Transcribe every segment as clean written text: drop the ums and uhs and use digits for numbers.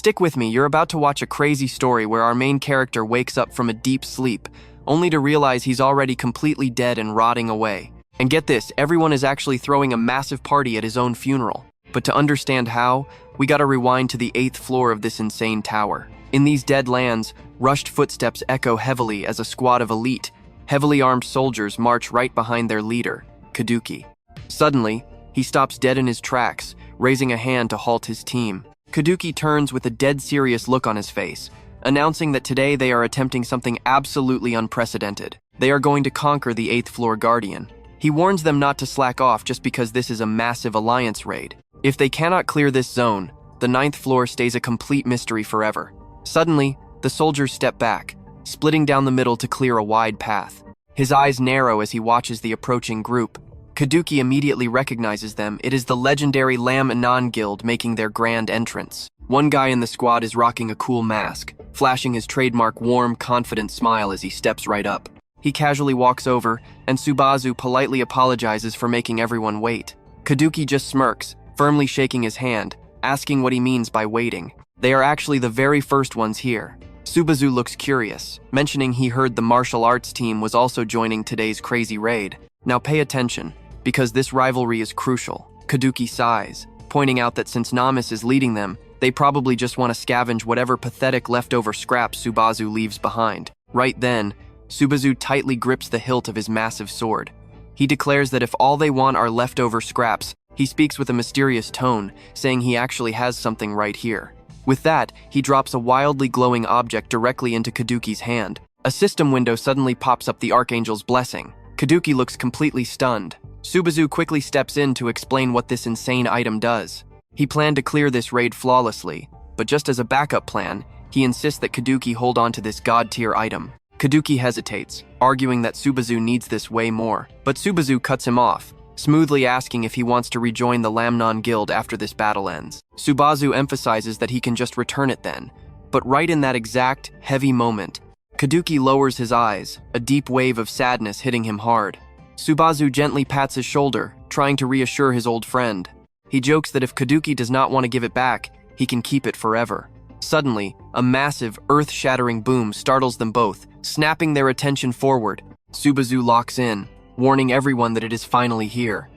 Stick with me, you're about to watch a crazy story where our main character wakes up from a deep sleep, only to realize he's already completely dead and rotting away. And get this, everyone is actually throwing a massive party at his own funeral. But to understand how, we gotta rewind to the 8th floor of this insane tower. In these dead lands, rushed footsteps echo heavily as a squad of elite, heavily armed soldiers march right behind their leader, Kazuki. Suddenly, he stops dead in his tracks, raising a hand to halt his team. Kazuki turns with a dead serious look on his face, announcing that today they are attempting something absolutely unprecedented. They are going to conquer the 8th floor Guardian. He warns them not to slack off just because this is a massive alliance raid. If they cannot clear this zone, the 9th floor stays a complete mystery forever. Suddenly, the soldiers step back, splitting down the middle to clear a wide path. His eyes narrow as he watches the approaching group. Kazuki immediately recognizes them. It is the legendary Lamb Anan guild making their grand entrance. One guy in the squad is rocking a cool mask, flashing his trademark warm, confident smile as he steps right up. He casually walks over, and Subazu politely apologizes for making everyone wait. Kazuki just smirks, firmly shaking his hand, asking what he means by waiting. They are actually the very first ones here. Subazu looks curious, mentioning he heard the martial arts team was also joining today's crazy raid. Now pay attention, because this rivalry is crucial. Kazuki sighs, pointing out that since Namus is leading them, they probably just want to scavenge whatever pathetic leftover scraps Subazu leaves behind. Right then, Subazu tightly grips the hilt of his massive sword. He declares that if all they want are leftover scraps, he speaks with a mysterious tone, saying he actually has something right here. With that, he drops a wildly glowing object directly into Kazuki's hand. A system window suddenly pops up the Archangel's blessing. Kazuki looks completely stunned. Subazu quickly steps in to explain what this insane item does. He planned to clear this raid flawlessly, but just as a backup plan, he insists that Kazuki hold on to this god-tier item. Kazuki hesitates, arguing that Subazu needs this way more, but Subazu cuts him off, smoothly asking if he wants to rejoin the Lamb Anan guild after this battle ends. Subazu emphasizes that he can just return it then, but right in that exact, heavy moment, Kazuki lowers his eyes, a deep wave of sadness hitting him hard. Subazu gently pats his shoulder, trying to reassure his old friend. He jokes that if Kazuki does not want to give it back, he can keep it forever. Suddenly, a massive, earth-shattering boom startles them both, snapping their attention forward. Subazu locks in, warning everyone that it is finally here.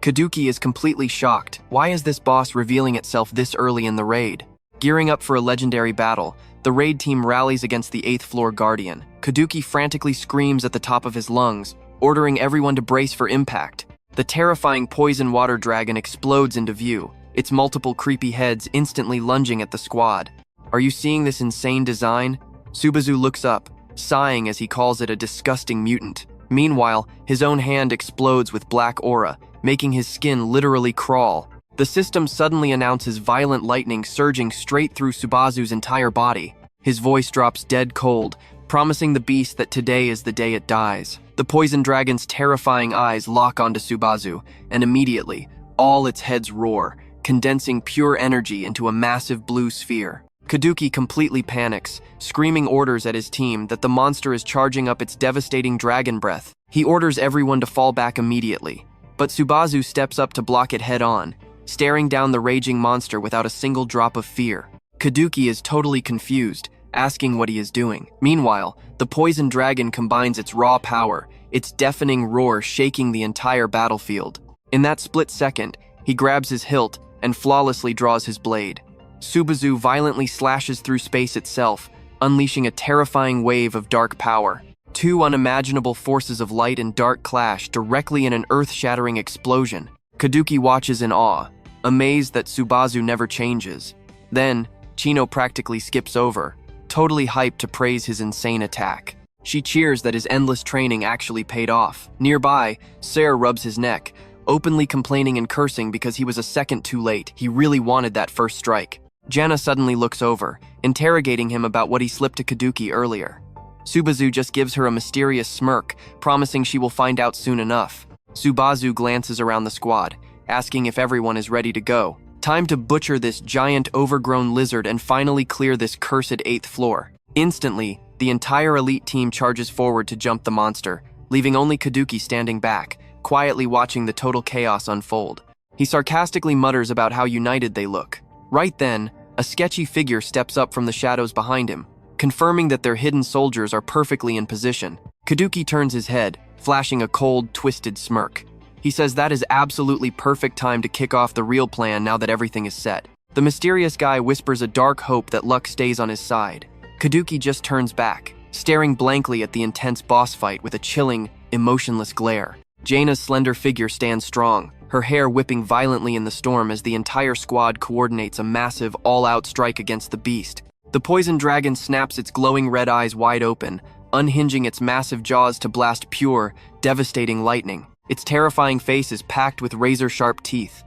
Kazuki is completely shocked. Why is this boss revealing itself this early in the raid? Gearing up for a legendary battle, the raid team rallies against the 8th floor Guardian. Kazuki frantically screams at the top of his lungs, ordering everyone to brace for impact. The terrifying poison water dragon explodes into view, its multiple creepy heads instantly lunging at the squad. Are you seeing this insane design? Subazu looks up, sighing as he calls it a disgusting mutant. Meanwhile, his own hand explodes with black aura, making his skin literally crawl. The system suddenly announces violent lightning surging straight through Subazu's entire body. His voice drops dead cold, promising the beast that today is the day it dies. The poison dragon's terrifying eyes lock onto Subazu, and immediately, all its heads roar, condensing pure energy into a massive blue sphere. Kazuki completely panics, screaming orders at his team that the monster is charging up its devastating dragon breath. He orders everyone to fall back immediately, but Subazu steps up to block it head-on, staring down the raging monster without a single drop of fear. Kazuki is totally confused, asking what he is doing. Meanwhile, the poison dragon combines its raw power, its deafening roar shaking the entire battlefield. In that split second, he grabs his hilt and flawlessly draws his blade. Subazu violently slashes through space itself, unleashing a terrifying wave of dark power. Two unimaginable forces of light and dark clash directly in an earth-shattering explosion. Kazuki watches in awe, amazed that Subazu never changes. Then, Chino practically skips over, totally hyped to praise his insane attack. She cheers that his endless training actually paid off. Nearby, Ser rubs his neck, openly complaining and cursing because he was a second too late. He really wanted that first strike. Janna suddenly looks over, interrogating him about what he slipped to Kazuki earlier. Subazu just gives her a mysterious smirk, promising she will find out soon enough. Subazu glances around the squad, asking if everyone is ready to go. Time to butcher this giant overgrown lizard and finally clear this cursed 8th floor. Instantly, the entire elite team charges forward to jump the monster, leaving only Kazuki standing back, quietly watching the total chaos unfold. He sarcastically mutters about how united they look. Right then, A sketchy figure steps up from the shadows behind him, confirming that their hidden soldiers are perfectly in position. Kazuki turns his head, flashing a cold, twisted smirk. He says that is absolutely perfect time to kick off the real plan now that everything is set. The mysterious guy whispers a dark hope that luck stays on his side. Kazuki just turns back, staring blankly at the intense boss fight with a chilling, emotionless glare. Jaina's slender figure stands strong, her hair whipping violently in the storm as the entire squad coordinates a massive, all-out strike against the beast. The poison dragon snaps its glowing red eyes wide open, unhinging its massive jaws to blast pure, devastating lightning. Its terrifying face is packed with razor-sharp teeth.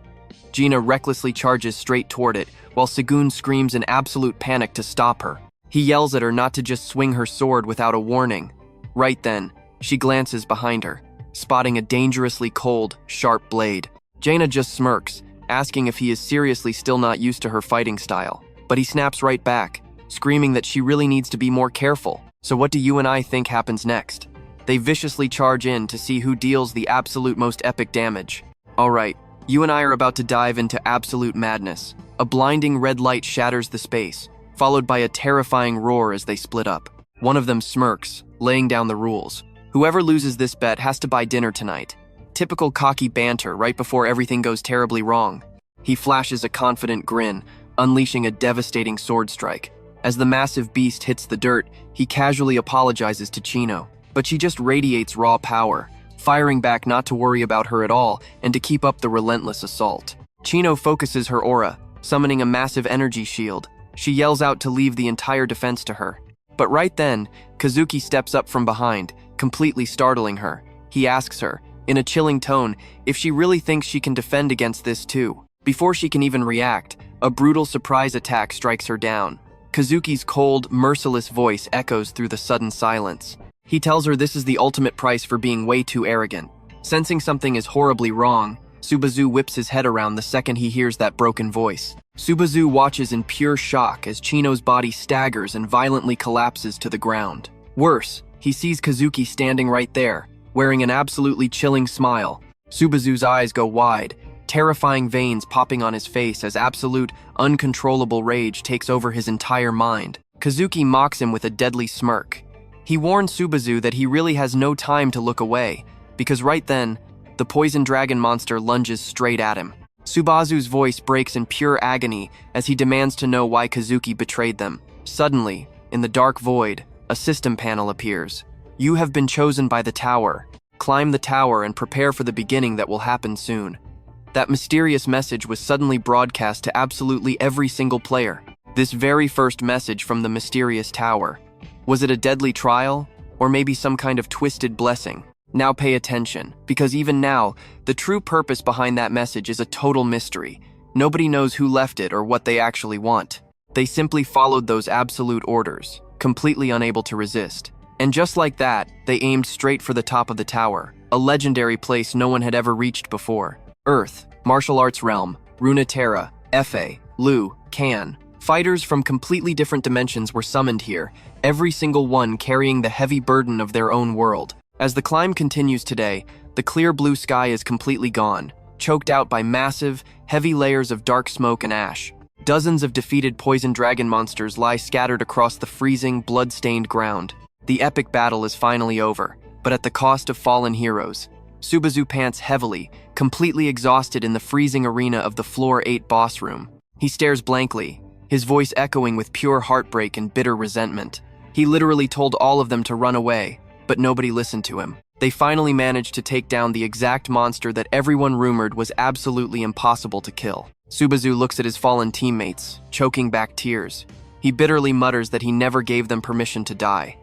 Jaina recklessly charges straight toward it, while Segun screams in absolute panic to stop her. He yells at her not to just swing her sword without a warning. Right then, she glances behind her, spotting a dangerously cold, sharp blade. Jaina just smirks, asking if he is seriously still not used to her fighting style. But he snaps right back, screaming that she really needs to be more careful. So what do you and I think happens next? They viciously charge in to see who deals the absolute most epic damage. Alright, you and I are about to dive into absolute madness. A blinding red light shatters the space, followed by a terrifying roar as they split up. One of them smirks, laying down the rules. Whoever loses this bet has to buy dinner tonight. Typical cocky banter right before everything goes terribly wrong. He flashes a confident grin, unleashing a devastating sword strike. As the massive beast hits the dirt, he casually apologizes to Chino, but she just radiates raw power, firing back not to worry about her at all and to keep up the relentless assault. Chino focuses her aura, summoning a massive energy shield. She yells out to leave the entire defense to her. But right then, Kazuki steps up from behind, completely startling her. He asks her, in a chilling tone, if she really thinks she can defend against this too. Before she can even react, a brutal surprise attack strikes her down. Kazuki's cold, merciless voice echoes through the sudden silence. He tells her this is the ultimate price for being way too arrogant. Sensing something is horribly wrong, Subazu whips his head around the second he hears that broken voice. Subazu watches in pure shock as Chino's body staggers and violently collapses to the ground. Worse, he sees Kazuki standing right there, wearing an absolutely chilling smile. Subazu's eyes go wide, terrifying veins popping on his face as absolute, uncontrollable rage takes over his entire mind. Kazuki mocks him with a deadly smirk. He warns Subazu that he really has no time to look away, because right then, the poison dragon monster lunges straight at him. Subazu's voice breaks in pure agony as he demands to know why Kazuki betrayed them. Suddenly, in the dark void, a system panel appears. You have been chosen by the tower. Climb the tower and prepare for the beginning that will happen soon. That mysterious message was suddenly broadcast to absolutely every single player. This very first message from the mysterious tower. Was it a deadly trial? Or maybe some kind of twisted blessing? Now pay attention, because even now, the true purpose behind that message is a total mystery. Nobody knows who left it or what they actually want. They simply followed those absolute orders, completely unable to resist. And just like that, they aimed straight for the top of the tower, a legendary place no one had ever reached before. Earth, martial arts realm, Runeterra, Fa, Lu, Can. Fighters from completely different dimensions were summoned here, every single one carrying the heavy burden of their own world. As the climb continues today, the clear blue sky is completely gone, choked out by massive, heavy layers of dark smoke and ash. Dozens of defeated poison dragon monsters lie scattered across the freezing, blood-stained ground. The epic battle is finally over, but at the cost of fallen heroes. Subazu pants heavily, completely exhausted in the freezing arena of the Floor 8 boss room. He stares blankly, his voice echoing with pure heartbreak and bitter resentment. He literally told all of them to run away, but nobody listened to him. They finally managed to take down the exact monster that everyone rumored was absolutely impossible to kill. Subazu looks at his fallen teammates, choking back tears. He bitterly mutters that he never gave them permission to die.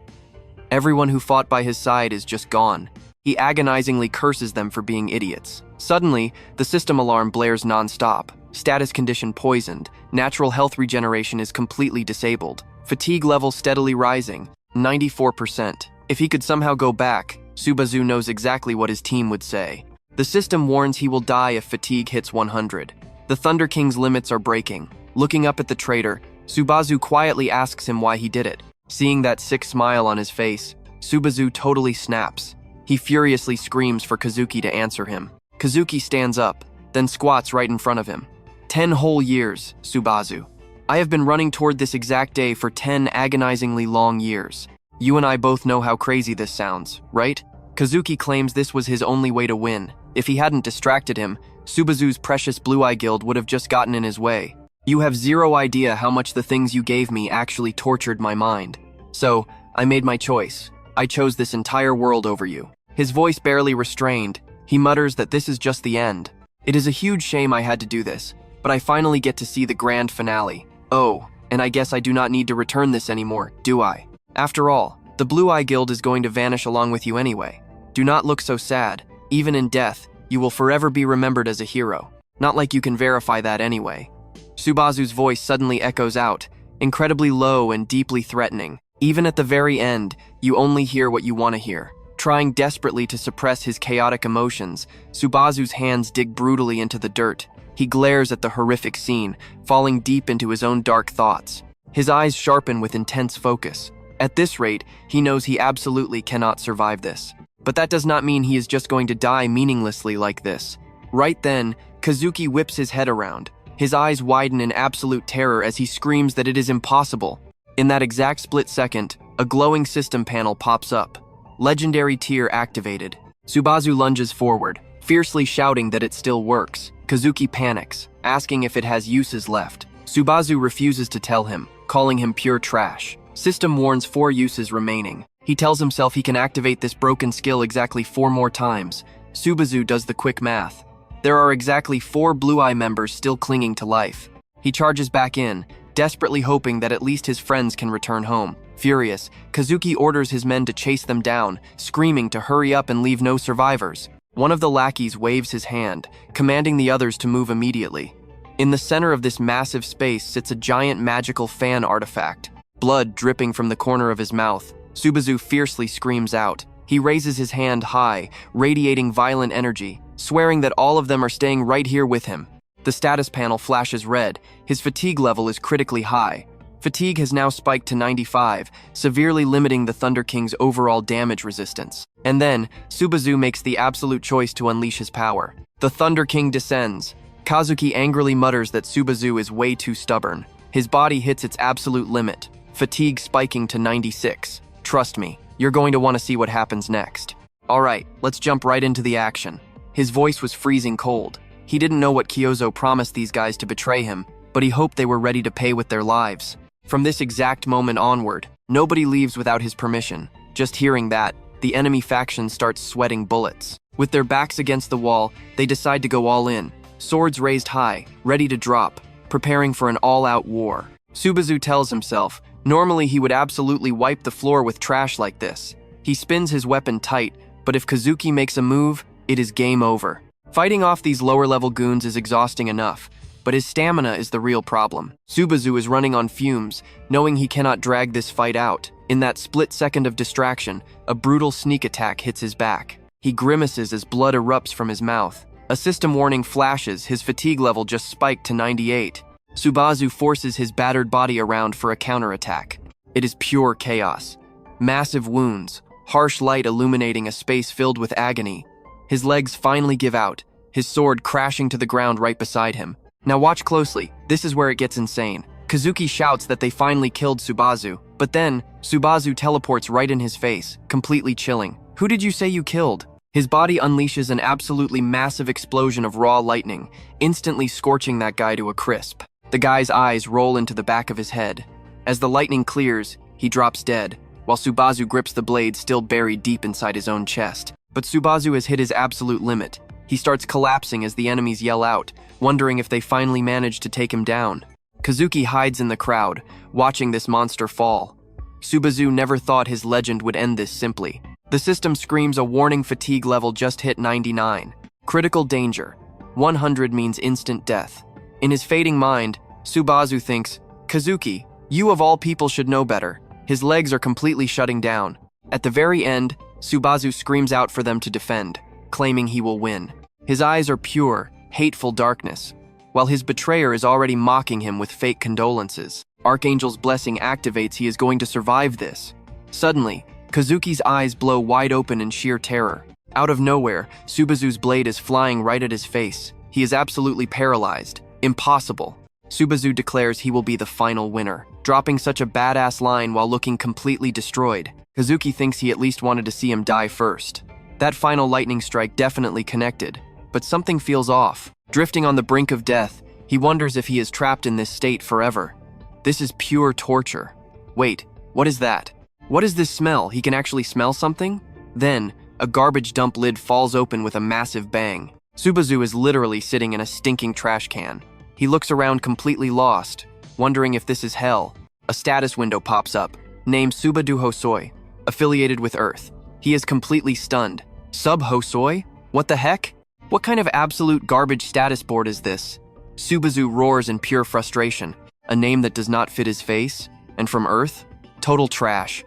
Everyone who fought by his side is just gone. He agonizingly curses them for being idiots. Suddenly, the system alarm blares non-stop. Status condition poisoned. Natural health regeneration is completely disabled. Fatigue level steadily rising, 94%. If he could somehow go back, Subazu knows exactly what his team would say. The system warns he will die if fatigue hits 100. The Thunder King's limits are breaking. Looking up at the traitor, Subazu quietly asks him why he did it. Seeing that sick smile on his face, Subazu totally snaps. He furiously screams for Kazuki to answer him. Kazuki stands up, then squats right in front of him. 10 whole years, Subazu. I have been running toward this exact day for 10 agonizingly long years. You and I both know how crazy this sounds, right? Kazuki claims this was his only way to win. If he hadn't distracted him, Subazu's precious Blue Eye Guild would have just gotten in his way. You have zero idea how much the things you gave me actually tortured my mind. So, I made my choice. I chose this entire world over you. His voice barely restrained, he mutters that this is just the end. It is a huge shame I had to do this, but I finally get to see the grand finale. Oh, and I guess I do not need to return this anymore, do I? After all, the Blue Eye Guild is going to vanish along with you anyway. Do not look so sad. Even in death, you will forever be remembered as a hero. Not like you can verify that anyway. Subazu's voice suddenly echoes out, incredibly low and deeply threatening. Even at the very end, you only hear what you want to hear. Trying desperately to suppress his chaotic emotions, Subazu's hands dig brutally into the dirt. He glares at the horrific scene, falling deep into his own dark thoughts. His eyes sharpen with intense focus. At this rate, he knows he absolutely cannot survive this. But that does not mean he is just going to die meaninglessly like this. Right then, Kazuki whips his head around. His eyes widen in absolute terror as he screams that it is impossible. In that exact split second, a glowing system panel pops up. Legendary tier activated. Subazu lunges forward, fiercely shouting that it still works. Kazuki panics, asking if it has uses left. Subazu refuses to tell him, calling him pure trash. System warns 4 uses remaining. He tells himself he can activate this broken skill exactly 4 more times. Subazu does the quick math. There are exactly 4 Blue Eye members still clinging to life. He charges back in, desperately hoping that at least his friends can return home. Furious, Kazuki orders his men to chase them down, screaming to hurry up and leave no survivors. One of the lackeys waves his hand, commanding the others to move immediately. In the center of this massive space sits a giant magical fan artifact, blood dripping from the corner of his mouth. Subazu fiercely screams out. He raises his hand high, radiating violent energy, swearing that all of them are staying right here with him. The status panel flashes red. His fatigue level is critically high. Fatigue has now spiked to 95, severely limiting the Thunder King's overall damage resistance. And then, Subazu makes the absolute choice to unleash his power. The Thunder King descends. Kazuki angrily mutters that Subazu is way too stubborn. His body hits its absolute limit, fatigue spiking to 96. Trust me, you're going to want to see what happens next. Alright, let's jump right into the action. His voice was freezing cold. He didn't know what Kyozo promised these guys to betray him, but he hoped they were ready to pay with their lives. From this exact moment onward, nobody leaves without his permission. Just hearing that, the enemy faction starts sweating bullets. With their backs against the wall, they decide to go all in, swords raised high, ready to drop, preparing for an all-out war. Subazu tells himself, normally he would absolutely wipe the floor with trash like this. He spins his weapon tight, but if Kazuki makes a move, it is game over. Fighting off these lower-level goons is exhausting enough, but his stamina is the real problem. Subazu is running on fumes, knowing he cannot drag this fight out. In that split second of distraction, a brutal sneak attack hits his back. He grimaces as blood erupts from his mouth. A system warning flashes, his fatigue level just spiked to 98. Subazu forces his battered body around for a counterattack. It is pure chaos. Massive wounds, harsh light illuminating a space filled with agony. His legs finally give out, his sword crashing to the ground right beside him. Now watch closely, this is where it gets insane. Kazuki shouts that they finally killed Subazu, but then, Subazu teleports right in his face, completely chilling. Who did you say you killed? His body unleashes an absolutely massive explosion of raw lightning, instantly scorching that guy to a crisp. The guy's eyes roll into the back of his head. As the lightning clears, he drops dead, while Subazu grips the blade still buried deep inside his own chest. But Subazu has hit his absolute limit. He starts collapsing as the enemies yell out, wondering if they finally manage to take him down. Kazuki hides in the crowd, watching this monster fall. Subazu never thought his legend would end this simply. The system screams a warning fatigue level just hit 99. Critical danger. 100 means instant death. In his fading mind, Subazu thinks, Kazuki, you of all people should know better. His legs are completely shutting down. At the very end, Subazu screams out for them to defend, claiming he will win. His eyes are pure, hateful darkness, while his betrayer is already mocking him with fake condolences. Archangel's blessing activates, he is going to survive this. Suddenly, Kazuki's eyes blow wide open in sheer terror. Out of nowhere, Subazu's blade is flying right at his face. He is absolutely paralyzed. Impossible. Subazu declares he will be the final winner, dropping such a badass line while looking completely destroyed. Kazuki thinks he at least wanted to see him die first. That final lightning strike definitely connected, but something feels off. Drifting on the brink of death, he wonders if he is trapped in this state forever. This is pure torture. Wait, what is that? What is this smell? He can actually smell something? Then, a garbage dump lid falls open with a massive bang. Subazu is literally sitting in a stinking trash can. He looks around completely lost, wondering if this is hell. A status window pops up, named Subadu Hosoi, affiliated with Earth. He is completely stunned. Sub Hosoi? What the heck? What kind of absolute garbage status board is this? Subazu roars in pure frustration. A name that does not fit his face? And from Earth? Total trash.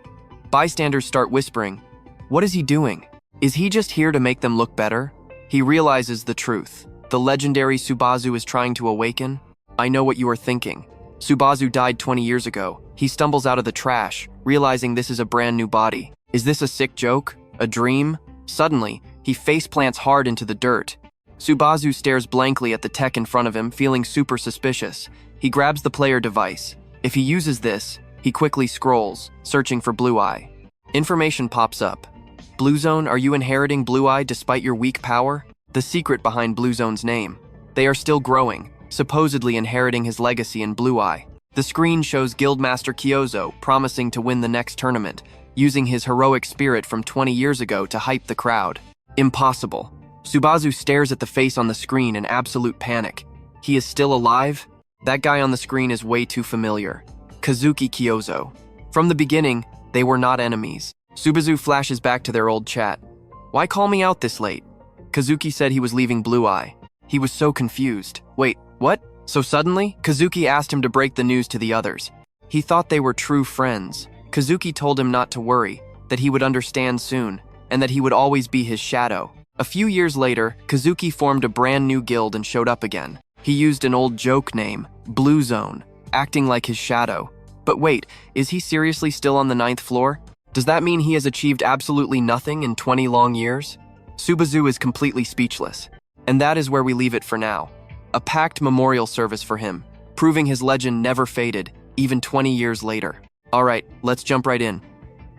Bystanders start whispering. What is he doing? Is he just here to make them look better? He realizes the truth. The legendary Subazu is trying to awaken. I know what you are thinking. Subazu died 20 years ago. He stumbles out of the trash, realizing this is a brand new body. Is this a sick joke? A dream? Suddenly, he faceplants hard into the dirt. Subazu stares blankly at the tech in front of him, feeling super suspicious. He grabs the player device. If he uses this, he quickly scrolls, searching for Blue Eye. Information pops up. Blue Zone, are you inheriting Blue Eye despite your weak power? The secret behind Blue Zone's name. They are still growing, supposedly inheriting his legacy in Blue Eye. The screen shows Guildmaster Kyozo promising to win the next tournament, using his heroic spirit from 20 years ago to hype the crowd. Impossible. Subazu stares at the face on the screen in absolute panic. He is still alive? That guy on the screen is way too familiar. Kazuki Kyozo. From the beginning, they were not enemies. Subazu flashes back to their old chat. Why call me out this late? Kazuki said he was leaving Blue Eye. He was so confused. Wait, what? So suddenly, Kazuki asked him to break the news to the others. He thought they were true friends. Kazuki told him not to worry, that he would understand soon, and that he would always be his shadow. A few years later, Kazuki formed a brand new guild and showed up again. He used an old joke name, Blue Zone, acting like his shadow. But wait, is he seriously still on the 9th floor? Does that mean he has achieved absolutely nothing in 20 long years? Subazu is completely speechless. And that is where we leave it for now. A packed memorial service for him, proving his legend never faded, even 20 years later. Alright, let's jump right in.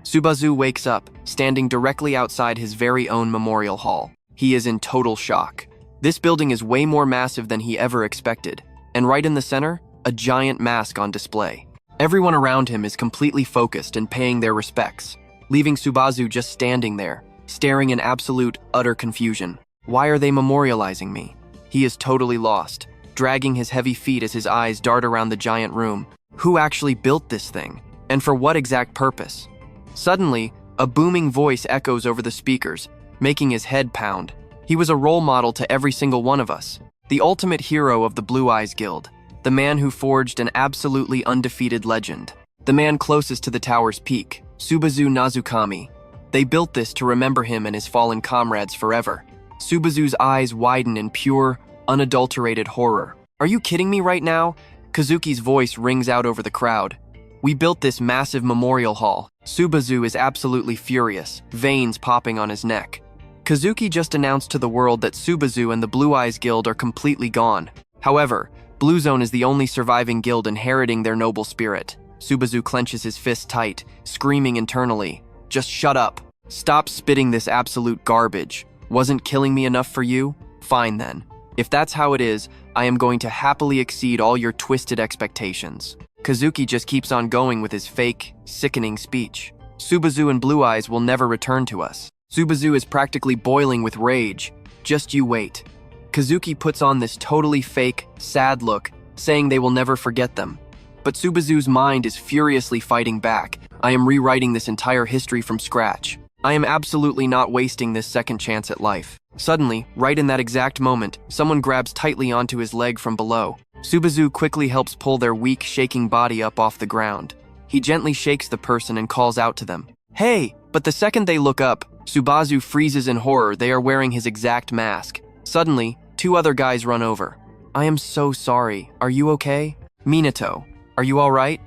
Subazu wakes up, standing directly outside his very own memorial hall. He is in total shock. This building is way more massive than he ever expected. And right in the center, a giant mask on display. Everyone around him is completely focused and paying their respects, leaving Subazu just standing there, staring in absolute, utter confusion. Why are they memorializing me? He is totally lost, dragging his heavy feet as his eyes dart around the giant room. Who actually built this thing? And for what exact purpose? Suddenly, a booming voice echoes over the speakers, making his head pound. He was a role model to every single one of us. The ultimate hero of the Blue Eyes Guild. The man who forged an absolutely undefeated legend. The man closest to the tower's peak, Subazu Nazukami. They built this to remember him and his fallen comrades forever. Subazu's eyes widen in pure, unadulterated horror. Are you kidding me right now? Kazuki's voice rings out over the crowd. We built this massive memorial hall. Subazu is absolutely furious, veins popping on his neck. Kazuki just announced to the world that Subazu and the Blue Eyes Guild are completely gone. However, Blue Zone is the only surviving guild inheriting their noble spirit. Subazu clenches his fist tight, screaming internally. Just shut up. Stop spitting this absolute garbage. Wasn't killing me enough for you? Fine then. If that's how it is, I am going to happily exceed all your twisted expectations. Kazuki just keeps on going with his fake, sickening speech. Subazu and Blue Eyes will never return to us. Subazu is practically boiling with rage. Just you wait. Kazuki puts on this totally fake, sad look, saying they will never forget them. But Subazu's mind is furiously fighting back. I am rewriting this entire history from scratch. I am absolutely not wasting this second chance at life. Suddenly, right in that exact moment, someone grabs tightly onto his leg from below. Subazu quickly helps pull their weak, shaking body up off the ground. He gently shakes the person and calls out to them. Hey! But the second they look up, Subazu freezes in horror. They are wearing his exact mask. Suddenly, two other guys run over. I am so sorry. Are you okay? Minato, are you alright?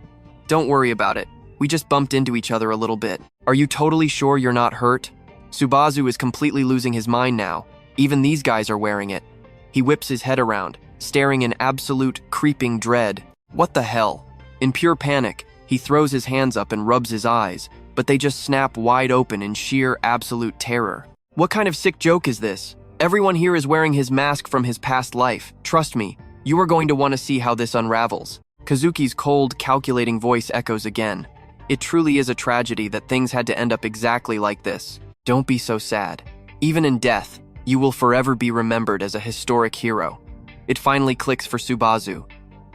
Don't worry about it. We just bumped into each other a little bit. Are you totally sure you're not hurt? Subazu is completely losing his mind now. Even these guys are wearing it. He whips his head around, staring in absolute creeping dread. What the hell? In pure panic, he throws his hands up and rubs his eyes, but they just snap wide open in sheer absolute terror. What kind of sick joke is this? Everyone here is wearing his mask from his past life. Trust me, you are going to want to see how this unravels. Kazuki's cold, calculating voice echoes again. It truly is a tragedy that things had to end up exactly like this. Don't be so sad. Even in death, you will forever be remembered as a historic hero. It finally clicks for Subazu.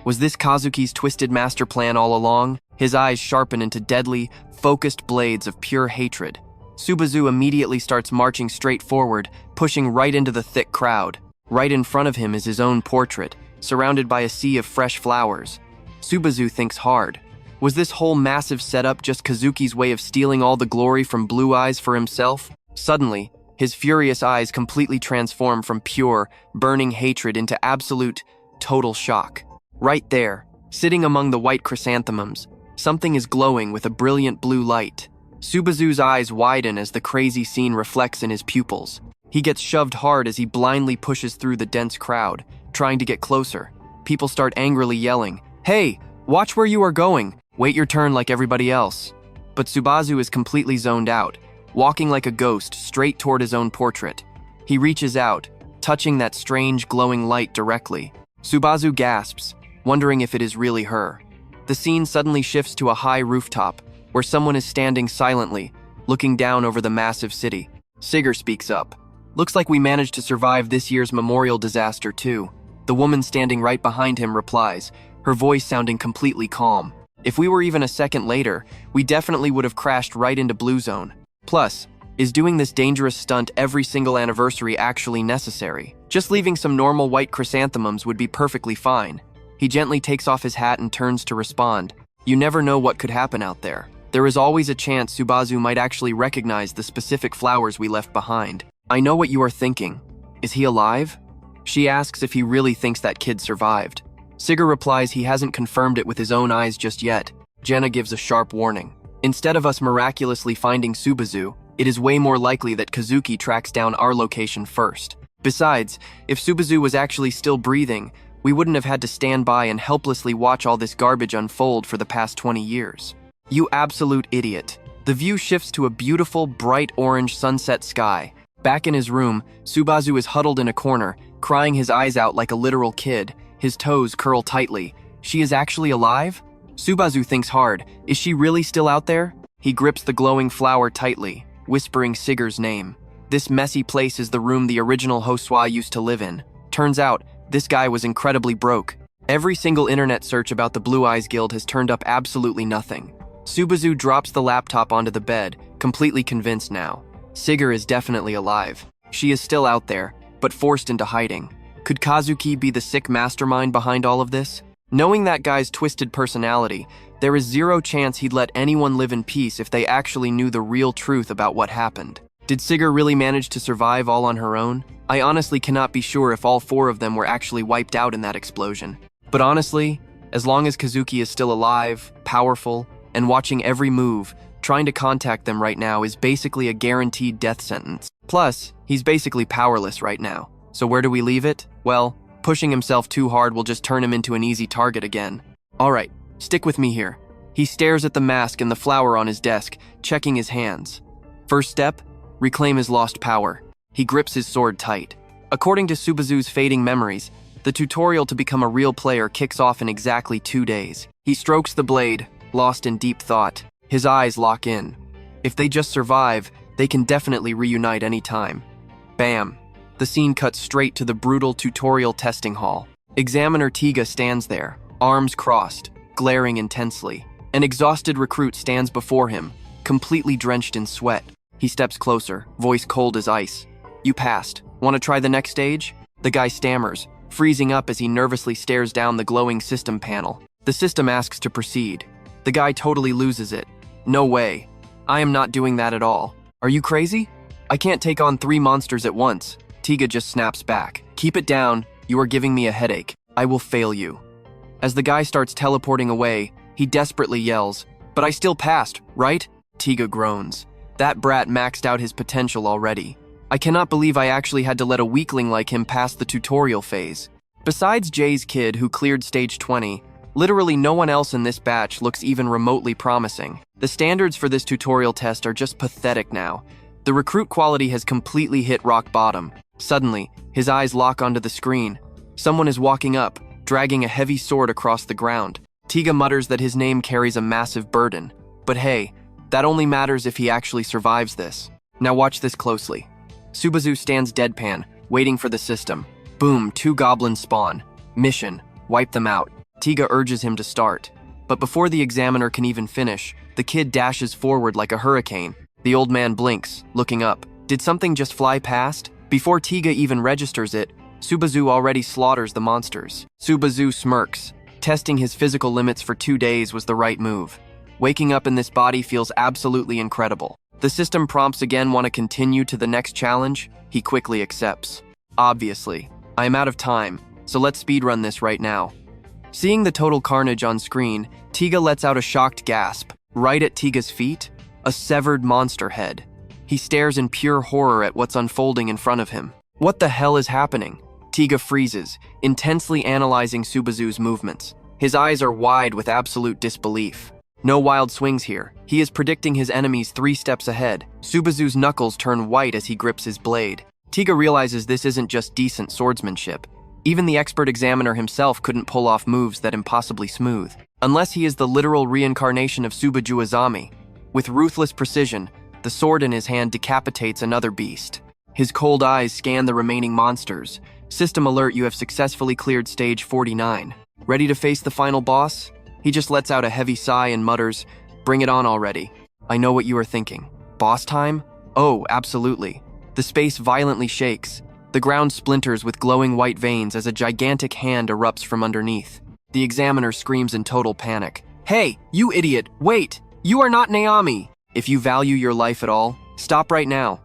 Was this Kazuki's twisted master plan all along? His eyes sharpen into deadly, focused blades of pure hatred. Subazu immediately starts marching straight forward, pushing right into the thick crowd. Right in front of him is his own portrait, surrounded by a sea of fresh flowers. Subazu thinks hard. Was this whole massive setup just Kazuki's way of stealing all the glory from Blue Eyes for himself? Suddenly, his furious eyes completely transform from pure, burning hatred into absolute, total shock. Right there, sitting among the white chrysanthemums, something is glowing with a brilliant blue light. Subazu's eyes widen as the crazy scene reflects in his pupils. He gets shoved hard as he blindly pushes through the dense crowd, trying to get closer. People start angrily yelling, "Hey, watch where you are going! Wait your turn like everybody else." But Subazu is completely zoned out, walking like a ghost straight toward his own portrait. He reaches out, touching that strange glowing light directly. Subazu gasps, wondering if it is really her. The scene suddenly shifts to a high rooftop, where someone is standing silently, looking down over the massive city. Sigurd speaks up. "Looks like we managed to survive this year's memorial disaster too." The woman standing right behind him replies, her voice sounding completely calm. "If we were even a second later, we definitely would have crashed right into Blue Zone. Plus, is doing this dangerous stunt every single anniversary actually necessary? Just leaving some normal white chrysanthemums would be perfectly fine." He gently takes off his hat and turns to respond. "You never know what could happen out there. There is always a chance Subazu might actually recognize the specific flowers we left behind. I know what you are thinking. Is he alive?" She asks if he really thinks that kid survived. Sigurd replies he hasn't confirmed it with his own eyes just yet. Jenna gives a sharp warning. "Instead of us miraculously finding Subazu, it is way more likely that Kazuki tracks down our location first. Besides, if Subazu was actually still breathing, we wouldn't have had to stand by and helplessly watch all this garbage unfold for the past 20 years. You absolute idiot." The view shifts to a beautiful, bright orange sunset sky. Back in his room, Subazu is huddled in a corner, crying his eyes out like a literal kid. His toes curl tightly. She is actually alive? Subazu thinks hard. Is she really still out there? He grips the glowing flower tightly, whispering Sigurd's name. This messy place is the room the original Hoswa used to live in. Turns out, this guy was incredibly broke. Every single internet search about the Blue Eyes Guild has turned up absolutely nothing. Subazu drops the laptop onto the bed, completely convinced now. Sigurd is definitely alive. She is still out there, but forced into hiding. Could Kazuki be the sick mastermind behind all of this? Knowing that guy's twisted personality, there is zero chance he'd let anyone live in peace if they actually knew the real truth about what happened. Did Sigurd really manage to survive all on her own? I honestly cannot be sure if all 4 of them were actually wiped out in that explosion. But honestly, as long as Kazuki is still alive, powerful, and watching every move, trying to contact them right now is basically a guaranteed death sentence. Plus, he's basically powerless right now. So where do we leave it? Well, pushing himself too hard will just turn him into an easy target again. Alright, stick with me here. He stares at the mask and the flower on his desk, checking his hands. First step, reclaim his lost power. He grips his sword tight. According to Subazu's fading memories, the tutorial to become a real player kicks off in exactly 2 days. He strokes the blade, lost in deep thought. His eyes lock in. If they just survive, they can definitely reunite anytime. Bam. The scene cuts straight to the brutal tutorial testing hall. Examiner Tiga stands there, arms crossed, glaring intensely. An exhausted recruit stands before him, completely drenched in sweat. He steps closer, voice cold as ice. "You passed. Want to try the next stage?" The guy stammers, freezing up as he nervously stares down the glowing system panel. The system asks to proceed. The guy totally loses it. "No way. I am not doing that at all. Are you crazy? I can't take on 3 monsters at once." Tiga just snaps back. "Keep it down. You are giving me a headache. I will fail you." As the guy starts teleporting away, he desperately yells, "But I still passed, right?" Tiga groans. That brat maxed out his potential already. "I cannot believe I actually had to let a weakling like him pass the tutorial phase." Besides Jay's kid who cleared stage 20, literally no one else in this batch looks even remotely promising. The standards for this tutorial test are just pathetic now. The recruit quality has completely hit rock bottom. Suddenly, his eyes lock onto the screen. Someone is walking up, dragging a heavy sword across the ground. Tiga mutters that his name carries a massive burden. But hey, that only matters if he actually survives this. Now watch this closely. Subazu stands deadpan, waiting for the system. Boom, 2 goblins spawn. Mission, wipe them out. Tiga urges him to start. But before the examiner can even finish, the kid dashes forward like a hurricane. The old man blinks, looking up. Did something just fly past? Before Tiga even registers it, Subazu already slaughters the monsters. Subazu smirks. Testing his physical limits for 2 days was the right move. Waking up in this body feels absolutely incredible. The system prompts again want to continue to the next challenge. He quickly accepts. Obviously, I am out of time, so let's speedrun this right now. Seeing the total carnage on screen, Tiga lets out a shocked gasp. Right at Tiga's feet, a severed monster head. He stares in pure horror at what's unfolding in front of him. What the hell is happening? Tiga freezes, intensely analyzing Subazu's movements. His eyes are wide with absolute disbelief. No wild swings here. He is predicting his enemies 3 steps ahead. Subazu's knuckles turn white as he grips his blade. Tiga realizes this isn't just decent swordsmanship. Even the expert examiner himself couldn't pull off moves that impossibly smooth. Unless he is the literal reincarnation of Subazu Azami. With ruthless precision, the sword in his hand decapitates another beast. His cold eyes scan the remaining monsters. System alert, you have successfully cleared stage 49. Ready to face the final boss? He just lets out a heavy sigh and mutters, "Bring it on already." I know what you are thinking. Boss time? Oh, absolutely. The space violently shakes. The ground splinters with glowing white veins as a gigantic hand erupts from underneath. The examiner screams in total panic. "Hey, you idiot, wait! You are not Naomi! If you value your life at all, stop right now."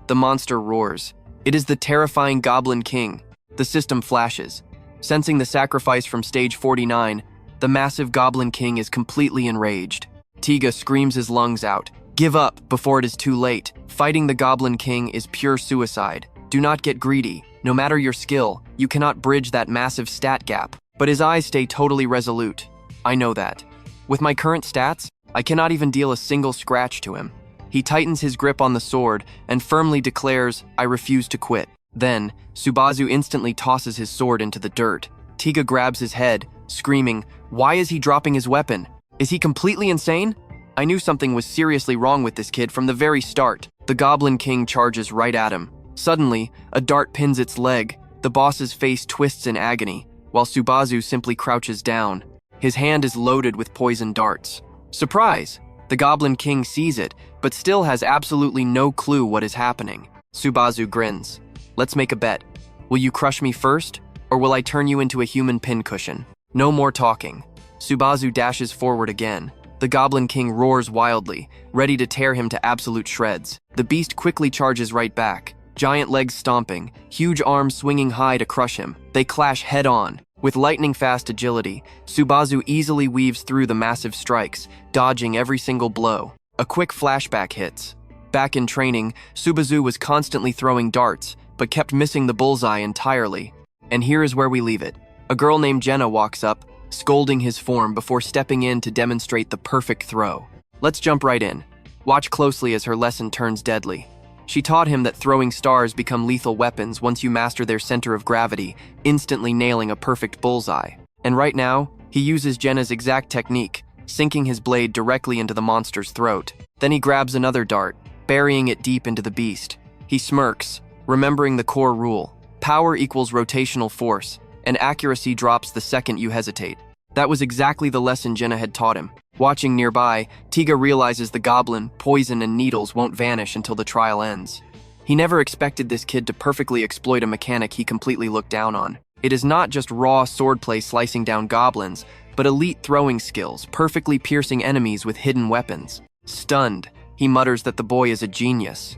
The monster roars. It is the terrifying Goblin King. The system flashes. Sensing the sacrifice from stage 49, the massive Goblin King is completely enraged. Tiga screams his lungs out. Give up before it is too late. Fighting the Goblin King is pure suicide. Do not get greedy. No matter your skill, you cannot bridge that massive stat gap. But his eyes stay totally resolute. I know that. With my current stats, I cannot even deal a single scratch to him. He tightens his grip on the sword and firmly declares, "I refuse to quit." Then, Subazu instantly tosses his sword into the dirt. Tiga grabs his head, screaming, "Why is he dropping his weapon? Is he completely insane?" I knew something was seriously wrong with this kid from the very start. The Goblin King charges right at him. Suddenly, a dart pins its leg. The boss's face twists in agony, while Subazu simply crouches down. His hand is loaded with poison darts. Surprise! The Goblin King sees it, but still has absolutely no clue what is happening. Subazu grins. Let's make a bet. Will you crush me first, or will I turn you into a human pincushion? No more talking. Subazu dashes forward again. The Goblin King roars wildly, ready to tear him to absolute shreds. The beast quickly charges right back, giant legs stomping, huge arms swinging high to crush him. They clash head-on. With lightning-fast agility, Subazu easily weaves through the massive strikes, dodging every single blow. A quick flashback hits. Back in training, Subazu was constantly throwing darts, but kept missing the bullseye entirely. And here is where we leave it. A girl named Jenna walks up, scolding his form before stepping in to demonstrate the perfect throw. Let's jump right in. Watch closely as her lesson turns deadly. She taught him that throwing stars become lethal weapons once you master their center of gravity, instantly nailing a perfect bullseye. And right now, he uses Jenna's exact technique, sinking his blade directly into the monster's throat. Then he grabs another dart, burying it deep into the beast. He smirks, remembering the core rule. Power equals rotational force, and accuracy drops the second you hesitate. That was exactly the lesson Jenna had taught him. Watching nearby, Tiga realizes the goblin, poison, and needles won't vanish until the trial ends. He never expected this kid to perfectly exploit a mechanic he completely looked down on. It is not just raw swordplay slicing down goblins, but elite throwing skills, perfectly piercing enemies with hidden weapons. Stunned, he mutters that the boy is a genius.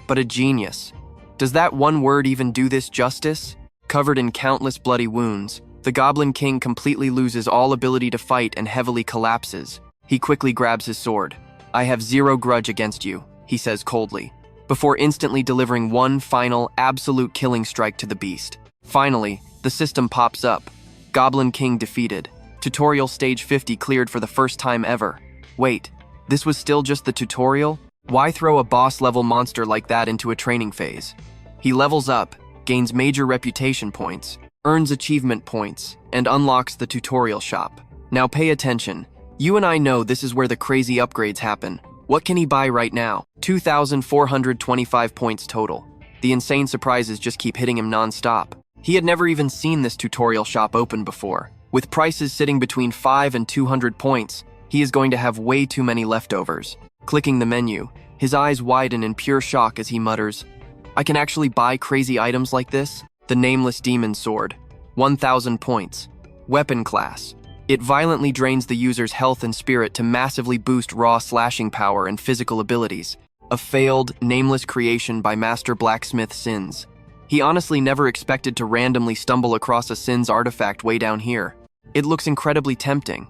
But a genius. Does that one word even do this justice? Covered in countless bloody wounds, the Goblin King completely loses all ability to fight and heavily collapses. He quickly grabs his sword. "I have zero grudge against you," he says coldly, before instantly delivering one final, absolute killing strike to the beast. Finally, The system pops up. Goblin King defeated. Tutorial stage 50 cleared for the first time ever. Wait, this was still just the tutorial? Why throw a boss-level monster like that into a training phase? He levels up, gains major reputation points, earns achievement points, and unlocks the tutorial shop. Now pay attention. You and I know this is where the crazy upgrades happen. What can he buy right now? 2,425 points total. The insane surprises just keep hitting him non-stop. He had never even seen this tutorial shop open before. With prices sitting between 5 and 200 points, he is going to have way too many leftovers. Clicking the menu, his eyes widen in pure shock as he mutters, I can actually buy crazy items like this? The Nameless Demon Sword. 1,000 points. Weapon class. It violently drains the user's health and spirit to massively boost raw slashing power and physical abilities. A failed, nameless creation by Master Blacksmith Sins. He honestly never expected to randomly stumble across a Sins artifact way down here. It looks incredibly tempting.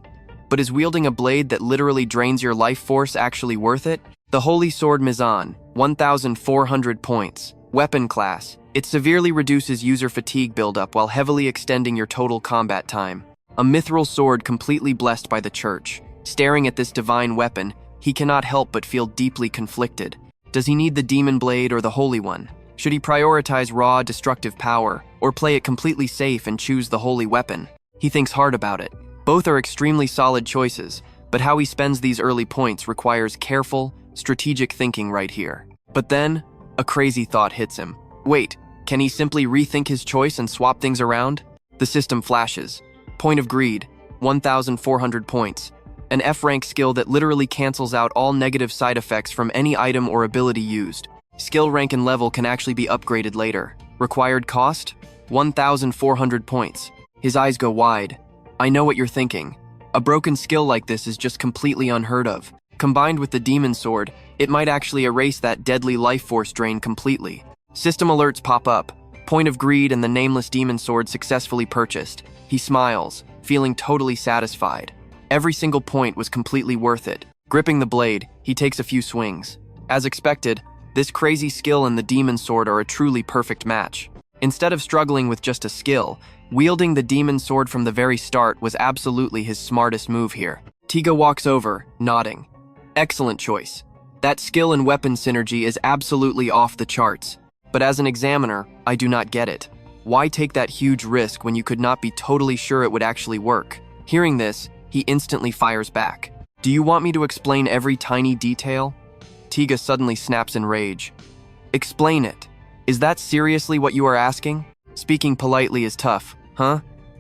But is wielding a blade that literally drains your life force actually worth it? The Holy Sword Mizan. 1,400 points. Weapon class. It severely reduces user fatigue buildup while heavily extending your total combat time. A mithril sword completely blessed by the church. Staring at this divine weapon, he cannot help but feel deeply conflicted. Does he need the demon blade or the holy one? Should he prioritize raw, destructive power, or play it completely safe and choose the holy weapon? He thinks hard about it. Both are extremely solid choices, but how he spends these early points requires careful, strategic thinking right here. But then, a crazy thought hits him. Wait, can he simply rethink his choice and swap things around? The system flashes. Point of Greed, 1,400 points. An F-rank skill that literally cancels out all negative side effects from any item or ability used. Skill rank and level can actually be upgraded later. Required cost? 1,400 points. His eyes go wide. I know what you're thinking. A broken skill like this is just completely unheard of. Combined with the demon sword, it might actually erase that deadly life force drain completely. System alerts pop up. Point of Greed and the Nameless Demon Sword successfully purchased. He smiles, feeling totally satisfied. Every single point was completely worth it. Gripping the blade, he takes a few swings. As expected, this crazy skill and the demon sword are a truly perfect match. Instead of struggling with just a skill, wielding the demon sword from the very start was absolutely his smartest move here. Tiga walks over, nodding. Excellent choice. That skill and weapon synergy is absolutely off the charts. But as an examiner, I do not get it. Why take that huge risk when you could not be totally sure it would actually work? Hearing this, he instantly fires back. Do you want me to explain every tiny detail? Tiga suddenly snaps in rage. Explain it. Is that seriously what you are asking? Speaking politely is tough, huh?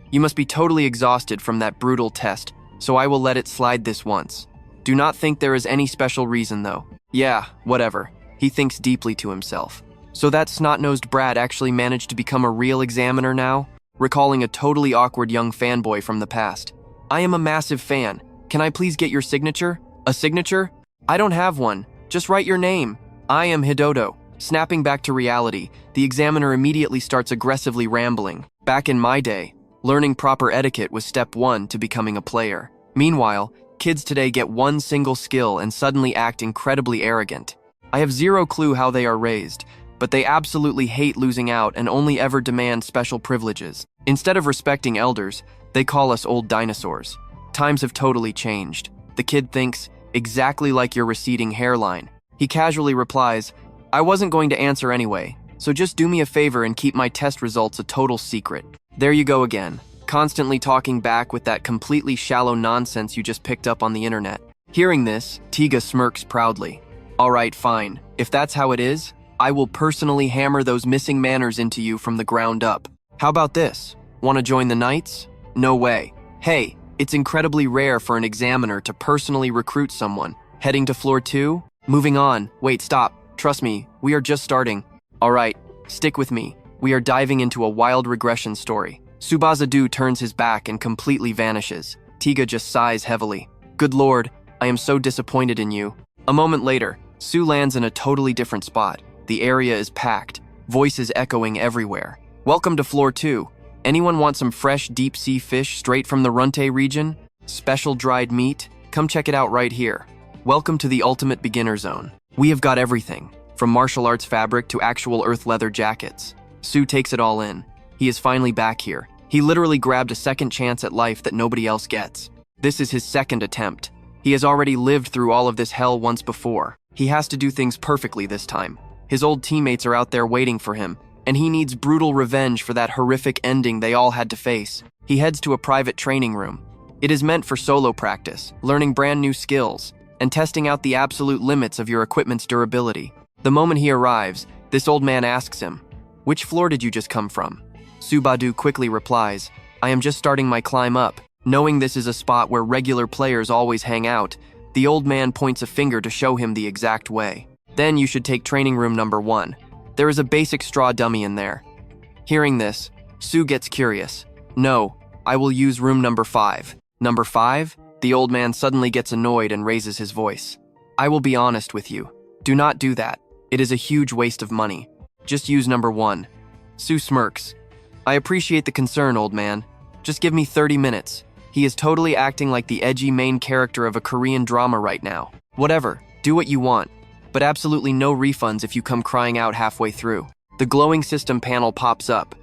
You must be totally exhausted from that brutal test, so I will let it slide this once. Do not think there is any special reason though. Yeah, whatever. He thinks deeply to himself. So that snot-nosed brat actually managed to become a real examiner now? Recalling a totally awkward young fanboy from the past. I am a massive fan. Can I please get your signature? A signature? I don't have one. Just write your name. I am Hidoto. Snapping back to reality, the examiner immediately starts aggressively rambling. Back in my day, learning proper etiquette was step 1 to becoming a player. Meanwhile, kids today get one single skill and suddenly act incredibly arrogant. I have zero clue how they are raised, but they absolutely hate losing out and only ever demand special privileges. Instead of respecting elders, they call us old dinosaurs. Times have totally changed. The kid thinks, exactly like your receding hairline. He casually replies, I wasn't going to answer anyway, so just do me a favor and keep my test results a total secret. There you go again, constantly talking back with that completely shallow nonsense you just picked up on the internet. Hearing this, Tiga smirks proudly. Alright, fine. If that's how it is, I will personally hammer those missing manners into you from the ground up. How about this? Want to join the Knights? No way. Hey, it's incredibly rare for an examiner to personally recruit someone. Heading to floor 2? Moving on. Wait, stop. Trust me, we are just starting. Alright, stick with me. We are diving into a wild regression story. Subazu turns his back and completely vanishes. Tiga just sighs heavily. Good lord, I am so disappointed in you. A moment later, Su lands in a totally different spot. The area is packed, voices echoing everywhere. Welcome to floor 2. Anyone want some fresh deep-sea fish straight from the Runte region? Special dried meat? Come check it out right here. Welcome to the ultimate beginner zone. We have got everything, from martial arts fabric to actual earth leather jackets. Su takes it all in. He is finally back here. He literally grabbed a second chance at life that nobody else gets. This is his second attempt. He has already lived through all of this hell once before. He has to do things perfectly this time. His old teammates are out there waiting for him, and he needs brutal revenge for that horrific ending they all had to face. He heads to a private training room. It is meant for solo practice, learning brand new skills, and testing out the absolute limits of your equipment's durability. The moment he arrives, this old man asks him, "Which floor did you just come from?" Subazu quickly replies, "I am just starting my climb up." Knowing this is a spot where regular players always hang out, the old man points a finger to show him the exact way. "Then you should take training room number 1. There is a basic straw dummy in there." Hearing this, Su gets curious. "No, I will use room number 5. Number 5? The old man suddenly gets annoyed and raises his voice. "I will be honest with you. Do not do that. It is a huge waste of money. Just use number 1. Su smirks. "I appreciate the concern, old man. Just give me 30 minutes. He is totally acting like the edgy main character of a Korean drama right now. Whatever, do what you want, but absolutely no refunds if you come crying out halfway through." The glowing system panel pops up.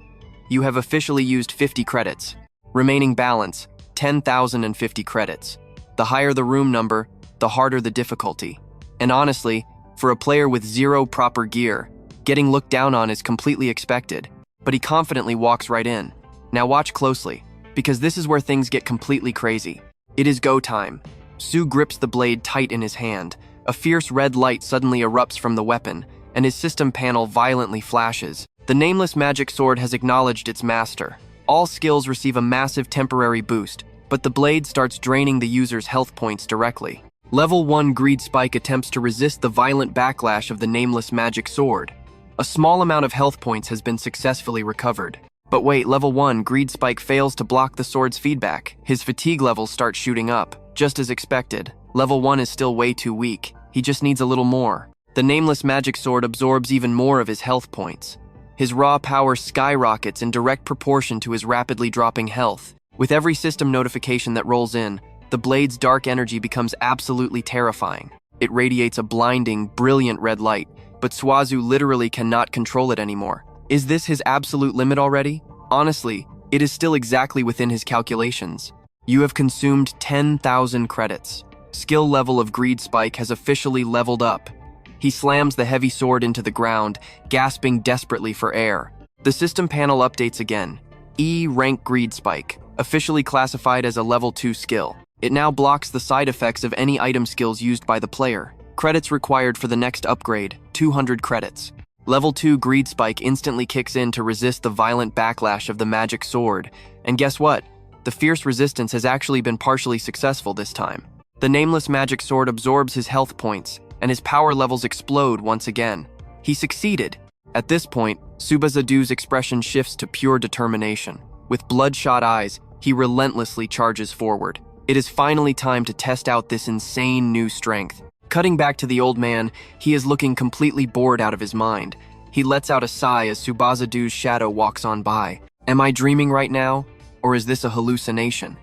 You have officially used 50 credits. Remaining balance, 10,050 credits. The higher the room number, the harder the difficulty. And honestly, for a player with 0 proper gear, getting looked down on is completely expected, but he confidently walks right in. Now watch closely, because this is where things get completely crazy. It is go time. Su grips the blade tight in his hand. A fierce red light suddenly erupts from the weapon, and his system panel violently flashes. The nameless magic sword has acknowledged its master. All skills receive a massive temporary boost, but the blade starts draining the user's health points directly. Level 1 Greed Spike attempts to resist the violent backlash of the nameless magic sword. A small amount of health points has been successfully recovered. But wait, level 1 Greed Spike fails to block the sword's feedback. His fatigue levels start shooting up. Just as expected, level 1 is still way too weak. He just needs a little more. The nameless magic sword absorbs even more of his health points. His raw power skyrockets in direct proportion to his rapidly dropping health. With every system notification that rolls in, the blade's dark energy becomes absolutely terrifying. It radiates a blinding, brilliant red light, but Subazu literally cannot control it anymore. Is this his absolute limit already? Honestly, it is still exactly within his calculations. You have consumed 10,000 credits. Skill level of Greed Spike has officially leveled up. He slams the heavy sword into the ground, gasping desperately for air. The system panel updates again. E rank Greed Spike, officially classified as a level 2 skill. It now blocks the side effects of any item skills used by the player. Credits required for the next upgrade, 200 credits. Level 2 Greed Spike instantly kicks in to resist the violent backlash of the magic sword. And guess what? The fierce resistance has actually been partially successful this time. The nameless magic sword absorbs his health points, and his power levels explode once again. He succeeded. At this point, Subazu's expression shifts to pure determination. With bloodshot eyes, he relentlessly charges forward. It is finally time to test out this insane new strength. Cutting back to the old man, he is looking completely bored out of his mind. He lets out a sigh as Subazu's shadow walks on by. Am I dreaming right now, or is this a hallucination?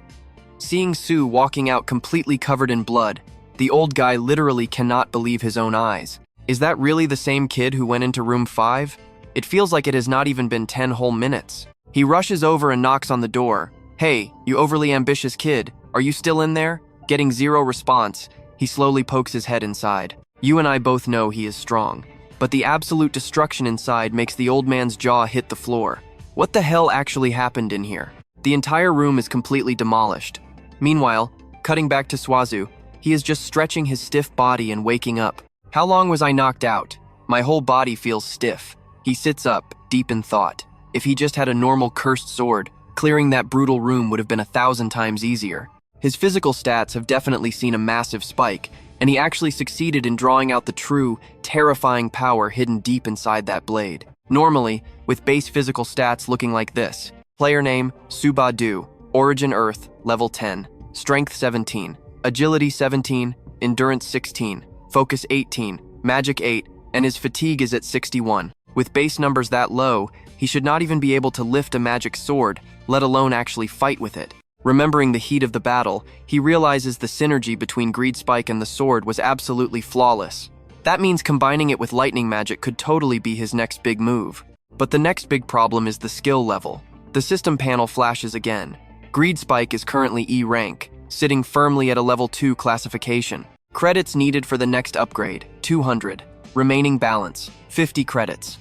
Seeing Su walking out completely covered in blood, the old guy literally cannot believe his own eyes. Is that really the same kid who went into room 5? It feels like it has not even been 10 whole minutes. He rushes over and knocks on the door. "Hey, you overly ambitious kid, are you still in there?" Getting 0 response, he slowly pokes his head inside. You and I both know he is strong, but the absolute destruction inside makes the old man's jaw hit the floor. What the hell actually happened in here? The entire room is completely demolished. Meanwhile, cutting back to Subazu, he is just stretching his stiff body and waking up. How long was I knocked out? My whole body feels stiff. He sits up, deep in thought. If he just had a normal cursed sword, clearing that brutal room would have been 1,000 times easier. His physical stats have definitely seen a massive spike, and he actually succeeded in drawing out the true, terrifying power hidden deep inside that blade. Normally, with base physical stats looking like this: player name, Subazu, origin Earth, level 10, strength 17, agility 17, endurance 16, focus 18, magic 8, and his fatigue is at 61. With base numbers that low, he should not even be able to lift a magic sword, let alone actually fight with it. Remembering the heat of the battle, he realizes the synergy between Greed Spike and the sword was absolutely flawless. That means combining it with lightning magic could totally be his next big move. But the next big problem is the skill level. The system panel flashes again. Greed Spike is currently E rank, sitting firmly at a level 2 classification. Credits needed for the next upgrade, 200. Remaining balance, 50 credits.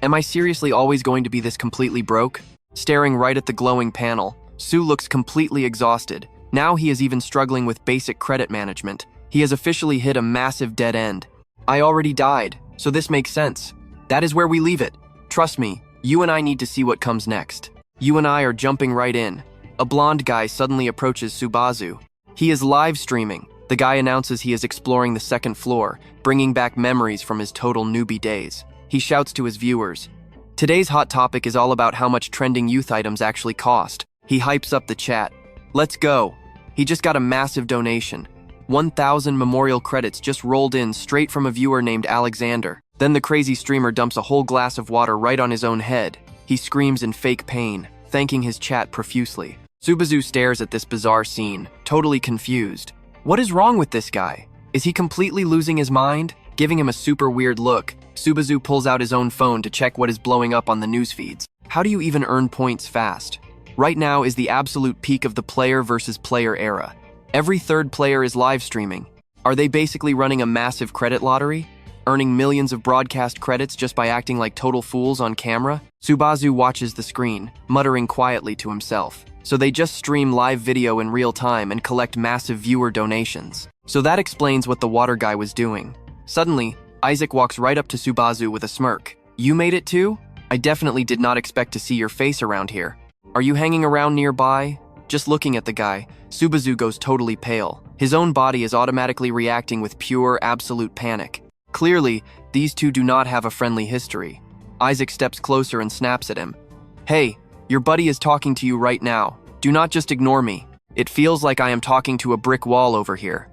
Am I seriously always going to be this completely broke? Staring right at the glowing panel, Su looks completely exhausted. Now he is even struggling with basic credit management. He has officially hit a massive dead end. I already died, so this makes sense. That is where we leave it. Trust me, you and I need to see what comes next. You and I are jumping right in. A blonde guy suddenly approaches Subazu. He is live streaming. The guy announces he is exploring the second floor, bringing back memories from his total newbie days. He shouts to his viewers. Today's hot topic is all about how much trending youth items actually cost. He hypes up the chat. Let's go. He just got a massive donation. 1,000 memorial credits just rolled in straight from a viewer named Alexander. Then the crazy streamer dumps a whole glass of water right on his own head. He screams in fake pain, thanking his chat profusely. Subazu stares at this bizarre scene, totally confused. What is wrong with this guy? Is he completely losing his mind? Giving him a super weird look, Subazu pulls out his own phone to check what is blowing up on the news feeds. How do you even earn points fast? Right now is the absolute peak of the player versus player era. Every third player is live streaming. Are they basically running a massive credit lottery? Earning millions of broadcast credits just by acting like total fools on camera? Subazu watches the screen, muttering quietly to himself. So they just stream live video in real time and collect massive viewer donations. So that explains what the water guy was doing. Suddenly, Isaac walks right up to Subazu with a smirk. You made it too? I definitely did not expect to see your face around here. Are you hanging around nearby? Just looking at the guy, Subazu goes totally pale. His own body is automatically reacting with pure, absolute panic. Clearly, these two do not have a friendly history. Isaac steps closer and snaps at him. Hey, your buddy is talking to you right now. Do not just ignore me. It feels like I am talking to a brick wall over here.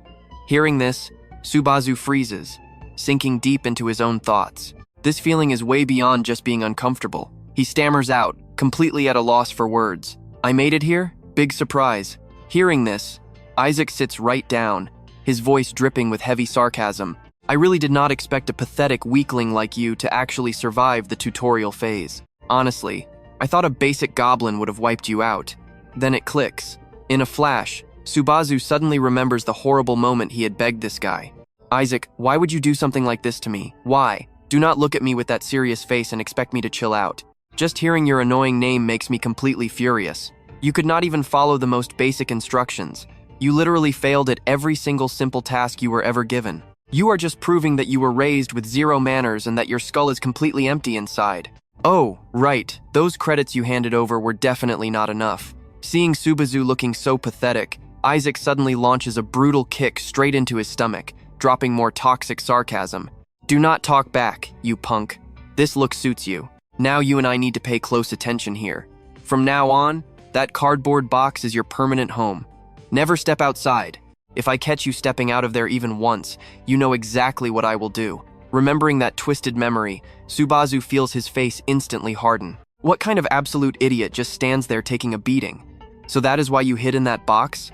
Hearing this, Subazu freezes, sinking deep into his own thoughts. This feeling is way beyond just being uncomfortable. He stammers out, completely at a loss for words. I made it here? Big surprise. Hearing this, Isaac sits right down, his voice dripping with heavy sarcasm. I really did not expect a pathetic weakling like you to actually survive the tutorial phase. Honestly, I thought a basic goblin would have wiped you out. Then it clicks. In a flash, Subazu suddenly remembers the horrible moment he had begged this guy. Isaac, why would you do something like this to me? Why? Do not look at me with that serious face and expect me to chill out. Just hearing your annoying name makes me completely furious. You could not even follow the most basic instructions. You literally failed at every single simple task you were ever given. You are just proving that you were raised with zero manners and that your skull is completely empty inside. Oh, right, those credits you handed over were definitely not enough. Seeing Subazu looking so pathetic, Isaac suddenly launches a brutal kick straight into his stomach, dropping more toxic sarcasm. Do not talk back, you punk. This look suits you. Now you and I need to pay close attention here. From now on, that cardboard box is your permanent home. Never step outside. If I catch you stepping out of there even once, you know exactly what I will do. Remembering that twisted memory, Subazu feels his face instantly harden. What kind of absolute idiot just stands there taking a beating? So that is why you hid in that box?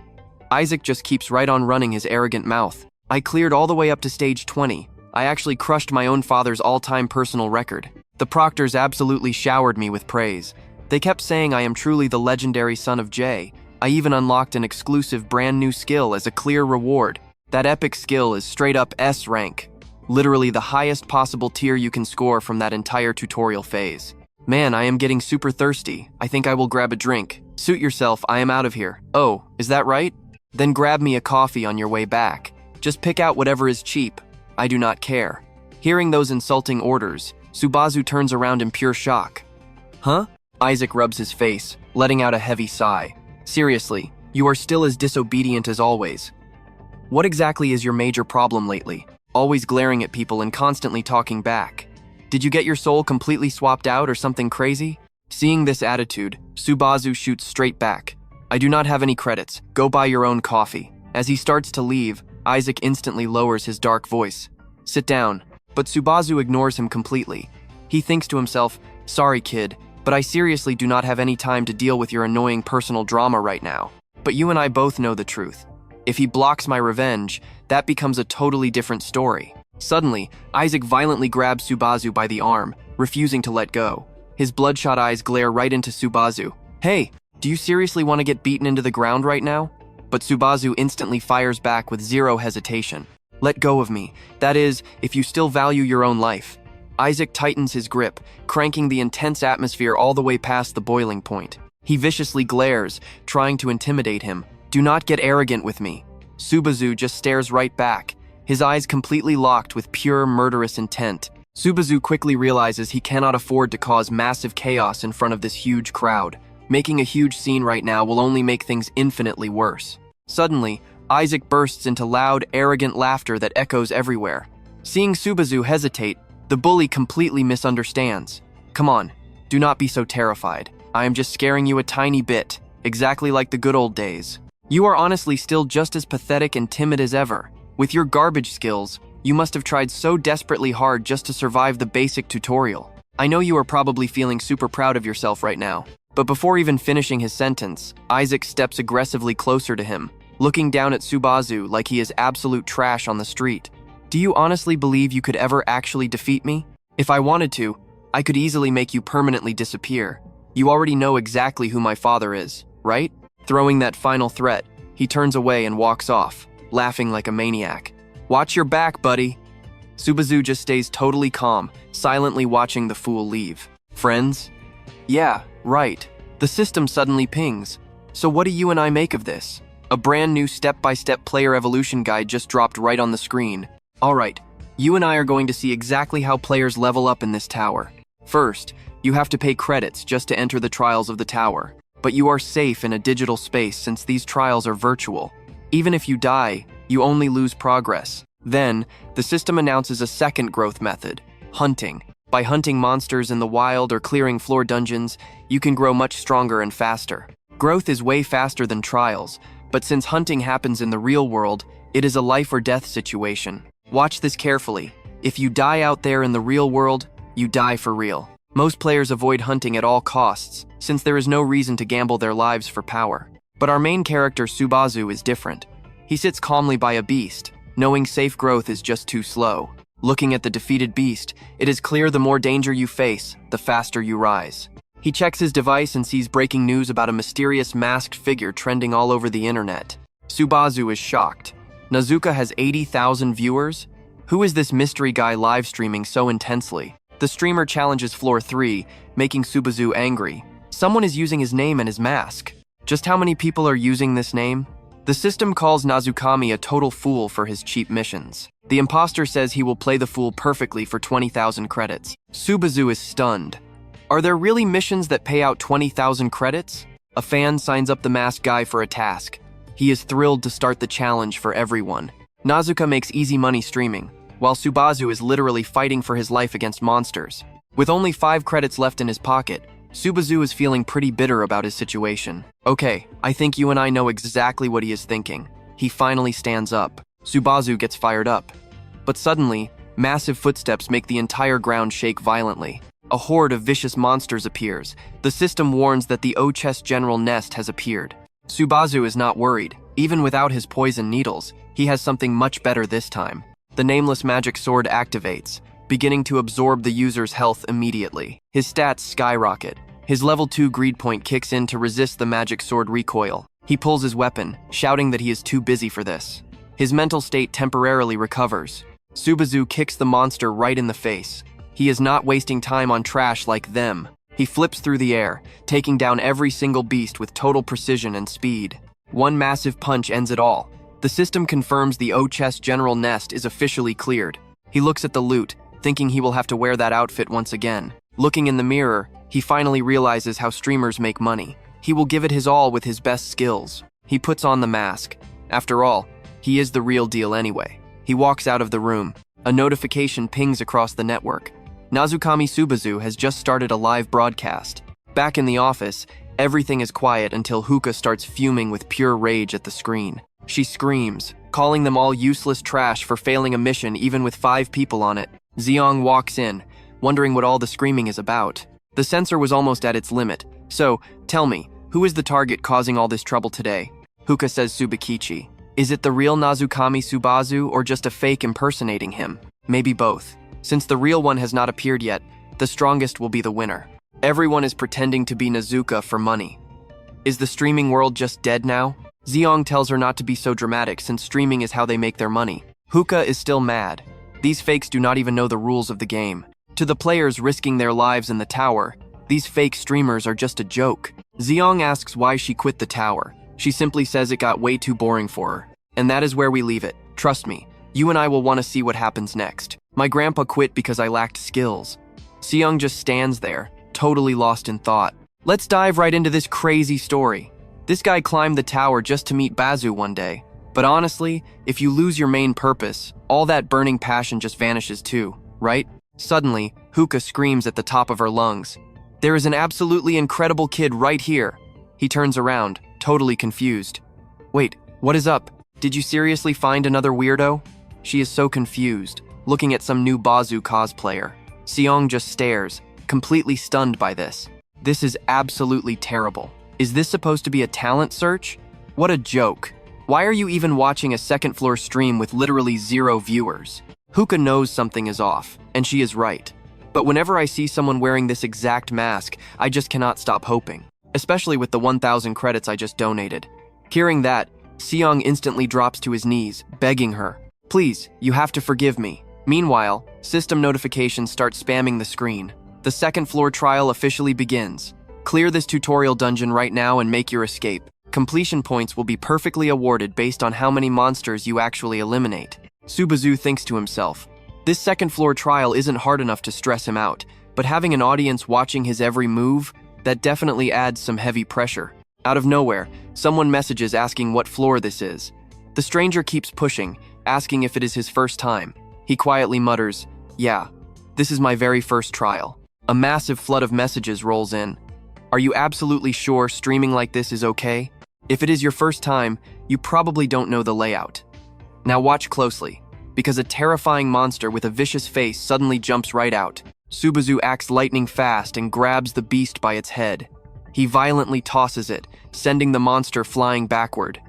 Isaac just keeps right on running his arrogant mouth. I cleared all the way up to stage 20. I actually crushed my own father's all-time personal record. The proctors absolutely showered me with praise. They kept saying I am truly the legendary son of Jay. I even unlocked an exclusive brand new skill as a clear reward. That epic skill is straight up S rank. Literally the highest possible tier you can score from that entire tutorial phase. Man, I am getting super thirsty. I think I will grab a drink. Suit yourself, I am out of here. Oh, is that right? Then grab me a coffee on your way back. Just pick out whatever is cheap. I do not care. Hearing those insulting orders, Subazu turns around in pure shock. Huh? Isaac rubs his face, letting out a heavy sigh. Seriously, you are still as disobedient as always. What exactly is your major problem lately? Always glaring at people and constantly talking back. Did you get your soul completely swapped out or something crazy? Seeing this attitude, Subazu shoots straight back. I do not have any credits. Go buy your own coffee. As he starts to leave, Isaac instantly lowers his dark voice. Sit down. But Subazu ignores him completely. He thinks to himself, sorry kid, but I seriously do not have any time to deal with your annoying personal drama right now. But you and I both know the truth. If he blocks my revenge, that becomes a totally different story. Suddenly, Isaac violently grabs Subazu by the arm, refusing to let go. His bloodshot eyes glare right into Subazu. Hey, do you seriously want to get beaten into the ground right now? But Subazu instantly fires back with zero hesitation. Let go of me. That is, if you still value your own life. Isaac tightens his grip, cranking the intense atmosphere all the way past the boiling point. He viciously glares, trying to intimidate him. Do not get arrogant with me. Subazu just stares right back, his eyes completely locked with pure murderous intent. Subazu quickly realizes he cannot afford to cause massive chaos in front of this huge crowd. Making a huge scene right now will only make things infinitely worse. Suddenly, Isaac bursts into loud, arrogant laughter that echoes everywhere. Seeing Subazu hesitate, the bully completely misunderstands. Come on, do not be so terrified. I am just scaring you a tiny bit, exactly like the good old days. You are honestly still just as pathetic and timid as ever. With your garbage skills, you must have tried so desperately hard just to survive the basic tutorial. I know you are probably feeling super proud of yourself right now. But before even finishing his sentence, Isaac steps aggressively closer to him, looking down at Subazu like he is absolute trash on the street. Do you honestly believe you could ever actually defeat me? If I wanted to, I could easily make you permanently disappear. You already know exactly who my father is, right? Throwing that final threat, he turns away and walks off, laughing like a maniac. Watch your back, buddy. Subazu just stays totally calm, silently watching the fool leave. Friends? Yeah, right. The system suddenly pings. So what do you and I make of this? A brand new step-by-step player evolution guide just dropped right on the screen. Alright, you and I are going to see exactly how players level up in this tower. First, you have to pay credits just to enter the trials of the tower. But you are safe in a digital space since these trials are virtual. Even if you die, you only lose progress. Then, the system announces a second growth method, hunting. By hunting monsters in the wild or clearing floor dungeons, you can grow much stronger and faster. Growth is way faster than trials, but since hunting happens in the real world, it is a life or death situation. Watch this carefully. If you die out there in the real world, you die for real. Most players avoid hunting at all costs, since there is no reason to gamble their lives for power. But our main character, Subazu, is different. He sits calmly by a beast, knowing safe growth is just too slow. Looking at the defeated beast, it is clear the more danger you face, the faster you rise. He checks his device and sees breaking news about a mysterious masked figure trending all over the internet. Subazu is shocked. Nazuka has 80,000 viewers? Who is this mystery guy live streaming so intensely? The streamer challenges Floor 3, making Subazu angry. Someone is using his name and his mask. Just how many people are using this name? The system calls Nazukami a total fool for his cheap missions. The imposter says he will play the fool perfectly for 20,000 credits. Subazu is stunned. Are there really missions that pay out 20,000 credits? A fan signs up the masked guy for a task. He is thrilled to start the challenge for everyone. Nazuka makes easy money streaming, while Subazu is literally fighting for his life against monsters. With only 5 credits left in his pocket, Subazu is feeling pretty bitter about his situation. Okay, I think you and I know exactly what he is thinking. He finally stands up. Subazu gets fired up. But suddenly, massive footsteps make the entire ground shake violently. A horde of vicious monsters appears. The system warns that the O-Chess General Nest has appeared. Subazu is not worried. Even without his poison needles, he has something much better this time. The nameless magic sword activates, beginning to absorb the user's health immediately. His stats skyrocket. His level 2 greed point kicks in to resist the magic sword recoil. He pulls his weapon, shouting that he is too busy for this. His mental state temporarily recovers. Subazu kicks the monster right in the face. He is not wasting time on trash like them. He flips through the air, taking down every single beast with total precision and speed. One massive punch ends it all. The system confirms the O-Chess General Nest is officially cleared. He looks at the loot, thinking he will have to wear that outfit once again. Looking in the mirror, he finally realizes how streamers make money. He will give it his all with his best skills. He puts on the mask. After all, he is the real deal anyway. He walks out of the room. A notification pings across the network. Nazukami Subazu has just started a live broadcast. Back in the office, everything is quiet until Huka starts fuming with pure rage at the screen. She screams, calling them all useless trash for failing a mission even with 5 people on it. Xiong walks in, wondering what all the screaming is about. The sensor was almost at its limit. So, tell me, who is the target causing all this trouble today? Huka says Subakichi. Is it the real Nazukami Subazu or just a fake impersonating him? Maybe both. Since the real one has not appeared yet, the strongest will be the winner. Everyone is pretending to be Nezuka for money. Is the streaming world just dead now? Zeong tells her not to be so dramatic since streaming is how they make their money. Hookah is still mad. These fakes do not even know the rules of the game. To the players risking their lives in the tower, these fake streamers are just a joke. Zeong asks why she quit the tower. She simply says it got way too boring for her. And that is where we leave it. Trust me, you and I will want to see what happens next. My grandpa quit because I lacked skills. Seong just stands there, totally lost in thought. Let's dive right into this crazy story. This guy climbed the tower just to meet Bazu one day. But honestly, if you lose your main purpose, all that burning passion just vanishes too, right? Suddenly, Hookah screams at the top of her lungs. There is an absolutely incredible kid right here. He turns around, totally confused. Wait, what is up? Did you seriously find another weirdo? She is so confused, looking at some new Bazu cosplayer. Seong just stares, completely stunned by this. This is absolutely terrible. Is this supposed to be a talent search? What a joke. Why are you even watching a second floor stream with literally 0 viewers? Hookah knows something is off, and she is right. But whenever I see someone wearing this exact mask, I just cannot stop hoping. Especially with the 1,000 credits I just donated. Hearing that, Seong instantly drops to his knees, begging her. Please, you have to forgive me. Meanwhile, system notifications start spamming the screen. The second floor trial officially begins. Clear this tutorial dungeon right now and make your escape. Completion points will be perfectly awarded based on how many monsters you actually eliminate. Subazu thinks to himself, this second floor trial isn't hard enough to stress him out, but having an audience watching his every move, that definitely adds some heavy pressure. Out of nowhere, someone messages asking what floor this is. The stranger keeps pushing, asking if it is his first time. He quietly mutters, yeah, this is my very first trial. A massive flood of messages rolls in. Are you absolutely sure streaming like this is okay? If it is your first time, you probably don't know the layout. Now watch closely, because a terrifying monster with a vicious face suddenly jumps right out. Subazu acts lightning fast and grabs the beast by its head. He violently tosses it, sending the monster flying backward.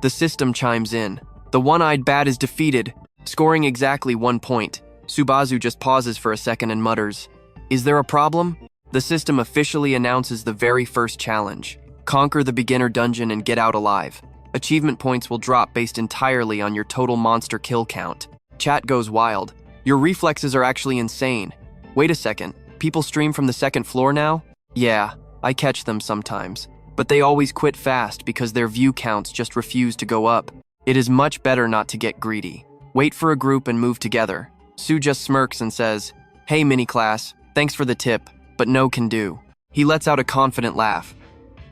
The system chimes in. The one-eyed bat is defeated, scoring exactly 1 point. Subazu just pauses for a second and mutters, is there a problem? The system officially announces the very first challenge. Conquer the beginner dungeon and get out alive. Achievement points will drop based entirely on your total monster kill count. Chat goes wild. Your reflexes are actually insane. Wait a second, people stream from the second floor now? Yeah, I catch them sometimes. But they always quit fast because their view counts just refuse to go up. It is much better not to get greedy. Wait for a group and move together. Sue just smirks and says, hey mini class, thanks for the tip, but no can do. He lets out a confident laugh.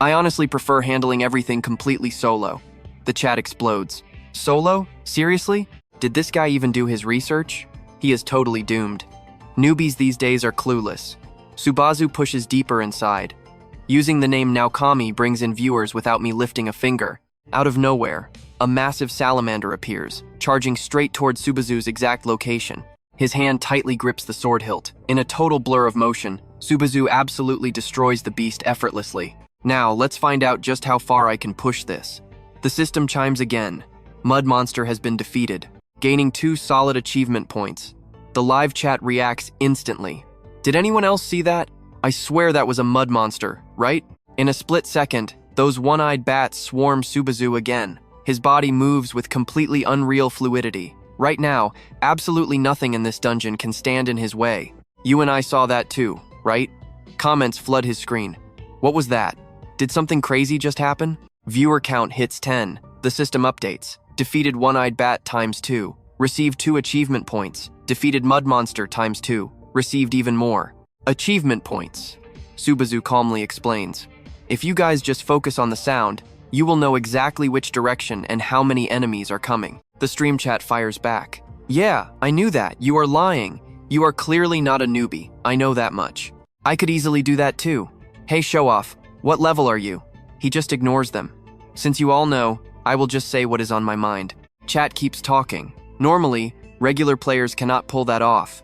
I honestly prefer handling everything completely solo. The chat explodes. Solo? Seriously? Did this guy even do his research? He is totally doomed. Newbies these days are clueless. Subazu pushes deeper inside. Using the name Naokami brings in viewers without me lifting a finger. Out of nowhere, a massive salamander appears, charging straight towards Subazu's exact location. His hand tightly grips the sword hilt. In a total blur of motion, Subazu absolutely destroys the beast effortlessly. Now, let's find out just how far I can push this. The system chimes again. Mud Monster has been defeated, gaining 2 solid achievement points. The live chat reacts instantly. Did anyone else see that? I swear that was a mud monster, right? In a split second, those one-eyed bats swarm Subazu again. His body moves with completely unreal fluidity. Right now, absolutely nothing in this dungeon can stand in his way. You and I saw that too, right? Comments flood his screen. What was that? Did something crazy just happen? Viewer count hits 10. The system updates. Defeated one-eyed bat times 2. Received 2 achievement points. Defeated mud monster times 2. Received even more. Achievement points. Subazu calmly explains. If you guys just focus on the sound, you will know exactly which direction and how many enemies are coming. The stream chat fires back. Yeah, I knew that. You are lying. You are clearly not a newbie. I know that much. I could easily do that too. Hey, show off. What level are you? He just ignores them. Since you all know, I will just say what is on my mind. Chat keeps talking. Normally, regular players cannot pull that off.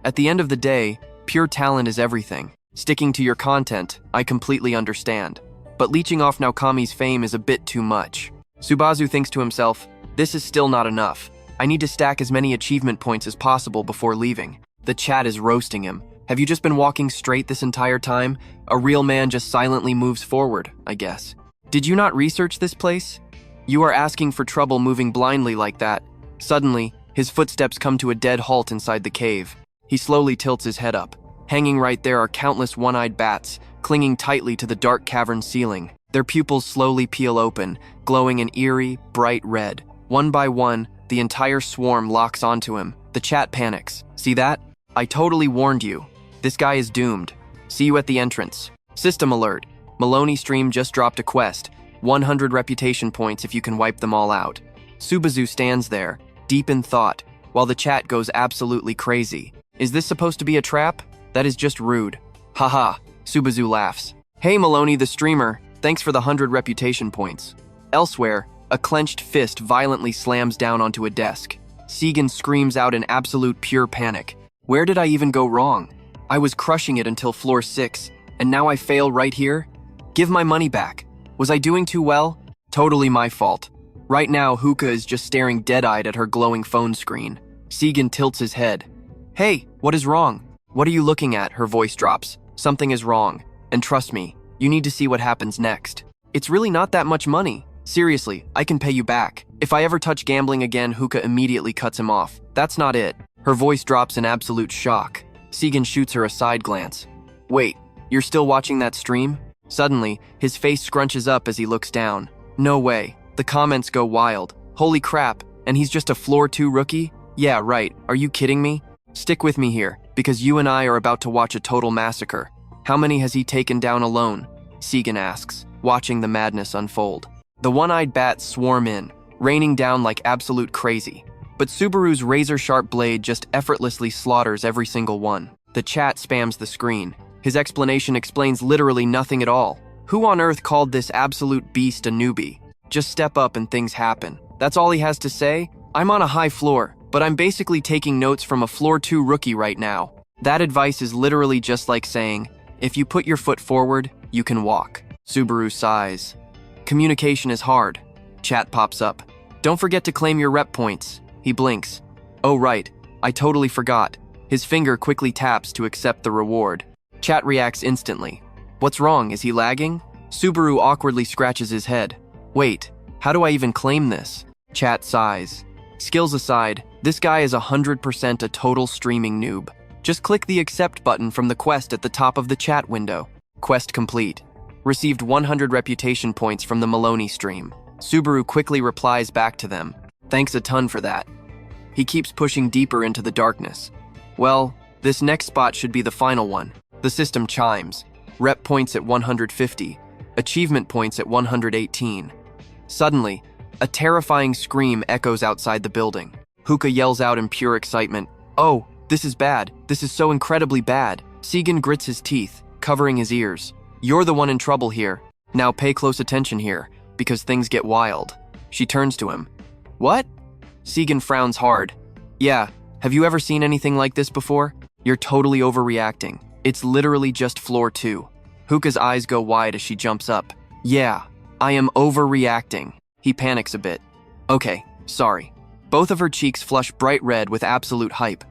At the end of the day, pure talent is everything. Sticking to your content, I completely understand. But leeching off Naokami's fame is a bit too much. Subazu thinks to himself, this is still not enough. I need to stack as many achievement points as possible before leaving. The chat is roasting him. Have you just been walking straight this entire time? A real man just silently moves forward, I guess. Did you not research this place? You are asking for trouble moving blindly like that. Suddenly, his footsteps come to a dead halt inside the cave. He slowly tilts his head up. Hanging right there are countless one-eyed bats, clinging tightly to the dark cavern ceiling. Their pupils slowly peel open, glowing an eerie, bright red. One by one, the entire swarm locks onto him. The chat panics. See that? I totally warned you. This guy is doomed. See you at the entrance. System alert. Maloney Stream just dropped a quest. 100 reputation points if you can wipe them all out. Subazu stands there, deep in thought, while the chat goes absolutely crazy. Is this supposed to be a trap? That is just rude. Haha, Subazu laughs. Hey Maloney the streamer, thanks for the 100 reputation points. Elsewhere, a clenched fist violently slams down onto a desk. Segan screams out in absolute pure panic. Where did I even go wrong? I was crushing it until floor 6, and now I fail right here? Give my money back. Was I doing too well? Totally my fault. Right now, Hookah is just staring dead-eyed at her glowing phone screen. Segan tilts his head. Hey, what is wrong? What are you looking at? Her voice drops. Something is wrong. And trust me, you need to see what happens next. It's really not that much money. Seriously, I can pay you back. If I ever touch gambling again, Hookah immediately cuts him off. That's not it. Her voice drops in absolute shock. Segan shoots her a side glance. Wait, you're still watching that stream? Suddenly, his face scrunches up as he looks down. No way. The comments go wild. Holy crap, and he's just a floor 2 rookie? Yeah, right. Are you kidding me? Stick with me here, because you and I are about to watch a total massacre. How many has he taken down alone? Segan asks, watching the madness unfold. The one-eyed bats swarm in, raining down like absolute crazy. But Subaru's razor-sharp blade just effortlessly slaughters every single one. The chat spams the screen. His explanation explains literally nothing at all. Who on earth called this absolute beast a newbie? Just step up and things happen. That's all he has to say? I'm on a high floor, but I'm basically taking notes from a floor 2 rookie right now. That advice is literally just like saying, if you put your foot forward, you can walk. Subaru sighs. Communication is hard. Chat pops up. Don't forget to claim your rep points. He blinks. Oh right, I totally forgot. His finger quickly taps to accept the reward. Chat reacts instantly. What's wrong? Is he lagging? Subaru awkwardly scratches his head. Wait, how do I even claim this? Chat sighs. Skills aside, this guy is 100% a total streaming noob. Just click the accept button from the quest at the top of the chat window. Quest complete. Received 100 reputation points from the Maloney stream. Subaru quickly replies back to them. Thanks a ton for that. He keeps pushing deeper into the darkness. Well, this next spot should be the final one. The system chimes. Rep points at 150. Achievement points at 118. Suddenly, a terrifying scream echoes outside the building. Hookah yells out in pure excitement. Oh, this is bad. This is so incredibly bad. Segan grits his teeth, covering his ears. You're the one in trouble here. Now pay close attention here, because things get wild. She turns to him. What? Segan frowns hard. Yeah, have you ever seen anything like this before? You're totally overreacting. It's literally just floor 2. Hookah's eyes go wide as she jumps up. Yeah, I am overreacting. He panics a bit. Okay, sorry. Both of her cheeks flush bright red with absolute hype.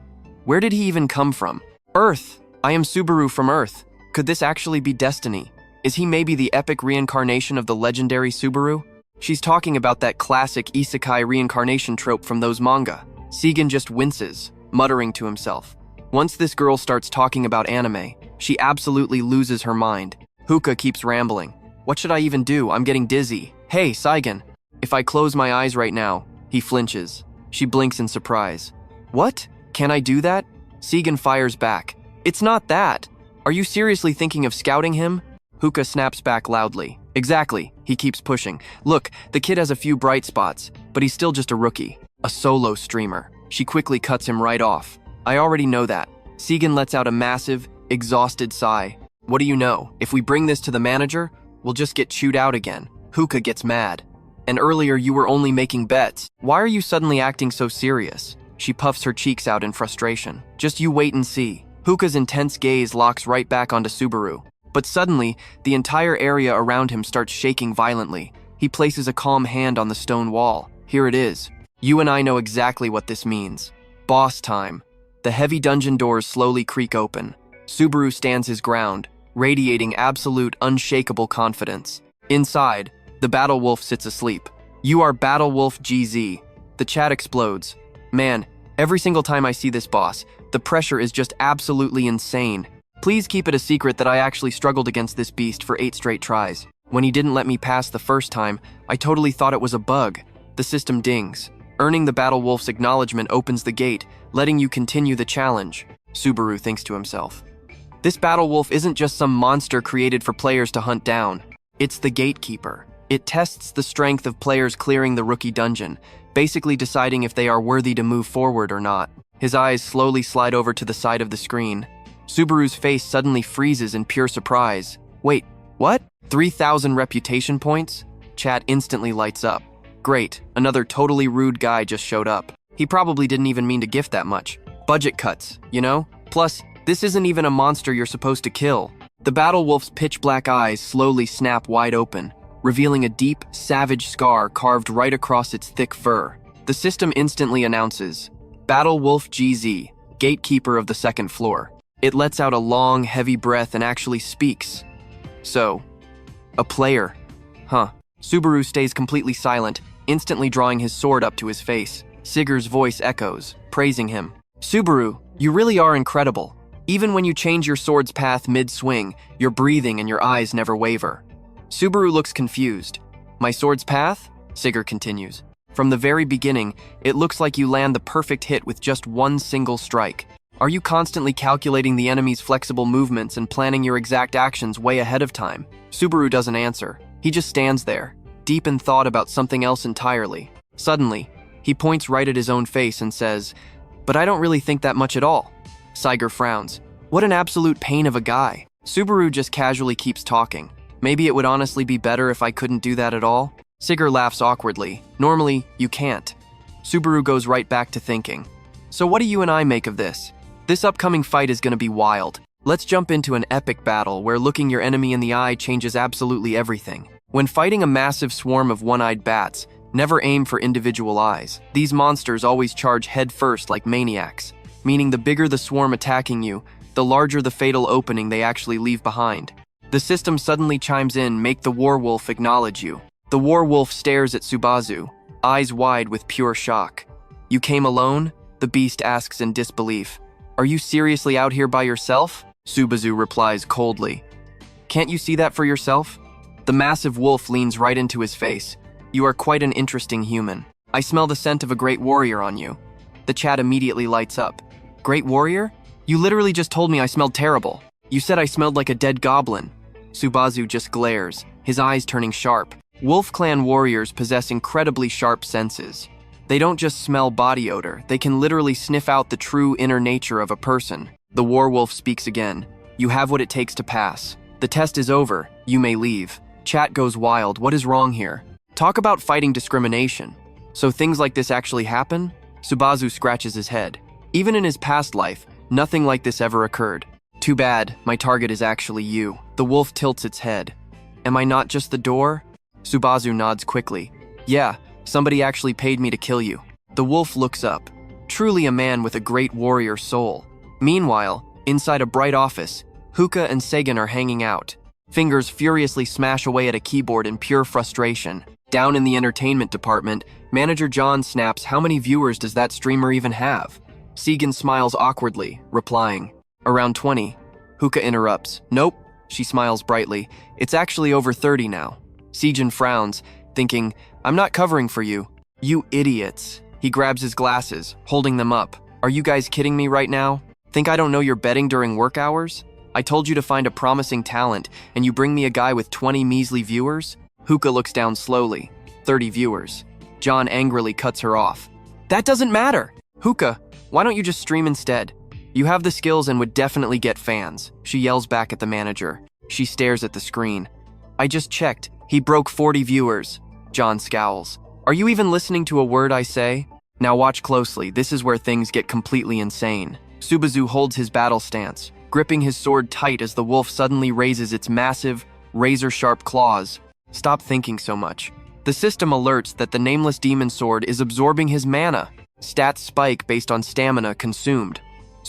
Where did he even come from? Earth! I am Subaru from Earth. Could this actually be destiny? Is he maybe the epic reincarnation of the legendary Subaru? She's talking about that classic isekai reincarnation trope from those manga. Segan just winces, muttering to himself. Once this girl starts talking about anime, she absolutely loses her mind. Hookah keeps rambling. What should I even do? I'm getting dizzy. Hey, Saigon. If I close my eyes right now, he flinches. She blinks in surprise. What? Can I do that? Segan fires back. It's not that. Are you seriously thinking of scouting him? Hookah snaps back loudly. Exactly, he keeps pushing. Look, the kid has a few bright spots, but he's still just a rookie. A solo streamer. She quickly cuts him right off. I already know that. Segan lets out a massive, exhausted sigh. What do you know? If we bring this to the manager, we'll just get chewed out again. Hookah gets mad. And earlier you were only making bets. Why are you suddenly acting so serious? She puffs her cheeks out in frustration. Just you wait and see. Hookah's intense gaze locks right back onto Subaru. But suddenly, the entire area around him starts shaking violently. He places a calm hand on the stone wall. Here it is. You and I know exactly what this means. Boss time. The heavy dungeon doors slowly creak open. Subaru stands his ground, radiating absolute, unshakable confidence. Inside, the Battle Wolf sits asleep. You are Battle Wolf GZ. The chat explodes. Man, every single time I see this boss, the pressure is just absolutely insane. Please keep it a secret that I actually struggled against this beast for 8 straight tries. When he didn't let me pass the first time, I totally thought it was a bug. The system dings. Earning the Battle Wolf's acknowledgement opens the gate, letting you continue the challenge. Subaru thinks to himself. This Battle Wolf isn't just some monster created for players to hunt down. It's the gatekeeper. It tests the strength of players clearing the rookie dungeon, basically deciding if they are worthy to move forward or not. His eyes slowly slide over to the side of the screen. Subaru's face suddenly freezes in pure surprise. Wait, what? 3,000 reputation points? Chat instantly lights up. Great, another totally rude guy just showed up. He probably didn't even mean to gift that much. Budget cuts, you know? Plus, this isn't even a monster you're supposed to kill. The Battle Wolf's pitch-black eyes slowly snap wide open, revealing a deep, savage scar carved right across its thick fur. The system instantly announces, Battle Wolf GZ, gatekeeper of the 2nd floor. It lets out a long, heavy breath and actually speaks. So, a player. Huh. Subaru stays completely silent, instantly drawing his sword up to his face. Sigur's voice echoes, praising him. Subaru, you really are incredible. Even when you change your sword's path mid-swing, your breathing and your eyes never waver. Subaru looks confused. My sword's path? Sigur continues. From the very beginning, it looks like you land the perfect hit with just one single strike. Are you constantly calculating the enemy's flexible movements and planning your exact actions way ahead of time? Subaru doesn't answer. He just stands there, deep in thought about something else entirely. Suddenly, he points right at his own face and says, But I don't really think that much at all. Sigur frowns. What an absolute pain of a guy. Subaru just casually keeps talking. Maybe it would honestly be better if I couldn't do that at all? Sigur laughs awkwardly. Normally, you can't. Subaru goes right back to thinking. So what do you and I make of this? This upcoming fight is going to be wild. Let's jump into an epic battle where looking your enemy in the eye changes absolutely everything. When fighting a massive swarm of one-eyed bats, never aim for individual eyes. These monsters always charge head first like maniacs, meaning the bigger the swarm attacking you, the larger the fatal opening they actually leave behind. The system suddenly chimes in, make the warwolf acknowledge you. The warwolf stares at Subazu, eyes wide with pure shock. You came alone? The beast asks in disbelief. Are you seriously out here by yourself? Subazu replies coldly. Can't you see that for yourself? The massive wolf leans right into his face. You are quite an interesting human. I smell the scent of a great warrior on you. The chat immediately lights up. Great warrior? You literally just told me I smelled terrible. You said I smelled like a dead goblin. Subazu just glares, his eyes turning sharp. Wolf Clan warriors possess incredibly sharp senses. They don't just smell body odor, they can literally sniff out the true inner nature of a person. The warwolf speaks again. You have what it takes to pass. The test is over, you may leave. Chat goes wild, what is wrong here? Talk about fighting discrimination. So things like this actually happen? Subazu scratches his head. Even in his past life, nothing like this ever occurred. Too bad, my target is actually you. The wolf tilts its head. Am I not just the door? Subazu nods quickly. Yeah, somebody actually paid me to kill you. The wolf looks up. Truly a man with a great warrior soul. Meanwhile, inside a bright office, Hookah and Sagan are hanging out. Fingers furiously smash away at a keyboard in pure frustration. Down in the entertainment department, manager John snaps, how many viewers does that streamer even have? Sagan smiles awkwardly, replying, around 20. Hookah interrupts. Nope, she smiles brightly. It's actually over 30 now. Sagan frowns, thinking, I'm not covering for you. You idiots. He grabs his glasses, holding them up. Are you guys kidding me right now? Think I don't know you're betting during work hours? I told you to find a promising talent, and you bring me a guy with 20 measly viewers? Hookah looks down slowly. 30 viewers. John angrily cuts her off. That doesn't matter! Hookah, why don't you just stream instead? You have the skills and would definitely get fans. She yells back at the manager. She stares at the screen. I just checked. He broke 40 viewers. John scowls. Are you even listening to a word I say? Now watch closely. This is where things get completely insane. Subazu holds his battle stance, gripping his sword tight as the wolf suddenly raises its massive, razor-sharp claws. Stop thinking so much. The system alerts that the nameless demon sword is absorbing his mana. Stats spike based on stamina consumed.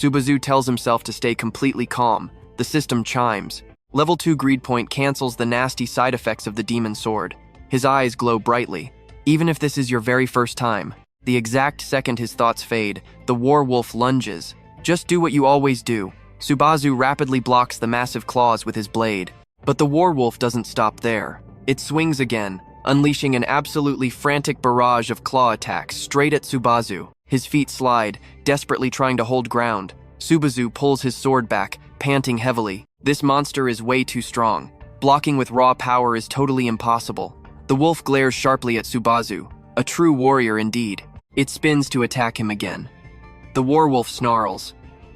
Subazu tells himself to stay completely calm. The system chimes. Level 2 greed point cancels the nasty side effects of the demon sword. His eyes glow brightly. Even if this is your very first time, the exact second his thoughts fade, the war wolf lunges. Just do what you always do. Subazu rapidly blocks the massive claws with his blade. But the war wolf doesn't stop there. It swings again, unleashing an absolutely frantic barrage of claw attacks straight at Subazu. His feet slide, desperately trying to hold ground. Subazu pulls his sword back, panting heavily. This monster is way too strong. Blocking with raw power is totally impossible. The wolf glares sharply at Subazu, a true warrior indeed. It spins to attack him again. The warwolf snarls.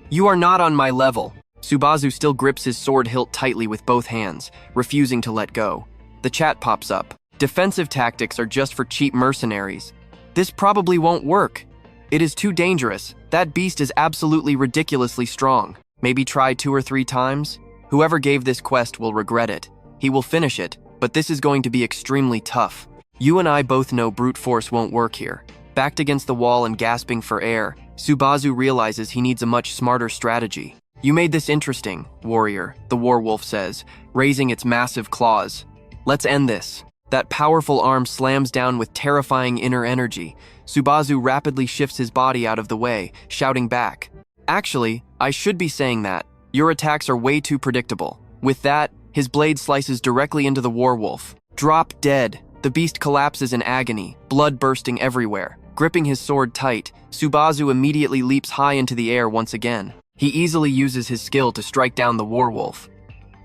"You are not on my level." Subazu still grips his sword hilt tightly with both hands, refusing to let go. The chat pops up. Defensive tactics are just for cheap mercenaries. This probably won't work. It is too dangerous. That beast is absolutely ridiculously strong. Maybe try 2 or 3 times? Whoever gave this quest will regret it. He will finish it, but this is going to be extremely tough. You and I both know brute force won't work here. Backed against the wall and gasping for air, Subazu realizes he needs a much smarter strategy. "You made this interesting, warrior," the warwolf says, raising its massive claws. "Let's end this." That powerful arm slams down with terrifying inner energy. Subazu rapidly shifts his body out of the way, shouting back. "Actually, I should be saying that. Your attacks are way too predictable." With that, his blade slices directly into the warwolf. Drop dead. The beast collapses in agony, blood bursting everywhere. Gripping his sword tight, Subazu immediately leaps high into the air once again. He easily uses his skill to strike down the warwolf.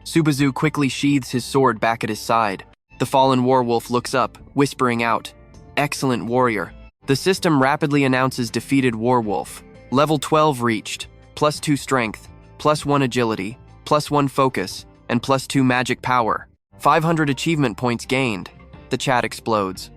Subazu quickly sheathes his sword back at his side. The fallen warwolf looks up, whispering out, "Excellent warrior." The system rapidly announces defeated warwolf. Level 12 reached, +2 strength, +1 agility, +1 focus, and +2 magic power. 500 achievement points gained. The chat explodes.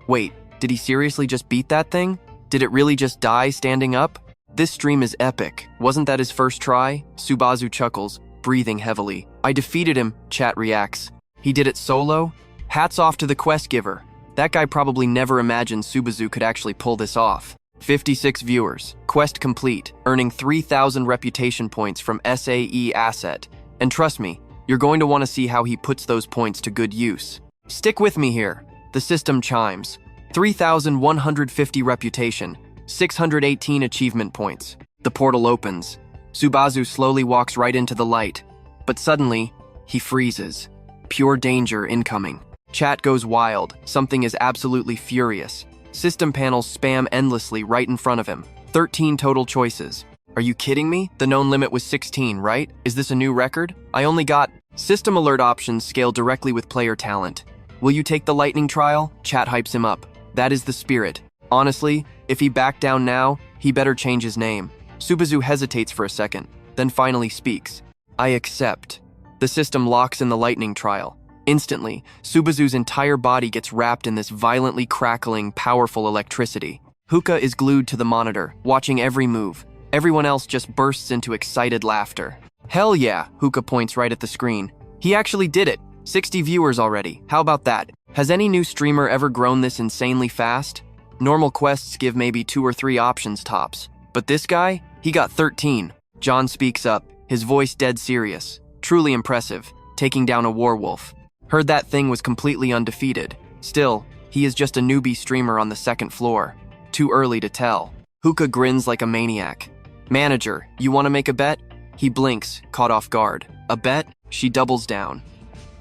Wait, did he seriously just beat that thing? Did it really just die standing up? This stream is epic. Wasn't that his first try? Subazu chuckles, breathing heavily. "I defeated him," chat reacts. "He did it solo? Hats off to the quest giver. That guy probably never imagined Subazu could actually pull this off." 56 viewers. Quest complete, earning 3,000 reputation points from SAE asset. And trust me, you're going to want to see how he puts those points to good use. Stick with me here. The system chimes. 3,150 reputation, 618 achievement points. The portal opens. Subazu slowly walks right into the light. But suddenly, he freezes. Pure danger incoming. Chat goes wild. Something is absolutely furious. System panels spam endlessly right in front of him. 13 total choices. Are you kidding me? The known limit was 16, right? Is this a new record? I only got... System alert options scale directly with player talent. Will you take the lightning trial? Chat hypes him up. That is the spirit. Honestly, if he backed down now, he better change his name. Subazu hesitates for a second, then finally speaks. "I accept." The system locks in the lightning trial. Instantly, Subazu's entire body gets wrapped in this violently crackling, powerful electricity. Hookah is glued to the monitor, watching every move. Everyone else just bursts into excited laughter. "Hell yeah," Hookah points right at the screen. "He actually did it. 60 viewers already. How about that? Has any new streamer ever grown this insanely fast? Normal quests give maybe 2 or 3 options tops. But this guy? He got 13. John speaks up, his voice dead serious. Truly impressive, taking down a warwolf. Heard that thing was completely undefeated. Still, he is just a newbie streamer on the 2nd floor. Too early to tell. Hookah grins like a maniac. "Manager, you want to make a bet?" He blinks, caught off guard. "A bet?" She doubles down.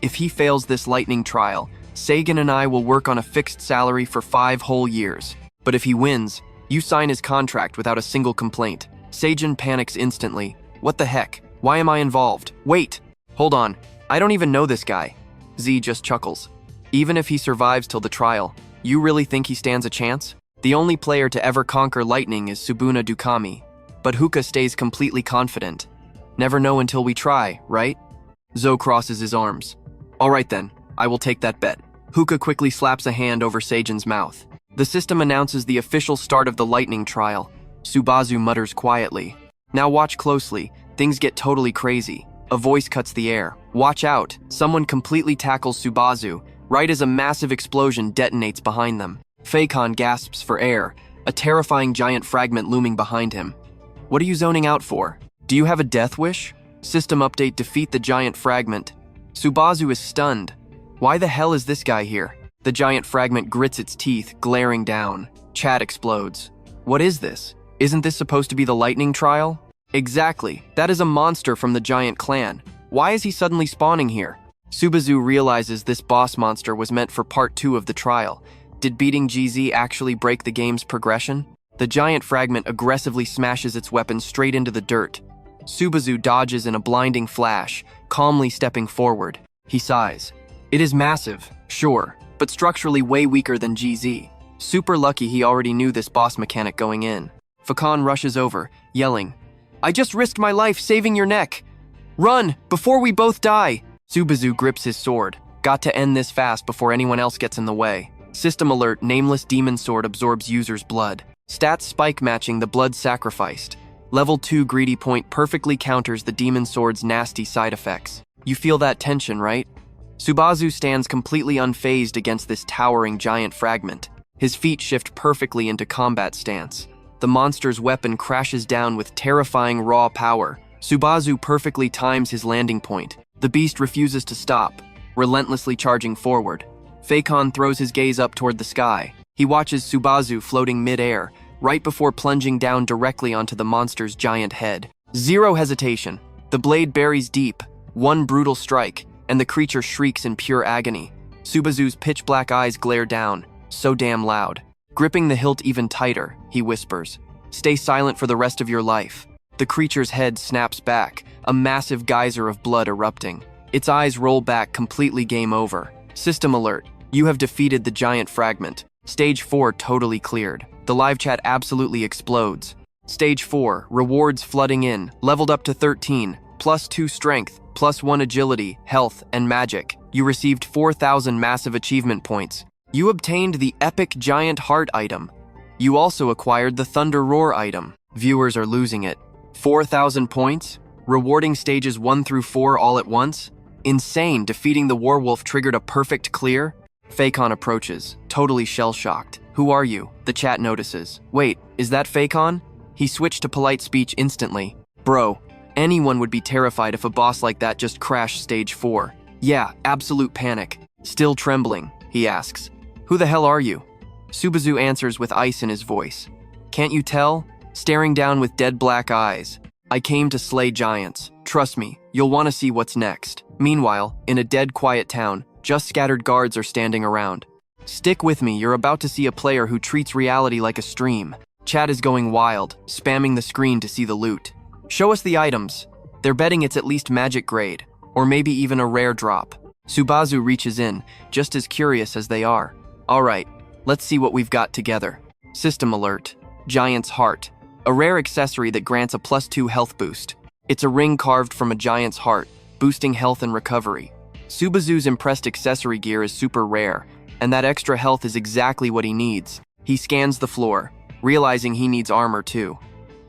"If he fails this lightning trial, Sagan and I will work on a fixed salary for 5 whole years. But if he wins, you sign his contract without a single complaint." Sagan panics instantly. "What the heck? Why am I involved? Wait! Hold on. I don't even know this guy." Z just chuckles. "Even if he survives till the trial, you really think he stands a chance? The only player to ever conquer lightning is Subuna Dukami. But Hookah stays completely confident. Never know until we try, right?" Zo crosses his arms. "All right then, I will take that bet." Hookah quickly slaps a hand over Sajan's mouth. The system announces the official start of the lightning trial. Subazu mutters quietly. "Now watch closely. Things get totally crazy." A voice cuts the air. "Watch out." Someone completely tackles Subazu, right as a massive explosion detonates behind them. Fakon gasps for air, a terrifying giant fragment looming behind him. What are you zoning out for? Do you have a death wish? System update: defeat the giant fragment. Subazu is stunned. Why the hell is this guy here? The giant fragment grits its teeth, glaring down. Chat explodes. What is this? Isn't this supposed to be the lightning trial? Exactly. That is a monster from the giant clan. Why is he suddenly spawning here? Subazu realizes this boss monster was meant for part 2 of the trial. Did beating GZ actually break the game's progression? The giant fragment aggressively smashes its weapon straight into the dirt. Subazu dodges in a blinding flash, calmly stepping forward. He sighs. It is massive, sure, but structurally way weaker than GZ. Super lucky he already knew this boss mechanic going in. Fakan rushes over, yelling, "I just risked my life saving your neck! Run, before we both die!" Subazu grips his sword. Got to end this fast before anyone else gets in the way. System alert: nameless demon sword absorbs user's blood. Stats spike matching the blood sacrificed. Level 2 greedy point perfectly counters the demon sword's nasty side effects. You feel that tension, right? Subazu stands completely unfazed against this towering giant fragment. His feet shift perfectly into combat stance. The monster's weapon crashes down with terrifying raw power. Subazu perfectly times his landing point. The beast refuses to stop, relentlessly charging forward. Fakan throws his gaze up toward the sky. He watches Subazu floating mid-air, right before plunging down directly onto the monster's giant head. Zero hesitation. The blade buries deep, one brutal strike, and the creature shrieks in pure agony. Subazu's pitch-black eyes glare down, so damn loud. Gripping the hilt even tighter, he whispers, "Stay silent for the rest of your life." The creature's head snaps back, a massive geyser of blood erupting. Its eyes roll back, completely game over. System alert: you have defeated the giant fragment. Stage 4 totally cleared. The live chat absolutely explodes. Stage 4, rewards flooding in, leveled up to 13, +2 strength, +1 agility, health, and magic. You received 4,000 massive achievement points. You obtained the epic giant heart item. You also acquired the thunder roar item. Viewers are losing it. 4,000 points? Rewarding stages 1 through 4 all at once? Insane. Defeating the werewolf triggered a perfect clear? Fakan approaches, totally shell-shocked. "Who are you?" The chat notices. "Wait, is that Fakan?" He switched to polite speech instantly. "Bro, anyone would be terrified if a boss like that just crashed stage 4. Yeah, absolute panic." Still trembling, he asks, "Who the hell are you?" Subazu answers with ice in his voice. "Can't you tell?" Staring down with dead black eyes. "I came to slay giants. Trust me, you'll want to see what's next." Meanwhile, in a dead quiet town, just scattered guards are standing around. "Stick with me, you're about to see a player who treats reality like a stream." Chat is going wild, spamming the screen to see the loot. "Show us the items." They're betting it's at least magic grade, or maybe even a rare drop. Subazu reaches in, just as curious as they are. "Alright, let's see what we've got together." System alert: Giant's Heart. A rare accessory that grants a +2 health boost. It's a ring carved from a giant's heart, boosting health and recovery. Subazu's impressed accessory gear is super rare, and that extra health is exactly what he needs. He scans the floor, realizing he needs armor too.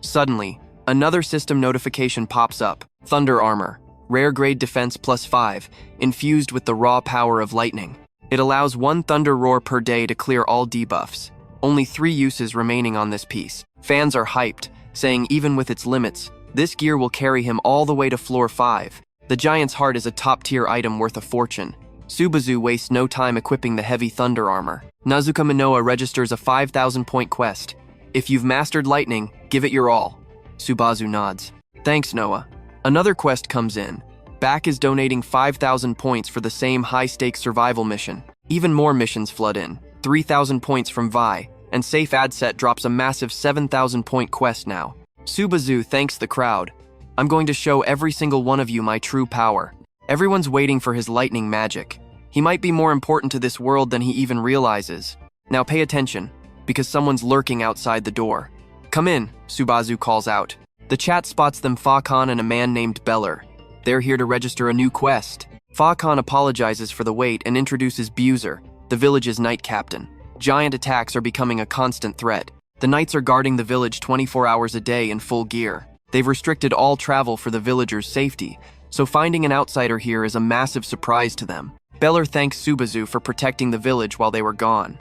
Suddenly, another system notification pops up. Thunder Armor. Rare grade defense +5, infused with the raw power of lightning. It allows 1 thunder roar per day to clear all debuffs. Only 3 uses remaining on this piece. Fans are hyped, saying even with its limits, this gear will carry him all the way to floor 5. The Giant's Heart is a top-tier item worth a fortune. Subazu wastes no time equipping the heavy thunder armor. Nazuka Minoa registers a 5,000-point quest. "If you've mastered lightning, give it your all." Subazu nods. "Thanks, Noah." Another quest comes in. Back is donating 5,000 points for the same high-stakes survival mission. Even more missions flood in. 3,000 points from Vi, and Safe Adset drops a massive 7,000-point quest now. Subazu thanks the crowd. "I'm going to show every single one of you my true power." Everyone's waiting for his lightning magic. He might be more important to this world than he even realizes. Now pay attention, because someone's lurking outside the door. "Come in," Subazu calls out. The chat spots them, Fakan and a man named Beller. They're here to register a new quest. Fakan apologizes for the wait and introduces Buzer, the village's knight captain. Giant attacks are becoming a constant threat. The knights are guarding the village 24 hours a day in full gear. They've restricted all travel for the villagers' safety, so finding an outsider here is a massive surprise to them. Beller thanks Subazu for protecting the village while they were gone.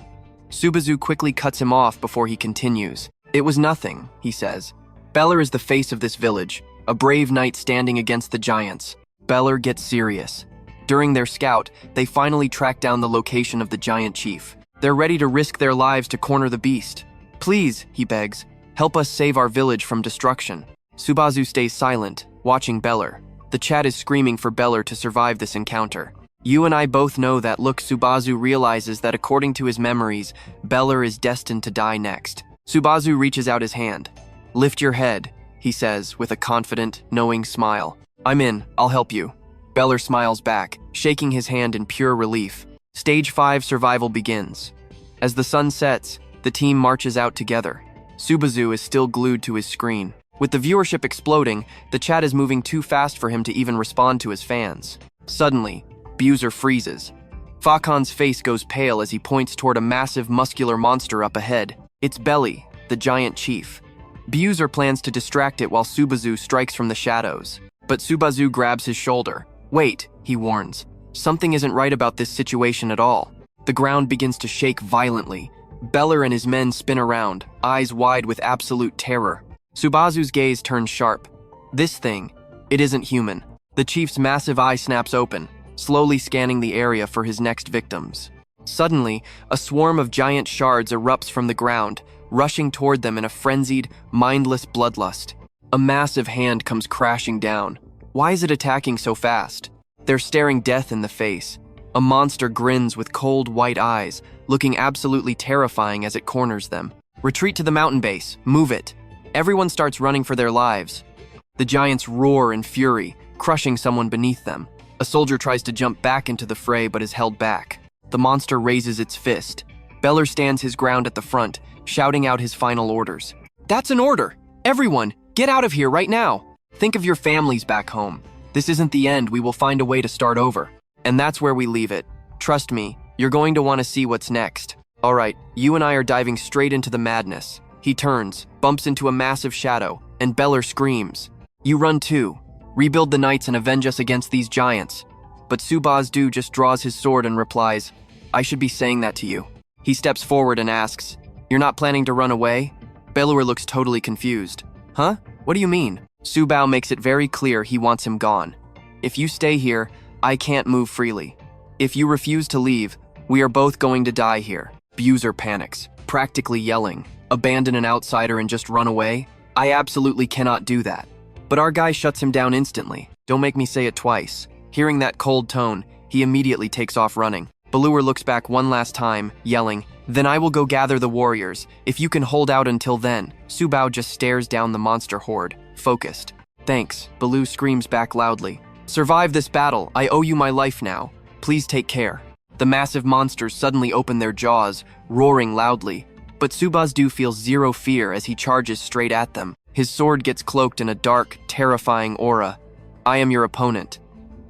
Subazu quickly cuts him off before he continues. "It was nothing," he says. Beller is the face of this village, a brave knight standing against the giants. Beller gets serious. During their scout, they finally track down the location of the giant chief. They're ready to risk their lives to corner the beast. Please, he begs, help us save our village from destruction. Subazu stays silent, watching Beller. The chat is screaming for Beller to survive this encounter. You and I both know that. Look, Subazu realizes that according to his memories, Beller is destined to die next. Subazu reaches out his hand. Lift your head, he says with a confident, knowing smile. I'm in, I'll help you. Beller smiles back, shaking his hand in pure relief. Stage 5 survival begins. As the sun sets, the team marches out together. Subazu is still glued to his screen. With the viewership exploding, the chat is moving too fast for him to even respond to his fans. Suddenly, Buser freezes. Fakon's face goes pale as he points toward a massive muscular monster up ahead. It's Belly, the giant chief. Buser plans to distract it while Subazu strikes from the shadows. But Subazu grabs his shoulder. Wait, he warns. Something isn't right about this situation at all. The ground begins to shake violently. Beller and his men spin around, eyes wide with absolute terror. Subazu's gaze turns sharp. This thing, it isn't human. The chief's massive eye snaps open, slowly scanning the area for his next victims. Suddenly, a swarm of giant shards erupts from the ground, rushing toward them in a frenzied, mindless bloodlust. A massive hand comes crashing down. Why is it attacking so fast? They're staring death in the face. A monster grins with cold white eyes, looking absolutely terrifying as it corners them. Retreat to the mountain base, move it. Everyone starts running for their lives. The giants roar in fury, crushing someone beneath them. A soldier tries to jump back into the fray but is held back. The monster raises its fist. Beller stands his ground at the front, shouting out his final orders. That's an order! Everyone, get out of here right now! Think of your families back home. This isn't the end, we will find a way to start over. And that's where we leave it. Trust me, you're going to want to see what's next. Alright, you and I are diving straight into the madness. He turns, bumps into a massive shadow, and Beller screams. You run too. Rebuild the knights and avenge us against these giants. But Subazu just draws his sword and replies, I should be saying that to you. He steps forward and asks, You're not planning to run away? Beller looks totally confused. Huh? What do you mean? Subao makes it very clear he wants him gone. If you stay here, I can't move freely. If you refuse to leave, we are both going to die here. Buser panics, practically yelling, Abandon an outsider and just run away? I absolutely cannot do that. But our guy shuts him down instantly. Don't make me say it twice. Hearing that cold tone, he immediately takes off running. Balur looks back one last time, yelling, Then I will go gather the warriors. If you can hold out until then. Subao just stares down the monster horde, focused. Thanks, Baloo screams back loudly. Survive this battle, I owe you my life now. Please take care. The massive monsters suddenly open their jaws, roaring loudly. But Subazu feels zero fear as he charges straight at them. His sword gets cloaked in a dark, terrifying aura. I am your opponent.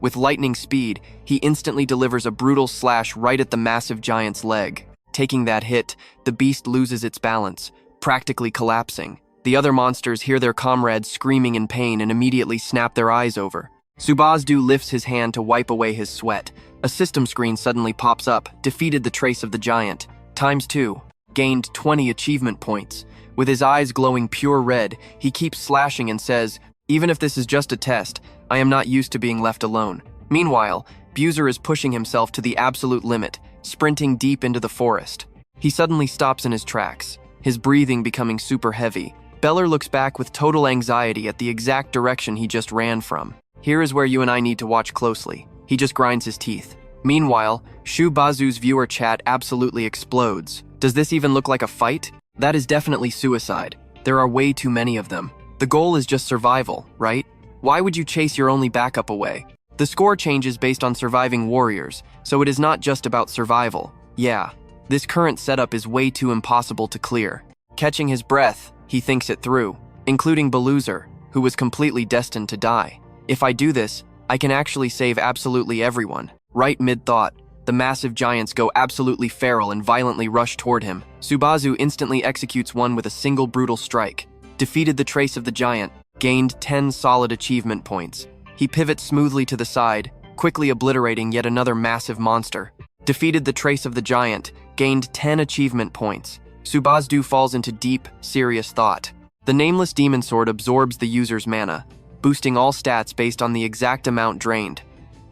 With lightning speed, he instantly delivers a brutal slash right at the massive giant's leg. Taking that hit, the beast loses its balance, practically collapsing. The other monsters hear their comrades screaming in pain and immediately snap their eyes over. Subazu lifts his hand to wipe away his sweat. A system screen suddenly pops up, defeated the trace of the giant. ×2. Gained 20 achievement points. With his eyes glowing pure red, he keeps slashing and says, Even if this is just a test, I am not used to being left alone. Meanwhile, Buser is pushing himself to the absolute limit, sprinting deep into the forest. He suddenly stops in his tracks, his breathing becoming super heavy. Beller looks back with total anxiety at the exact direction he just ran from. Here is where you and I need to watch closely. He just grinds his teeth. Meanwhile, Subazu's viewer chat absolutely explodes. Does this even look like a fight? That is definitely suicide. There are way too many of them. The goal is just survival, right? Why would you chase your only backup away? The score changes based on surviving warriors, so it is not just about survival. Yeah, this current setup is way too impossible to clear. Catching his breath, he thinks it through, including Beluzer, who was completely destined to die. If I do this, I can actually save absolutely everyone. Right mid-thought, the massive giants go absolutely feral and violently rush toward him. Subazu instantly executes one with a single brutal strike. Defeated the trace of the giant, gained 10 solid achievement points. He pivots smoothly to the side, quickly obliterating yet another massive monster. Defeated the trace of the giant, gained 10 achievement points. Subazu falls into deep, serious thought. The nameless demon sword absorbs the user's mana, boosting all stats based on the exact amount drained.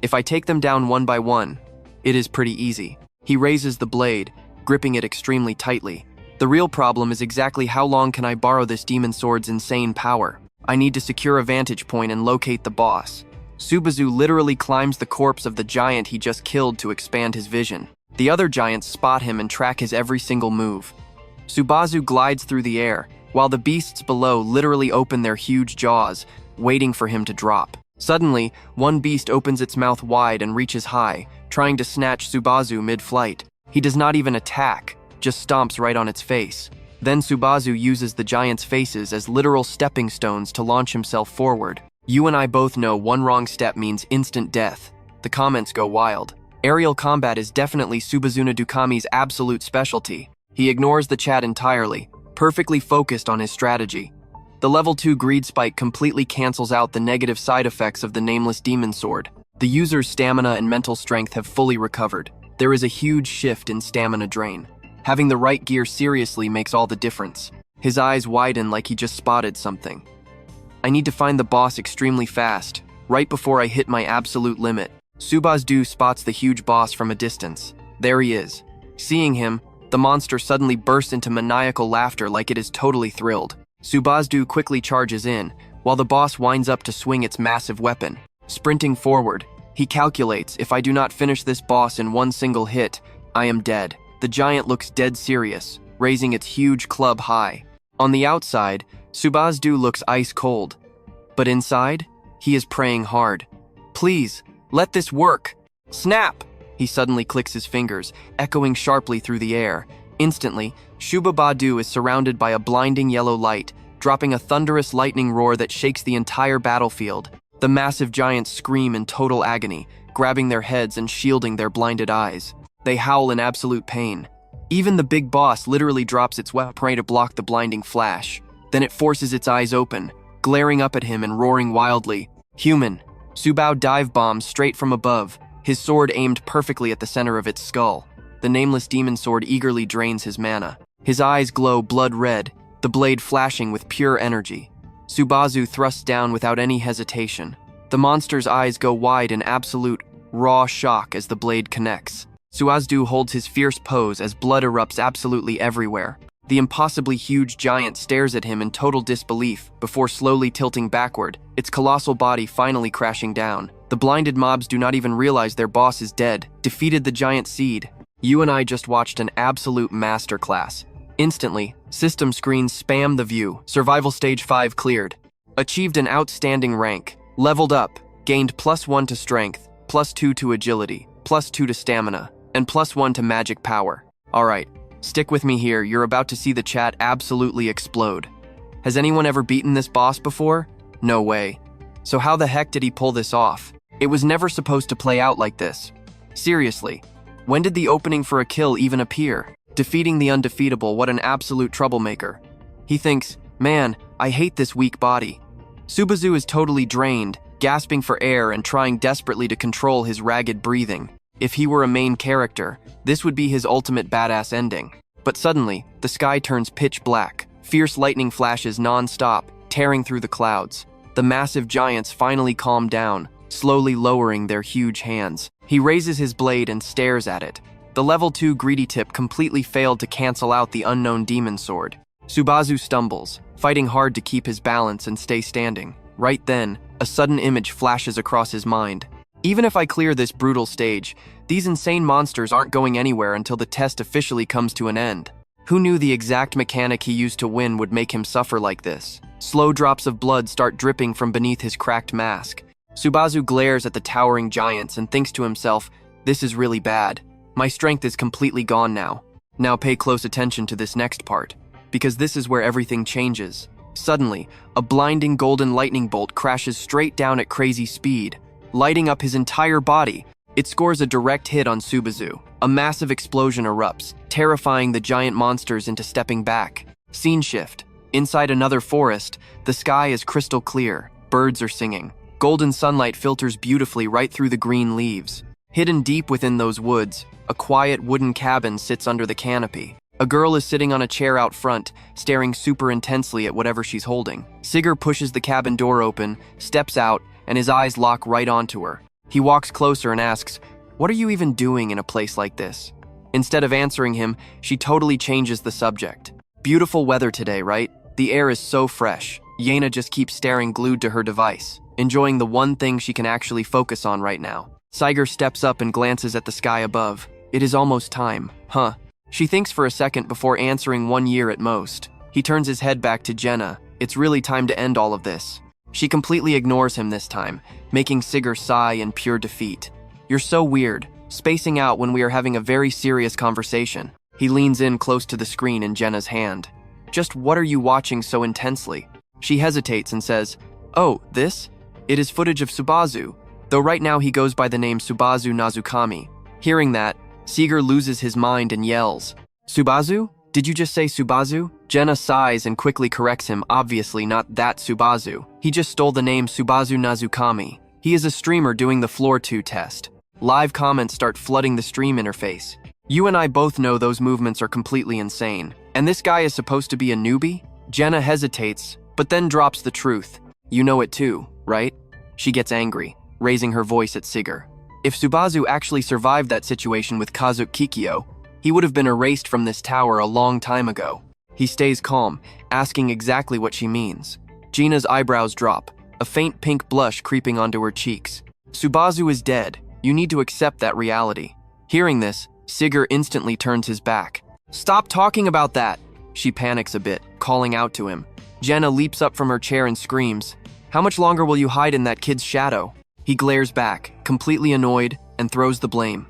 If I take them down one by one, it is pretty easy. He raises the blade, gripping it extremely tightly. The real problem is exactly how long can I borrow this demon sword's insane power. I need to secure a vantage point and locate the boss. Subazu literally climbs the corpse of the giant he just killed to expand his vision. The other giants spot him and track his every single move. Subazu glides through the air, while the beasts below literally open their huge jaws, waiting for him to drop. Suddenly, one beast opens its mouth wide and reaches high, trying to snatch Subazu mid-flight. He does not even attack, just stomps right on its face. Then Subazu uses the giant's faces as literal stepping stones to launch himself forward. You and I both know one wrong step means instant death. The comments go wild. Aerial combat is definitely Subazuna Dukami's absolute specialty. He ignores the chat entirely, perfectly focused on his strategy. The level 2 greed spike completely cancels out the negative side effects of the nameless demon sword. The user's stamina and mental strength have fully recovered. There is a huge shift in stamina drain. Having the right gear seriously makes all the difference. His eyes widen like he just spotted something. I need to find the boss extremely fast, right before I hit my absolute limit. Subazu spots the huge boss from a distance. There he is. Seeing him, the monster suddenly bursts into maniacal laughter like it is totally thrilled. Subazu quickly charges in, while the boss winds up to swing its massive weapon. Sprinting forward, he calculates, if I do not finish this boss in one single hit, I am dead. The giant looks dead serious, raising its huge club high. On the outside, Subazu looks ice cold. But inside, he is praying hard. Please, let this work. Snap! He suddenly clicks his fingers, echoing sharply through the air. Instantly, Subazu is surrounded by a blinding yellow light, dropping a thunderous lightning roar that shakes the entire battlefield. The massive giants scream in total agony, grabbing their heads and shielding their blinded eyes. They howl in absolute pain. Even the big boss literally drops its weapon to block the blinding flash. Then it forces its eyes open, glaring up at him and roaring wildly. Human. Subazu dive bombs straight from above, his sword aimed perfectly at the center of its skull. The nameless demon sword eagerly drains his mana. His eyes glow blood red, the blade flashing with pure energy. Subazu thrusts down without any hesitation. The monster's eyes go wide in absolute, raw shock as the blade connects. Subazu holds his fierce pose as blood erupts absolutely everywhere. The impossibly huge giant stares at him in total disbelief before slowly tilting backward, its colossal body finally crashing down. The blinded mobs do not even realize their boss is dead, defeated the giant seed. You and I just watched an absolute masterclass. Instantly, system screens spam the view. Survival stage 5 cleared. Achieved an outstanding rank. Leveled up. Gained +1 to strength, +2 to agility, +2 to stamina, and +1 to magic power. Alright, stick with me here, you're about to see the chat absolutely explode. Has anyone ever beaten this boss before? No way. So how the heck did he pull this off? It was never supposed to play out like this. Seriously, when did the opening for a kill even appear? Defeating the undefeatable, what an absolute troublemaker. He thinks, man, I hate this weak body. Subazu is totally drained, gasping for air and trying desperately to control his ragged breathing. If he were a main character, this would be his ultimate badass ending. But suddenly, the sky turns pitch black. Fierce lightning flashes non-stop, tearing through the clouds. The massive giants finally calm down, slowly lowering their huge hands. He raises his blade and stares at it. The level 2 greedy tip completely failed to cancel out the unknown demon sword. Subazu stumbles, fighting hard to keep his balance and stay standing. Right then, a sudden image flashes across his mind. Even if I clear this brutal stage, these insane monsters aren't going anywhere until the test officially comes to an end. Who knew the exact mechanic he used to win would make him suffer like this? Slow drops of blood start dripping from beneath his cracked mask. Subazu glares at the towering giants and thinks to himself, this is really bad. My strength is completely gone now. Now pay close attention to this next part, because this is where everything changes. Suddenly, a blinding golden lightning bolt crashes straight down at crazy speed, lighting up his entire body. It scores a direct hit on Subazu. A massive explosion erupts, terrifying the giant monsters into stepping back. Scene shift. Inside another forest, the sky is crystal clear. Birds are singing. Golden sunlight filters beautifully right through the green leaves. Hidden deep within those woods, a quiet wooden cabin sits under the canopy. A girl is sitting on a chair out front, staring super intensely at whatever she's holding. Sigurd pushes the cabin door open, steps out, and his eyes lock right onto her. He walks closer and asks, "What are you even doing in a place like this?" Instead of answering him, she totally changes the subject. "Beautiful weather today, right? The air is so fresh." Yena just keeps staring glued to her device, enjoying the one thing she can actually focus on right now. Sigurd steps up and glances at the sky above. It is almost time, huh? She thinks for a second before answering 1 year at most. He turns his head back to Jenna. It's really time to end all of this. She completely ignores him this time, making Sigurd sigh in pure defeat. "You're so weird, spacing out when we are having a very serious conversation." He leans in close to the screen in Jenna's hand. "Just what are you watching so intensely?" She hesitates and says, "Oh, this? It is footage of Subazu, though right now he goes by the name Subazu Nazukami." Hearing that, Sigurd loses his mind and yells, "Subazu? Did you just say Subazu?" Jenna sighs and quickly corrects him, obviously not that Subazu. He just stole the name Subazu Nazukami. He is a streamer doing the Floor 2 test. Live comments start flooding the stream interface. "You and I both know those movements are completely insane. And this guy is supposed to be a newbie?" Jenna hesitates, but then drops the truth. "You know it too, right?" She gets angry, raising her voice at Sigurd. If Subazu actually survived that situation with Kazuki, he would have been erased from this tower a long time ago. He stays calm, asking exactly what she means. Gina's eyebrows drop, a faint pink blush creeping onto her cheeks. "Subazu is dead. You need to accept that reality." Hearing this, Sigurd instantly turns his back. "Stop talking about that!" She panics a bit, calling out to him. Jenna leaps up from her chair and screams, "How much longer will you hide in that kid's shadow?" He glares back, completely annoyed, and throws the blame.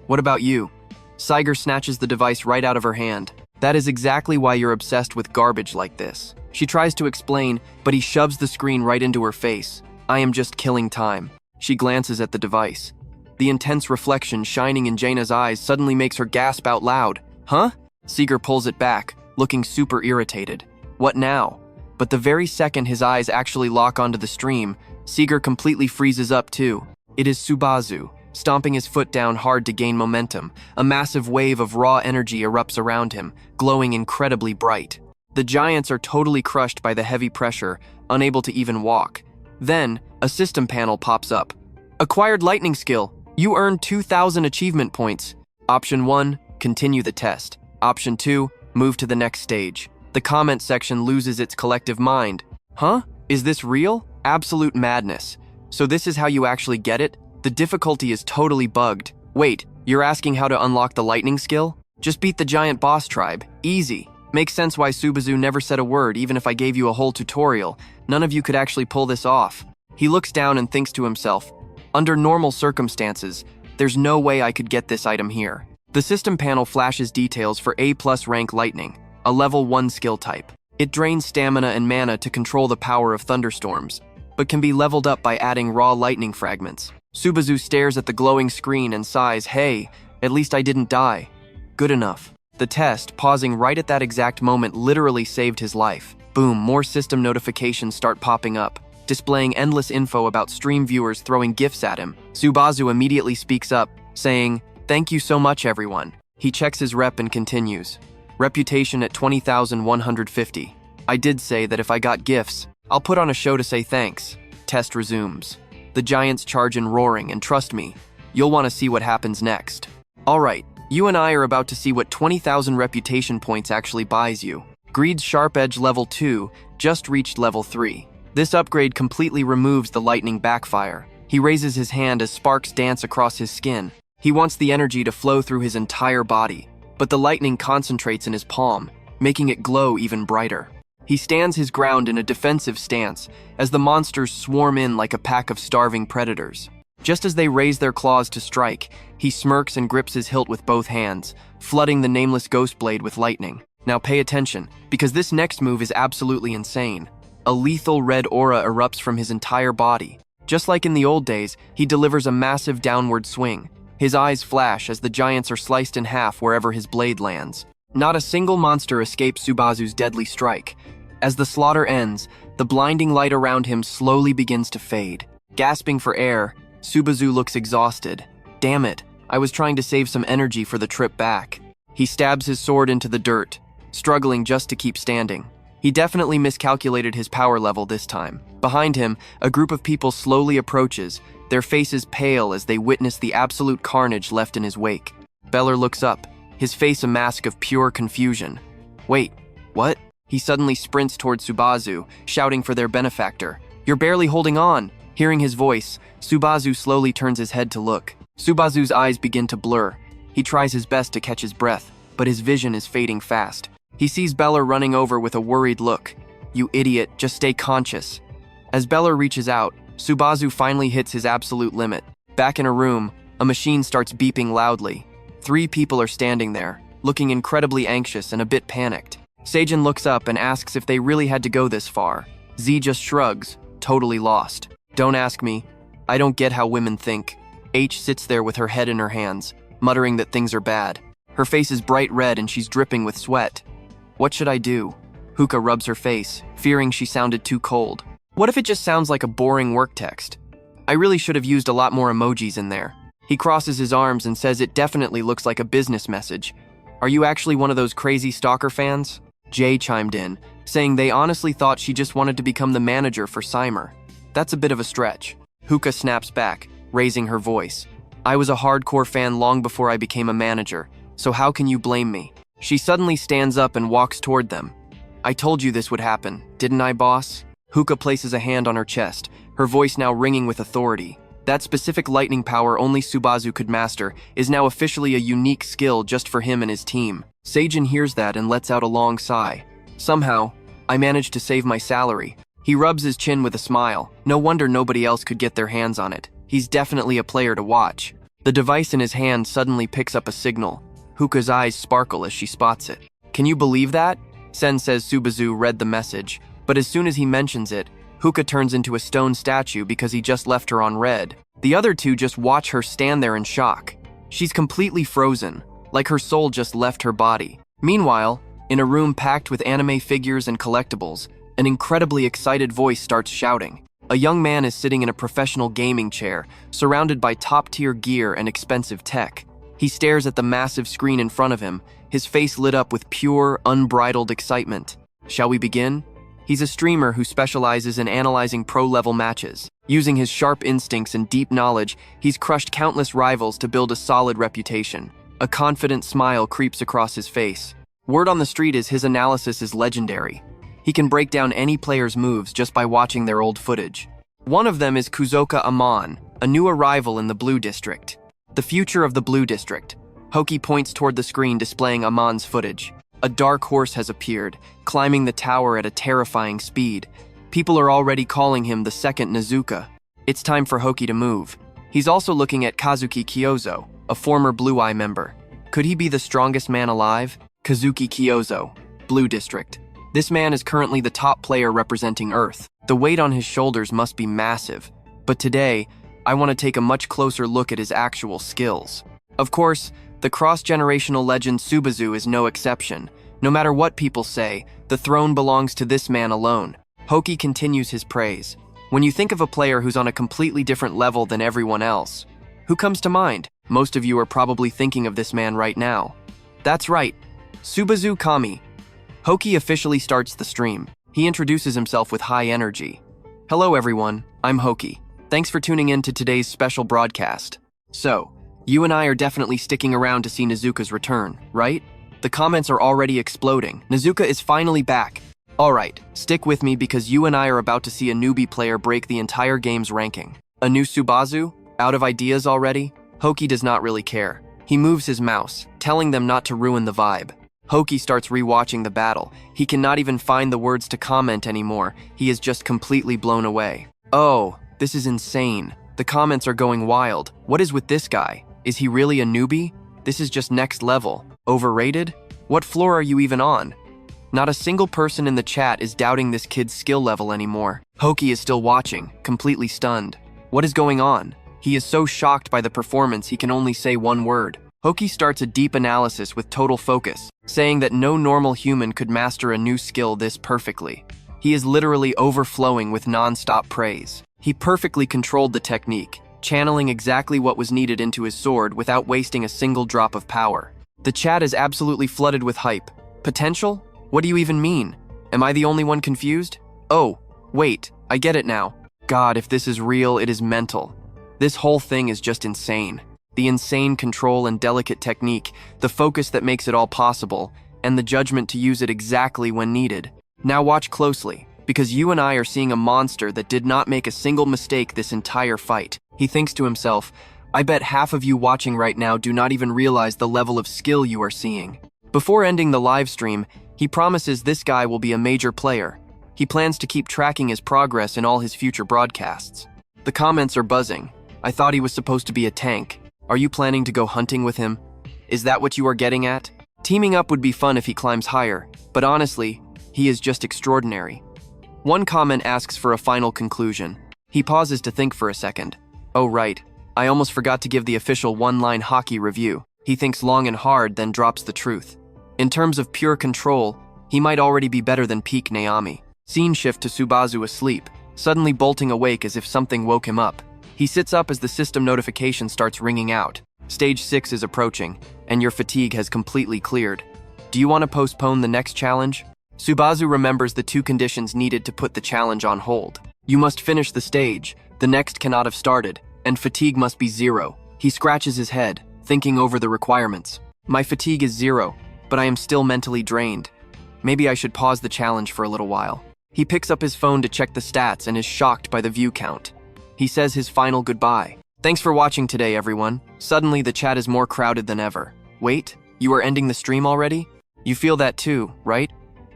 "What about you?" Sigurd snatches the device right out of her hand. "That is exactly why you're obsessed with garbage like this." She tries to explain, but he shoves the screen right into her face. "I am just killing time." She glances at the device. The intense reflection shining in Jaina's eyes suddenly makes her gasp out loud. "Huh?" Sigurd pulls it back, looking super irritated. "What now?" But the very second his eyes actually lock onto the stream, Sigurd completely freezes up too. It is Subazu, stomping his foot down hard to gain momentum. A massive wave of raw energy erupts around him, glowing incredibly bright. The giants are totally crushed by the heavy pressure, unable to even walk. Then, a system panel pops up. "Acquired lightning skill. You earned 2,000 achievement points. Option 1, continue the test. Option 2, move to the next stage." The comment section loses its collective mind. "Huh? Is this real? Absolute madness. So this is how you actually get it? The difficulty is totally bugged. Wait, you're asking how to unlock the lightning skill? Just beat the giant boss tribe. Easy. Makes sense why Subazu never said a word even if I gave you a whole tutorial. None of you could actually pull this off." He looks down and thinks to himself, "Under normal circumstances, there's no way I could get this item here." The system panel flashes details for A+ rank lightning, a level 1 skill type. It drains stamina and mana to control the power of thunderstorms, but can be leveled up by adding raw lightning fragments. Subazu stares at the glowing screen and sighs, "Hey, at least I didn't die." Good enough. The test, pausing right at that exact moment, literally saved his life. Boom, more system notifications start popping up, displaying endless info about stream viewers throwing gifts at him. Subazu immediately speaks up, saying, "Thank you so much, everyone." He checks his rep and continues. "Reputation at 20,150. I did say that if I got gifts, I'll put on a show to say thanks." Test resumes. The giants charge in roaring, and trust me, you'll want to see what happens next. Alright, you and I are about to see what 20,000 reputation points actually buys you. Greed's Sharp Edge level 2 just reached level 3. This upgrade completely removes the lightning backfire. He raises his hand as sparks dance across his skin. He wants the energy to flow through his entire body, but the lightning concentrates in his palm, making it glow even brighter. He stands his ground in a defensive stance as the monsters swarm in like a pack of starving predators. Just as they raise their claws to strike, he smirks and grips his hilt with both hands, flooding the nameless ghost blade with lightning. Now pay attention, because this next move is absolutely insane. A lethal red aura erupts from his entire body. Just like in the old days, he delivers a massive downward swing. His eyes flash as the giants are sliced in half wherever his blade lands. Not a single monster escapes Subazu's deadly strike. As the slaughter ends, the blinding light around him slowly begins to fade. Gasping for air, Subazu looks exhausted. Damn it, I was trying to save some energy for the trip back. He stabs his sword into the dirt, struggling just to keep standing. He definitely miscalculated his power level this time. Behind him, a group of people slowly approaches, their faces pale as they witness the absolute carnage left in his wake. Beller looks up, his face a mask of pure confusion. Wait, what? He suddenly sprints towards Subazu, shouting for their benefactor. You're barely holding on. Hearing his voice, Subazu slowly turns his head to look. Subazu's eyes begin to blur. He tries his best to catch his breath, but his vision is fading fast. He sees Beller running over with a worried look. You idiot, just stay conscious. As Beller reaches out, Subazu finally hits his absolute limit. Back in a room, a machine starts beeping loudly. 3 people are standing there, looking incredibly anxious and a bit panicked. Seijin looks up and asks if they really had to go this far. Z just shrugs, totally lost. Don't ask me. I don't get how women think. H sits there with her head in her hands, muttering that things are bad. Her face is bright red and she's dripping with sweat. What should I do? Hookah rubs her face, fearing she sounded too cold. What if it just sounds like a boring work text? I really should have used a lot more emojis in there. He crosses his arms and says it definitely looks like a business message. Are you actually one of those crazy stalker fans? Jay chimed in, saying they honestly thought she just wanted to become the manager for Seimer. That's a bit of a stretch. Hookah snaps back, raising her voice. I was a hardcore fan long before I became a manager, so how can you blame me? She suddenly stands up and walks toward them. I told you this would happen, didn't I, boss? Hookah places a hand on her chest, her voice now ringing with authority. That specific lightning power only Subazu could master is now officially a unique skill just for him and his team. Seijin hears that and lets out a long sigh. Somehow, I managed to save my salary. He rubs his chin with a smile. No wonder nobody else could get their hands on it. He's definitely a player to watch. The device in his hand suddenly picks up a signal. Hookah's eyes sparkle as she spots it. Can you believe that? Sen says Subazu read the message, but as soon as he mentions it, Hookah turns into a stone statue because he just left her on red. The other 2 just watch her stand there in shock. She's completely frozen, like her soul just left her body. Meanwhile, in a room packed with anime figures and collectibles, an incredibly excited voice starts shouting. A young man is sitting in a professional gaming chair, surrounded by top-tier gear and expensive tech. He stares at the massive screen in front of him, his face lit up with pure, unbridled excitement. Shall we begin? He's a streamer who specializes in analyzing pro-level matches. Using his sharp instincts and deep knowledge, he's crushed countless rivals to build a solid reputation. A confident smile creeps across his face. Word on the street is his analysis is legendary. He can break down any player's moves just by watching their old footage. One of them is Kuzoka Amon, a new arrival in the Blue District. The future of the Blue District. Hoki points toward the screen displaying Amon's footage. A dark horse has appeared, climbing the tower at a terrifying speed. People are already calling him the second Nezuka. It's time for Hoki to move. He's also looking at Kazuki Kyozo, a former Blue Eye member. Could he be the strongest man alive? Kazuki Kyozo, Blue District. This man is currently the top player representing Earth. The weight on his shoulders must be massive. But today, I want to take a much closer look at his actual skills. Of course, the cross-generational legend Subazu is no exception. No matter what people say, the throne belongs to this man alone. Hoki continues his praise. When you think of a player who's on a completely different level than everyone else, who comes to mind? Most of you are probably thinking of this man right now. That's right, Subazu Kami. Hoki officially starts the stream. He introduces himself with high energy. Hello everyone, I'm Hoki. Thanks for tuning in to today's special broadcast. So, you and I are definitely sticking around to see Nezuka's return, right? The comments are already exploding. Nezuka is finally back. Alright, stick with me because you and I are about to see a newbie player break the entire game's ranking. A new Subazu? Out of ideas already? Hoki does not really care. He moves his mouse, telling them not to ruin the vibe. Hoki starts rewatching the battle. He cannot even find the words to comment anymore. He is just completely blown away. Oh, this is insane. The comments are going wild. What is with this guy? Is he really a newbie? This is just next level. Overrated? What floor are you even on? Not a single person in the chat is doubting this kid's skill level anymore. Hoki is still watching, completely stunned. What is going on? He is so shocked by the performance he can only say one word. Hoki starts a deep analysis with total focus, saying that no normal human could master a new skill this perfectly. He is literally overflowing with non-stop praise. He perfectly controlled the technique, channeling exactly what was needed into his sword without wasting a single drop of power. The chat is absolutely flooded with hype. Potential? What do you even mean? Am I the only one confused? Oh, wait, I get it now. God, if this is real, it is mental. This whole thing is just insane. The insane control and delicate technique, the focus that makes it all possible, and the judgment to use it exactly when needed. Now watch closely, because you and I are seeing a monster that did not make a single mistake this entire fight. He thinks to himself, I bet half of you watching right now do not even realize the level of skill you are seeing. Before ending the live stream, he promises this guy will be a major player. He plans to keep tracking his progress in all his future broadcasts. The comments are buzzing. I thought he was supposed to be a tank. Are you planning to go hunting with him? Is that what you are getting at? Teaming up would be fun if he climbs higher, but honestly, he is just extraordinary. One comment asks for a final conclusion. He pauses to think for a second. Oh right, I almost forgot to give the official one-line hockey review. He thinks long and hard, then drops the truth. In terms of pure control, he might already be better than peak Naomi. Scene shift to Subazu asleep, suddenly bolting awake as if something woke him up. He sits up as the system notification starts ringing out. Stage 6 is approaching, and your fatigue has completely cleared. Do you want to postpone the next challenge? Subazu remembers the 2 conditions needed to put the challenge on hold. You must finish the stage, the next cannot have started, and fatigue must be 0. He scratches his head, thinking over the requirements. My fatigue is 0, but I am still mentally drained. Maybe I should pause the challenge for a little while. He picks up his phone to check the stats and is shocked by the view count. He says his final goodbye. Thanks for watching today, everyone. Suddenly, the chat is more crowded than ever. Wait, you are ending the stream already? You feel that too, right?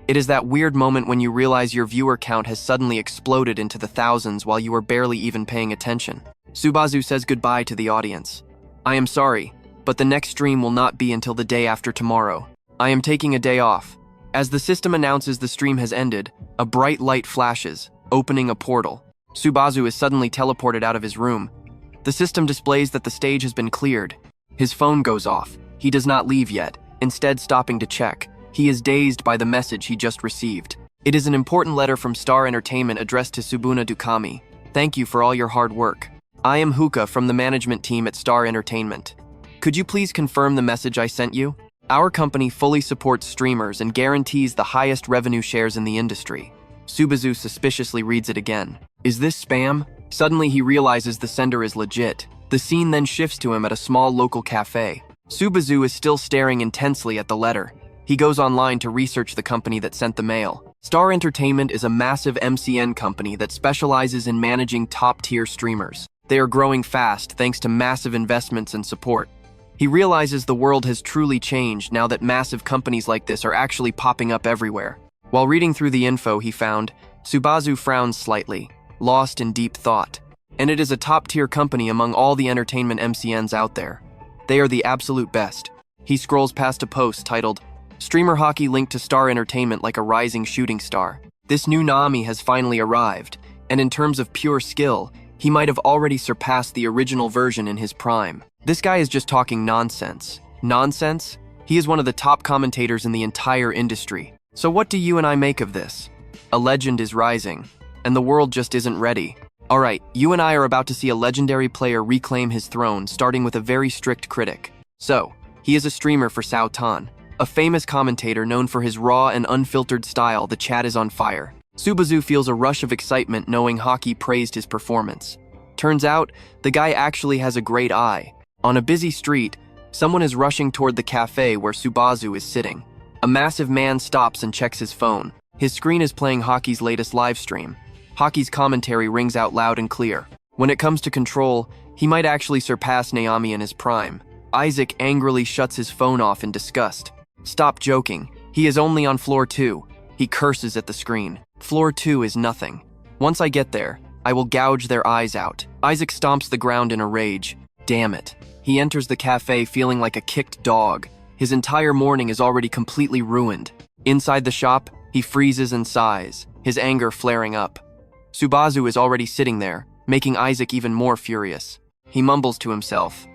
It is that weird moment when you realize your viewer count has suddenly exploded into the thousands while you are barely even paying attention. Subazu says goodbye to the audience. I am sorry, but the next stream will not be until the day after tomorrow. I am taking a day off. As the system announces the stream has ended, a bright light flashes, opening a portal. Subazu is suddenly teleported out of his room. The system displays that the stage has been cleared. His phone goes off. He does not leave yet, instead stopping to check. He is dazed by the message he just received. It is an important letter from Star Entertainment addressed to Subuna Dukami. Thank you for all your hard work. I am Huka from the management team at Star Entertainment. Could you please confirm the message I sent you? Our company fully supports streamers and guarantees the highest revenue shares in the industry. Subazu suspiciously reads it again. Is this spam? Suddenly he realizes the sender is legit. The scene then shifts to him at a small local cafe. Subazu is still staring intensely at the letter. He goes online to research the company that sent the mail. Star Entertainment is a massive MCN company that specializes in managing top-tier streamers. They are growing fast thanks to massive investments and support. He realizes the world has truly changed now that massive companies like this are actually popping up everywhere. While reading through the info he found, Subazu frowns slightly, lost in deep thought. And it is a top-tier company among all the entertainment MCNs out there. They are the absolute best. He scrolls past a post titled, Streamer Hockey linked to Star Entertainment like a rising shooting star. This new Nami has finally arrived, and in terms of pure skill, he might have already surpassed the original version in his prime. This guy is just talking nonsense. Nonsense? He is one of the top commentators in the entire industry. So what do you and I make of this? A legend is rising, and the world just isn't ready. Alright, you and I are about to see a legendary player reclaim his throne, starting with a very strict critic. So, he is a streamer for Sao Tan, a famous commentator known for his raw and unfiltered style. The chat is on fire. Subazu feels a rush of excitement knowing Hockey praised his performance. Turns out, the guy actually has a great eye. On a busy street, someone is rushing toward the cafe where Subazu is sitting. A massive man stops and checks his phone. His screen is playing Hockey's latest live stream. Hockey's commentary rings out loud and clear. When it comes to control, he might actually surpass Naomi in his prime. Isaac angrily shuts his phone off in disgust. Stop joking. He is only on floor 2. He curses at the screen. Floor 2 is nothing. Once I get there, I will gouge their eyes out. Isaac stomps the ground in a rage. Damn it. He enters the cafe feeling like a kicked dog. His entire morning is already completely ruined. Inside the shop, he freezes and sighs, his anger flaring up. Subazu is already sitting there, making Isaac even more furious. He mumbles to himself.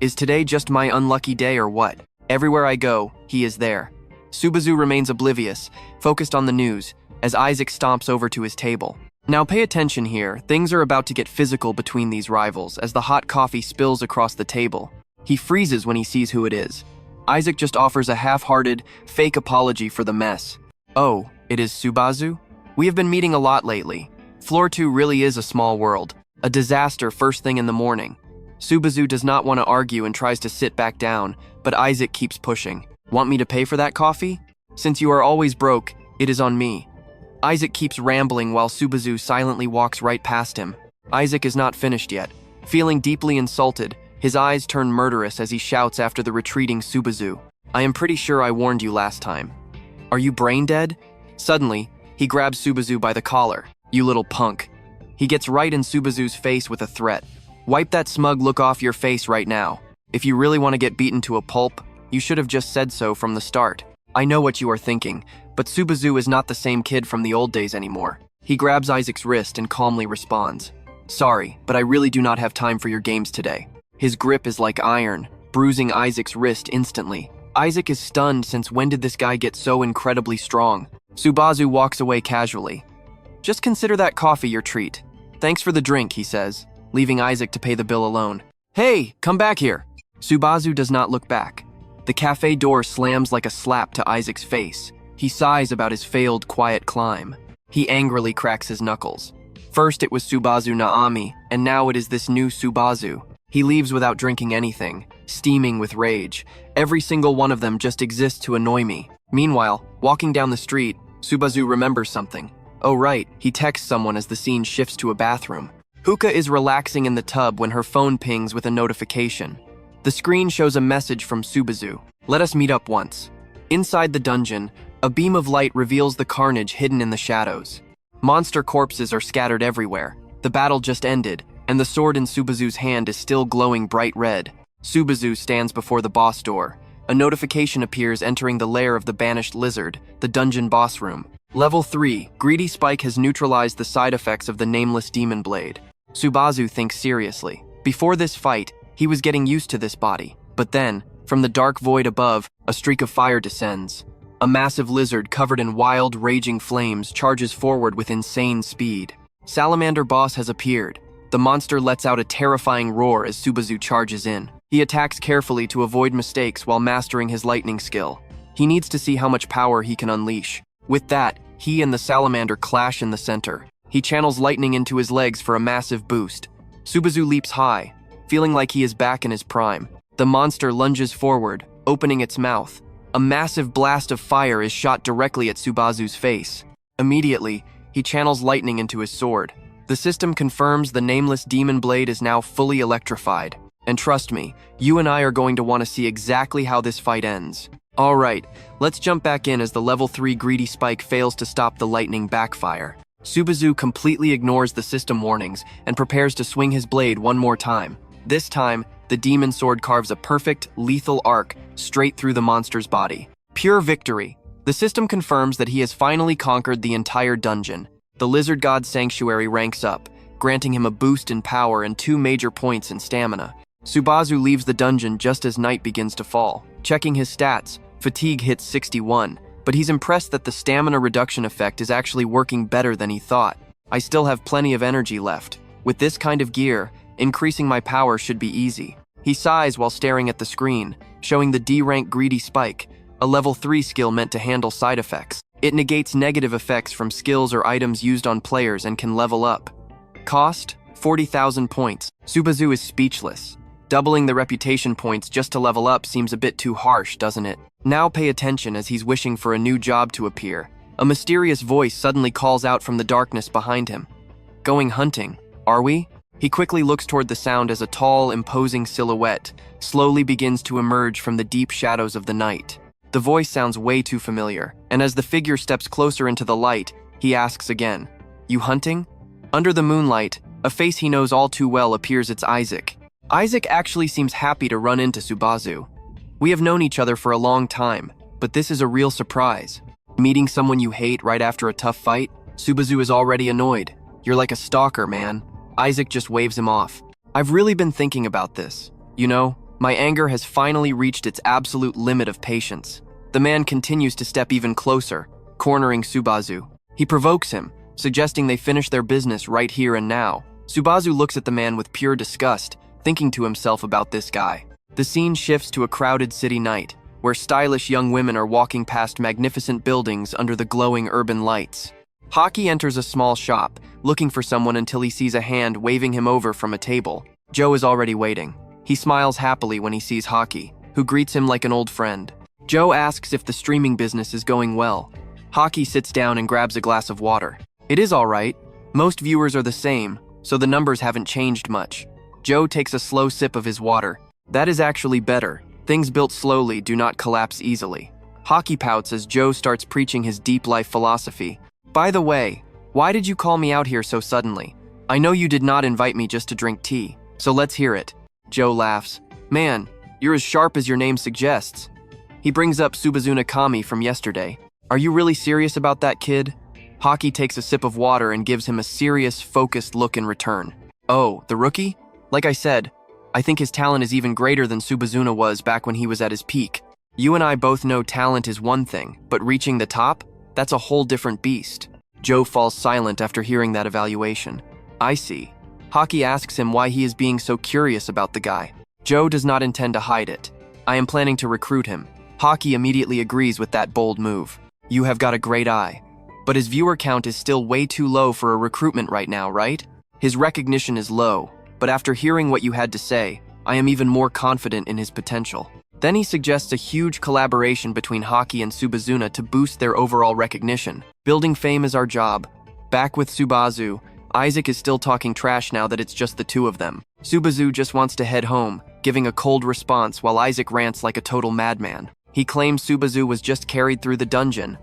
Is today just my unlucky day or what? Everywhere I go, he is there. Subazu remains oblivious, focused on the news, as Isaac stomps over to his table. Now pay attention here, things are about to get physical between these rivals as the hot coffee spills across the table. He freezes when he sees who it is. Isaac just offers a half-hearted, fake apology for the mess. Oh, it is Subazu? We have been meeting a lot lately. Floor 2 really is a small world. A disaster first thing in the morning. Subazu does not want to argue and tries to sit back down, but Isaac keeps pushing. Want me to pay for that coffee? Since you are always broke, it is on me. Isaac keeps rambling while Subazu silently walks right past him. Isaac is not finished yet. Feeling deeply insulted, his eyes turn murderous as he shouts after the retreating Subazu. I am pretty sure I warned you last time. Are you brain dead? Suddenly, he grabs Subazu by the collar. You little punk. He gets right in Subazu's face with a threat. Wipe that smug look off your face right now. If you really want to get beaten to a pulp, you should have just said so from the start. I know what you are thinking, but Subazu is not the same kid from the old days anymore. He grabs Isaac's wrist and calmly responds. Sorry, but I really do not have time for your games today. His grip is like iron, bruising Isaac's wrist instantly. Isaac is stunned since when did this guy get so incredibly strong? Subazu walks away casually. Just consider that coffee your treat. Thanks for the drink, he says, leaving Isaac to pay the bill alone. Hey, come back here. Subazu does not look back. The cafe door slams like a slap to Isaac's face. He sighs about his failed quiet climb. He angrily cracks his knuckles. First it was Subazu Naami, and now it is this new Subazu. He leaves without drinking anything, steaming with rage. Every single one of them just exists to annoy me. Meanwhile, walking down the street, Subazu remembers something. Oh right, he texts someone as the scene shifts to a bathroom. Huka is relaxing in the tub when her phone pings with a notification. The screen shows a message from Subazu. Let us meet up once. Inside the dungeon, a beam of light reveals the carnage hidden in the shadows. Monster corpses are scattered everywhere. The battle just ended, and the sword in Subazu's hand is still glowing bright red. Subazu stands before the boss door. A notification appears entering the lair of the banished lizard, the dungeon boss room. Level 3, Greedy Spike has neutralized the side effects of the nameless demon blade. Subazu thinks seriously. Before this fight, he was getting used to this body. But then, from the dark void above, a streak of fire descends. A massive lizard covered in wild, raging flames charges forward with insane speed. Salamander Boss has appeared. The monster lets out a terrifying roar as Subazu charges in. He attacks carefully to avoid mistakes while mastering his lightning skill. He needs to see how much power he can unleash. With that, he and the salamander clash in the center. He channels lightning into his legs for a massive boost. Subazu leaps high, feeling like he is back in his prime. The monster lunges forward, opening its mouth. A massive blast of fire is shot directly at Subazu's face. Immediately, he channels lightning into his sword. The system confirms the nameless demon blade is now fully electrified. And trust me, you and I are going to want to see exactly how this fight ends. Alright, let's jump back in as the level 3 Greedy Spike fails to stop the lightning backfire. Subazu completely ignores the system warnings and prepares to swing his blade one more time. This time, the demon sword carves a perfect, lethal arc straight through the monster's body. Pure victory. The system confirms that he has finally conquered the entire dungeon. The Lizard God's Sanctuary ranks up, granting him a boost in power and 2 major points in stamina. Subazu leaves the dungeon just as night begins to fall. Checking his stats, fatigue hits 61, but he's impressed that the stamina reduction effect is actually working better than he thought. I still have plenty of energy left. With this kind of gear, increasing my power should be easy. He sighs while staring at the screen, showing the D-rank Greedy Spike, a level 3 skill meant to handle side effects. It negates negative effects from skills or items used on players and can level up. Cost? 40,000 points. Subazu is speechless. Doubling the reputation points just to level up seems a bit too harsh, doesn't it? Now pay attention as he's wishing for a new job to appear. A mysterious voice suddenly calls out from the darkness behind him. Going hunting, are we? He quickly looks toward the sound as a tall, imposing silhouette slowly begins to emerge from the deep shadows of the night. The voice sounds way too familiar, and as the figure steps closer into the light, he asks again, You hunting? Under the moonlight, a face he knows all too well appears. It's Isaac. Isaac actually seems happy to run into Subazu. We have known each other for a long time, but this is a real surprise. Meeting someone you hate right after a tough fight? Subazu is already annoyed. You're like a stalker, man. Isaac just waves him off. I've really been thinking about this. You know, my anger has finally reached its absolute limit of patience. The man continues to step even closer, cornering Subazu. He provokes him, suggesting they finish their business right here and now. Subazu looks at the man with pure disgust, thinking to himself about this guy. The scene shifts to a crowded city night, where where stylish young women are walking past magnificent buildings under the glowing urban lights. Hockey enters a small shop, looking for someone until he sees a hand waving him over from a table. Joe is already waiting. He smiles happily when he sees Hockey, who greets him like an old friend. Joe asks if the streaming business is going well. Hockey sits down and grabs a glass of water. It is all right. Most viewers are the same, so the numbers haven't changed much. Joe takes a slow sip of his water. That is actually better. Things built slowly do not collapse easily. Hockey pouts as Joe starts preaching his deep life philosophy. By the way, why did you call me out here so suddenly? I know you did not invite me just to drink tea, so let's hear it. Joe laughs. Man, you're as sharp as your name suggests. He brings up Subazu Nakami from yesterday. Are you really serious about that kid? Hockey takes a sip of water and gives him a serious, focused look in return. Oh, the rookie? Like I said, I think his talent is even greater than Subazuna was back when he was at his peak. You and I both know talent is one thing, but reaching the top? That's a whole different beast. Joe falls silent after hearing that evaluation. I see. Hockey asks him why he is being so curious about the guy. Joe does not intend to hide it. I am planning to recruit him. Hockey immediately agrees with that bold move. You have got a great eye. But his viewer count is still way too low for a recruitment right now, right? His recognition is low, but after hearing what you had to say, I am even more confident in his potential. Then he suggests a huge collaboration between Hockey and Subazuna to boost their overall recognition. Building fame is our job. Back with Subazu, Isaac is still talking trash now that it's just the two of them. Subazu just wants to head home, giving a cold response while Isaac rants like a total madman. He claims Subazu was just carried through the dungeon.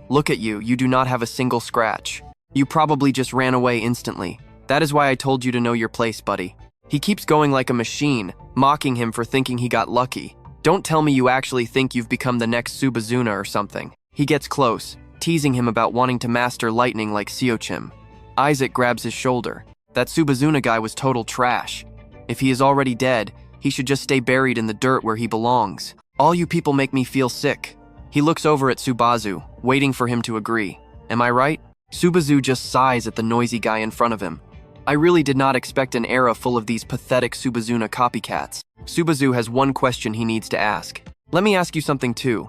Look at you, you do not have a single scratch. You probably just ran away instantly. That is why I told you to know your place, buddy. He keeps going like a machine, mocking him for thinking he got lucky. Don't tell me you actually think you've become the next Subazuna or something. He gets close, teasing him about wanting to master lightning like Seochim. Isaac grabs his shoulder. That Subazuna guy was total trash. If he is already dead, he should just stay buried in the dirt where he belongs. All you people make me feel sick. He looks over at Subazu, waiting for him to agree. Am I right? Subazu just sighs at the noisy guy in front of him. I really did not expect an era full of these pathetic Subazuna copycats. Subazu has one question he needs to ask. Let me ask you something too.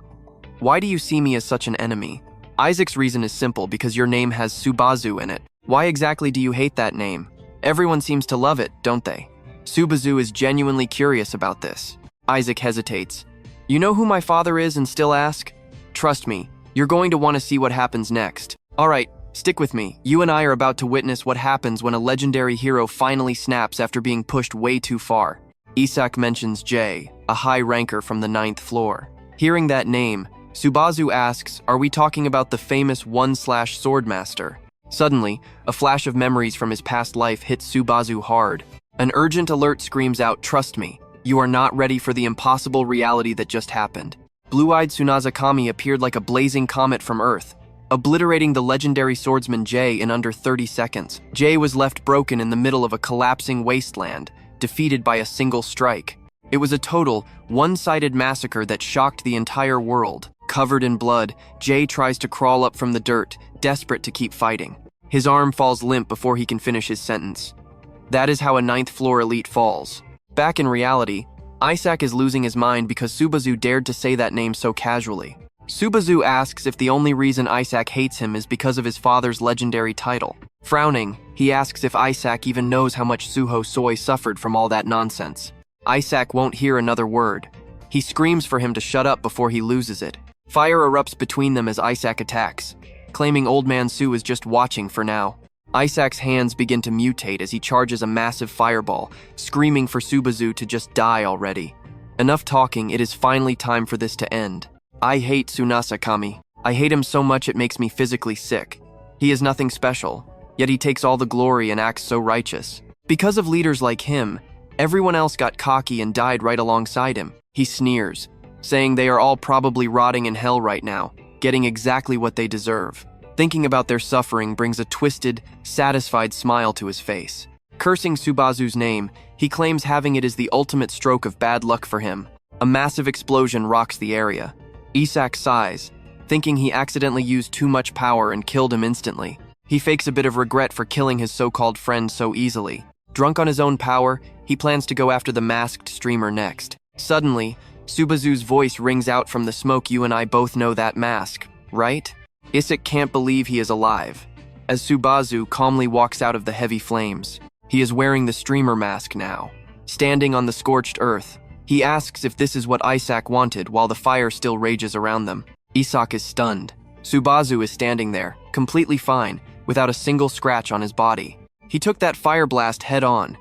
Why do you see me as such an enemy? Isaac's reason is simple, because your name has Subazu in it. Why exactly do you hate that name? Everyone seems to love it, don't they? Subazu is genuinely curious about this. Isaac hesitates. You know who my father is and still ask? Trust me, you're going to want to see what happens next. Alright, stick with me. You and I are about to witness what happens when a legendary hero finally snaps after being pushed way too far. Isaac mentions Jay, a high ranker from the 9th floor. Hearing that name, Subazu asks, are we talking about the famous One/Swordmaster? Suddenly, a flash of memories from his past life hits Subazu hard. An urgent alert screams out, trust me, you are not ready for the impossible reality that just happened. Blue-eyed Tsunazakami appeared like a blazing comet from Earth, obliterating the legendary swordsman Jay in under 30 seconds. Jay was left broken in the middle of a collapsing wasteland, defeated by a single strike. It was a total, one-sided massacre that shocked the entire world. Covered in blood, Jay tries to crawl up from the dirt, desperate to keep fighting. His arm falls limp before he can finish his sentence. That is how a 9th floor elite falls. Back in reality, Isaac is losing his mind because Subazu dared to say that name so casually. Subazu asks if the only reason Isaac hates him is because of his father's legendary title. Frowning, he asks if Isaac even knows how much Suho Soy suffered from all that nonsense. Isaac won't hear another word. He screams for him to shut up before he loses it. Fire erupts between them as Isaac attacks, claiming Old Man Su is just watching for now. Isaac's hands begin to mutate as he charges a massive fireball, screaming for Subazu to just die already. Enough talking, it is finally time for this to end. I hate Tsunazakami. I hate him so much it makes me physically sick. He is nothing special, yet he takes all the glory and acts so righteous. Because of leaders like him, everyone else got cocky and died right alongside him. He sneers, saying they are all probably rotting in hell right now, getting exactly what they deserve. Thinking about their suffering brings a twisted, satisfied smile to his face. Cursing Subazu's name, he claims having it is the ultimate stroke of bad luck for him. A massive explosion rocks the area. Isaac sighs, thinking he accidentally used too much power and killed him instantly. He fakes a bit of regret for killing his so-called friend so easily. Drunk on his own power, he plans to go after the masked streamer next. Suddenly, Subazu's voice rings out from the smoke. You and I both know that mask, right? Isak can't believe he is alive. As Subazu calmly walks out of the heavy flames, he is wearing the streamer mask now. Standing on the scorched earth, he asks if this is what Isak wanted while the fire still rages around them. Isak is stunned. Subazu is standing there, completely fine, without a single scratch on his body. He took that fire blast head on.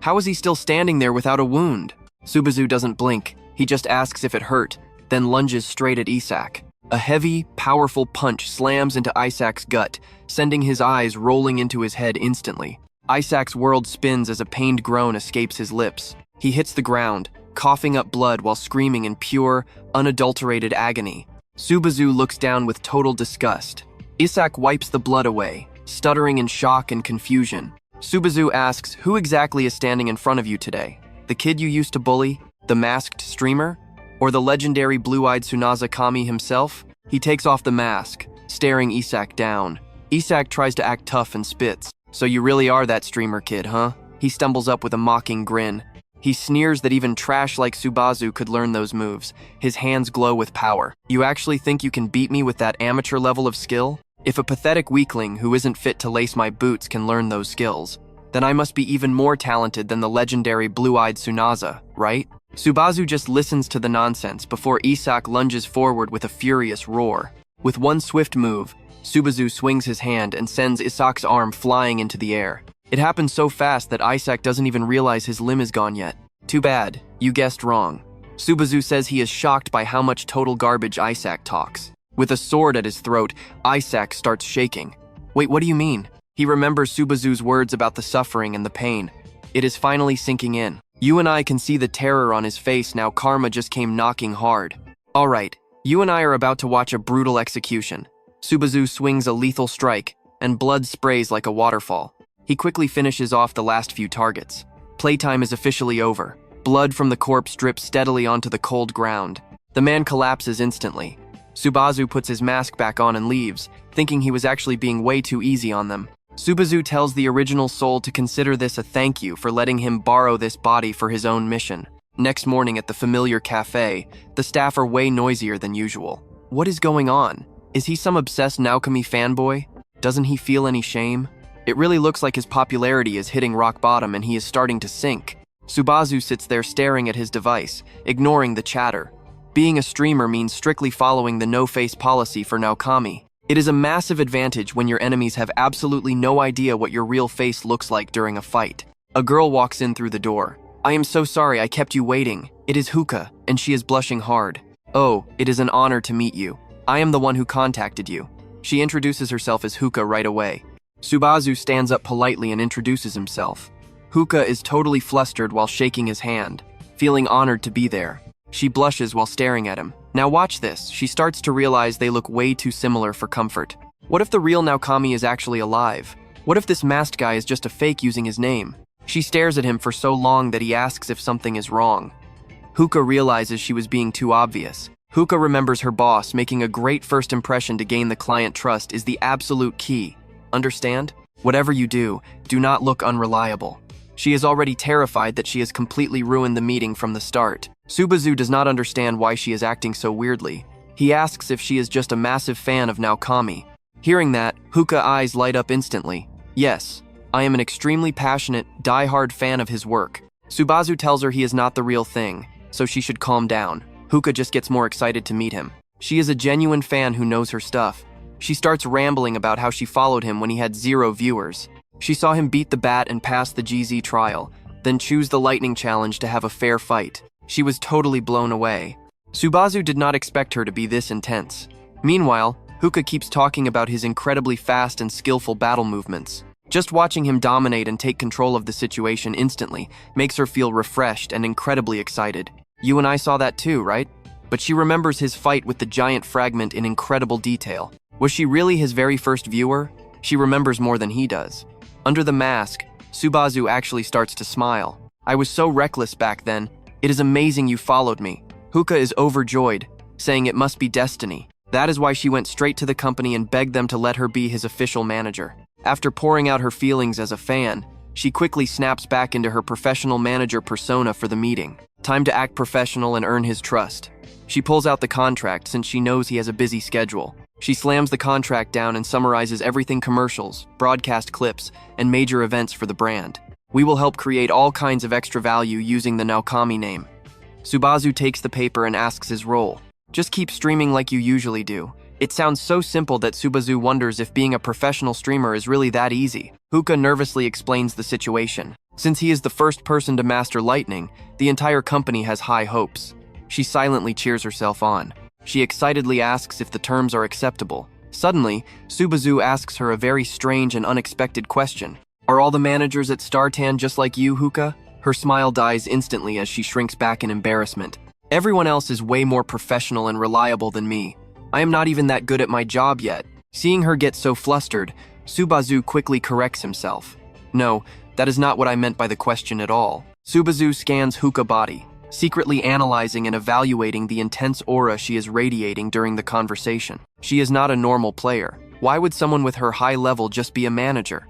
How is he still standing there without a wound? Subazu doesn't blink. He just asks if it hurt, then lunges straight at Isak. A heavy, powerful punch slams into Isak's gut, sending his eyes rolling into his head instantly. Isak's world spins as a pained groan escapes his lips. He hits the ground, coughing up blood while screaming in pure, unadulterated agony. Subazu looks down with total disgust. Isak wipes the blood away, stuttering in shock and confusion. Subazu asks, who exactly is standing in front of you today? The kid you used to bully? The masked streamer? Or the legendary blue-eyed Tsunaza Kami himself? He takes off the mask, staring Isak down. Isak tries to act tough and spits. So you really are that streamer kid, huh? He stumbles up with a mocking grin. He sneers that even trash like Subazu could learn those moves. His hands glow with power. You actually think you can beat me with that amateur level of skill? If a pathetic weakling who isn't fit to lace my boots can learn those skills, then I must be even more talented than the legendary blue-eyed Tsunaza, right? Subazu just listens to the nonsense before Isak lunges forward with a furious roar. With one swift move, Subazu swings his hand and sends Isak's arm flying into the air. It happens so fast that Isak doesn't even realize his limb is gone yet. Too bad, you guessed wrong. Subazu says he is shocked by how much total garbage Isak talks. With a sword at his throat, Isak starts shaking. Wait, what do you mean? He remembers Subazu's words about the suffering and the pain. It is finally sinking in. You and I can see the terror on his face now. Karma just came knocking hard. Alright, you and I are about to watch a brutal execution. Subazu swings a lethal strike, and blood sprays like a waterfall. He quickly finishes off the last few targets. Playtime is officially over. Blood from the corpse drips steadily onto the cold ground. The man collapses instantly. Subazu puts his mask back on and leaves, thinking he was actually being way too easy on them. Subazu tells the original soul to consider this a thank you for letting him borrow this body for his own mission. Next morning at the familiar cafe, the staff are way noisier than usual. What is going on? Is he some obsessed Naokami fanboy? Doesn't he feel any shame? It really looks like his popularity is hitting rock bottom and he is starting to sink. Subazu sits there staring at his device, ignoring the chatter. Being a streamer means strictly following the no-face policy for Naokami. It is a massive advantage when your enemies have absolutely no idea what your real face looks like during a fight. A girl walks in through the door. I am so sorry I kept you waiting. It is Huka, and she is blushing hard. Oh, it is an honor to meet you. I am the one who contacted you. She introduces herself as Huka right away. Subazu stands up politely and introduces himself. Huka is totally flustered while shaking his hand, feeling honored to be there. She blushes while staring at him. Now watch this. She starts to realize they look way too similar for comfort. What if the real Naokami is actually alive? What if this masked guy is just a fake using his name? She stares at him for so long that he asks if something is wrong. Huka realizes she was being too obvious. Huka remembers her boss. Making a great first impression to gain the client trust is the absolute key. Understand? Whatever you do, do not look unreliable. She is already terrified that she has completely ruined the meeting from the start. Subazu does not understand why she is acting so weirdly. He asks if she is just a massive fan of Naokami. Hearing that, Huka's eyes light up instantly. Yes, I am an extremely passionate, die-hard fan of his work. Subazu tells her he is not the real thing, so she should calm down. Huka just gets more excited to meet him. She is a genuine fan who knows her stuff. She starts rambling about how she followed him when he had 0 viewers. She saw him beat the bat and pass the GZ trial, then choose the lightning challenge to have a fair fight. She was totally blown away. Subazu did not expect her to be this intense. Meanwhile, Huka keeps talking about his incredibly fast and skillful battle movements. Just watching him dominate and take control of the situation instantly makes her feel refreshed and incredibly excited. You and I saw that too, right? But she remembers his fight with the giant fragment in incredible detail. Was she really his very first viewer? She remembers more than he does. Under the mask, Subazu actually starts to smile. I was so reckless back then. It is amazing you followed me. Huka is overjoyed, saying it must be destiny. That is why she went straight to the company and begged them to let her be his official manager. After pouring out her feelings as a fan, she quickly snaps back into her professional manager persona for the meeting. Time to act professional and earn his trust. She pulls out the contract since she knows he has a busy schedule. She slams the contract down and summarizes everything: commercials, broadcast clips, and major events for the brand. We will help create all kinds of extra value using the Naokami name. Subazu takes the paper and asks his role. Just keep streaming like you usually do. It sounds so simple that Subazu wonders if being a professional streamer is really that easy. Huka nervously explains the situation. Since he is the first person to master lightning, the entire company has high hopes. She silently cheers herself on. She excitedly asks if the terms are acceptable. Suddenly, Subazu asks her a very strange and unexpected question. Are all the managers at Startan just like you, Huka? Her smile dies instantly as she shrinks back in embarrassment. Everyone else is way more professional and reliable than me. I am not even that good at my job yet. Seeing her get so flustered, Subazu quickly corrects himself. No, that is not what I meant by the question at all. Subazu scans Huka's body, secretly analyzing and evaluating the intense aura she is radiating during the conversation. She is not a normal player. Why would someone with her high level just be a manager?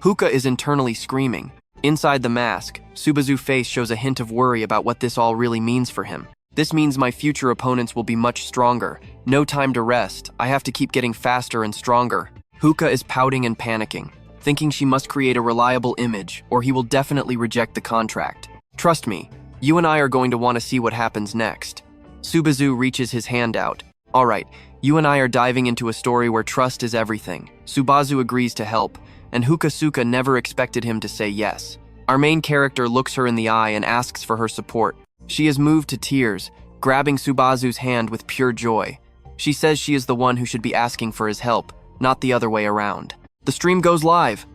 Huka is internally screaming. Inside the mask, Subazu's face shows a hint of worry about what this all really means for him. This means my future opponents will be much stronger. No time to rest. I have to keep getting faster and stronger. Huka is pouting and panicking, thinking she must create a reliable image or he will definitely reject the contract. Trust me, you and I are going to want to see what happens next. Subazu reaches his hand out. All right, you and I are diving into a story where trust is everything. Subazu agrees to help, and Hukasuka never expected him to say yes. Our main character looks her in the eye and asks for her support. She is moved to tears, grabbing Subazu's hand with pure joy. She says she is the one who should be asking for his help, not the other way around. The stream goes live.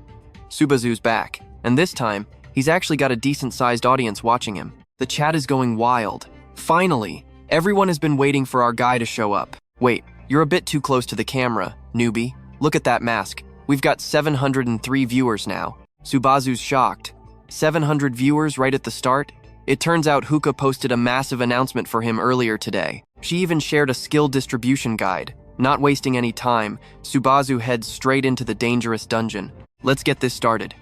Subazu's back, and this time, he's actually got a decent-sized audience watching him. The chat is going wild. Finally, everyone has been waiting for our guy to show up. Wait, you're a bit too close to the camera, newbie. Look at that mask. We've got 703 viewers now. Subazu's shocked. 700 viewers right at the start? It turns out Huka posted a massive announcement for him earlier today. She even shared a skill distribution guide. Not wasting any time, Subazu heads straight into the dangerous dungeon. Let's get this started.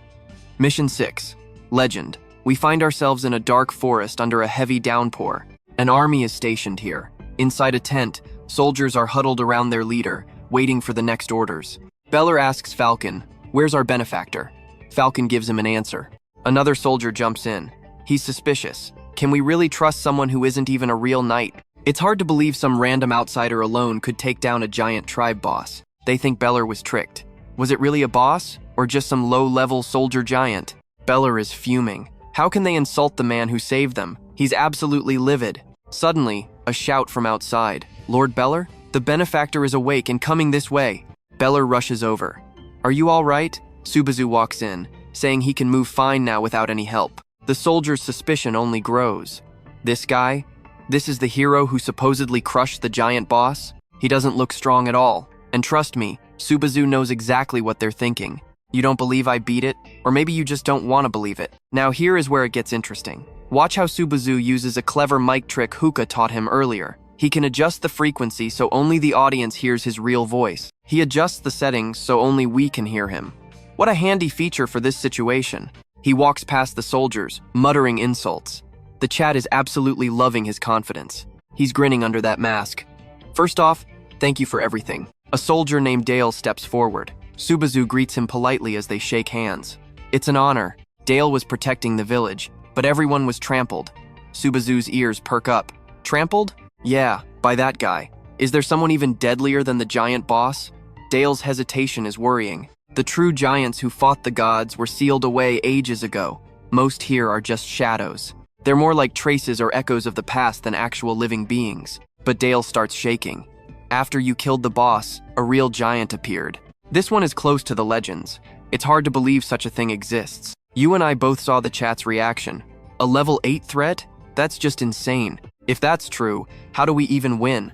Mission 6. Legend. We find ourselves in a dark forest under a heavy downpour. An army is stationed here. Inside a tent, soldiers are huddled around their leader, waiting for the next orders. Beller asks Falcon, "Where's our benefactor?" Falcon gives him an answer. Another soldier jumps in. He's suspicious. Can we really trust someone who isn't even a real knight? It's hard to believe some random outsider alone could take down a giant tribe boss. They think Beller was tricked. Was it really a boss, or just some low-level soldier giant? Beller is fuming. How can they insult the man who saved them? He's absolutely livid. Suddenly, a shout from outside. Lord Beller? The benefactor is awake and coming this way. Beller rushes over. Are you all right? Subazu walks in, saying he can move fine now without any help. The soldier's suspicion only grows. This guy? This is the hero who supposedly crushed the giant boss? He doesn't look strong at all. And trust me, Subazu knows exactly what they're thinking. You don't believe I beat it? Or maybe you just don't want to believe it. Now here is where it gets interesting. Watch how Subazu uses a clever mic trick Huka taught him earlier. He can adjust the frequency so only the audience hears his real voice. He adjusts the settings so only we can hear him. What a handy feature for this situation. He walks past the soldiers, muttering insults. The chat is absolutely loving his confidence. He's grinning under that mask. First off, thank you for everything. A soldier named Dale steps forward. Subazu greets him politely as they shake hands. It's an honor. Dale was protecting the village, but everyone was trampled. Subazu's ears perk up. Trampled? Yeah, by that guy. Is there someone even deadlier than the giant boss? Dale's hesitation is worrying. The true giants who fought the gods were sealed away ages ago. Most here are just shadows. They're more like traces or echoes of the past than actual living beings. But Dale starts shaking. After you killed the boss, a real giant appeared. This one is close to the legends. It's hard to believe such a thing exists. You and I both saw the chat's reaction. A level 8 threat? That's just insane. If that's true, how do we even win?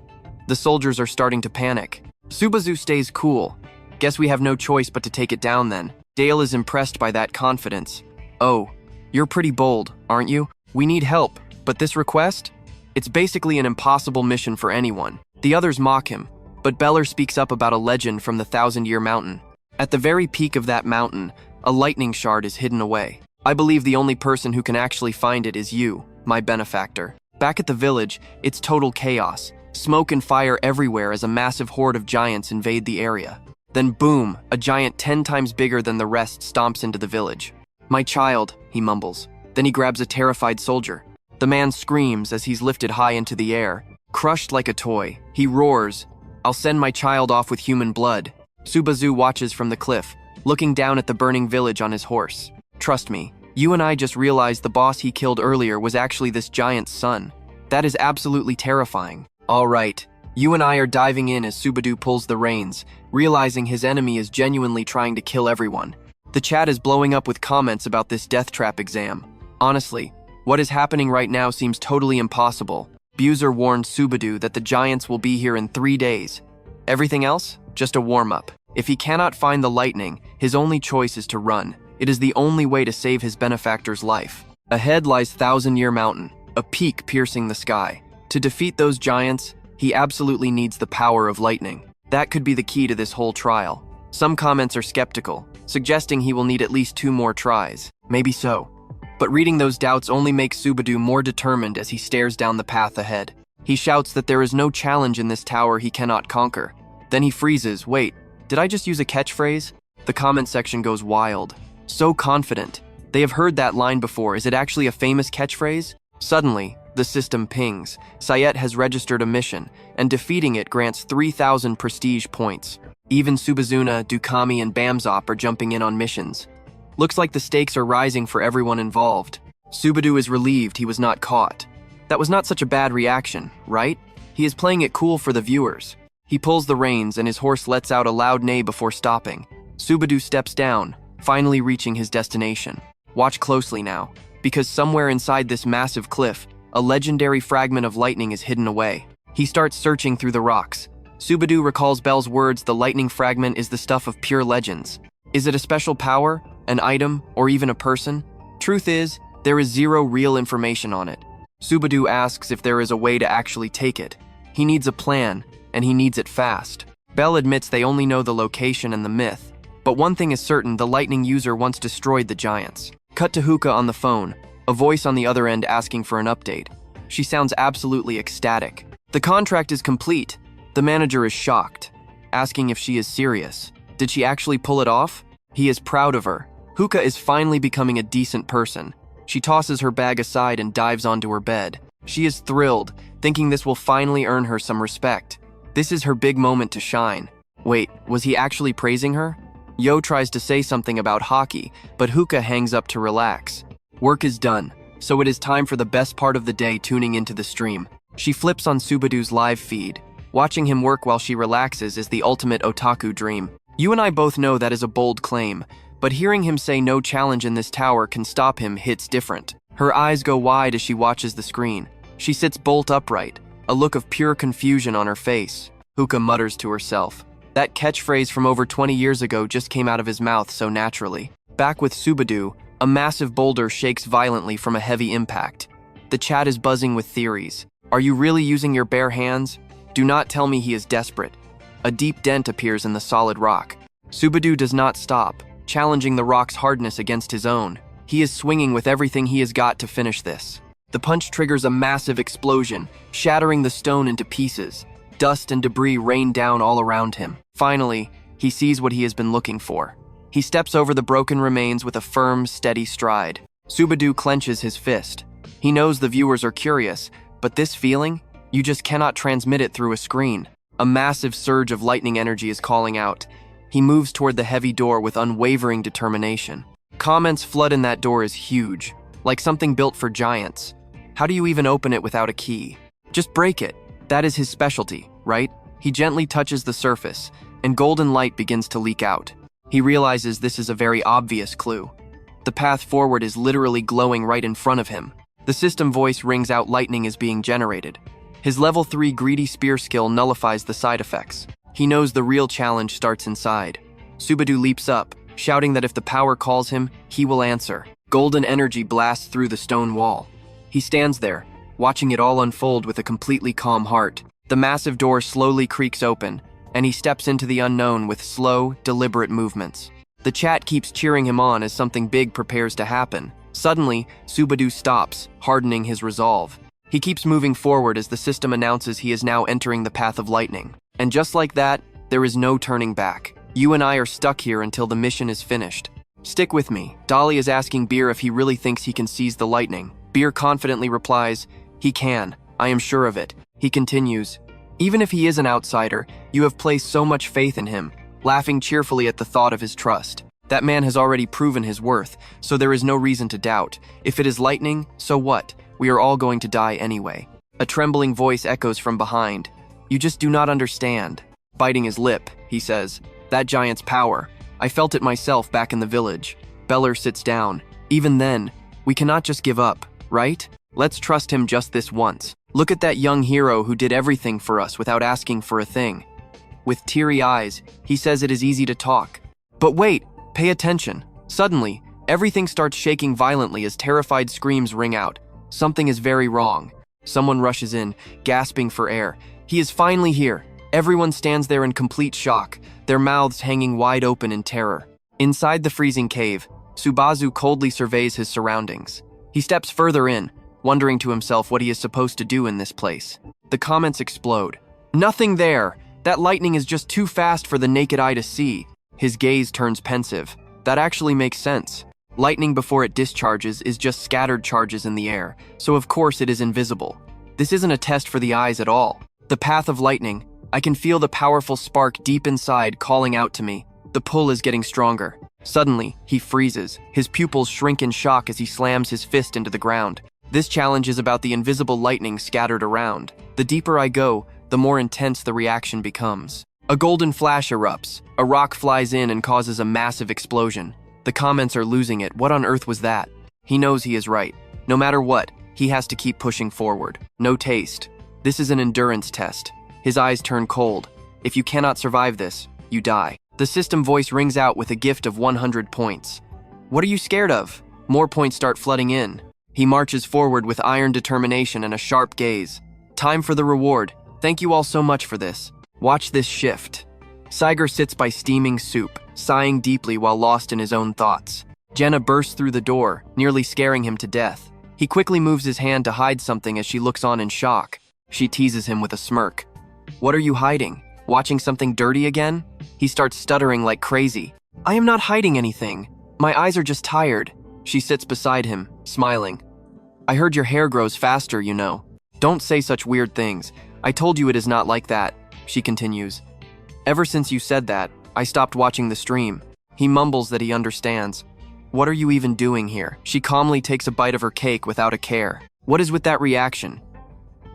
The soldiers are starting to panic. Subazu stays cool. Guess we have no choice but to take it down then. Dale is impressed by that confidence. Oh, you're pretty bold, aren't you? We need help, but this request? It's basically an impossible mission for anyone. The others mock him, but Beller speaks up about a legend from the Thousand-Year Mountain. At the very peak of that mountain, a lightning shard is hidden away. I believe the only person who can actually find it is you. my benefactor. Back at the village, it's total chaos. Smoke and fire everywhere as a massive horde of giants invade the area. Then boom, a giant 10 times bigger than the rest stomps into the village. "My child," he mumbles. Then he grabs a terrified soldier. The man screams as he's lifted high into the air. Crushed like a toy, he roars, "I'll send my child off with human blood." Subazu watches from the cliff, looking down at the burning village on his horse. "Trust me, you and I just realized the boss he killed earlier was actually this giant's son. That is absolutely terrifying." "All right, you and I are diving in," as Subazu pulls the reins, realizing his enemy is genuinely trying to kill everyone. The chat is blowing up with comments about this death trap exam. Honestly, what is happening right now seems totally impossible. Buser warned Subazu that the giants will be here in 3 days. Everything else? Just a warm-up. If he cannot find the lightning, his only choice is to run. It is the only way to save his benefactor's life. Ahead lies Thousand-Year Mountain, a peak piercing the sky. To defeat those giants, he absolutely needs the power of lightning. That could be the key to this whole trial. Some comments are skeptical, suggesting he will need at least 2 more tries. Maybe so. But reading those doubts only makes Subazu more determined as he stares down the path ahead. He shouts that there is no challenge in this tower he cannot conquer. Then he freezes. Wait, did I just use a catchphrase? The comment section goes wild. So confident. They have heard that line before. Is it actually a famous catchphrase? Suddenly, the system pings. Sayet has registered a mission, and defeating it grants 3,000 prestige points. Even Subazuna, Dukami, and Bamzop are jumping in on missions. Looks like the stakes are rising for everyone involved. Subazu is relieved he was not caught. That was not such a bad reaction, right? He is playing it cool for the viewers. He pulls the reins and his horse lets out a loud neigh before stopping. Subazu steps down, finally reaching his destination. Watch closely now, because somewhere inside this massive cliff, a legendary fragment of lightning is hidden away. He starts searching through the rocks. Subazu recalls Bell's words, the lightning fragment is the stuff of pure legends. Is it a special power, an item, or even a person? Truth is, there is zero real information on it. Subazu asks if there is a way to actually take it. He needs a plan, and he needs it fast. Bell admits they only know the location and the myth, but one thing is certain, the lightning user once destroyed the giants. Cut to Hookah on the phone, a voice on the other end asking for an update. She sounds absolutely ecstatic. The contract is complete. The manager is shocked, asking if she is serious. Did she actually pull it off? He is proud of her. Hookah is finally becoming a decent person. She tosses her bag aside and dives onto her bed. She is thrilled, thinking this will finally earn her some respect. This is her big moment to shine. Wait, was he actually praising her? Yo tries to say something about hockey, but Hookah hangs up to relax. Work is done, so it is time for the best part of the day, tuning into the stream. She flips on Subadu's live feed. Watching him work while she relaxes is the ultimate otaku dream. You and I both know that is a bold claim, but hearing him say no challenge in this tower can stop him hits different. Her eyes go wide as she watches the screen. She sits bolt upright, a look of pure confusion on her face. Hookah mutters to herself. That catchphrase from over 20 years ago just came out of his mouth so naturally. Back with Subazu, a massive boulder shakes violently from a heavy impact. The chat is buzzing with theories. Are you really using your bare hands? Do not tell me he is desperate. A deep dent appears in the solid rock. Subazu does not stop, challenging the rock's hardness against his own. He is swinging with everything he has got to finish this. The punch triggers a massive explosion, shattering the stone into pieces. Dust and debris rain down all around him. Finally, he sees what he has been looking for. He steps over the broken remains with a firm, steady stride. Subazu clenches his fist. He knows the viewers are curious, but this feeling, you just cannot transmit it through a screen. A massive surge of lightning energy is calling out. He moves toward the heavy door with unwavering determination. Comments flood in that door is huge, like something built for giants. How do you even open it without a key? Just break it. That is his specialty, right? He gently touches the surface, and golden light begins to leak out. He realizes this is a very obvious clue. The path forward is literally glowing right in front of him. The system voice rings out lightning is being generated. His level 3 greedy spear skill nullifies the side effects. He knows the real challenge starts inside. Subazu leaps up, shouting that if the power calls him, he will answer. Golden energy blasts through the stone wall. He stands there, watching it all unfold with a completely calm heart. The massive door slowly creaks open, and he steps into the unknown with slow, deliberate movements. The chat keeps cheering him on as something big prepares to happen. Suddenly, Subazu stops, hardening his resolve. He keeps moving forward as the system announces he is now entering the path of lightning. And just like that, there is no turning back. You and I are stuck here until the mission is finished. Stick with me. Dolly is asking Beer if he really thinks he can seize the lightning. Beer confidently replies, "He can. I am sure of it." He continues, "Even if he is an outsider, you have placed so much faith in him," laughing cheerfully at the thought of his trust. That man has already proven his worth, so there is no reason to doubt. If it is lightning, so what? We are all going to die anyway. A trembling voice echoes from behind. "You just do not understand." Biting his lip, he says, "That giant's power. I felt it myself back in the village." Beller sits down. "Even then, we cannot just give up, right? Let's trust him just this once. Look at that young hero who did everything for us without asking for a thing." With teary eyes, he says it is easy to talk. But wait, pay attention. Suddenly, everything starts shaking violently as terrified screams ring out. Something is very wrong. Someone rushes in, gasping for air. He is finally here. Everyone stands there in complete shock, their mouths hanging wide open in terror. Inside the freezing cave, Subazu coldly surveys his surroundings. He steps further in, wondering to himself what he is supposed to do in this place. The comments explode. "Nothing there! That lightning is just too fast for the naked eye to see." His gaze turns pensive. That actually makes sense. Lightning before it discharges is just scattered charges in the air, so of course it is invisible. This isn't a test for the eyes at all. The path of lightning, I can feel the powerful spark deep inside calling out to me. The pull is getting stronger. Suddenly, he freezes. His pupils shrink in shock as he slams his fist into the ground. This challenge is about the invisible lightning scattered around. The deeper I go, the more intense the reaction becomes. A golden flash erupts. A rock flies in and causes a massive explosion. The comments are losing it. What on earth was that? He knows he is right. No matter what, he has to keep pushing forward. No taste. This is an endurance test. His eyes turn cold. If you cannot survive this, you die. The system voice rings out with a gift of 100 points. What are you scared of? More points start flooding in. He marches forward with iron determination and a sharp gaze. Time for the reward. Thank you all so much for this. Watch this shift. Saiger sits by steaming soup, sighing deeply while lost in his own thoughts. Jenna bursts through the door, nearly scaring him to death. He quickly moves his hand to hide something as she looks on in shock. She teases him with a smirk. "What are you hiding? Watching something dirty again?" He starts stuttering like crazy. "I am not hiding anything. My eyes are just tired." She sits beside him, smiling. "I heard your hair grows faster, you know. Don't say such weird things. I told you it is not like that," she continues. "Ever since you said that, I stopped watching the stream." He mumbles that he understands. "What are you even doing here?" She calmly takes a bite of her cake without a care. "What is with that reaction?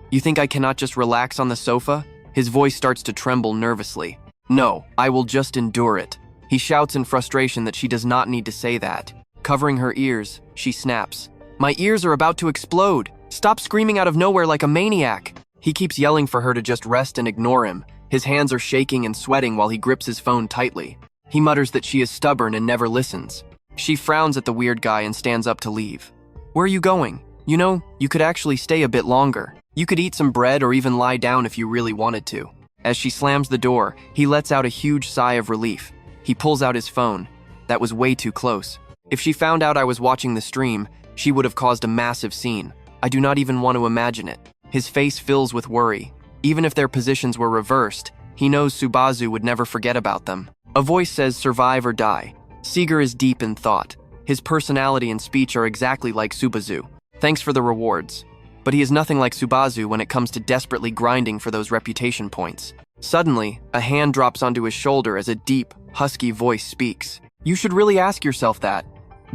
You think I cannot just relax on the sofa?" His voice starts to tremble nervously. "No, I will just endure it." He shouts in frustration that she does not need to say that. Covering her ears, she snaps. "My ears are about to explode. Stop screaming out of nowhere like a maniac." He keeps yelling for her to just rest and ignore him. His hands are shaking and sweating while he grips his phone tightly. He mutters that she is stubborn and never listens. She frowns at the weird guy and stands up to leave. "Where are you going? You know, you could actually stay a bit longer. You could eat some bread or even lie down if you really wanted to." As she slams the door, he lets out a huge sigh of relief. He pulls out his phone. That was way too close. If she found out I was watching the stream, she would have caused a massive scene. I do not even want to imagine it. His face fills with worry. Even if their positions were reversed, he knows Subazu would never forget about them. A voice says survive or die. Seeger is deep in thought. His personality and speech are exactly like Subazu. Thanks for the rewards. But he is nothing like Subazu when it comes to desperately grinding for those reputation points. Suddenly, a hand drops onto his shoulder as a deep, husky voice speaks. "You should really ask yourself that."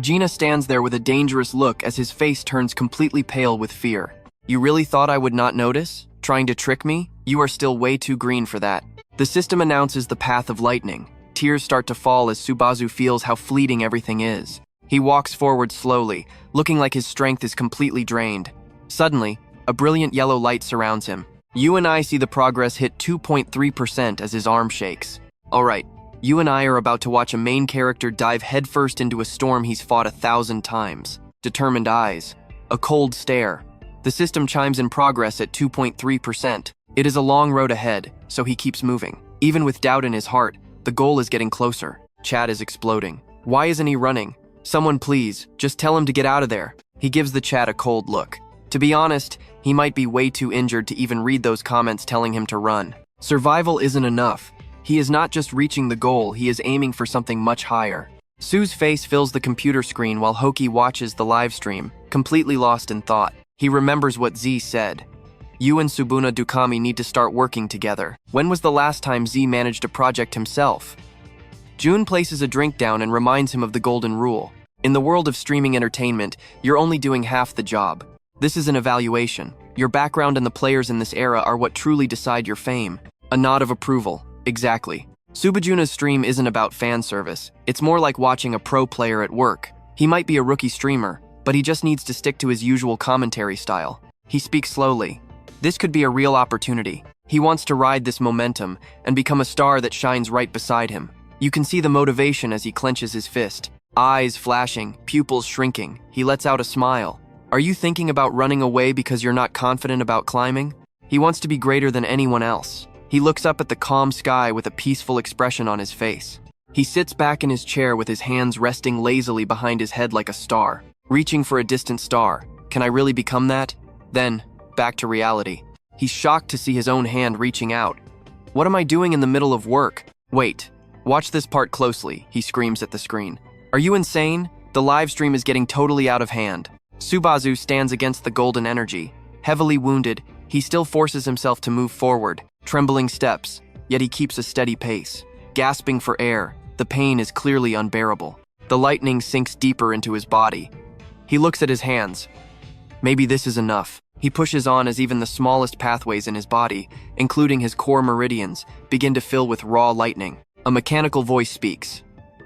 Gina stands there with a dangerous look as his face turns completely pale with fear. "You really thought I would not notice? Trying to trick me? You are still way too green for that." The system announces the path of lightning. Tears start to fall as Subazu feels how fleeting everything is. He walks forward slowly, looking like his strength is completely drained. Suddenly, a brilliant yellow light surrounds him. You and I see the progress hit 2.3% as his arm shakes. Alright, you and I are about to watch a main character dive headfirst into a storm he's fought 1,000 times. Determined eyes. A cold stare. The system chimes in progress at 2.3%. It is a long road ahead, so he keeps moving. Even with doubt in his heart, the goal is getting closer. Chat is exploding. Why isn't he running? Someone please, just tell him to get out of there. He gives the chat a cold look. To be honest, he might be way too injured to even read those comments telling him to run. Survival isn't enough. He is not just reaching the goal, he is aiming for something much higher. Su's face fills the computer screen while Hoki watches the live stream, completely lost in thought. He remembers what Z said. You and Subuna Dukami need to start working together. When was the last time Z managed a project himself? Jun places a drink down and reminds him of the golden rule. In the world of streaming entertainment, you're only doing half the job. This is an evaluation. Your background and the players in this era are what truly decide your fame. A nod of approval. Exactly. Subajuna's stream isn't about fan service. It's more like watching a pro player at work. He might be a rookie streamer, but he just needs to stick to his usual commentary style. He speaks slowly. This could be a real opportunity. He wants to ride this momentum and become a star that shines right beside him. You can see the motivation as he clenches his fist. Eyes flashing, pupils shrinking. He lets out a smile. Are you thinking about running away because you're not confident about climbing? He wants to be greater than anyone else. He looks up at the calm sky with a peaceful expression on his face. He sits back in his chair with his hands resting lazily behind his head like a star, reaching for a distant star. Can I really become that? Then, back to reality. He's shocked to see his own hand reaching out. What am I doing in the middle of work? Wait, watch this part closely, he screams at the screen. Are you insane? The live stream is getting totally out of hand. Subazu stands against the golden energy. Heavily wounded, he still forces himself to move forward, trembling steps, yet he keeps a steady pace. Gasping for air, the pain is clearly unbearable. The lightning sinks deeper into his body. He looks at his hands. Maybe this is enough. He pushes on as even the smallest pathways in his body, including his core meridians, begin to fill with raw lightning. A mechanical voice speaks.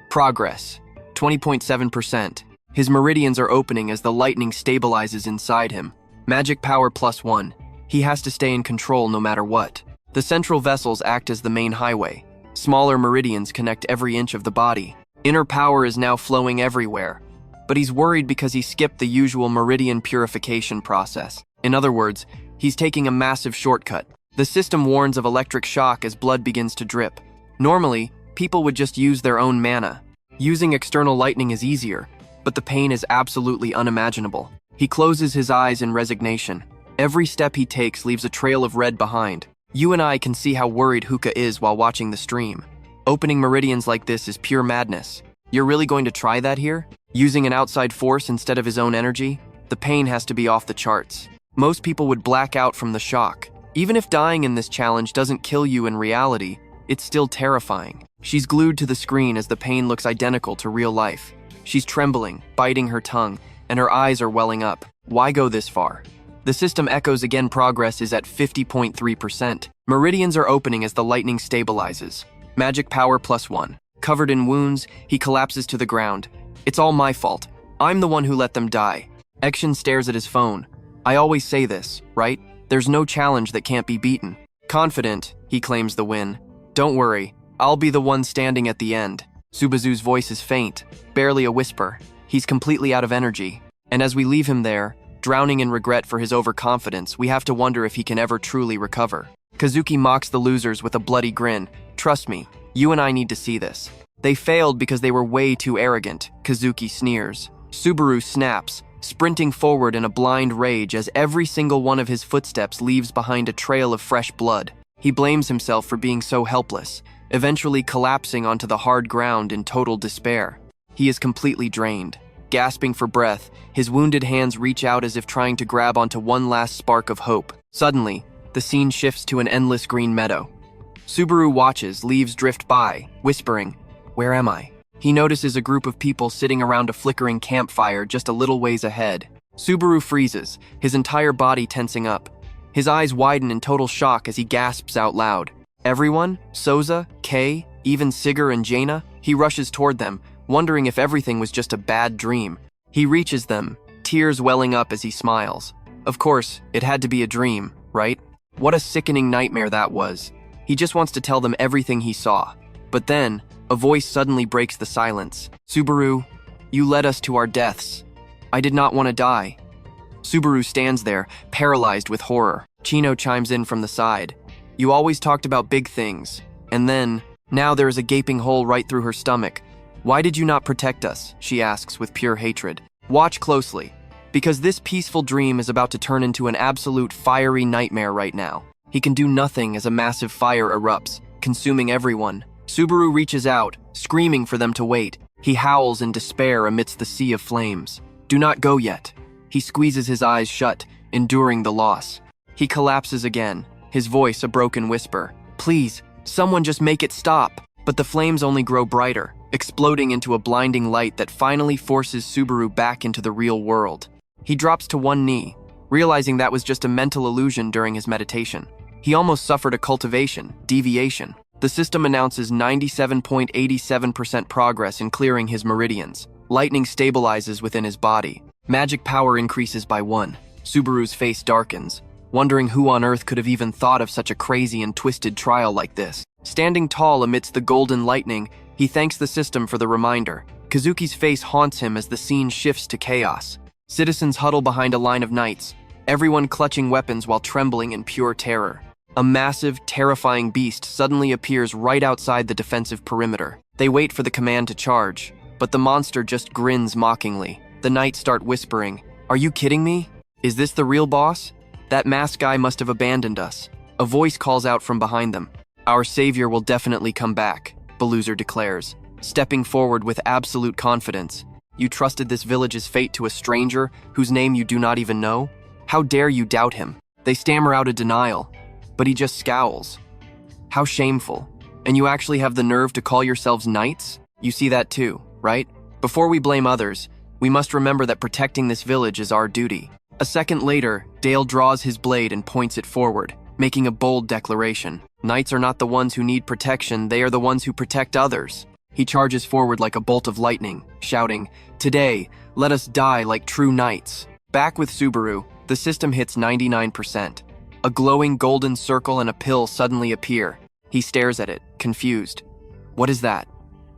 Progress, 20.7%. His meridians are opening as the lightning stabilizes inside him. Magic power +1. He has to stay in control no matter what. The central vessels act as the main highway. Smaller meridians connect every inch of the body. Inner power is now flowing everywhere. But he's worried because he skipped the usual meridian purification process. In other words, he's taking a massive shortcut. The system warns of electric shock as blood begins to drip. Normally, people would just use their own mana. Using external lightning is easier, but the pain is absolutely unimaginable. He closes his eyes in resignation. Every step he takes leaves a trail of red behind. You and I can see how worried Hookah is while watching the stream. Opening meridians like this is pure madness. You're really going to try that here? Using an outside force instead of his own energy? The pain has to be off the charts. Most people would black out from the shock. Even if dying in this challenge doesn't kill you in reality, it's still terrifying. She's glued to the screen as the pain looks identical to real life. She's trembling, biting her tongue, and her eyes are welling up. Why go this far? The system echoes again. Progress is at 50.3%. Meridians are opening as the lightning stabilizes. Magic power +1. Covered in wounds, he collapses to the ground. It's all my fault. I'm the one who let them die. Action stares at his phone. I always say this, right? There's no challenge that can't be beaten. Confident, he claims the win. Don't worry, I'll be the one standing at the end. Subazu's voice is faint, barely a whisper. He's completely out of energy. And as we leave him there, drowning in regret for his overconfidence, we have to wonder if he can ever truly recover. Kazuki mocks the losers with a bloody grin. Trust me, you and I need to see this. They failed because they were way too arrogant, Kazuki sneers. Subaru snaps, sprinting forward in a blind rage as every single one of his footsteps leaves behind a trail of fresh blood. He blames himself for being so helpless, eventually collapsing onto the hard ground in total despair. He is completely drained. Gasping for breath, his wounded hands reach out as if trying to grab onto one last spark of hope. Suddenly, the scene shifts to an endless green meadow. Subaru watches leaves drift by, whispering, "Where am I?" He notices a group of people sitting around a flickering campfire just a little ways ahead. Subaru freezes, his entire body tensing up. His eyes widen in total shock as he gasps out loud. Everyone? Soza, Kay, even Sigur and Jaina? He rushes toward them, wondering if everything was just a bad dream. He reaches them, tears welling up as he smiles. Of course, it had to be a dream, right? What a sickening nightmare that was. He just wants to tell them everything he saw. But then, a voice suddenly breaks the silence. Subaru, you led us to our deaths. I did not want to die. Subaru stands there, paralyzed with horror. Chino chimes in from the side. You always talked about big things. And then, now there is a gaping hole right through her stomach. Why did you not protect us? She asks with pure hatred. Watch closely, because this peaceful dream is about to turn into an absolute fiery nightmare right now. He can do nothing as a massive fire erupts, consuming everyone. Subaru reaches out, screaming for them to wait. He howls in despair amidst the sea of flames. Do not go yet. He squeezes his eyes shut, enduring the loss. He collapses again, his voice a broken whisper. Please, someone just make it stop. But the flames only grow brighter, exploding into a blinding light that finally forces Subaru back into the real world. He drops to one knee, realizing that was just a mental illusion during his meditation. He almost suffered a cultivation, deviation. The system announces 97.87% progress in clearing his meridians. Lightning stabilizes within his body. Magic power increases by 1. Subaru's face darkens, wondering who on earth could have even thought of such a crazy and twisted trial like this. Standing tall amidst the golden lightning, he thanks the system for the reminder. Kazuki's face haunts him as the scene shifts to chaos. Citizens huddle behind a line of knights, everyone clutching weapons while trembling in pure terror. A massive, terrifying beast suddenly appears right outside the defensive perimeter. They wait for the command to charge, but the monster just grins mockingly. The knights start whispering, "Are you kidding me? Is this the real boss? That masked guy must have abandoned us." A voice calls out from behind them. "Our savior will definitely come back," Beluzer declares, stepping forward with absolute confidence. "You trusted this village's fate to a stranger whose name you do not even know? How dare you doubt him?" They stammer out a denial, but he just scowls. "How shameful. And you actually have the nerve to call yourselves knights? You see that too, right? Before we blame others, we must remember that protecting this village is our duty." A second later, Dale draws his blade and points it forward, making a bold declaration. Knights are not the ones who need protection, they are the ones who protect others. He charges forward like a bolt of lightning, shouting, "Today, let us die like true knights." Back with Subaru, the system hits 99%. A glowing golden circle and a pill suddenly appear. He stares at it, confused. What is that?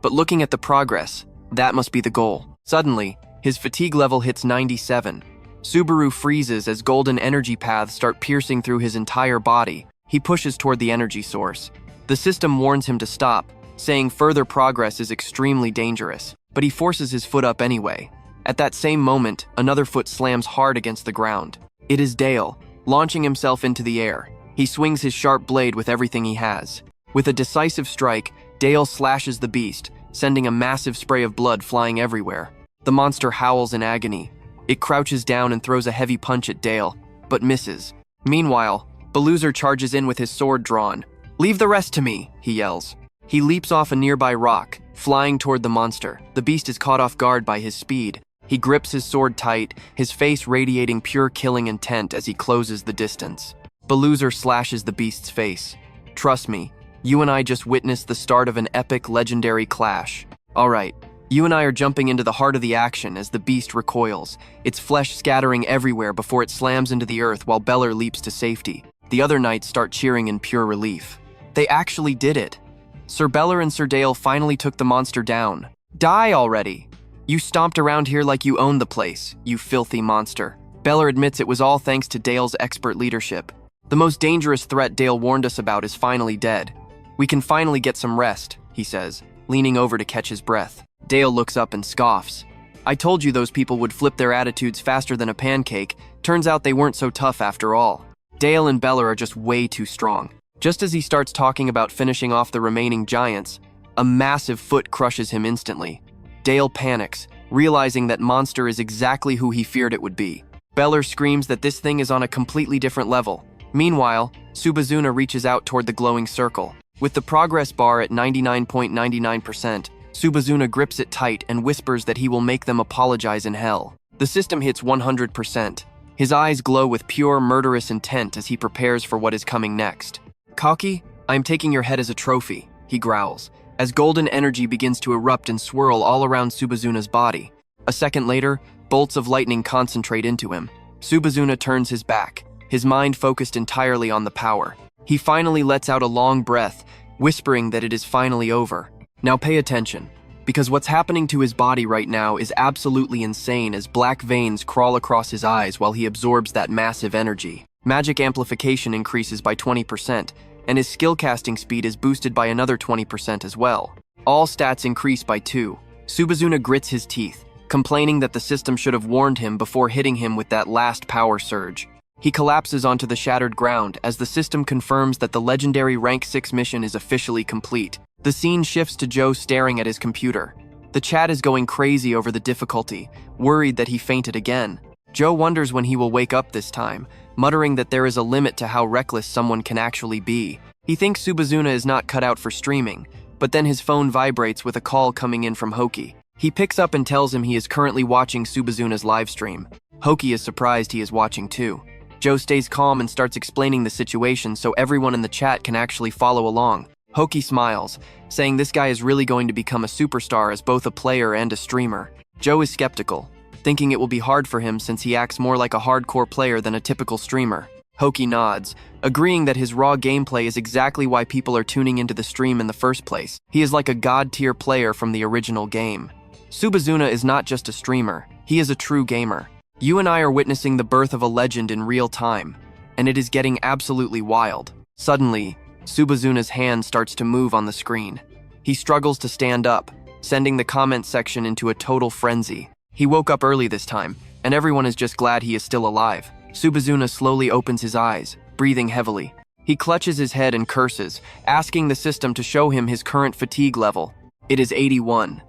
But looking at the progress, that must be the goal. Suddenly, his fatigue level hits 97. Subaru freezes as golden energy paths start piercing through his entire body. He pushes toward the energy source. The system warns him to stop, saying further progress is extremely dangerous, but he forces his foot up anyway. At that same moment, another foot slams hard against the ground. It is Dale, launching himself into the air. He swings his sharp blade with everything he has. With a decisive strike, Dale slashes the beast, sending a massive spray of blood flying everywhere. The monster howls in agony. It crouches down and throws a heavy punch at Dale, but misses. Meanwhile, Beluzer charges in with his sword drawn. "Leave the rest to me," he yells. He leaps off a nearby rock, flying toward the monster. The beast is caught off guard by his speed. He grips his sword tight, his face radiating pure killing intent as he closes the distance. Beluzer slashes the beast's face. "Trust me, you and I just witnessed the start of an epic, legendary clash. All right, you and I are jumping into the heart of the action as the beast recoils, its flesh scattering everywhere before it slams into the earth while Beller leaps to safety. The other knights start cheering in pure relief. They actually did it. Sir Beller and Sir Dale finally took the monster down. Die already! You stomped around here like you owned the place, you filthy monster." Beller admits it was all thanks to Dale's expert leadership. The most dangerous threat Dale warned us about is finally dead. "We can finally get some rest," he says, leaning over to catch his breath. Dale looks up and scoffs. "I told you those people would flip their attitudes faster than a pancake. Turns out they weren't so tough after all." Dale and Beller are just way too strong. Just as he starts talking about finishing off the remaining giants, a massive foot crushes him instantly. Dale panics, realizing that monster is exactly who he feared it would be. Beller screams that this thing is on a completely different level. Meanwhile, Subazuna reaches out toward the glowing circle. With the progress bar at 99.99%, Subazuna grips it tight and whispers that he will make them apologize in hell. The system hits 100%. His eyes glow with pure murderous intent as he prepares for what is coming next. "Kaki, I am taking your head as a trophy," he growls, as golden energy begins to erupt and swirl all around Subazuna's body. A second later, bolts of lightning concentrate into him. Subazuna turns his back, his mind focused entirely on the power. He finally lets out a long breath, whispering that it is finally over. Now pay attention, because what's happening to his body right now is absolutely insane as black veins crawl across his eyes while he absorbs that massive energy. Magic amplification increases by 20%, and his skill casting speed is boosted by another 20% as well. All stats increase by 2. Subazuna grits his teeth, complaining that the system should have warned him before hitting him with that last power surge. He collapses onto the shattered ground as the system confirms that the legendary Rank 6 mission is officially complete. The scene shifts to Joe staring at his computer. The chat is going crazy over the difficulty, worried that he fainted again. Joe wonders when he will wake up this time, muttering that there is a limit to how reckless someone can actually be. He thinks Subazuna is not cut out for streaming, but then his phone vibrates with a call coming in from Hoki. He picks up and tells him he is currently watching Subazuna's livestream. Hoki is surprised he is watching too. Joe stays calm and starts explaining the situation so everyone in the chat can actually follow along. Hoki smiles, saying this guy is really going to become a superstar as both a player and a streamer. Joe is skeptical, thinking it will be hard for him since he acts more like a hardcore player than a typical streamer. Hoki nods, agreeing that his raw gameplay is exactly why people are tuning into the stream in the first place. He is like a god-tier player from the original game. Subazuna is not just a streamer, he is a true gamer. You and I are witnessing the birth of a legend in real time, and it is getting absolutely wild. Suddenly, Subazuna's hand starts to move on the screen. He struggles to stand up, sending the comment section into a total frenzy. He woke up early this time, and everyone is just glad he is still alive. Subazuna slowly opens his eyes, breathing heavily. He clutches his head and curses, asking the system to show him his current fatigue level. It is 81.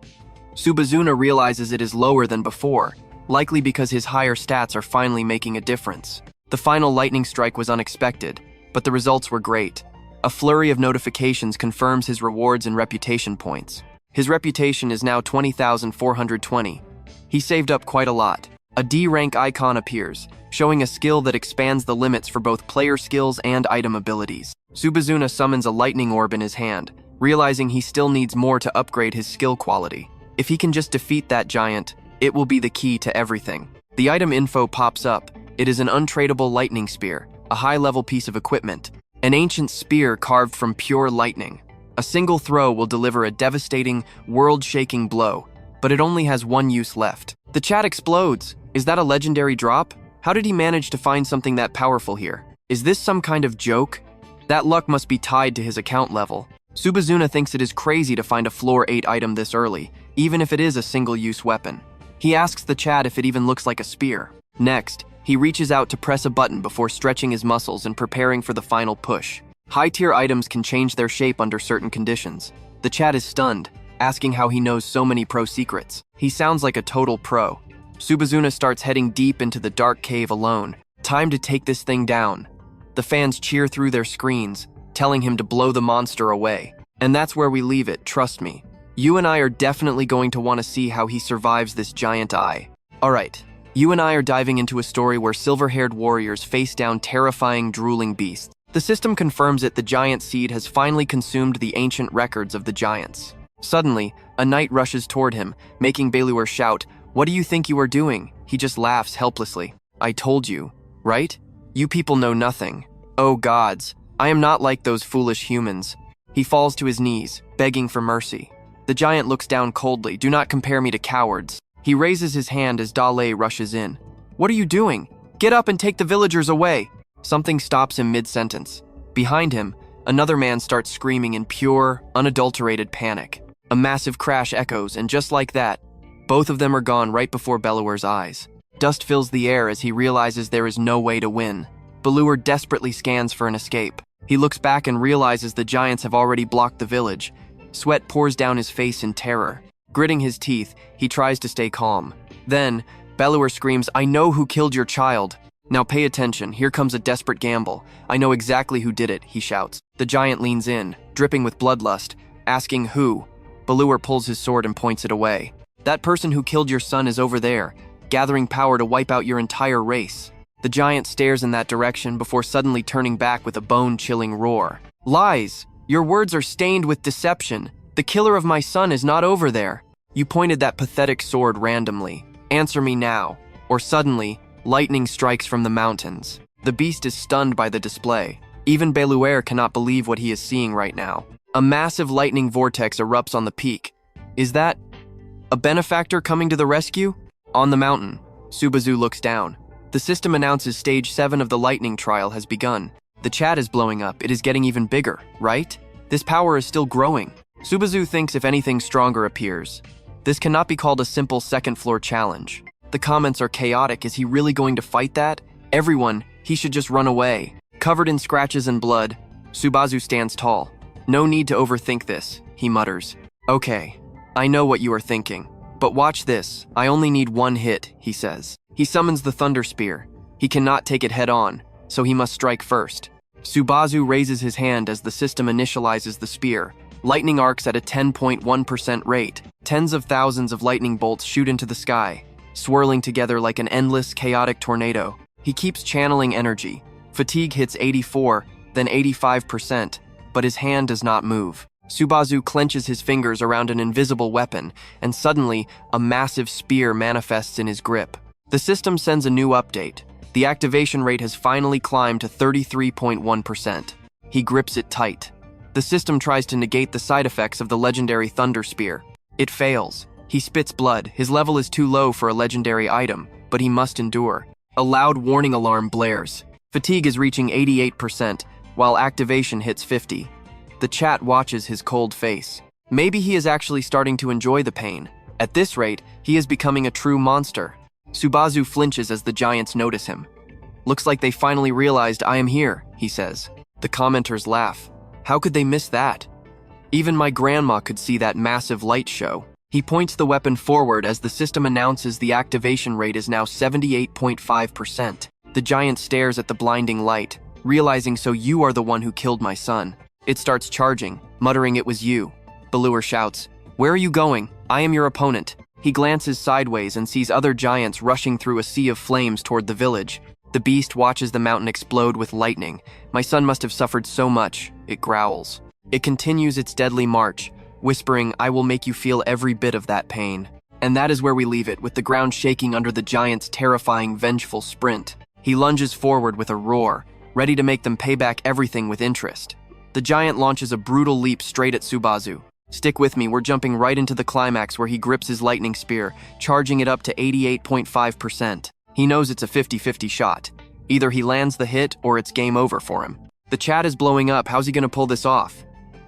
Subazuna realizes it is lower than before, likely because his higher stats are finally making a difference. The final lightning strike was unexpected, but the results were great. A flurry of notifications confirms his rewards and reputation points. His reputation is now 20,420. He saved up quite a lot. A D rank icon appears, showing a skill that expands the limits for both player skills and item abilities. Subazuna summons a lightning orb in his hand, realizing he still needs more to upgrade his skill quality. If he can just defeat that giant, it will be the key to everything. The item info pops up. It is an untradeable lightning spear, a high-level piece of equipment. An ancient spear carved from pure lightning. A single throw will deliver a devastating, world-shaking blow, but it only has one use left. The chat explodes. Is that a legendary drop? How did he manage to find something that powerful here? Is this some kind of joke? That luck must be tied to his account level. Subazuna thinks it is crazy to find a floor 8 item this early, even if it is a single-use weapon. He asks the chat if it even looks like a spear. Next, he reaches out to press a button before stretching his muscles and preparing for the final push. High-tier items can change their shape under certain conditions. The chat is stunned, asking how he knows so many pro secrets. He sounds like a total pro. Subazuna starts heading deep into the dark cave alone. Time to take this thing down. The fans cheer through their screens, telling him to blow the monster away. And that's where we leave it, trust me. You and I are definitely going to want to see how he survives this giant eye. Alright, you and I are diving into a story where silver-haired warriors face down terrifying, drooling beasts. The system confirms it, the giant seed has finally consumed the ancient records of the giants. Suddenly, a knight rushes toward him, making Belluer shout, "What do you think you are doing?" He just laughs helplessly. "I told you, right? You people know nothing. Oh gods, I am not like those foolish humans." He falls to his knees, begging for mercy. The giant looks down coldly. "Do not compare me to cowards." He raises his hand as Dale rushes in. "What are you doing? Get up and take the villagers away." Something stops him mid-sentence. Behind him, another man starts screaming in pure, unadulterated panic. A massive crash echoes, and just like that, both of them are gone right before Belluer's eyes. Dust fills the air as he realizes there is no way to win. Belluer desperately scans for an escape. He looks back and realizes the giants have already blocked the village. Sweat pours down his face in terror. Gritting his teeth, he tries to stay calm. Then, Belluer screams, "I know who killed your child." "Now pay attention, here comes a desperate gamble. I know exactly who did it," he shouts. The giant leans in, dripping with bloodlust, asking who. Belluer pulls his sword and points it away. "That person who killed your son is over there, gathering power to wipe out your entire race." The giant stares in that direction before suddenly turning back with a bone-chilling roar. "Lies! Your words are stained with deception. The killer of my son is not over there. You pointed that pathetic sword randomly. Answer me now." Or suddenly, lightning strikes from the mountains. The beast is stunned by the display. Even Belluer cannot believe what he is seeing right now. A massive lightning vortex erupts on the peak. Is that a benefactor coming to the rescue? On the mountain, Subazu looks down. The system announces Stage 7 of the lightning trial has begun. The chat is blowing up. It is getting even bigger, right? This power is still growing. Subazu thinks if anything stronger appears, This cannot be called a simple second-floor challenge. The comments are chaotic. Is he really going to fight that? Everyone, he should just run away. Covered in scratches and blood, Subazu stands tall. No need to overthink this, he mutters. Okay, I know what you are thinking. But watch this, I only need one hit, he says. He summons the Thunder Spear. He cannot take it head on, so he must strike first. Subazu raises his hand as the system initializes the spear. Lightning arcs at a 10.1% rate. Tens of thousands of lightning bolts shoot into the sky, swirling together like an endless, chaotic tornado. He keeps channeling energy. Fatigue hits 84, then 85%, but his hand does not move. Subazu clenches his fingers around an invisible weapon, and suddenly, a massive spear manifests in his grip. The system sends a new update. The activation rate has finally climbed to 33.1%. He grips it tight. The system tries to negate the side effects of the legendary Thunder Spear. It fails. He spits blood. His level is too low for a legendary item, but he must endure. A loud warning alarm blares. Fatigue is reaching 88%, while activation hits 50. The chat watches his cold face. Maybe he is actually starting to enjoy the pain. At this rate, he is becoming a true monster. Subazu flinches as the giants notice him. Looks like they finally realized I am here, he says. The commenters laugh. How could they miss that? Even my grandma could see that massive light show. He points the weapon forward as the system announces the activation rate is now 78.5%. The giant stares at the blinding light, realizing so you are the one who killed my son. It starts charging, muttering it was you. Balur shouts, "Where are you going? I am your opponent." He glances sideways and sees other giants rushing through a sea of flames toward the village. The beast watches the mountain explode with lightning. My son must have suffered so much, it growls. It continues its deadly march, whispering, "I will make you feel every bit of that pain." And that is where we leave it, with the ground shaking under the giant's terrifying, vengeful sprint. He lunges forward with a roar, ready to make them pay back everything with interest. The giant launches a brutal leap straight at Subazu. Stick with me, we're jumping right into the climax where he grips his lightning spear, charging it up to 88.5%. He knows it's a 50-50 shot. Either he lands the hit or it's game over for him. The chat is blowing up. How's he gonna pull this off?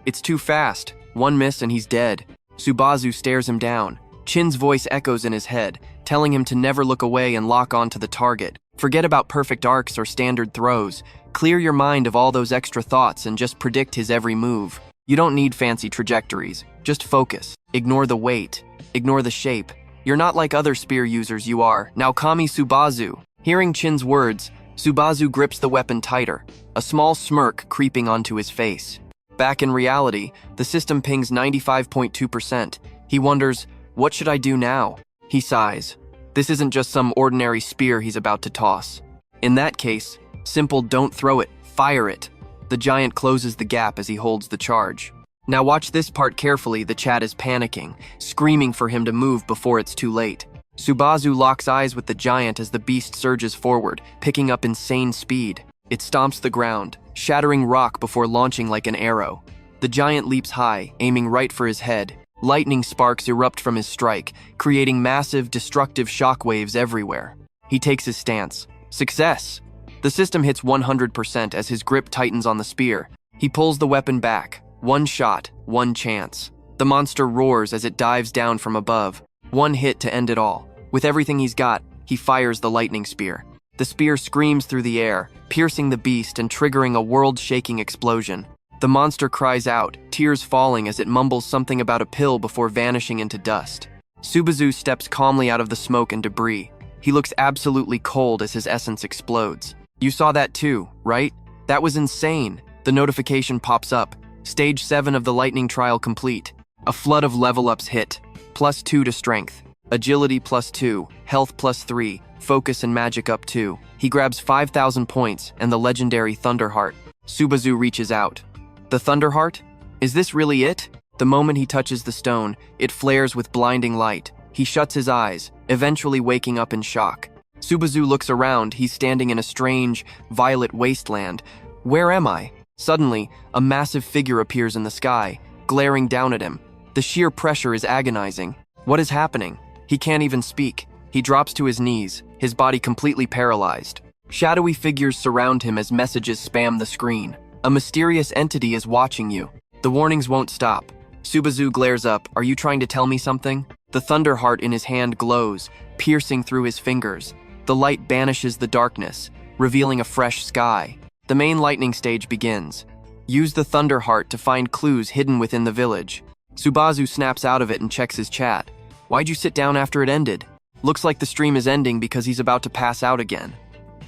It's too fast. One miss and he's dead. Subazu stares him down. Chin's voice echoes in his head, telling him to never look away and lock on to the target. Forget about perfect arcs or standard throws. Clear your mind of all those extra thoughts and just predict his every move. You don't need fancy trajectories. Just focus. Ignore the weight. Ignore the shape. You're not like other spear users, you are. Now Kami Subazu. Hearing Chin's words, Subazu grips the weapon tighter, a small smirk creeping onto his face. Back in reality, the system pings 95.2%. He wonders, what should I do now? He sighs. This isn't just some ordinary spear he's about to toss. In that case, simple don't throw it, fire it. The giant closes the gap as he holds the charge. Now watch this part carefully. The chat is panicking, screaming for him to move before it's too late. Subazu locks eyes with the giant as the beast surges forward, picking up insane speed. It stomps the ground, shattering rock before launching like an arrow. The giant leaps high, aiming right for his head. Lightning sparks erupt from his strike, creating massive, destructive shockwaves everywhere. He takes his stance. Success! The system hits 100% as his grip tightens on the spear. He pulls the weapon back. One shot, one chance. The monster roars as it dives down from above. One hit to end it all. With everything he's got, he fires the lightning spear. The spear screams through the air, piercing the beast and triggering a world-shaking explosion. The monster cries out, tears falling as it mumbles something about a pill before vanishing into dust. Subazu steps calmly out of the smoke and debris. He looks absolutely cold as his essence explodes. You saw that too, right? That was insane. The notification pops up. Stage 7 of the lightning trial complete. A flood of level-ups hit. +2 to strength. Agility +2. Health +3. Focus and magic up 2. He grabs 5,000 points and the legendary Thunderheart. Subazu reaches out. The Thunderheart? Is this really it? The moment he touches the stone, it flares with blinding light. He shuts his eyes, eventually waking up in shock. Subazu looks around. He's standing in a strange, violet wasteland. Where am I? Suddenly, a massive figure appears in the sky, glaring down at him. The sheer pressure is agonizing. What is happening? He can't even speak. He drops to his knees, his body completely paralyzed. Shadowy figures surround him as messages spam the screen. A mysterious entity is watching you. The warnings won't stop. Subazu glares up. Are you trying to tell me something? The thunder heart in his hand glows, piercing through his fingers. The light banishes the darkness, revealing a fresh sky. The main lightning stage begins. Use the thunder heart to find clues hidden within the village. Subazu snaps out of it and checks his chat. Why'd you sit down after it ended? Looks like the stream is ending because he's about to pass out again.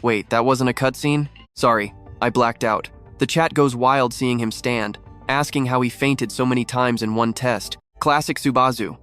Wait, that wasn't a cutscene? Sorry, I blacked out. The chat goes wild seeing him stand, asking how he fainted so many times in one test. Classic Subazu.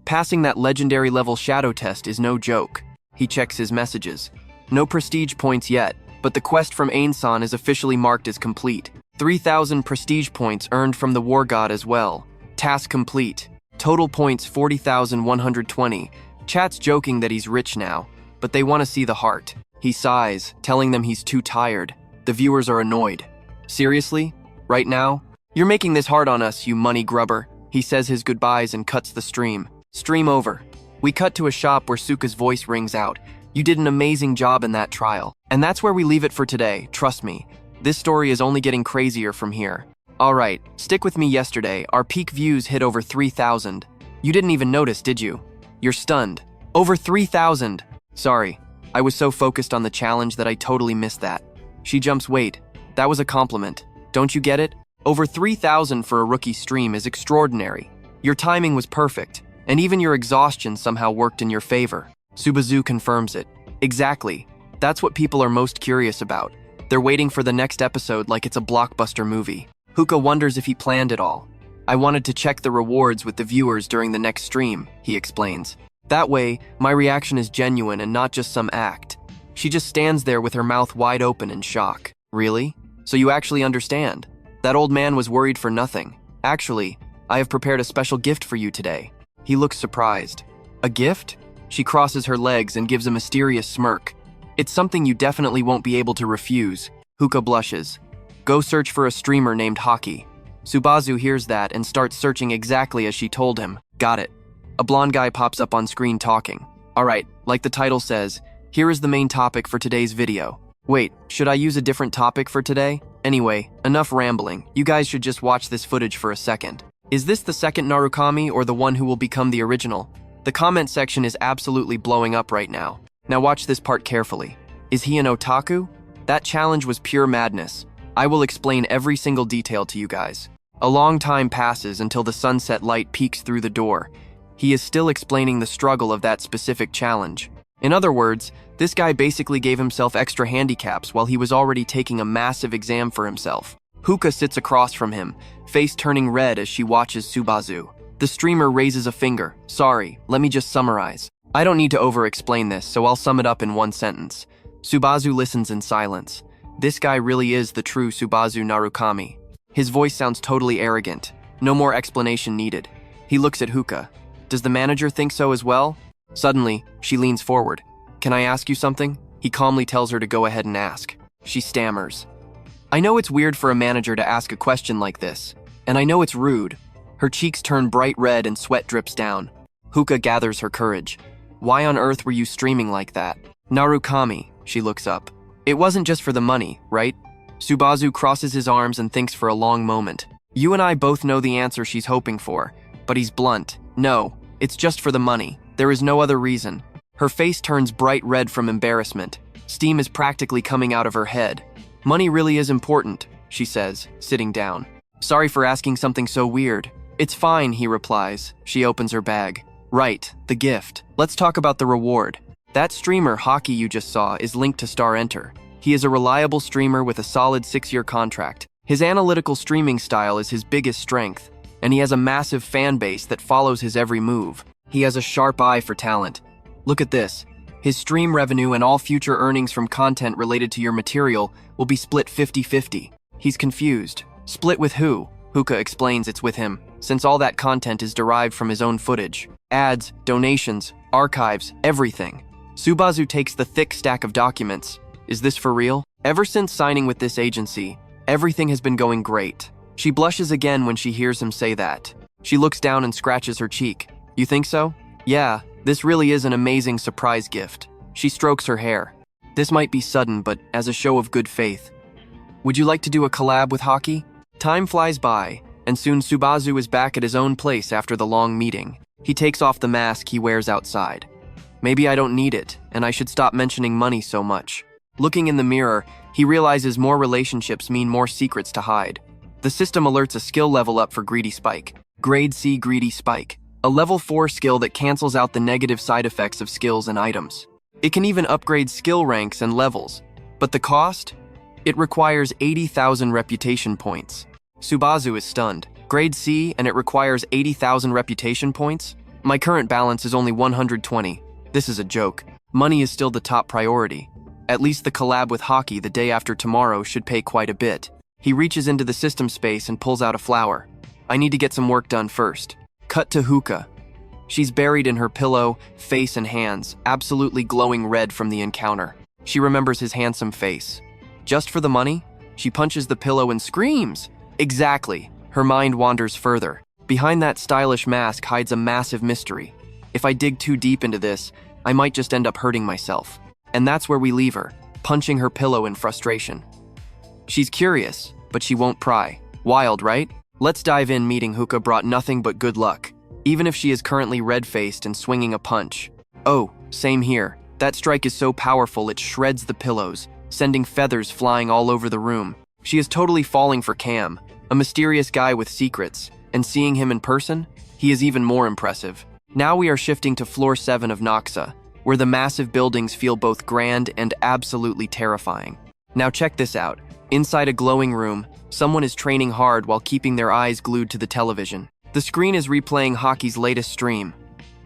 Passing that legendary level shadow test is no joke. He checks his messages. No prestige points yet, but the quest from Ain-san is officially marked as complete. 3,000 prestige points earned from the war god as well. Task complete. Total points 40,120. Chat's joking that he's rich now, but they want to see the heart. He sighs, telling them he's too tired. The viewers are annoyed. Seriously? Right now? You're making this hard on us, you money grubber. He says his goodbyes and cuts the stream. Stream over. We cut to a shop where Suka's voice rings out. You did an amazing job in that trial. And that's where we leave it for today, trust me. This story is only getting crazier from here. Alright, stick with me. Yesterday, our peak views hit over 3,000. You didn't even notice, did you? You're stunned. Over 3,000! Sorry, I was so focused on the challenge that I totally missed that. She jumps, wait, that was a compliment. Don't you get it? Over 3,000 for a rookie stream is extraordinary. Your timing was perfect, and even your exhaustion somehow worked in your favor. Subazu confirms it. Exactly. That's what people are most curious about. They're waiting for the next episode like it's a blockbuster movie. Hookah wonders if he planned it all. I wanted to check the rewards with the viewers during the next stream, he explains. That way, my reaction is genuine and not just some act. She just stands there with her mouth wide open in shock. Really? So you actually understand? That old man was worried for nothing. Actually, I have prepared a special gift for you today. He looks surprised. A gift? She crosses her legs and gives a mysterious smirk. It's something you definitely won't be able to refuse. Hookah blushes. Go search for a streamer named Hockey. Subazu hears that and starts searching exactly as she told him. Got it. A blonde guy pops up on screen talking. Alright, like the title says, here is the main topic for today's video. Wait, should I use a different topic for today? Anyway, enough rambling. You guys should just watch this footage for a second. Is this the second Narukami or the one who will become the original? The comment section is absolutely blowing up right now. Now watch this part carefully. Is he an otaku? That challenge was pure madness. I will explain every single detail to you guys. A long time passes until the sunset light peeks through the door. He is still explaining the struggle of that specific challenge. In other words, this guy basically gave himself extra handicaps while he was already taking a massive exam for himself. Hookah sits across from him, face turning red as she watches Subazu. The streamer raises a finger. Sorry, let me just summarize. I don't need to over-explain this, so I'll sum it up in one sentence. Subazu listens in silence. This guy really is the true Subazu Narukami. His voice sounds totally arrogant. No more explanation needed. He looks at Hookah. Does the manager think so as well? Suddenly, she leans forward. Can I ask you something? He calmly tells her to go ahead and ask. She stammers. I know it's weird for a manager to ask a question like this, and I know it's rude. Her cheeks turn bright red and sweat drips down. Hookah gathers her courage. Why on earth were you streaming like that? Narukami, she looks up. It wasn't just for the money, right? Subazu crosses his arms and thinks for a long moment. You and I both know the answer she's hoping for, but he's blunt. No, it's just for the money. There is no other reason. Her face turns bright red from embarrassment. Steam is practically coming out of her head. Money really is important, she says, sitting down. Sorry for asking something so weird. It's fine, he replies. She opens her bag. Right, the gift. Let's talk about the reward. That streamer, Hockey, you just saw, is linked to Star Enter. He is a reliable streamer with a solid 6-year contract. His analytical streaming style is his biggest strength, and he has a massive fan base that follows his every move. He has a sharp eye for talent. Look at this. His stream revenue and all future earnings from content related to your material will be split 50-50. He's confused. Split with who? Hookah explains it's with him, since all that content is derived from his own footage. Ads, donations, archives, everything. Subazu takes the thick stack of documents. Is this for real? Ever since signing with this agency, everything has been going great. She blushes again when she hears him say that. She looks down and scratches her cheek. You think so? Yeah, this really is an amazing surprise gift. She strokes her hair. This might be sudden, but as a show of good faith. Would you like to do a collab with Hockey? Time flies by, and soon Subazu is back at his own place after the long meeting. He takes off the mask he wears outside. Maybe I don't need it, and I should stop mentioning money so much. Looking in the mirror, he realizes more relationships mean more secrets to hide. The system alerts a skill level up for Greedy Spike. Grade C Greedy Spike. A level 4 skill that cancels out the negative side effects of skills and items. It can even upgrade skill ranks and levels. But the cost? It requires 80,000 reputation points. Subazu is stunned. Grade C, and it requires 80,000 reputation points? My current balance is only 120. This is a joke. Money is still the top priority. At least the collab with Hockey the day after tomorrow should pay quite a bit. He reaches into the system space and pulls out a flower. I need to get some work done first. Cut to Hookah. She's buried in her pillow, face and hands, absolutely glowing red from the encounter. She remembers his handsome face. Just for the money? She punches the pillow and screams. Exactly. Her mind wanders further. Behind that stylish mask hides a massive mystery. If I dig too deep into this, I might just end up hurting myself. And that's where we leave her, punching her pillow in frustration. She's curious, but she won't pry. Wild, right? Let's dive in. Meeting Hookah brought nothing but good luck, even if she is currently red-faced and swinging a punch. Oh, same here. That strike is so powerful it shreds the pillows, sending feathers flying all over the room. She is totally falling for Cam, a mysterious guy with secrets, and seeing him in person, he is even more impressive. Now we are shifting to floor 7 of Noxa, where the massive buildings feel both grand and absolutely terrifying. Now check this out. Inside a glowing room, someone is training hard while keeping their eyes glued to the television. The screen is replaying Hockey's latest stream.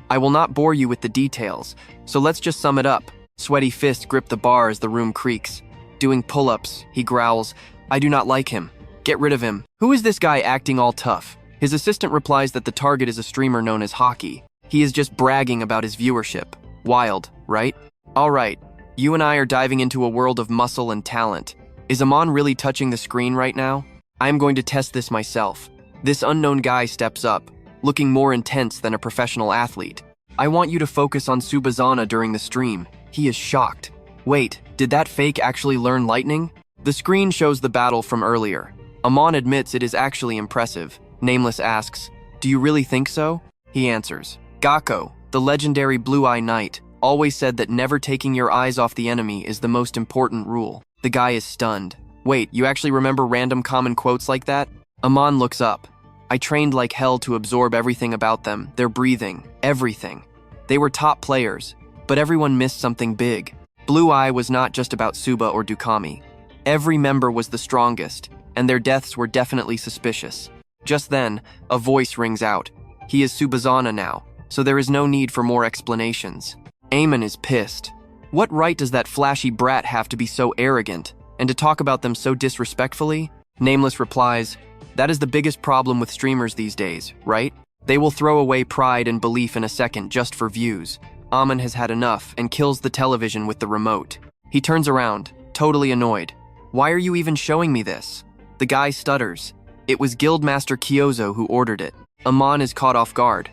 I will not bore you with the details, so let's just sum it up. Sweaty fists grip the bar as the room creaks. Doing pull-ups, he growls, I do not like him. Get rid of him. Who is this guy acting all tough? His assistant replies that the target is a streamer known as Hockey. He is just bragging about his viewership. Wild, right? Alright, you and I are diving into a world of muscle and talent. Is Aman really touching the screen right now? I am going to test this myself. This unknown guy steps up, looking more intense than a professional athlete. I want you to focus on Subazana during the stream. He is shocked. Wait, did that fake actually learn lightning? The screen shows the battle from earlier. Aman admits it is actually impressive. Nameless asks, do you really think so? He answers, Gakko, the legendary Blue-Eye Knight, always said that never taking your eyes off the enemy is the most important rule. The guy is stunned. Wait, you actually remember random common quotes like that? Aman looks up. I trained like hell to absorb everything about them, their breathing, everything. They were top players, but everyone missed something big. Blue Eye was not just about Suba or Dukami. Every member was the strongest, and their deaths were definitely suspicious. Just then, a voice rings out. He is Subazana now, so there is no need for more explanations. Eamon is pissed. What right does that flashy brat have to be so arrogant, and to talk about them so disrespectfully? Nameless replies, that is the biggest problem with streamers these days, right? They will throw away pride and belief in a second just for views. Amon has had enough and kills the television with the remote. He turns around, totally annoyed. Why are you even showing me this? The guy stutters. It was Guildmaster Kyozo who ordered it. Amon is caught off guard.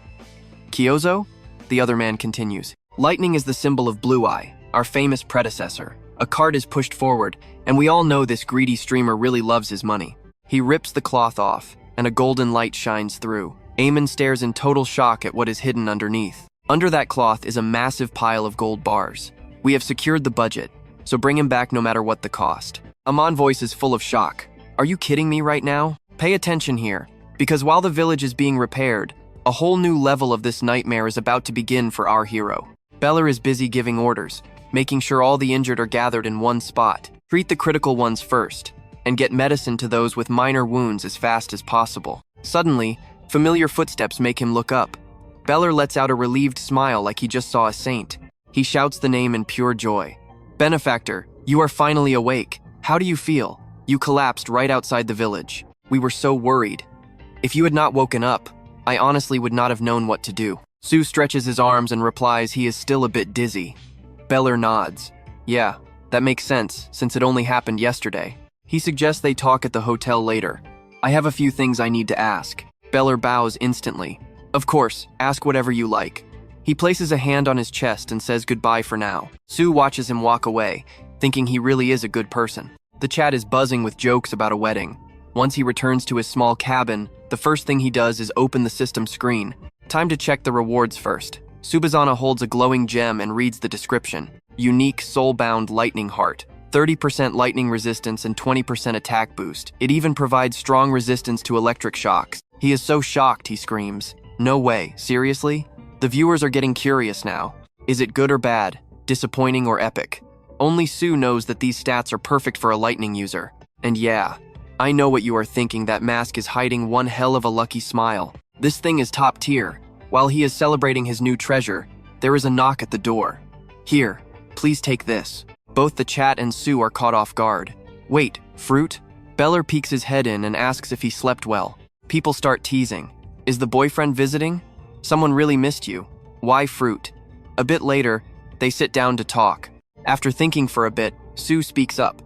Kyozo? The other man continues. Lightning is the symbol of Blue Eye, our famous predecessor. A cart is pushed forward, and we all know this greedy streamer really loves his money. He rips the cloth off, and a golden light shines through. Eamon stares in total shock at what is hidden underneath. Under that cloth is a massive pile of gold bars. We have secured the budget, so bring him back no matter what the cost. Amon's voice is full of shock. Are you kidding me right now? Pay attention here, because while the village is being repaired, a whole new level of this nightmare is about to begin for our hero. Beller is busy giving orders, making sure all the injured are gathered in one spot. Treat the critical ones first, and get medicine to those with minor wounds as fast as possible. Suddenly, familiar footsteps make him look up. Beller lets out a relieved smile like he just saw a saint. He shouts the name in pure joy. Benefactor, you are finally awake. How do you feel? You collapsed right outside the village. We were so worried. If you had not woken up, I honestly would not have known what to do. Sue stretches his arms and replies he is still a bit dizzy. Beller nods. Yeah, that makes sense, since it only happened yesterday. He suggests they talk at the hotel later. I have a few things I need to ask. Beller bows instantly. Of course, ask whatever you like. He places a hand on his chest and says goodbye for now. Sue watches him walk away, thinking he really is a good person. The chat is buzzing with jokes about a wedding. Once he returns to his small cabin, the first thing he does is open the system screen. Time to check the rewards first. Subazana holds a glowing gem and reads the description. Unique soul-bound lightning heart. 30% lightning resistance and 20% attack boost. It even provides strong resistance to electric shocks. He is so shocked, he screams. No way, seriously? The viewers are getting curious now. Is it good or bad? Disappointing or epic? Only Sue knows that these stats are perfect for a lightning user. And yeah, I know what you are thinking, that mask is hiding one hell of a lucky smile. This thing is top tier. While he is celebrating his new treasure, there is a knock at the door. Here, please take this. Both the chat and Sue are caught off guard. Wait, fruit? Beller peeks his head in and asks if he slept well. People start teasing. Is the boyfriend visiting? Someone really missed you. Why fruit? A bit later, they sit down to talk. After thinking for a bit, Sue speaks up.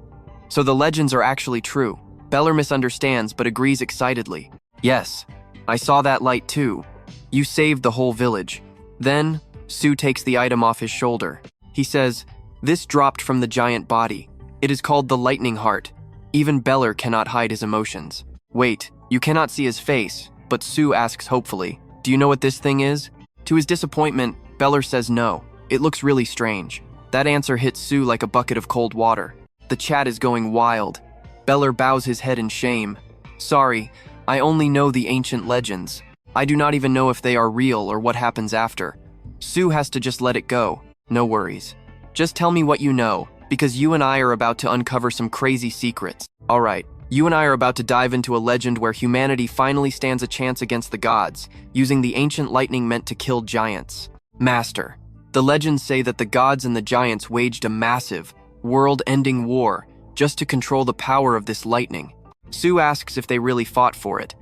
So the legends are actually true. Beller misunderstands but agrees excitedly. Yes, I saw that light too. You saved the whole village. Then, Sue takes the item off his shoulder. He says, this dropped from the giant body. It is called the lightning heart. Even Beller cannot hide his emotions. Wait, you cannot see his face, but Sue asks hopefully, do you know what this thing is? To his disappointment, Beller says no. It looks really strange. That answer hits Sue like a bucket of cold water. The chat is going wild. Beller bows his head in shame. Sorry, I only know the ancient legends. I do not even know if they are real or what happens after. Sue has to just let it go. No worries. Just tell me what you know, because you and I are about to uncover some crazy secrets. Alright, you and I are about to dive into a legend where humanity finally stands a chance against the gods, using the ancient lightning meant to kill giants. Master. The legends say that the gods and the giants waged a massive, world-ending war just to control the power of this lightning. Sue asks if they really fought for it.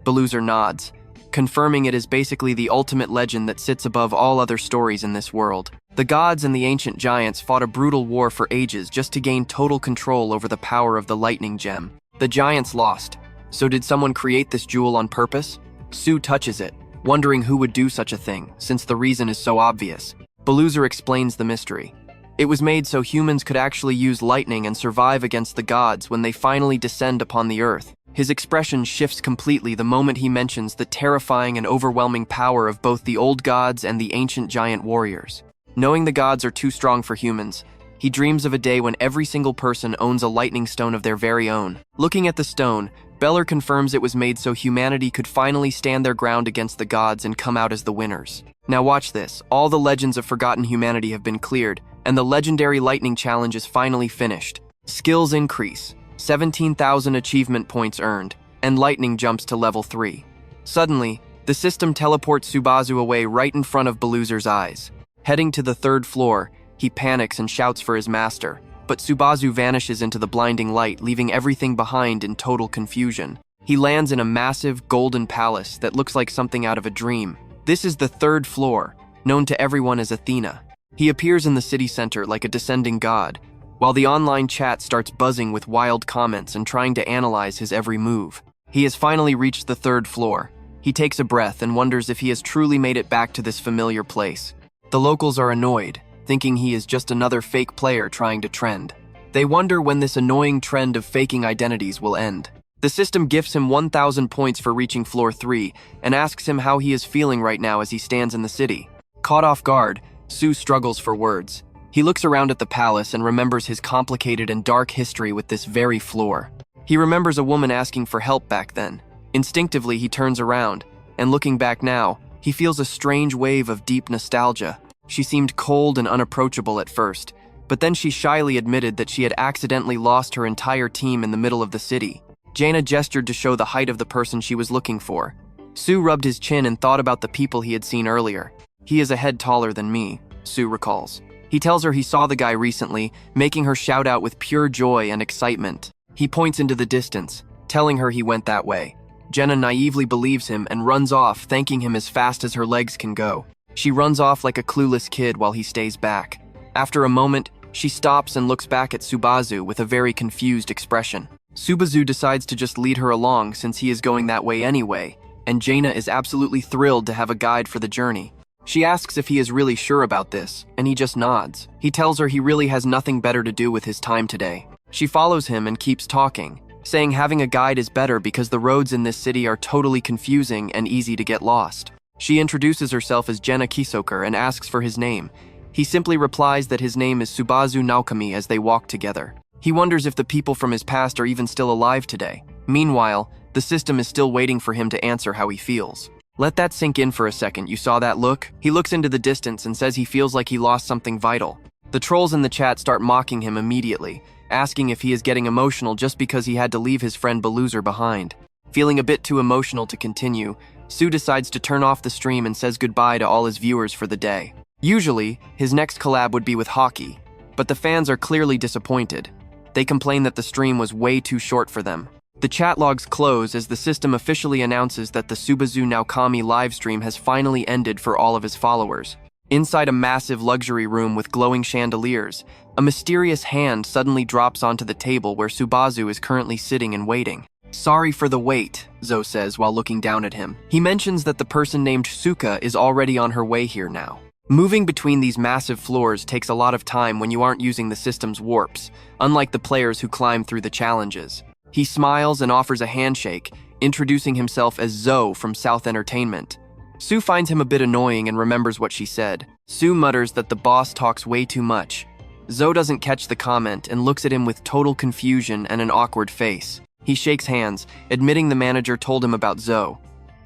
Beluzer nods, confirming it is basically the ultimate legend that sits above all other stories in this world. The gods and the ancient giants fought a brutal war for ages just to gain total control over the power of the lightning gem. The giants lost. So did someone create this jewel on purpose? Sue touches it, wondering who would do such a thing, since the reason is so obvious. Beluzer explains the mystery. It was made so humans could actually use lightning and survive against the gods when they finally descend upon the earth. His expression shifts completely the moment he mentions the terrifying and overwhelming power of both the old gods and the ancient giant warriors. Knowing the gods are too strong for humans, he dreams of a day when every single person owns a lightning stone of their very own. Looking at the stone, Beller confirms it was made so humanity could finally stand their ground against the gods and come out as the winners. Now watch this. All the legends of forgotten humanity have been cleared, and the legendary lightning challenge is finally finished. Skills increase, 17,000 achievement points earned, and lightning jumps to level 3. Suddenly, the system teleports Subazu away right in front of Beluzer's eyes. Heading to the 3rd floor, he panics and shouts for his master, but Subazu vanishes into the blinding light, leaving everything behind in total confusion. He lands in a massive golden palace that looks like something out of a dream. This is the 3rd floor, known to everyone as Athena. He appears in the city center like a descending god, while the online chat starts buzzing with wild comments and trying to analyze his every move. He has finally reached the 3rd floor. He takes a breath and wonders if he has truly made it back to this familiar place. The locals are annoyed, thinking he is just another fake player trying to trend. They wonder when this annoying trend of faking identities will end. The system gifts him 1,000 points for reaching floor 3 and asks him how he is feeling right now as he stands in the city. Caught off guard, Sue struggles for words. He looks around at the palace and remembers his complicated and dark history with this very floor. He remembers a woman asking for help back then. Instinctively, he turns around, and looking back now, he feels a strange wave of deep nostalgia. She seemed cold and unapproachable at first, but then she shyly admitted that she had accidentally lost her entire team in the middle of the city. Jaina gestured to show the height of the person she was looking for. Sue rubbed his chin and thought about the people he had seen earlier. He is a head taller than me, Sue recalls. He tells her he saw the guy recently, making her shout out with pure joy and excitement. He points into the distance, telling her he went that way. Jenna naively believes him and runs off, thanking him as fast as her legs can go. She runs off like a clueless kid while he stays back. After a moment, she stops and looks back at Subazu with a very confused expression. Subazu decides to just lead her along since he is going that way anyway, and Jaina is absolutely thrilled to have a guide for the journey. She asks if he is really sure about this, and he just nods. He tells her he really has nothing better to do with his time today. She follows him and keeps talking, saying having a guide is better because the roads in this city are totally confusing and easy to get lost. She introduces herself as Jenna Kisoker and asks for his name. He simply replies that his name is Subazu Naokami as they walk together. He wonders if the people from his past are even still alive today. Meanwhile, the system is still waiting for him to answer how he feels. Let that sink in for a second. You saw that look? He looks into the distance and says he feels like he lost something vital. The trolls in the chat start mocking him immediately, asking if he is getting emotional just because he had to leave his friend Beluzer behind. Feeling a bit too emotional to continue, Sue decides to turn off the stream and says goodbye to all his viewers for the day. Usually, his next collab would be with hockey, but the fans are clearly disappointed. They complain that the stream was way too short for them. The chat logs close as the system officially announces that the Subazu Naokami livestream has finally ended for all of his followers. Inside a massive luxury room with glowing chandeliers, a mysterious hand suddenly drops onto the table where Subazu is currently sitting and waiting. "Sorry for the wait," Zoe says while looking down at him. He mentions that the person named Suka is already on her way here now. Moving between these massive floors takes a lot of time when you aren't using the system's warps, unlike the players who climb through the challenges. He smiles and offers a handshake, introducing himself as Zoe from South Entertainment. Sue finds him a bit annoying and remembers what she said. Sue mutters that the boss talks way too much. Zoe doesn't catch the comment and looks at him with total confusion and an awkward face. He shakes hands, admitting the manager told him about Zoe.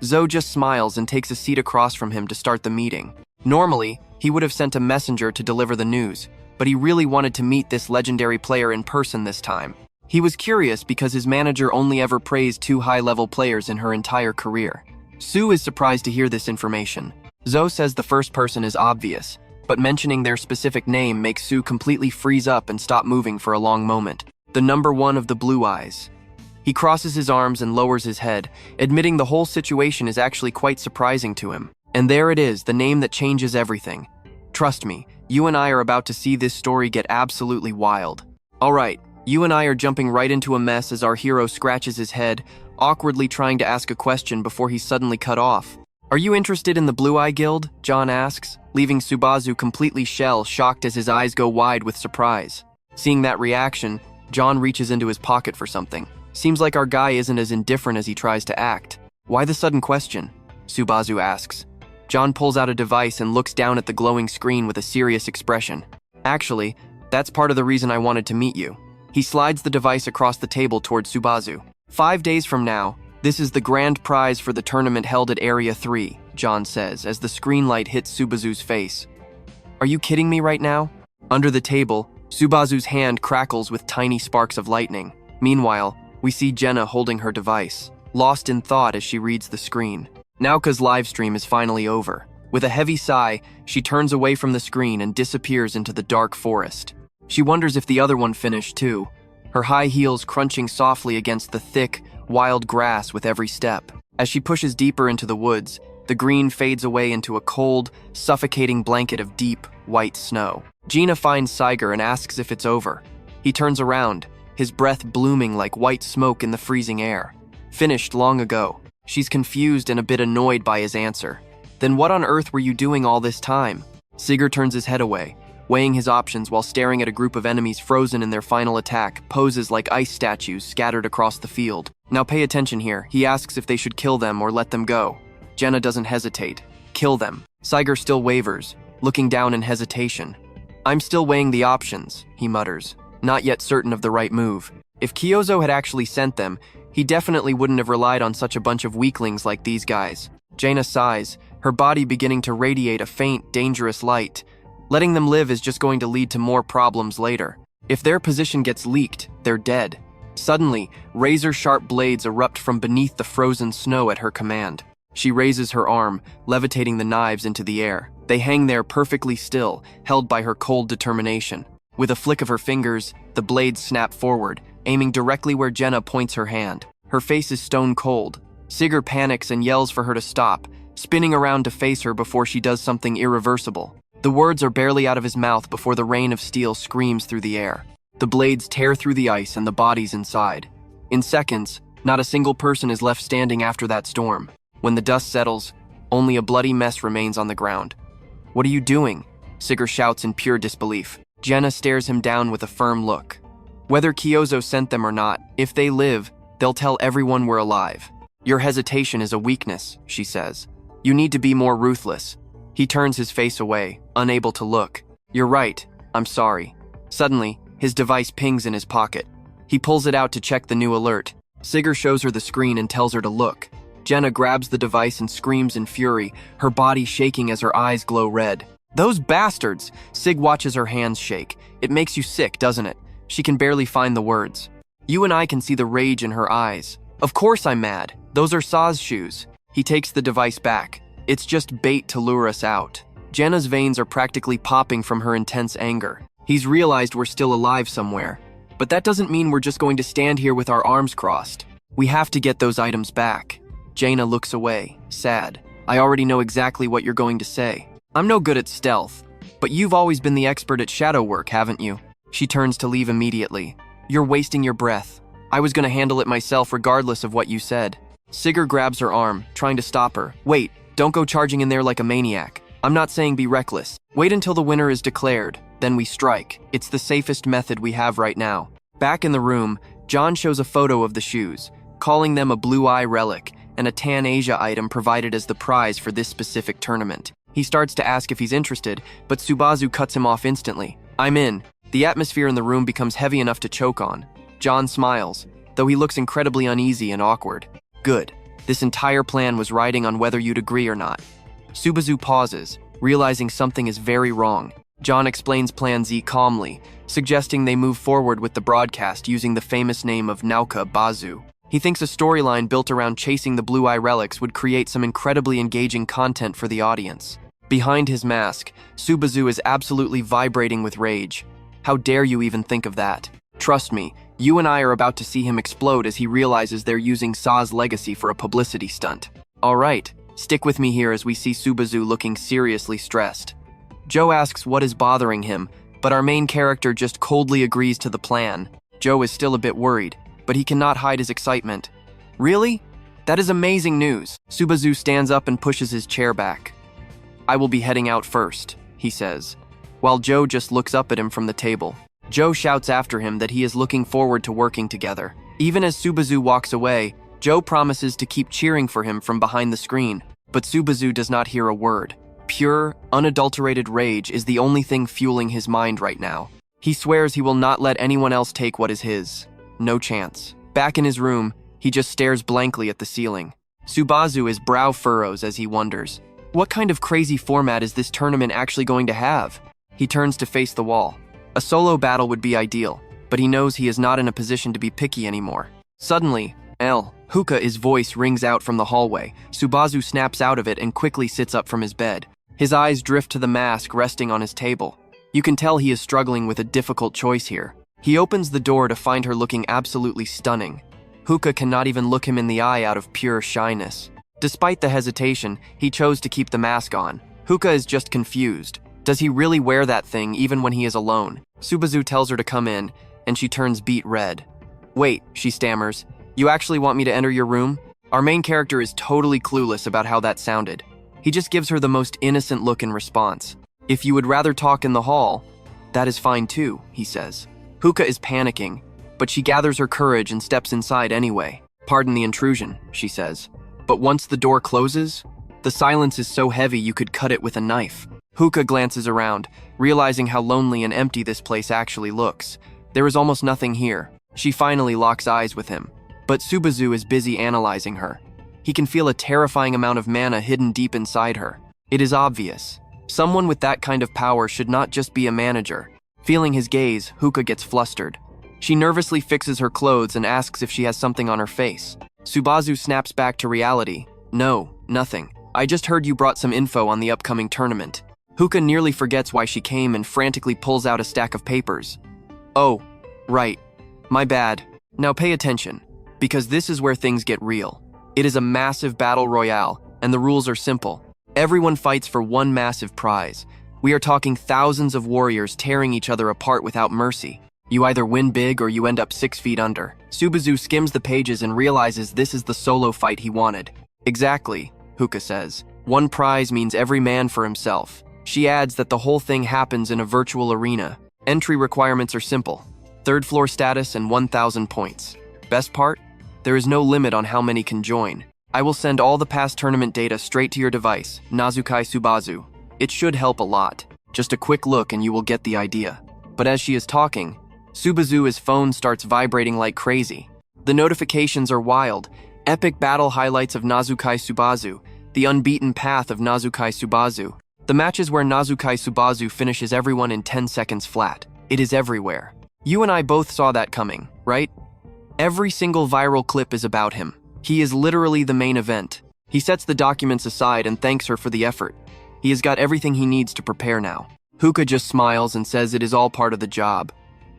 Zoe just smiles and takes a seat across from him to start the meeting. Normally, he would have sent a messenger to deliver the news, but he really wanted to meet this legendary player in person this time. He was curious because his manager only ever praised 2 high-level players in her entire career. Sue is surprised to hear this information. Zoe says the first person is obvious, but mentioning their specific name makes Sue completely freeze up and stop moving for a long moment. The number 1 of the blue eyes. He crosses his arms and lowers his head, admitting the whole situation is actually quite surprising to him. And there it is, the name that changes everything. Trust me, you and I are about to see this story get absolutely wild. Alright, you and I are jumping right into a mess as our hero scratches his head, awkwardly trying to ask a question before he's suddenly cut off. "Are you interested in the Blue Eye Guild?" John asks, leaving Subazu completely shell-shocked as his eyes go wide with surprise. Seeing that reaction, John reaches into his pocket for something. Seems like our guy isn't as indifferent as he tries to act. "Why the sudden question?" Subazu asks. John pulls out a device and looks down at the glowing screen with a serious expression. "Actually, that's part of the reason I wanted to meet you." He slides the device across the table towards Subazu. 5 days from now, this is the grand prize for the tournament held at Area 3, John says as the screen light hits Subazu's face. "Are you kidding me right now?" Under the table, Subazu's hand crackles with tiny sparks of lightning. Meanwhile, we see Jenna holding her device, lost in thought as she reads the screen. Naoka's livestream is finally over. With a heavy sigh, she turns away from the screen and disappears into the dark forest. She wonders if the other one finished too, her high heels crunching softly against the thick, wild grass with every step. As she pushes deeper into the woods, the green fades away into a cold, suffocating blanket of deep, white snow. Gina finds Saiger and asks if it's over. He turns around, his breath blooming like white smoke in the freezing air. "Finished long ago." She's confused and a bit annoyed by his answer. "Then what on earth were you doing all this time?" Saiger turns his head away, weighing his options while staring at a group of enemies frozen in their final attack, poses like ice statues scattered across the field. "Now pay attention here." He asks if they should kill them or let them go. Jenna doesn't hesitate. "Kill them." Saiger still wavers, looking down in hesitation. "I'm still weighing the options," he mutters, not yet certain of the right move. If Kyozo had actually sent them, he definitely wouldn't have relied on such a bunch of weaklings like these guys. Jaina sighs, her body beginning to radiate a faint, dangerous light. Letting them live is just going to lead to more problems later. If their position gets leaked, they're dead. Suddenly, razor-sharp blades erupt from beneath the frozen snow at her command. She raises her arm, levitating the knives into the air. They hang there perfectly still, held by her cold determination. With a flick of her fingers, the blades snap forward, aiming directly where Jenna points her hand. Her face is stone cold. Saiger panics and yells for her to stop, spinning around to face her before she does something irreversible. The words are barely out of his mouth before the rain of steel screams through the air. The blades tear through the ice and the bodies inside. In seconds, not a single person is left standing after that storm. When the dust settles, only a bloody mess remains on the ground. "What are you doing?" Saiger shouts in pure disbelief. Jenna stares him down with a firm look. "Whether Kyozo sent them or not, if they live, they'll tell everyone we're alive. Your hesitation is a weakness," she says. You need to be more ruthless. He turns his face away, unable to look. You're right, I'm sorry. Suddenly, his device pings in his pocket. He pulls it out to check the new alert. Sigurd shows her the screen and tells her to look. Jenna grabs the device and screams in fury, her body shaking as her eyes glow red. Those bastards! Sig watches her hands shake. It makes you sick, doesn't it? She can barely find the words. You and I can see the rage in her eyes. Of course I'm mad. Those are Saw's shoes. He takes the device back. It's just bait to lure us out. Jenna's veins are practically popping from her intense anger. He's realized we're still alive somewhere. But that doesn't mean we're just going to stand here with our arms crossed. We have to get those items back. Jaina looks away, sad. I already know exactly what you're going to say. I'm no good at stealth, but you've always been the expert at shadow work, haven't you? She turns to leave immediately. You're wasting your breath. I was going to handle it myself regardless of what you said. Sigurd grabs her arm, trying to stop her. Wait, don't go charging in there like a maniac. I'm not saying be reckless. Wait until the winner is declared, then we strike. It's the safest method we have right now. Back in the room, John shows a photo of the shoes, calling them a blue eye relic and a Tan Asia item provided as the prize for this specific tournament. He starts to ask if he's interested, but Subazu cuts him off instantly. I'm in. The atmosphere in the room becomes heavy enough to choke on. John smiles, though he looks incredibly uneasy and awkward. Good. This entire plan was riding on whether you'd agree or not. Subazu pauses, realizing something is very wrong. John explains Plan Z calmly, suggesting they move forward with the broadcast using the famous name of Nauka Bazu. He thinks a storyline built around chasing the Blue Eye relics would create some incredibly engaging content for the audience. Behind his mask, Subazu is absolutely vibrating with rage. How dare you even think of that? Trust me, you and I are about to see him explode as he realizes they're using Saw's legacy for a publicity stunt. Alright, stick with me here as we see Subazu looking seriously stressed. Joe asks what is bothering him, but our main character just coldly agrees to the plan. Joe is still a bit worried, but he cannot hide his excitement. Really? That is amazing news. Subazu stands up and pushes his chair back. I will be heading out first, he says, while Joe just looks up at him from the table. Joe shouts after him that he is looking forward to working together. Even as Subazu walks away, Joe promises to keep cheering for him from behind the screen, but Subazu does not hear a word. Pure, unadulterated rage is the only thing fueling his mind right now. He swears he will not let anyone else take what is his. No chance. Back in his room, he just stares blankly at the ceiling. Subazu is brow furrows as he wonders, what kind of crazy format is this tournament actually going to have? He turns to face the wall. A solo battle would be ideal, but he knows he is not in a position to be picky anymore. Suddenly, Hookah's voice rings out from the hallway. Subazu snaps out of it and quickly sits up from his bed. His eyes drift to the mask resting on his table. You can tell he is struggling with a difficult choice here. He opens the door to find her looking absolutely stunning. Hookah cannot even look him in the eye out of pure shyness. Despite the hesitation, he chose to keep the mask on. Hookah is just confused. Does he really wear that thing even when he is alone? Subazu tells her to come in, and she turns beet red. Wait, she stammers. You actually want me to enter your room? Our main character is totally clueless about how that sounded. He just gives her the most innocent look in response. If you would rather talk in the hall, that is fine too, he says. Hookah is panicking, but she gathers her courage and steps inside anyway. Pardon the intrusion, she says. But once the door closes, the silence is so heavy you could cut it with a knife. Hookah glances around, realizing how lonely and empty this place actually looks. There is almost nothing here. She finally locks eyes with him. But Subazu is busy analyzing her. He can feel a terrifying amount of mana hidden deep inside her. It is obvious. Someone with that kind of power should not just be a manager. Feeling his gaze, Hookah gets flustered. She nervously fixes her clothes and asks if she has something on her face. Subazu snaps back to reality. No, nothing. I just heard you brought some info on the upcoming tournament. Hookah nearly forgets why she came and frantically pulls out a stack of papers. Oh, right. My bad. Now pay attention, because this is where things get real. It is a massive battle royale, and the rules are simple. Everyone fights for one massive prize. We are talking thousands of warriors tearing each other apart without mercy. You either win big or you end up 6 feet under. Subazu skims the pages and realizes this is the solo fight he wanted. Exactly, Hookah says. One prize means every man for himself. She adds that the whole thing happens in a virtual arena. Entry requirements are simple. 3rd floor status and 1,000 points. Best part? There is no limit on how many can join. I will send all the past tournament data straight to your device, Nazukai Subazu. It should help a lot. Just a quick look and you will get the idea. But as she is talking, Subazu's phone starts vibrating like crazy. The notifications are wild. Epic battle highlights of Nazukai Subazu. The unbeaten path of Nazukai Subazu. The matches where Nazukai Subazu finishes everyone in 10 seconds flat. It is everywhere. You and I both saw that coming, right? Every single viral clip is about him. He is literally the main event. He sets the documents aside and thanks her for the effort. He has got everything he needs to prepare now. Huka just smiles and says it is all part of the job.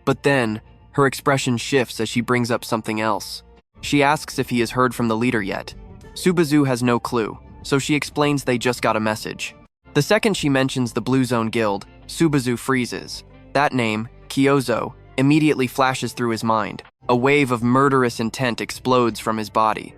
But then, her expression shifts as she brings up something else. She asks if he has heard from the leader yet. Subazu has no clue, so she explains they just got a message. The second she mentions the Blue Zone Guild, Subazu freezes. That name, Kyozo, immediately flashes through his mind. A wave of murderous intent explodes from his body.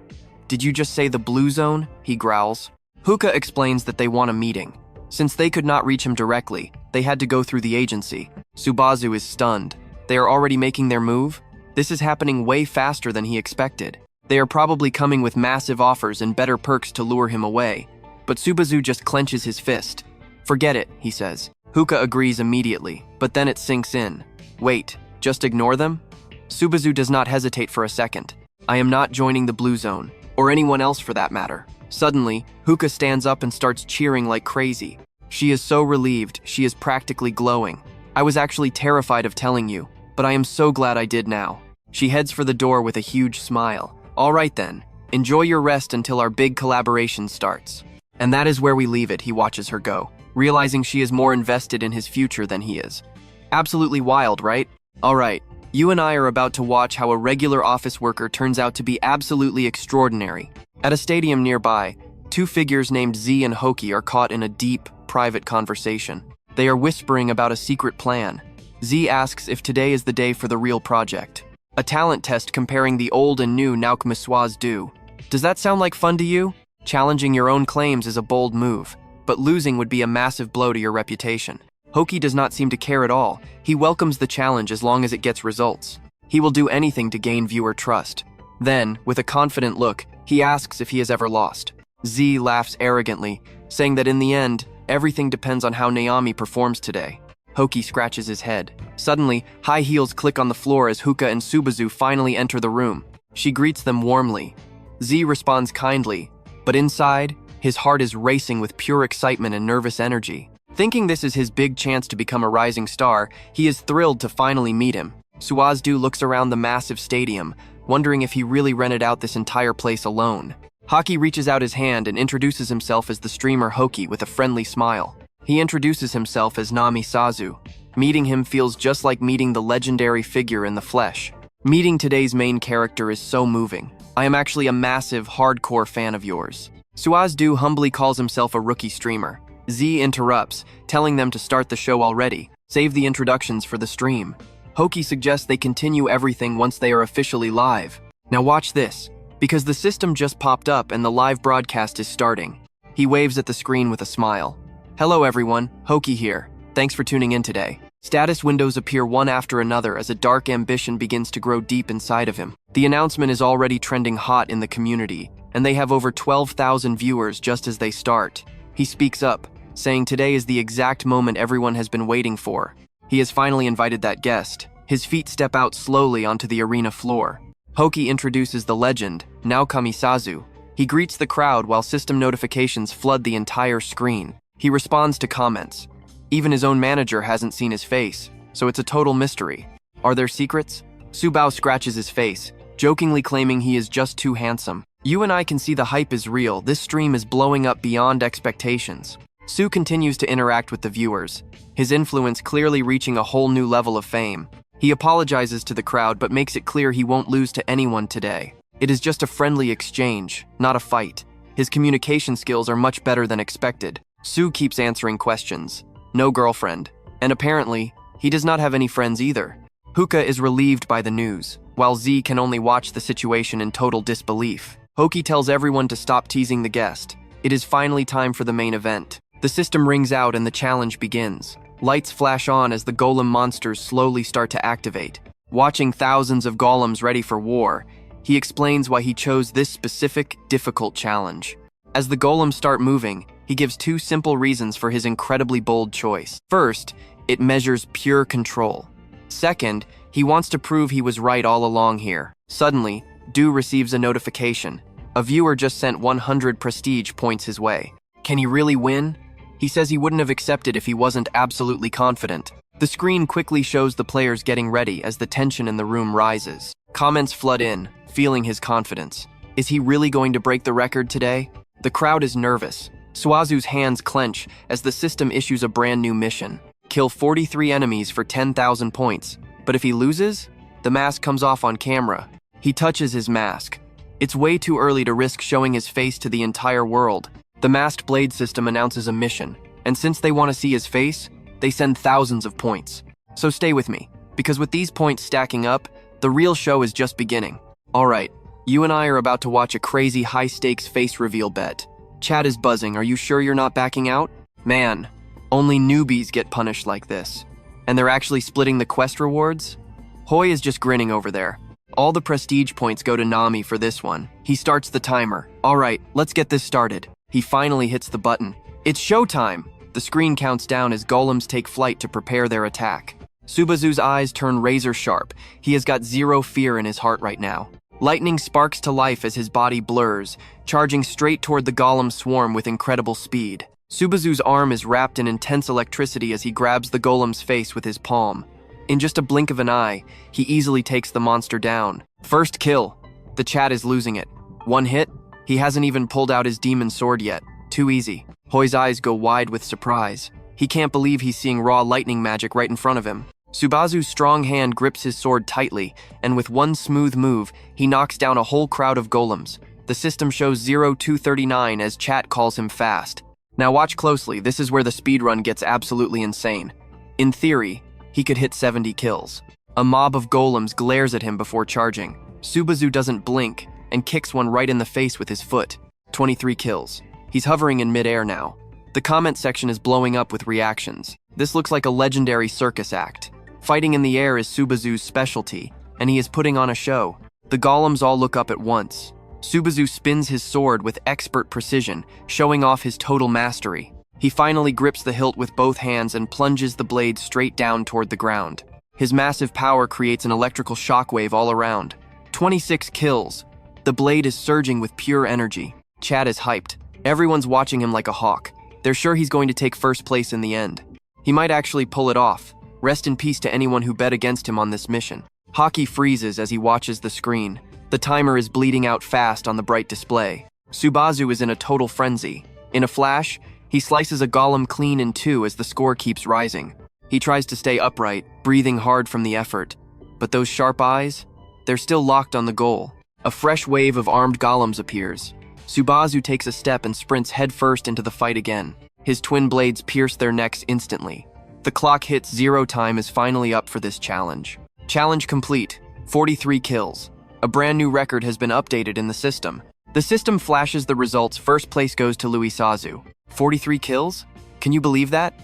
Did you just say the Blue Zone? He growls. Huka explains that they want a meeting. Since they could not reach him directly, they had to go through the agency. Subazu is stunned. They are already making their move? This is happening way faster than he expected. They are probably coming with massive offers and better perks to lure him away. But Subazu just clenches his fist. Forget it, he says. Huka agrees immediately, but then it sinks in. Wait, just ignore them? Subazu does not hesitate for a second. I am not joining the Blue Zone, or anyone else for that matter. Suddenly, Huka stands up and starts cheering like crazy. She is so relieved, she is practically glowing. I was actually terrified of telling you, but I am so glad I did now. She heads for the door with a huge smile. All right then, enjoy your rest until our big collaboration starts. And that is where we leave it. He watches her go, realizing she is more invested in his future than he is. Absolutely wild, right? All right, you and I are about to watch how a regular office worker turns out to be absolutely extraordinary. At a stadium nearby, two figures named Z and Hoki are caught in a deep, private conversation. They are whispering about a secret plan. Z asks if today is the day for the real project. A talent test comparing the old and new Naukmiswas do. Does that sound like fun to you? Challenging your own claims is a bold move, but losing would be a massive blow to your reputation. Hoki does not seem to care at all. He welcomes the challenge as long as it gets results. He will do anything to gain viewer trust. Then, with a confident look, he asks if he has ever lost. Z laughs arrogantly, saying that in the end, everything depends on how Naomi performs today. Hoki scratches his head. Suddenly, high heels click on the floor as Huka and Subazu finally enter the room. She greets them warmly. Z responds kindly, but inside, his heart is racing with pure excitement and nervous energy. Thinking this is his big chance to become a rising star, he is thrilled to finally meet him. Subazu looks around the massive stadium, wondering if he really rented out this entire place alone. Hoki reaches out his hand and introduces himself as the streamer Hoki with a friendly smile. He introduces himself as Nami Sazu. Meeting him feels just like meeting the legendary figure in the flesh. Meeting today's main character is so moving. I am actually a massive, hardcore fan of yours. Subazu humbly calls himself a rookie streamer. Z interrupts, telling them to start the show already. Save the introductions for the stream. Hoki suggests they continue everything once they are officially live. Now watch this, because the system just popped up and the live broadcast is starting. He waves at the screen with a smile. Hello everyone, Hoki here. Thanks for tuning in today. Status windows appear one after another as a dark ambition begins to grow deep inside of him. The announcement is already trending hot in the community, and they have over 12,000 viewers just as they start. He speaks up, saying today is the exact moment everyone has been waiting for. He has finally invited that guest. His feet step out slowly onto the arena floor. Hoki introduces the legend, Naokami Sazu. He greets the crowd while system notifications flood the entire screen. He responds to comments. Even his own manager hasn't seen his face, so it's a total mystery. Are there secrets? Subao scratches his face, jokingly claiming he is just too handsome. You and I can see the hype is real. This stream is blowing up beyond expectations. Su continues to interact with the viewers, his influence clearly reaching a whole new level of fame. He apologizes to the crowd but makes it clear he won't lose to anyone today. It is just a friendly exchange, not a fight. His communication skills are much better than expected. Su keeps answering questions. No girlfriend. And apparently, he does not have any friends either. Huka is relieved by the news, while Z can only watch the situation in total disbelief. Hoki tells everyone to stop teasing the guest. It is finally time for the main event. The system rings out and the challenge begins. Lights flash on as the golem monsters slowly start to activate. Watching thousands of golems ready for war, He explains why he chose this specific, difficult challenge. As the golems start moving, he gives two simple reasons for his incredibly bold choice. First, it measures pure control. Second, he wants to prove he was right all along here. Suddenly, Du receives a notification. A viewer just sent 100 prestige points his way. Can he really win? He says he wouldn't have accepted if he wasn't absolutely confident. The screen quickly shows the players getting ready as the tension in the room rises. Comments flood in, feeling his confidence. Is he really going to break the record today? The crowd is nervous. Subazu's hands clench as the system issues a brand new mission. Kill 43 enemies for 10,000 points. But if he loses, the mask comes off on camera. He touches his mask. It's way too early to risk showing his face to the entire world. The masked blade system announces a mission, and since they want to see his face, they send thousands of points. So stay with me, because with these points stacking up, the real show is just beginning. Alright, you and I are about to watch a crazy high-stakes face reveal bet. Chat is buzzing, are you sure you're not backing out? Man, only newbies get punished like this. And they're actually splitting the quest rewards? Hoi is just grinning over there. All the prestige points go to Nami for this one. He starts the timer. Alright, let's get this started. He finally hits the button. It's showtime! The screen counts down as golems take flight to prepare their attack. Subazu's eyes turn razor sharp. He has got zero fear in his heart right now. Lightning sparks to life as his body blurs, charging straight toward the golem swarm with incredible speed. Subazu's arm is wrapped in intense electricity as he grabs the golem's face with his palm. In just a blink of an eye, he easily takes the monster down. First kill. The chat is losing it. One hit? He hasn't even pulled out his demon sword yet. Too easy. Hoi's eyes go wide with surprise. He can't believe he's seeing raw lightning magic right in front of him. Subazu's strong hand grips his sword tightly, and with one smooth move, he knocks down a whole crowd of golems. The system shows 0239 as chat calls him fast. Now watch closely, this is where the speedrun gets absolutely insane. In theory, he could hit 70 kills. A mob of golems glares at him before charging. Subazu doesn't blink and kicks one right in the face with his foot. 23 kills. He's hovering in midair now. The comment section is blowing up with reactions. This looks like a legendary circus act. Fighting in the air is Subazu's specialty, and he is putting on a show. The golems all look up at once. Subazu spins his sword with expert precision, showing off his total mastery. He finally grips the hilt with both hands and plunges the blade straight down toward the ground. His massive power creates an electrical shockwave all around. 26 kills. The blade is surging with pure energy. Chat is hyped. Everyone's watching him like a hawk. They're sure he's going to take first place in the end. He might actually pull it off. Rest in peace to anyone who bet against him on this mission. Hockey freezes as he watches the screen. The timer is bleeding out fast on the bright display. Subazu is in a total frenzy. In a flash, he slices a golem clean in two as the score keeps rising. He tries to stay upright, breathing hard from the effort. But those sharp eyes? They're still locked on the goal. A fresh wave of armed golems appears. Subazu takes a step and sprints headfirst into the fight again. His twin blades pierce their necks instantly. The clock hits 0 time is finally up for this challenge. Challenge complete. 43 kills. A brand new record has been updated in the system. The system flashes the results. First place goes to Subazu. 43 kills? Can you believe that?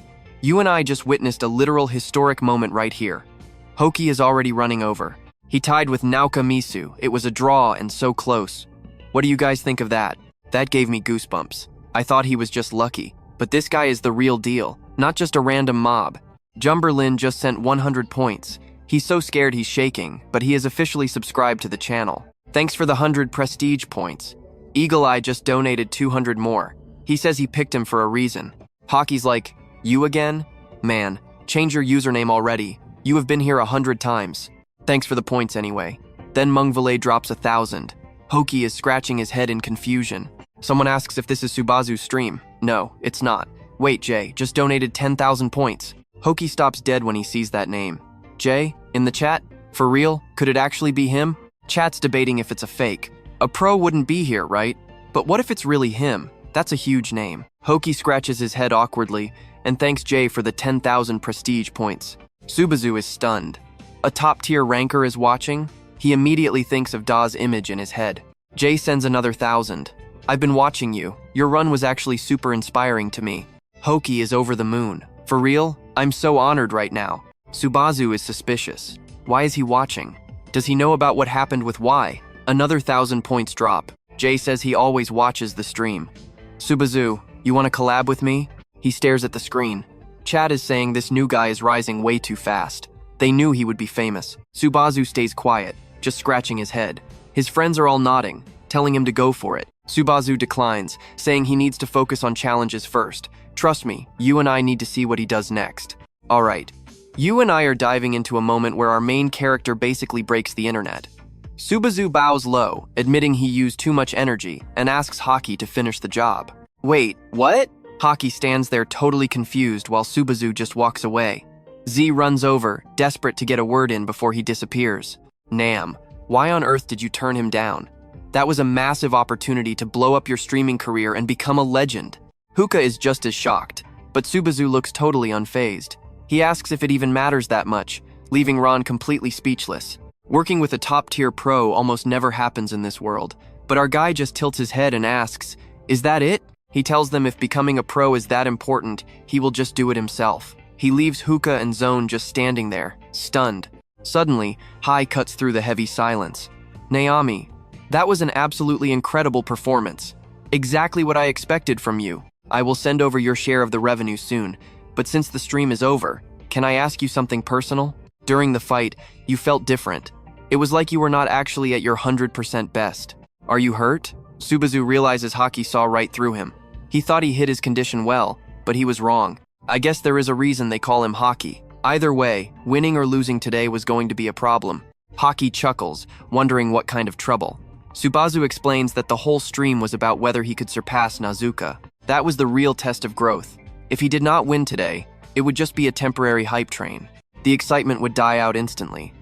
You and I just witnessed a literal historic moment right here. Hoki is already running over. He tied with Naoka Misu. It was a draw and so close. What do you guys think of that? That gave me goosebumps. I thought he was just lucky. But this guy is the real deal, not just a random mob. Jumberlin just sent 100 points. He's so scared he's shaking, but he has officially subscribed to the channel. Thanks for the 100 prestige points. Eagle Eye just donated 200 more. He says he picked him for a reason. Hockey's like, you again? Man, change your username already. You have been here 100 times. Thanks for the points anyway. Then Mungvale drops 1,000. Hoki is scratching his head in confusion. Someone asks if this is Subazu's stream. No, it's not. Wait, Jay, just donated 10,000 points. Hoki stops dead when he sees that name. Jay, in the chat? For real? Could it actually be him? Chat's debating if it's a fake. A pro wouldn't be here, right? But what if it's really him? That's a huge name. Hoki scratches his head awkwardly and thanks Jay for the 10,000 prestige points. Subazu is stunned. A top-tier ranker is watching. He immediately thinks of Da's image in his head. Jay sends another 1,000. I've been watching you. Your run was actually super inspiring to me. Hoki is over the moon. For real? I'm so honored right now. Subazu is suspicious. Why is he watching? Does he know about what happened with Y? Another 1,000 points drop. Jay says he always watches the stream. Subazu, you want to collab with me? He stares at the screen. Chat is saying this new guy is rising way too fast. They knew he would be famous. Subazu stays quiet, just scratching his head. His friends are all nodding, telling him to go for it. Subazu declines, saying he needs to focus on challenges first. Trust me, you and I need to see what he does next. Alright, you and I are diving into a moment where our main character basically breaks the internet. Subazu bows low, admitting he used too much energy, and asks Hockey to finish the job. Wait, what? Hockey stands there totally confused while Subazu just walks away. Z runs over, desperate to get a word in before he disappears. Nam, why on earth did you turn him down? That was a massive opportunity to blow up your streaming career and become a legend. Hookah is just as shocked, but Subazu looks totally unfazed. He asks if it even matters that much, leaving Ron completely speechless. Working with a top-tier pro almost never happens in this world, but our guy just tilts his head and asks, "Is that it?" He tells them if becoming a pro is that important, he will just do it himself. He leaves Hookah and Zone just standing there, stunned. Suddenly, Hai cuts through the heavy silence. Naomi, that was an absolutely incredible performance. Exactly what I expected from you. I will send over your share of the revenue soon, but since the stream is over, can I ask you something personal? During the fight, you felt different. It was like you were not actually at your 100% best. Are you hurt? Subazu realizes Hockey saw right through him. He thought he hid his condition well, but he was wrong. I guess there is a reason they call him Hockey. Either way, winning or losing today was going to be a problem. Hockey chuckles, wondering what kind of trouble. Subazu explains that the whole stream was about whether he could surpass Nazuka. That was the real test of growth. If he did not win today, it would just be a temporary hype train. The excitement would die out instantly.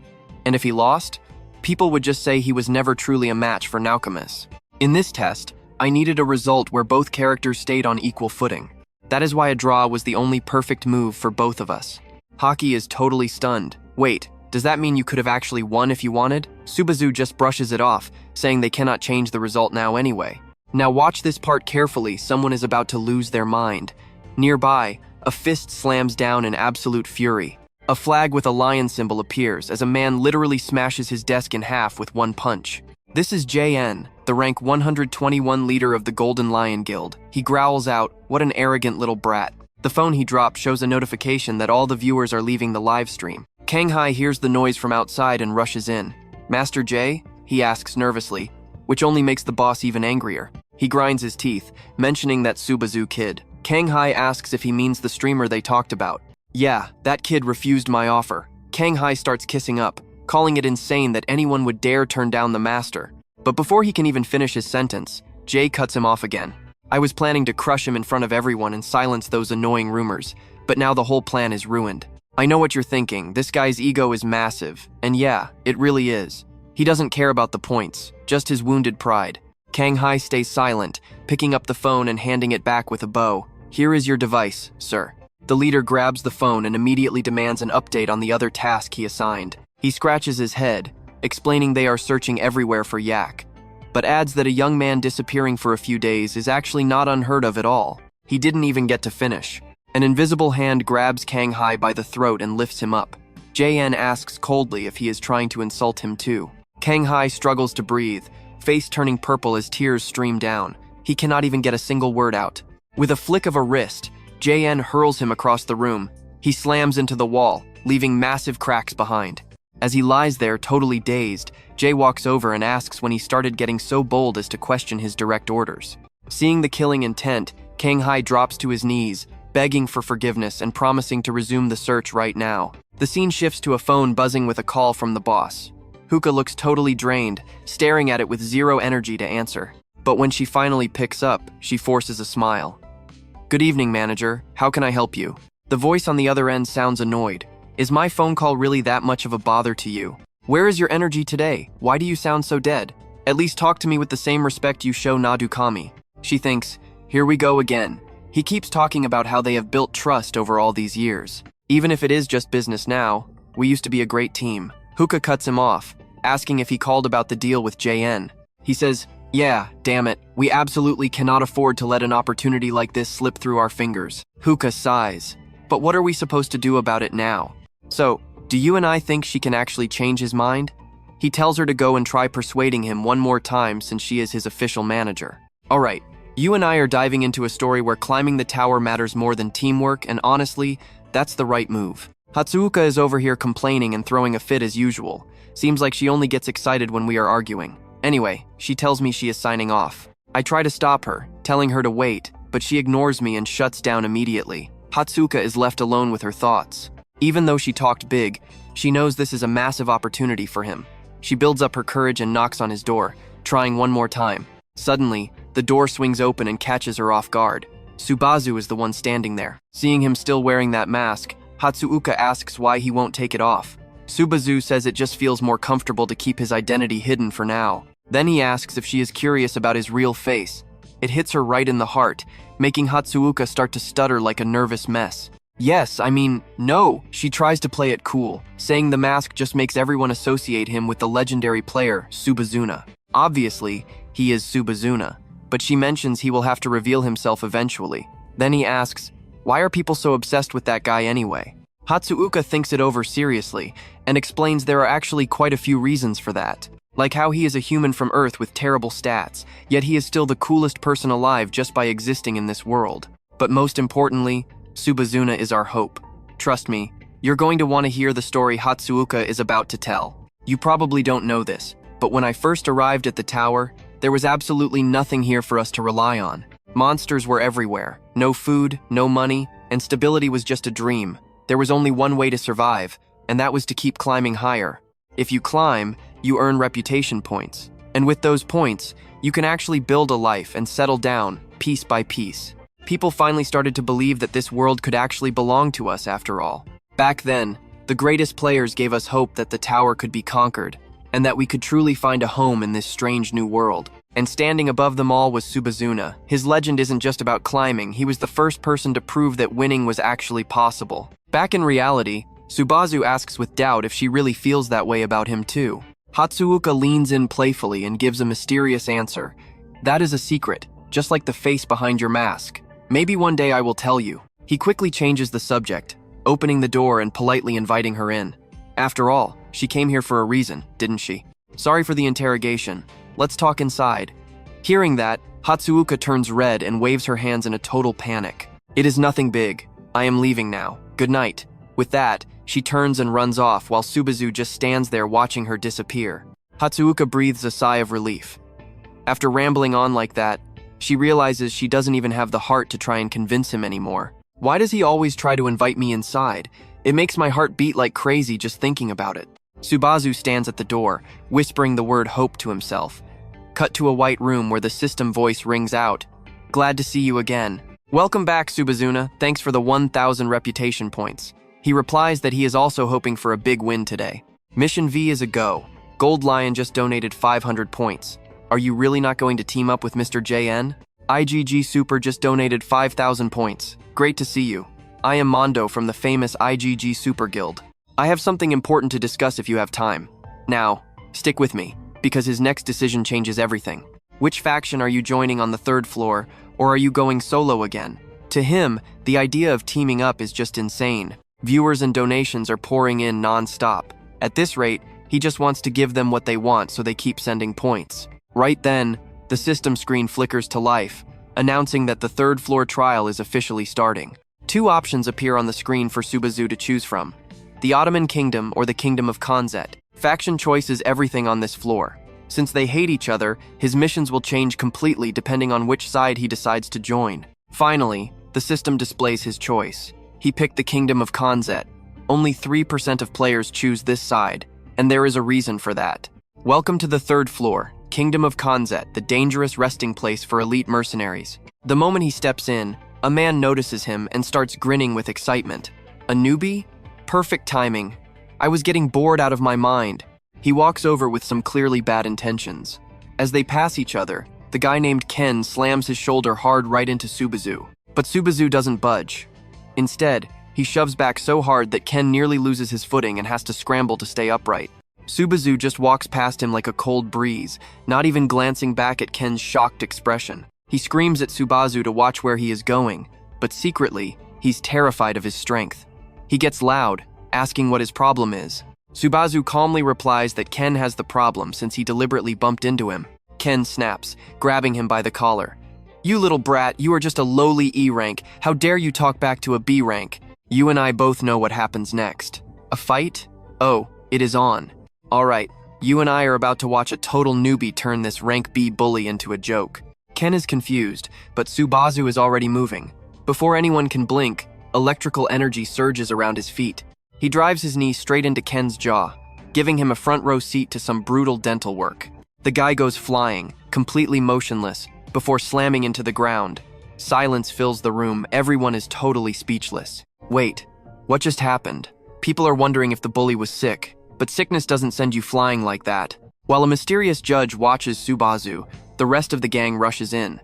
And if he lost, people would just say he was never truly a match for Naukamus. In this test, I needed a result where both characters stayed on equal footing. That is why a draw was the only perfect move for both of us. Hockey is totally stunned. Wait, does that mean you could have actually won if you wanted? Subazu just brushes it off, saying they cannot change the result now anyway. Now watch this part carefully, someone is about to lose their mind. Nearby, a fist slams down in absolute fury. A flag with a lion symbol appears as a man literally smashes his desk in half with one punch. This is JN, the rank 121 leader of the Golden Lion Guild. He growls out, "What an arrogant little brat." The phone he dropped shows a notification that all the viewers are leaving the live stream. Kanghai hears the noise from outside and rushes in. "Master J?" he asks nervously, which only makes the boss even angrier. He grinds his teeth, mentioning that Subazu kid. Kanghai asks if he means the streamer they talked about. "Yeah, that kid refused my offer." Kanghai starts kissing up, calling it insane that anyone would dare turn down the master. But before he can even finish his sentence, Jay cuts him off again. "I was planning to crush him in front of everyone and silence those annoying rumors, but now the whole plan is ruined. I know what you're thinking, this guy's ego is massive, and yeah, it really is. He doesn't care about the points, just his wounded pride." Kanghai stays silent, picking up the phone and handing it back with a bow. "Here is your device, sir." The leader grabs the phone and immediately demands an update on the other task he assigned. He scratches his head, explaining they are searching everywhere for Yak, but adds that a young man disappearing for a few days is actually not unheard of at all. He didn't even get to finish. An invisible hand grabs Kanghai by the throat and lifts him up. JN asks coldly if he is trying to insult him too. Kanghai struggles to breathe, face turning purple as tears stream down. He cannot even get a single word out. With a flick of a wrist, JN hurls him across the room. He slams into the wall, leaving massive cracks behind. As he lies there totally dazed, Jay walks over and asks when he started getting so bold as to question his direct orders. Seeing the killing intent, Kanghai drops to his knees, begging for forgiveness and promising to resume the search right now. The scene shifts to a phone buzzing with a call from the boss. Hookah looks totally drained, staring at it with zero energy to answer. But when she finally picks up, she forces a smile. "Good evening, manager. How can I help you?" The voice on the other end sounds annoyed. "Is my phone call really that much of a bother to you? Where is your energy today? Why do you sound so dead? At least talk to me with the same respect you show Nadukami." She thinks, here we go again. He keeps talking about how they have built trust over all these years. Even if it is just business now, we used to be a great team. Hookah cuts him off, asking if he called about the deal with JN. He says, "Yeah, damn it, we absolutely cannot afford to let an opportunity like this slip through our fingers." Hookah sighs. "But what are we supposed to do about it now? So, do you and I think she can actually change his mind?" He tells her to go and try persuading him one more time since she is his official manager. Alright, you and I are diving into a story where climbing the tower matters more than teamwork, and honestly, that's the right move. Hatsuuka is over here complaining and throwing a fit as usual. Seems like she only gets excited when we are arguing. Anyway, she tells me she is signing off. I try to stop her, telling her to wait, but she ignores me and shuts down immediately. Hatsuuka is left alone with her thoughts. Even though she talked big, she knows this is a massive opportunity for him. She builds up her courage and knocks on his door, trying one more time. Suddenly, the door swings open and catches her off guard. Subazu is the one standing there. Seeing him still wearing that mask, Hatsuuka asks why he won't take it off. Subazu says it just feels more comfortable to keep his identity hidden for now. Then he asks if she is curious about his real face. It hits her right in the heart, making Hatsuuka start to stutter like a nervous mess. Yes, I mean, no, she tries to play it cool, saying the mask just makes everyone associate him with the legendary player, Subazuna. Obviously, he is Subazuna, but she mentions he will have to reveal himself eventually. Then he asks, why are people so obsessed with that guy anyway? Hatsuuka thinks it over seriously and explains there are actually quite a few reasons for that. Like how he is a human from Earth with terrible stats, yet he is still the coolest person alive just by existing in this world. But most importantly, Subazuna is our hope. Trust me, you're going to want to hear the story Hatsuuka is about to tell. You probably don't know this, but when I first arrived at the tower, there was absolutely nothing here for us to rely on. Monsters were everywhere, no food, no money, and stability was just a dream. There was only one way to survive, and that was to keep climbing higher. If you climb, you earn reputation points. And with those points, you can actually build a life and settle down, piece by piece. People finally started to believe that this world could actually belong to us after all. Back then, the greatest players gave us hope that the tower could be conquered, and that we could truly find a home in this strange new world. And standing above them all was Subazuna. His legend isn't just about climbing, he was the first person to prove that winning was actually possible. Back in reality, Subazu asks with doubt if she really feels that way about him too. Hatsuuka leans in playfully and gives a mysterious answer. That is a secret, just like the face behind your mask. Maybe one day I will tell you. He quickly changes the subject, opening the door and politely inviting her in. After all, she came here for a reason, didn't she? Sorry for the interrogation. Let's talk inside. Hearing that, Hatsuuka turns red and waves her hands in a total panic. It is nothing big. I am leaving now. Good night. With that, she turns and runs off while Subazu just stands there watching her disappear. Hatsuuka breathes a sigh of relief. After rambling on like that, she realizes she doesn't even have the heart to try and convince him anymore. Why does he always try to invite me inside? It makes my heart beat like crazy just thinking about it. Subazu stands at the door, whispering the word hope to himself. Cut to a white room where the system voice rings out. Glad to see you again. Welcome back, Subazuna. Thanks for the 1,000 reputation points. He replies that he is also hoping for a big win today. Mission V is a go. Gold Lion just donated 500 points. Are you really not going to team up with Mr. JN? IGG Super just donated 5,000 points. Great to see you. I am Mondo from the famous IGG Super Guild. I have something important to discuss if you have time. Now, stick with me, because his next decision changes everything. Which faction are you joining on the 3rd floor, or are you going solo again? To him, the idea of teaming up is just insane. Viewers and donations are pouring in non-stop. At this rate, he just wants to give them what they want so they keep sending points. Right then, the system screen flickers to life, announcing that the 3rd floor trial is officially starting. 2 options appear on the screen for Subazu to choose from: the Ottoman Kingdom or the Kingdom of Konzet. Faction choice is everything on this floor. Since they hate each other, his missions will change completely depending on which side he decides to join. Finally, the system displays his choice. He picked the Kingdom of Konzet. Only 3% of players choose this side, and there is a reason for that. Welcome to the 3rd floor, Kingdom of Konzet, the dangerous resting place for elite mercenaries. The moment he steps in, a man notices him and starts grinning with excitement. A newbie? Perfect timing. I was getting bored out of my mind. He walks over with some clearly bad intentions. As they pass each other, the guy named Ken slams his shoulder hard right into Subazu. But Subazu doesn't budge. Instead, he shoves back so hard that Ken nearly loses his footing and has to scramble to stay upright. Subazu just walks past him like a cold breeze, not even glancing back at Ken's shocked expression. He screams at Subazu to watch where he is going, but secretly, he's terrified of his strength. He gets loud, asking what his problem is. Subazu calmly replies that Ken has the problem since he deliberately bumped into him. Ken snaps, grabbing him by the collar. "You little brat, you are just a lowly E rank. How dare you talk back to a B rank?" You and I both know what happens next. A fight? Oh, it is on. Alright, you and I are about to watch a total newbie turn this rank B bully into a joke. Ken is confused, but Subazu is already moving. Before anyone can blink, electrical energy surges around his feet. He drives his knee straight into Ken's jaw, giving him a front row seat to some brutal dental work. The guy goes flying, completely motionless, before slamming into the ground. Silence fills the room, everyone is totally speechless. Wait, what just happened? People are wondering if the bully was sick, but sickness doesn't send you flying like that. While a mysterious judge watches Subazu, the rest of the gang rushes in.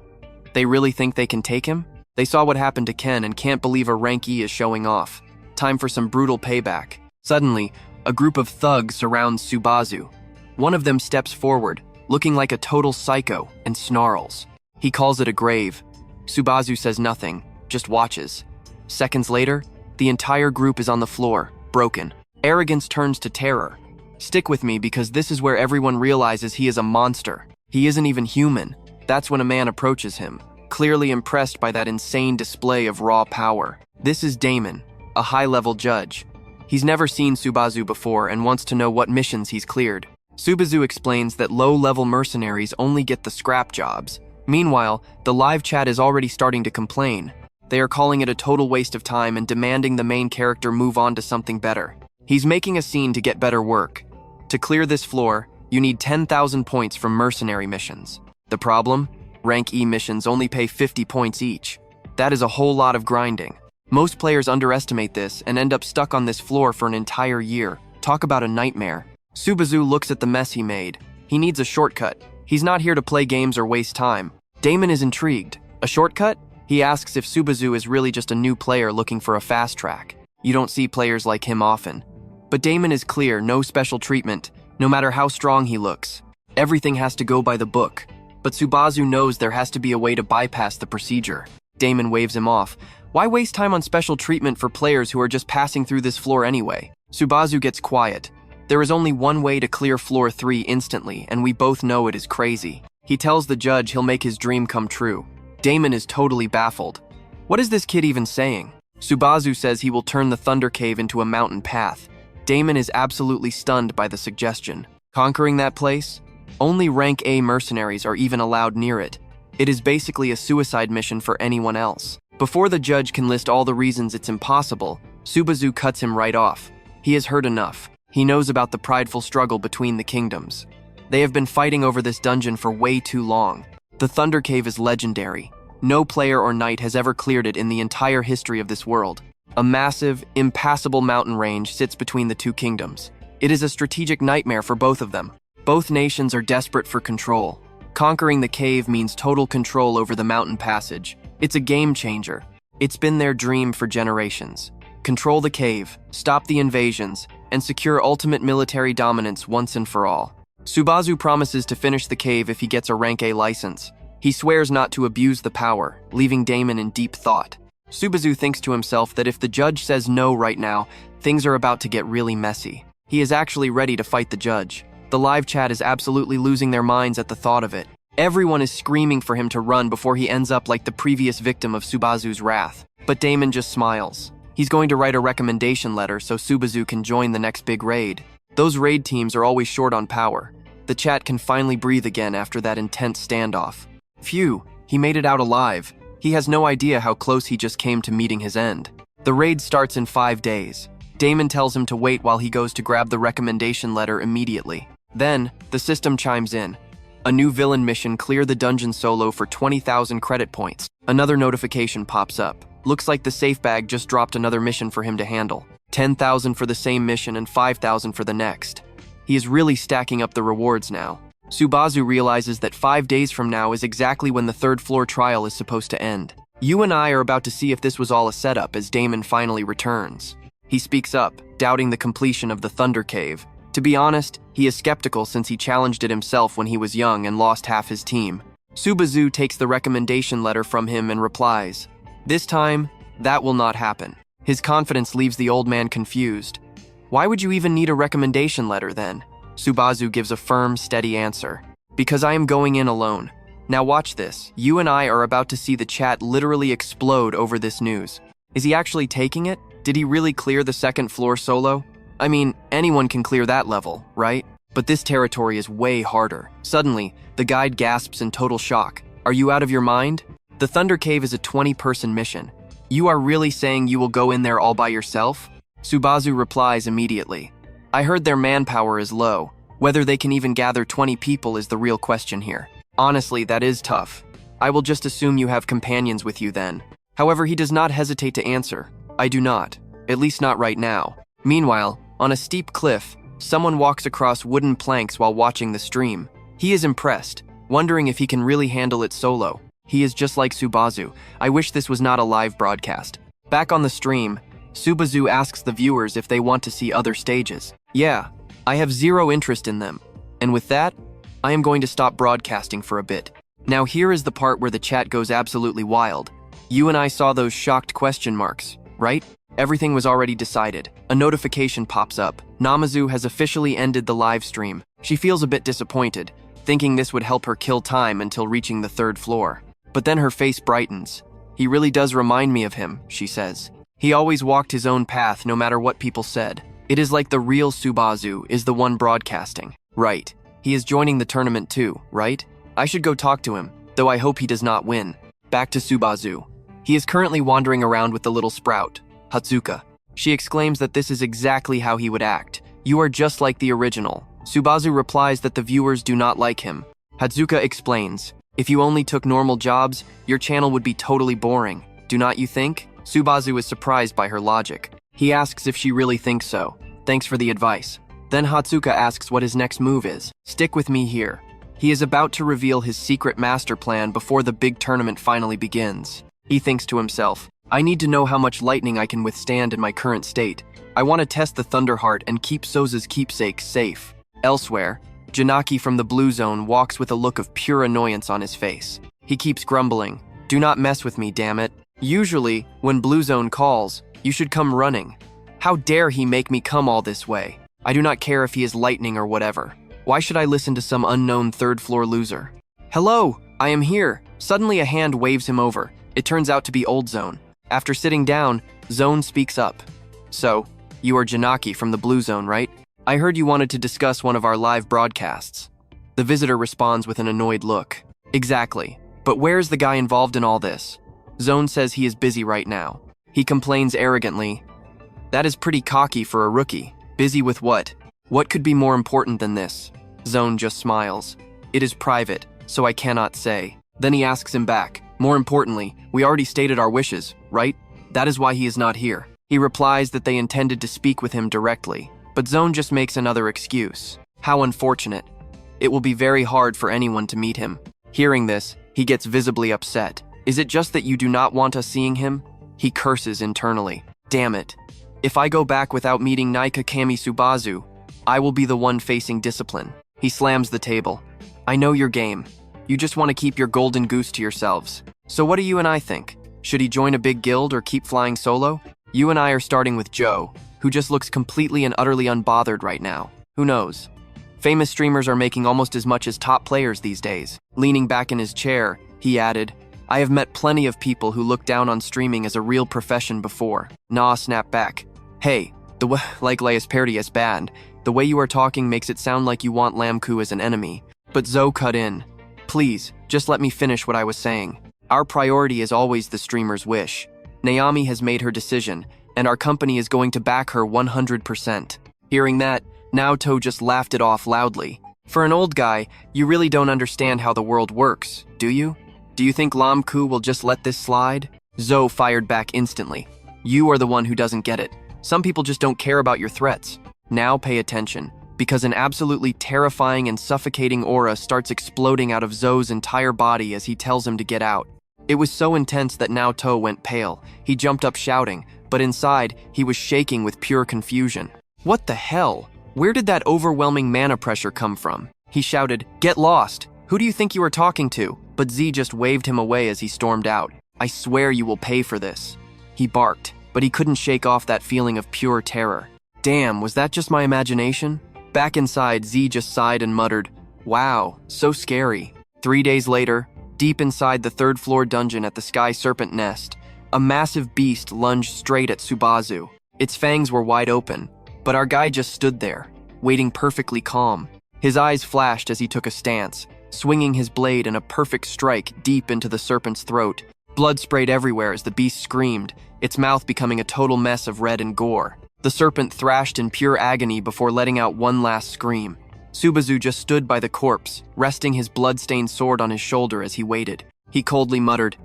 They really think they can take him? They saw what happened to Ken and can't believe a rank E is showing off. Time for some brutal payback. Suddenly, a group of thugs surrounds Subazu. One of them steps forward, looking like a total psycho, and snarls. He calls it a grave. Subazu says nothing, just watches. Seconds later, the entire group is on the floor, broken. Arrogance turns to terror. Stick with me because this is where everyone realizes he is a monster. He isn't even human. That's when a man approaches him, clearly impressed by that insane display of raw power. This is Damon, a high-level judge. He's never seen Subazu before and wants to know what missions he's cleared. Subazu explains that low-level mercenaries only get the scrap jobs. Meanwhile, the live chat is already starting to complain. They are calling it a total waste of time and demanding the main character move on to something better. He's making a scene to get better work. To clear this floor, you need 10,000 points from mercenary missions. The problem? Rank E missions only pay 50 points each. That is a whole lot of grinding. Most players underestimate this and end up stuck on this floor for an entire year. Talk about a nightmare. Subazu looks at the mess he made. He needs a shortcut. He's not here to play games or waste time. Damon is intrigued. A shortcut? He asks if Subazu is really just a new player looking for a fast track. You don't see players like him often. But Damon is clear, no special treatment, no matter how strong he looks. Everything has to go by the book. But Subazu knows there has to be a way to bypass the procedure. Damon waves him off. Why waste time on special treatment for players who are just passing through this floor anyway? Subazu gets quiet. There is only one way to clear floor 3 instantly, and we both know it is crazy. He tells the judge he'll make his dream come true. Damon is totally baffled. What is this kid even saying? Subazu says he will turn the Thunder Cave into a mountain path. Damon is absolutely stunned by the suggestion. Conquering that place? Only rank A mercenaries are even allowed near it. It is basically a suicide mission for anyone else. Before the judge can list all the reasons it's impossible, Subazu cuts him right off. He has heard enough. He knows about the prideful struggle between the kingdoms. They have been fighting over this dungeon for way too long. The Thunder Cave is legendary. No player or knight has ever cleared it in the entire history of this world. A massive, impassable mountain range sits between the two kingdoms. It is a strategic nightmare for both of them. Both nations are desperate for control. Conquering the cave means total control over the mountain passage. It's a game changer. It's been their dream for generations. Control the cave, stop the invasions, and secure ultimate military dominance once and for all. Subazu promises to finish the cave if he gets a rank A license. He swears not to abuse the power, leaving Damon in deep thought. Subazu thinks to himself that if the judge says no right now, things are about to get really messy. He is actually ready to fight the judge. The live chat is absolutely losing their minds at the thought of it. Everyone is screaming for him to run before he ends up like the previous victim of Subazu's wrath. But Damon just smiles. He's going to write a recommendation letter so Subazu can join the next big raid. Those raid teams are always short on power. The chat can finally breathe again after that intense standoff. Phew, he made it out alive. He has no idea how close he just came to meeting his end. The raid starts in 5 days. Damon tells him to wait while he goes to grab the recommendation letter immediately. Then, the system chimes in. A new villain mission, clear the dungeon solo for 20,000 credit points. Another notification pops up. Looks like the safe bag just dropped another mission for him to handle. 10,000 for the same mission and 5,000 for the next. He is really stacking up the rewards now. Subazu realizes that 5 days from now is exactly when the third floor trial is supposed to end. You and I are about to see if this was all a setup as Damon finally returns. He speaks up, doubting the completion of the Thunder Cave. To be honest, he is skeptical since he challenged it himself when he was young and lost half his team. Subazu takes the recommendation letter from him and replies, "This time, that will not happen." His confidence leaves the old man confused. Why would you even need a recommendation letter then? Subazu gives a firm, steady answer. Because I am going in alone. Now watch this. You and I are about to see the chat literally explode over this news. Is he actually taking it? Did he really clear the second floor solo? I mean, anyone can clear that level, right? But this territory is way harder. Suddenly, the guide gasps in total shock. Are you out of your mind? The Thunder Cave is a 20-person mission. You are really saying you will go in there all by yourself? Subazu replies immediately. I heard their manpower is low. Whether they can even gather 20 people is the real question here. Honestly, that is tough. I will just assume you have companions with you then. However, he does not hesitate to answer. I do not. At least not right now. Meanwhile, on a steep cliff, someone walks across wooden planks while watching the stream. He is impressed, wondering if he can really handle it solo. He is just like Subazu. I wish this was not a live broadcast. Back on the stream, Subazu asks the viewers if they want to see other stages. Yeah, I have zero interest in them. And with that, I am going to stop broadcasting for a bit. Now here is the part where the chat goes absolutely wild. You and I saw those shocked question marks, right? Everything was already decided. A notification pops up. Namazu has officially ended the live stream. She feels a bit disappointed, thinking this would help her kill time until reaching the third floor. But then her face brightens. He really does remind me of him, she says. He always walked his own path no matter what people said. It is like the real Subazu is the one broadcasting. Right. He is joining the tournament too, right? I should go talk to him, though I hope he does not win. Back to Subazu. He is currently wandering around with the little sprout, Hatsuka. She exclaims that this is exactly how he would act. You are just like the original. Subazu replies that the viewers do not like him. Hatsuka explains, if you only took normal jobs, your channel would be totally boring. Do not you think? Subazu is surprised by her logic. He asks if she really thinks so. Thanks for the advice. Then Hatsuka asks what his next move is. Stick with me here. He is about to reveal his secret master plan before the big tournament finally begins. He thinks to himself, I need to know how much lightning I can withstand in my current state. I want to test the Thunderheart and keep Soza's keepsake safe. Elsewhere, Janaki from the blue zone walks with a look of pure annoyance on his face. He keeps grumbling, do not mess with me, damn it. Usually, when blue zone calls, you should come running. How dare he make me come all this way? I do not care if he is lightning or whatever. Why should I listen to some unknown third-floor loser? Hello, I am here. Suddenly a hand waves him over. It turns out to be Old Zone. After sitting down, Zone speaks up. So, you are Janaki from the blue zone, right? I heard you wanted to discuss one of our live broadcasts. The visitor responds with an annoyed look. Exactly. But where's the guy involved in all this? Zone says he is busy right now. He complains arrogantly. That is pretty cocky for a rookie. Busy with what? What could be more important than this? Zone just smiles. It is private, so I cannot say. Then he asks him back. More importantly, we already stated our wishes, right? That is why he is not here. He replies that they intended to speak with him directly, but Zone just makes another excuse. How unfortunate. It will be very hard for anyone to meet him. Hearing this, he gets visibly upset. Is it just that you do not want us seeing him? He curses internally. Damn it. If I go back without meeting Naika Kami Subazu, I will be the one facing discipline. He slams the table. I know your game. You just want to keep your golden goose to yourselves. So what do you and I think? Should he join a big guild or keep flying solo? You and I are starting with Joe, who just looks completely and utterly unbothered right now. Who knows? Famous streamers are making almost as much as top players these days. Leaning back in his chair, he added, I have met plenty of people who look down on streaming as a real profession before. Nah, snap back. Hey, like Laesperdius band, the way you are talking makes it sound like you want Lamku as an enemy. But Zoe cut in. Please, just let me finish what I was saying. Our priority is always the streamer's wish. Naomi has made her decision, and our company is going to back her 100%. Hearing that, Naoto just laughed it off loudly. For an old guy, you really don't understand how the world works, do you? Do you think Lamku will just let this slide? Zoe fired back instantly. You are the one who doesn't get it. Some people just don't care about your threats. Now pay attention, because an absolutely terrifying and suffocating aura starts exploding out of Zoe's entire body as he tells him to get out. It was so intense that Naoto went pale. He jumped up shouting, but inside, he was shaking with pure confusion. What the hell? Where did that overwhelming mana pressure come from? He shouted, Get lost! Who do you think you are talking to? But Z just waved him away as he stormed out. I swear you will pay for this. He barked, but he couldn't shake off that feeling of pure terror. Damn, was that just my imagination? Back inside, Z just sighed and muttered, "Wow, so scary." 3 days later, deep inside the third-floor dungeon at the Sky Serpent Nest, a massive beast lunged straight at Subazu. Its fangs were wide open, but our guy just stood there, waiting perfectly calm. His eyes flashed as he took a stance, swinging his blade in a perfect strike deep into the serpent's throat. Blood sprayed everywhere as the beast screamed, its mouth becoming a total mess of red and gore. The serpent thrashed in pure agony before letting out one last scream. Subazu just stood by the corpse, resting his blood-stained sword on his shoulder as he waited. He coldly muttered,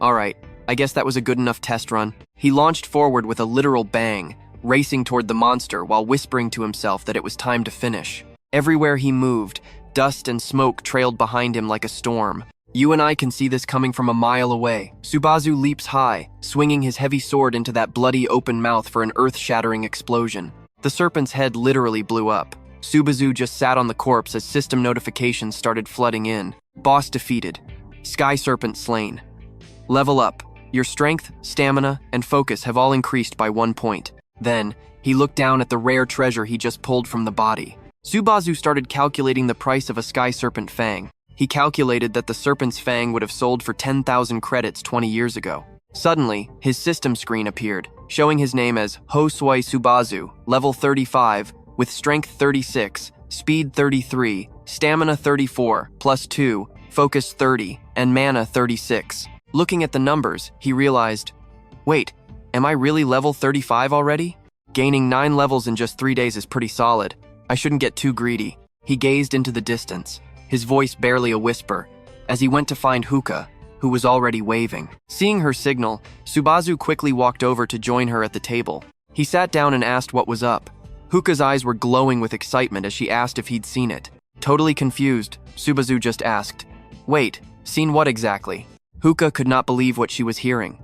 "All right, I guess that was a good enough test run." He launched forward with a literal bang, racing toward the monster while whispering to himself that it was time to finish. Everywhere he moved, dust and smoke trailed behind him like a storm. You and I can see this coming from a mile away. Subazu leaps high, swinging his heavy sword into that bloody open mouth for an earth-shattering explosion. The serpent's head literally blew up. Subazu just sat on the corpse as system notifications started flooding in. Boss defeated. Sky Serpent slain. Level up. Your strength, stamina, and focus have all increased by 1 point. Then, he looked down at the rare treasure he just pulled from the body. Subazu started calculating the price of a Sky Serpent fang. He calculated that the serpent's fang would have sold for 10,000 credits 20 years ago. Suddenly, his system screen appeared, showing his name as Hosoi Subazu, level 35, with strength 36, speed 33, stamina 34, plus 2, focus 30, and mana 36. Looking at the numbers, he realized, wait, am I really level 35 already? Gaining 9 levels in just 3 days is pretty solid. I shouldn't get too greedy. He gazed into the distance, his voice barely a whisper, as he went to find Hookah, who was already waving. Seeing her signal, Subazu quickly walked over to join her at the table. He sat down and asked what was up. Hookah's eyes were glowing with excitement as she asked if he'd seen it. Totally confused, Subazu just asked, "Wait, seen what exactly?" Hookah could not believe what she was hearing.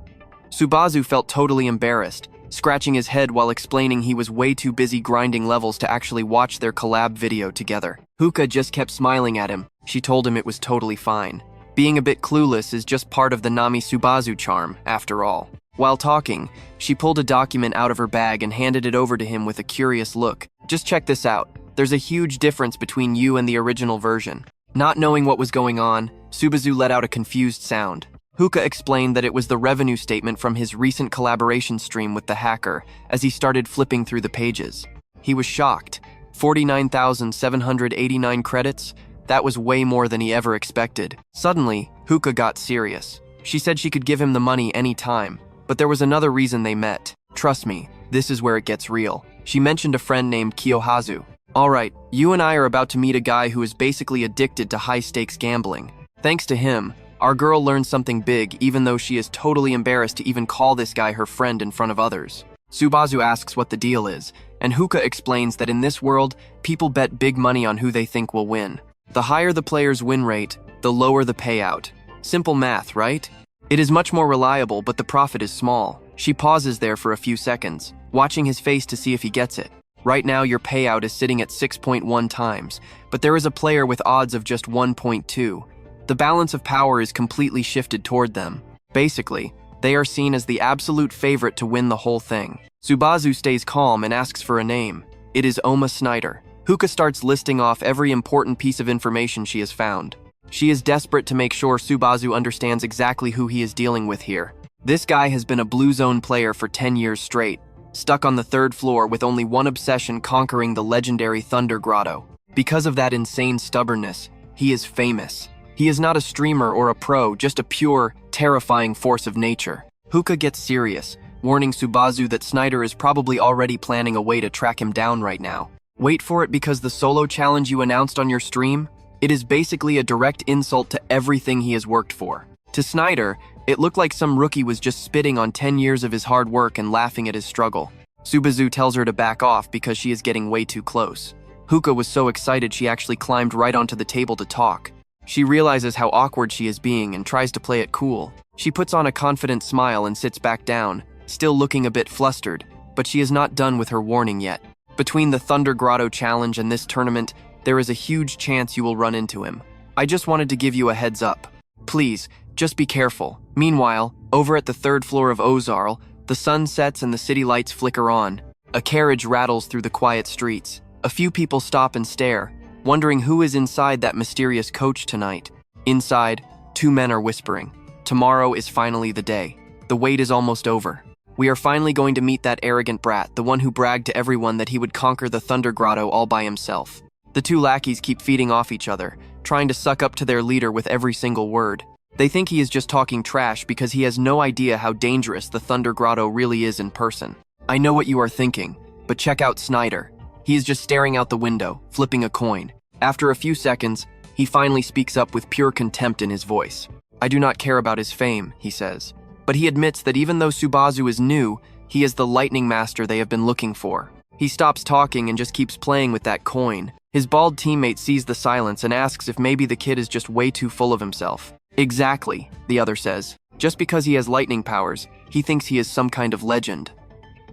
Subazu felt totally embarrassed, scratching his head while explaining he was way too busy grinding levels to actually watch their collab video together. Hookah just kept smiling at him. She told him it was totally fine. Being a bit clueless is just part of the Nami Subazu charm, after all. While talking, she pulled a document out of her bag and handed it over to him with a curious look. "Just check this out. There's a huge difference between you and the original version." Not knowing what was going on, Subazu let out a confused sound. Hookah explained that it was the revenue statement from his recent collaboration stream with the hacker as he started flipping through the pages. He was shocked. 49,789 credits? That was way more than he ever expected. Suddenly, Hookah got serious. She said she could give him the money any time, but there was another reason they met. "Trust me, this is where it gets real." She mentioned a friend named Kiyohazu. "All right, you and I are about to meet a guy who is basically addicted to high-stakes gambling. Thanks to him, our girl learned something big even though she is totally embarrassed to even call this guy her friend in front of others." Subazu asks what the deal is, and Hookah explains that in this world, people bet big money on who they think will win. The higher the player's win rate, the lower the payout. Simple math, right? It is much more reliable, but the profit is small. She pauses there for a few seconds, watching his face to see if he gets it. Right now, your payout is sitting at 6.1 times, but there is a player with odds of just 1.2. The balance of power is completely shifted toward them. Basically, they are seen as the absolute favorite to win the whole thing. Subazu stays calm and asks for a name. It is Oma Snyder. Hookah starts listing off every important piece of information she has found. She is desperate to make sure Subazu understands exactly who he is dealing with here. This guy has been a Blue Zone player for 10 years straight, stuck on the 3rd floor with only one obsession: conquering the legendary Thunder Grotto. Because of that insane stubbornness, he is famous. He is not a streamer or a pro, just a pure, terrifying force of nature. Hookah gets serious, warning Subazu that Snyder is probably already planning a way to track him down right now. Wait for it, because the solo challenge you announced on your stream? It is basically a direct insult to everything he has worked for. To Snyder, it looked like some rookie was just spitting on 10 years of his hard work and laughing at his struggle. Subazu tells her to back off because she is getting way too close. Hookah was so excited she actually climbed right onto the table to talk. She realizes how awkward she is being and tries to play it cool. She puts on a confident smile and sits back down, still looking a bit flustered, but she is not done with her warning yet. Between the Thunder Grotto challenge and this tournament, there is a huge chance you will run into him. I just wanted to give you a heads up. Please, just be careful. Meanwhile, over at the 3rd floor of Ozarl, the sun sets and the city lights flicker on. A carriage rattles through the quiet streets. A few people stop and stare, wondering who is inside that mysterious coach tonight. Inside, two men are whispering. Tomorrow is finally the day. The wait is almost over. We are finally going to meet that arrogant brat, the one who bragged to everyone that he would conquer the Thunder Grotto all by himself. The two lackeys keep feeding off each other, trying to suck up to their leader with every single word. They think he is just talking trash because he has no idea how dangerous the Thunder Grotto really is in person. I know what you are thinking, but check out Snyder. He is just staring out the window, flipping a coin. After a few seconds, he finally speaks up with pure contempt in his voice. I do not care about his fame, he says. But he admits that even though Subazu is new, he is the lightning master they have been looking for. He stops talking and just keeps playing with that coin. His bald teammate sees the silence and asks if maybe the kid is just way too full of himself. Exactly, the other says. Just because he has lightning powers, he thinks he is some kind of legend.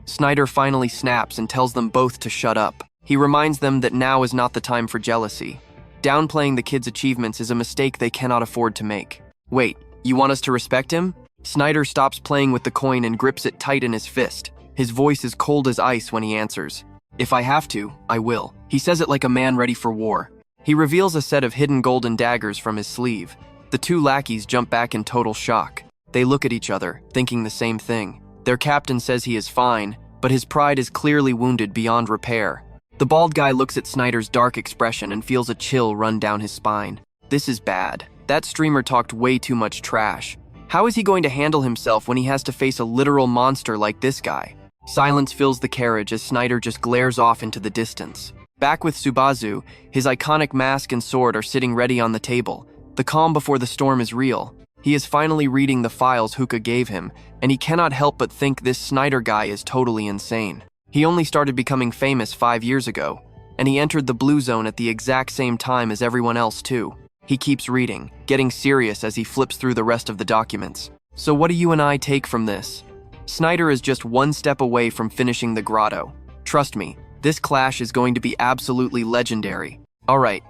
Snyder finally snaps and tells them both to shut up. He reminds them that now is not the time for jealousy. Downplaying the kid's achievements is a mistake they cannot afford to make. Wait, you want us to respect him? Snyder stops playing with the coin and grips it tight in his fist. His voice is cold as ice when he answers. If I have to, I will. He says it like a man ready for war. He reveals a set of hidden golden daggers from his sleeve. The two lackeys jump back in total shock. They look at each other, thinking the same thing. Their captain says he is fine, but his pride is clearly wounded beyond repair. The bald guy looks at Snyder's dark expression and feels a chill run down his spine. This is bad. That streamer talked way too much trash. How is he going to handle himself when he has to face a literal monster like this guy? Silence fills the carriage as Snyder just glares off into the distance. Back with Subazu, his iconic mask and sword are sitting ready on the table. The calm before the storm is real. He is finally reading the files Hookah gave him, and he cannot help but think this Snyder guy is totally insane. He only started becoming famous 5 years ago, and he entered the blue zone at the exact same time as everyone else too. He keeps reading, getting serious as he flips through the rest of the documents. So what do you and I take from this? Snyder is just one step away from finishing the grotto. Trust me, this clash is going to be absolutely legendary. Alright,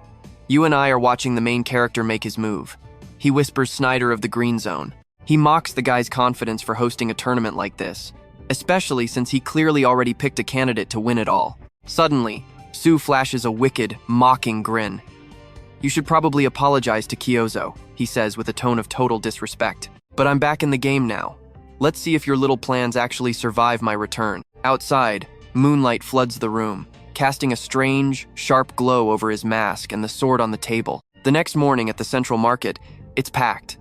you and I are watching the main character make his move. He whispers Snyder of the green zone. He mocks the guy's confidence for hosting a tournament like this, especially since he clearly already picked a candidate to win it all. Suddenly, Sue flashes a wicked, mocking grin. You should probably apologize to Kyozo, he says with a tone of total disrespect. But I'm back in the game now. Let's see if your little plans actually survive my return. Outside, moonlight floods the room, casting a strange, sharp glow over his mask and the sword on the table. The next morning at the central market, it's packed.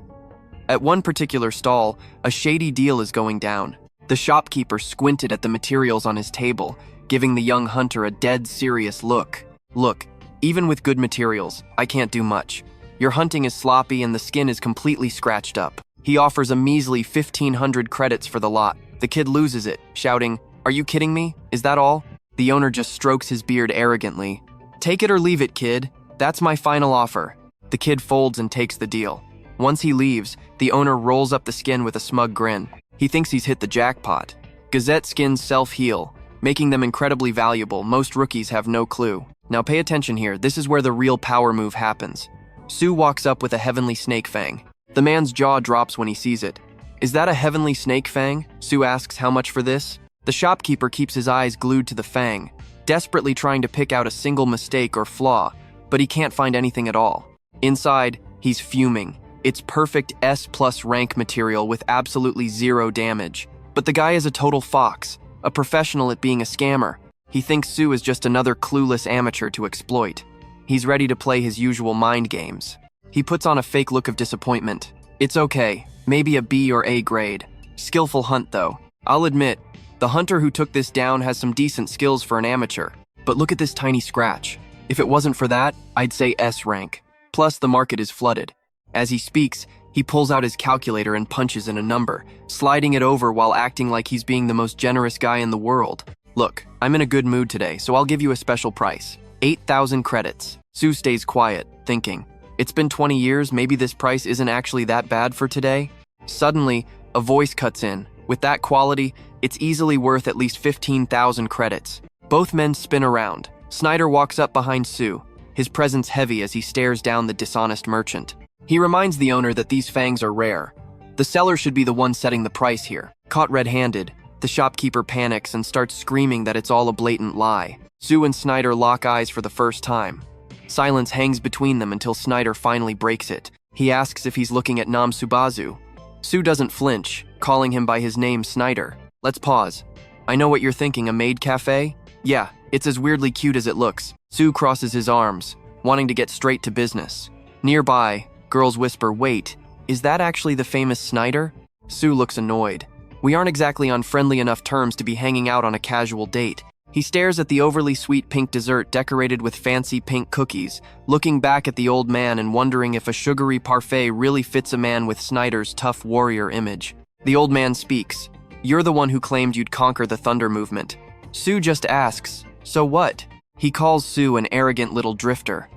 At one particular stall, a shady deal is going down. The shopkeeper squinted at the materials on his table, giving the young hunter a dead serious look. Look, even with good materials, I can't do much. Your hunting is sloppy and the skin is completely scratched up. He offers a measly 1,500 credits for the lot. The kid loses it, shouting, "Are you kidding me? Is that all?" The owner just strokes his beard arrogantly. "Take it or leave it, kid. That's my final offer." The kid folds and takes the deal. Once he leaves, the owner rolls up the skin with a smug grin. He thinks he's hit the jackpot. Gazette skins self-heal, making them incredibly valuable. Most rookies have no clue. Now pay attention here, this is where the real power move happens. Sue walks up with a heavenly snake fang. The man's jaw drops when he sees it. "Is that a heavenly snake fang?" Sue asks how much for this. The shopkeeper keeps his eyes glued to the fang, desperately trying to pick out a single mistake or flaw, but he can't find anything at all. Inside, he's fuming. It's perfect S+ rank material with absolutely zero damage. But the guy is a total fox, a professional at being a scammer. He thinks Sue is just another clueless amateur to exploit. He's ready to play his usual mind games. He puts on a fake look of disappointment. "It's okay, maybe a B or A grade. Skillful hunt though. I'll admit, the hunter who took this down has some decent skills for an amateur. But look at this tiny scratch. If it wasn't for that, I'd say S rank. Plus the market is flooded." As he speaks, he pulls out his calculator and punches in a number, sliding it over while acting like he's being the most generous guy in the world. "Look, I'm in a good mood today, so I'll give you a special price. 8,000 credits. Sue stays quiet, thinking, it's been 20 years, maybe this price isn't actually that bad for today. Suddenly, a voice cuts in. With that quality, it's easily worth at least 15,000 credits. Both men spin around. Snyder walks up behind Sue, his presence heavy as he stares down the dishonest merchant. He reminds the owner that these fangs are rare. The seller should be the one setting the price here. Caught red-handed, The shopkeeper panics and starts screaming that it's all a blatant lie. Sue and Snyder lock eyes for the first time. Silence hangs between them until Snyder finally breaks it. He asks if he's looking at MC Subazu. Sue doesn't flinch, calling him by his name, Snyder. Let's pause. I know what you're thinking, a maid cafe? Yeah, it's as weirdly cute as it looks. Sue crosses his arms, wanting to get straight to business. Nearby, girls whisper, wait, is that actually the famous Snyder? Sue looks annoyed. We aren't exactly on friendly enough terms to be hanging out on a casual date. He stares at the overly sweet pink dessert decorated with fancy pink cookies, looking back at the old man and wondering if a sugary parfait really fits a man with Snyder's tough warrior image. The old man speaks. You're the one who claimed you'd conquer the Thunder movement. Sue just asks, so what? He calls Sue an arrogant little drifter.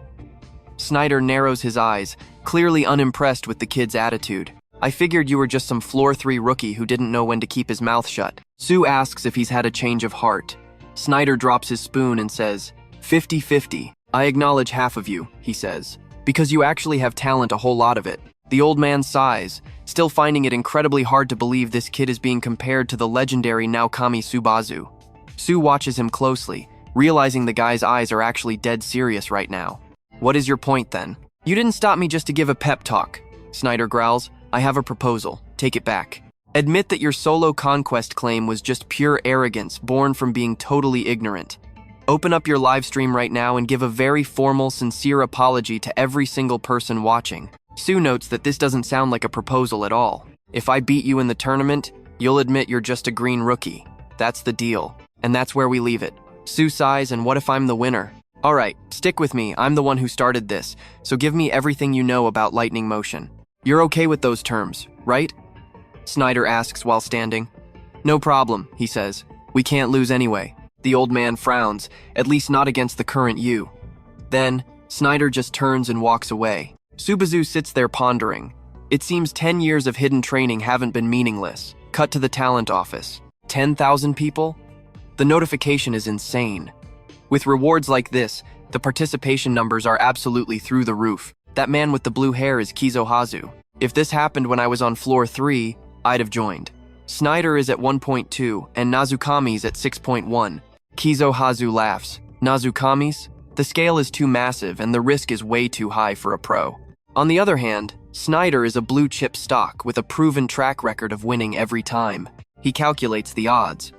Snyder narrows his eyes, clearly unimpressed with the kid's attitude. I figured you were just some floor 3 rookie who didn't know when to keep his mouth shut. Sue asks if he's had a change of heart. Snyder drops his spoon and says, 50-50. I acknowledge half of you, he says, because you actually have talent, a whole lot of it. The old man sighs, still finding it incredibly hard to believe this kid is being compared to the legendary Naokami Subazu. Sue watches him closely, realizing the guy's eyes are actually dead serious right now. What is your point then? You didn't stop me just to give a pep talk. Snyder growls, I have a proposal. Take it back. Admit that your solo conquest claim was just pure arrogance born from being totally ignorant. Open up your live stream right now and give a very formal, sincere apology to every single person watching. Sue notes that this doesn't sound like a proposal at all. If I beat you in the tournament, you'll admit you're just a green rookie. That's the deal. And that's where we leave it. Sue sighs, and what if I'm the winner? Alright, stick with me, I'm the one who started this, so give me everything you know about lightning motion. You're okay with those terms, right? Snyder asks while standing. No problem, he says. We can't lose anyway. The old man frowns, at least not against the current you. Then, Snyder just turns and walks away. Subazu sits there pondering. It seems 10 years of hidden training haven't been meaningless. Cut to the talent office. 10,000 people? The notification is insane. With rewards like this, the participation numbers are absolutely through the roof. That man with the blue hair is Kizohazu. If this happened when I was on floor 3, I'd have joined. Snyder is at 1.2 and Nazukami's at 6.1. Kizohazu laughs. Nazukami's? The scale is too massive and the risk is way too high for a pro. On the other hand, Snyder is a blue chip stock with a proven track record of winning every time. He calculates the odds.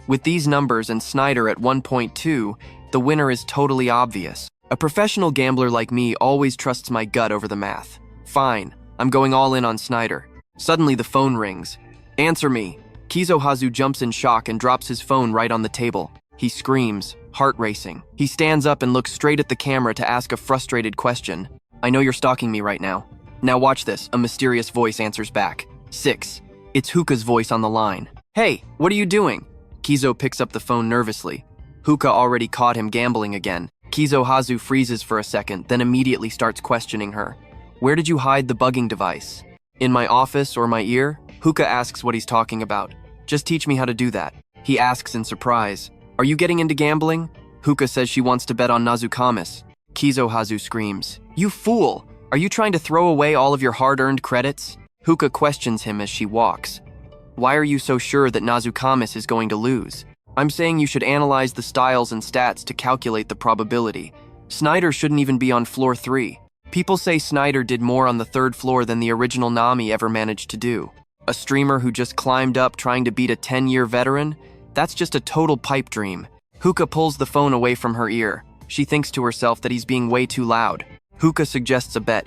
With these numbers and Snyder at 1.2, the winner is totally obvious. A professional gambler like me always trusts my gut over the math. Fine, I'm going all in on Snyder. Suddenly the phone rings. Answer me. Kizohazu jumps in shock and drops his phone right on the table. He screams, heart racing. He stands up and looks straight at the camera to ask a frustrated question. I know you're stalking me right now. Now watch this, a mysterious voice answers back. 6. It's Hookah's voice on the line. Hey, what are you doing? Kizo picks up the phone nervously. Hookah already caught him gambling again. Kizohazu freezes for a second, then immediately starts questioning her. Where did you hide the bugging device? In my office or my ear? Hookah asks what he's talking about. Just teach me how to do that. He asks in surprise. Are you getting into gambling? Hookah says she wants to bet on Nazukamis. Kizohazu screams. You fool! Are you trying to throw away all of your hard-earned credits? Hookah questions him as she walks. Why are you so sure that Nazukamis is going to lose? I'm saying you should analyze the styles and stats to calculate the probability. Snyder shouldn't even be on floor 3. People say Snyder did more on the 3rd floor than the original Nami ever managed to do. A streamer who just climbed up trying to beat a 10-year veteran? That's just a total pipe dream. Hookah pulls the phone away from her ear. She thinks to herself that he's being way too loud. Hookah suggests a bet.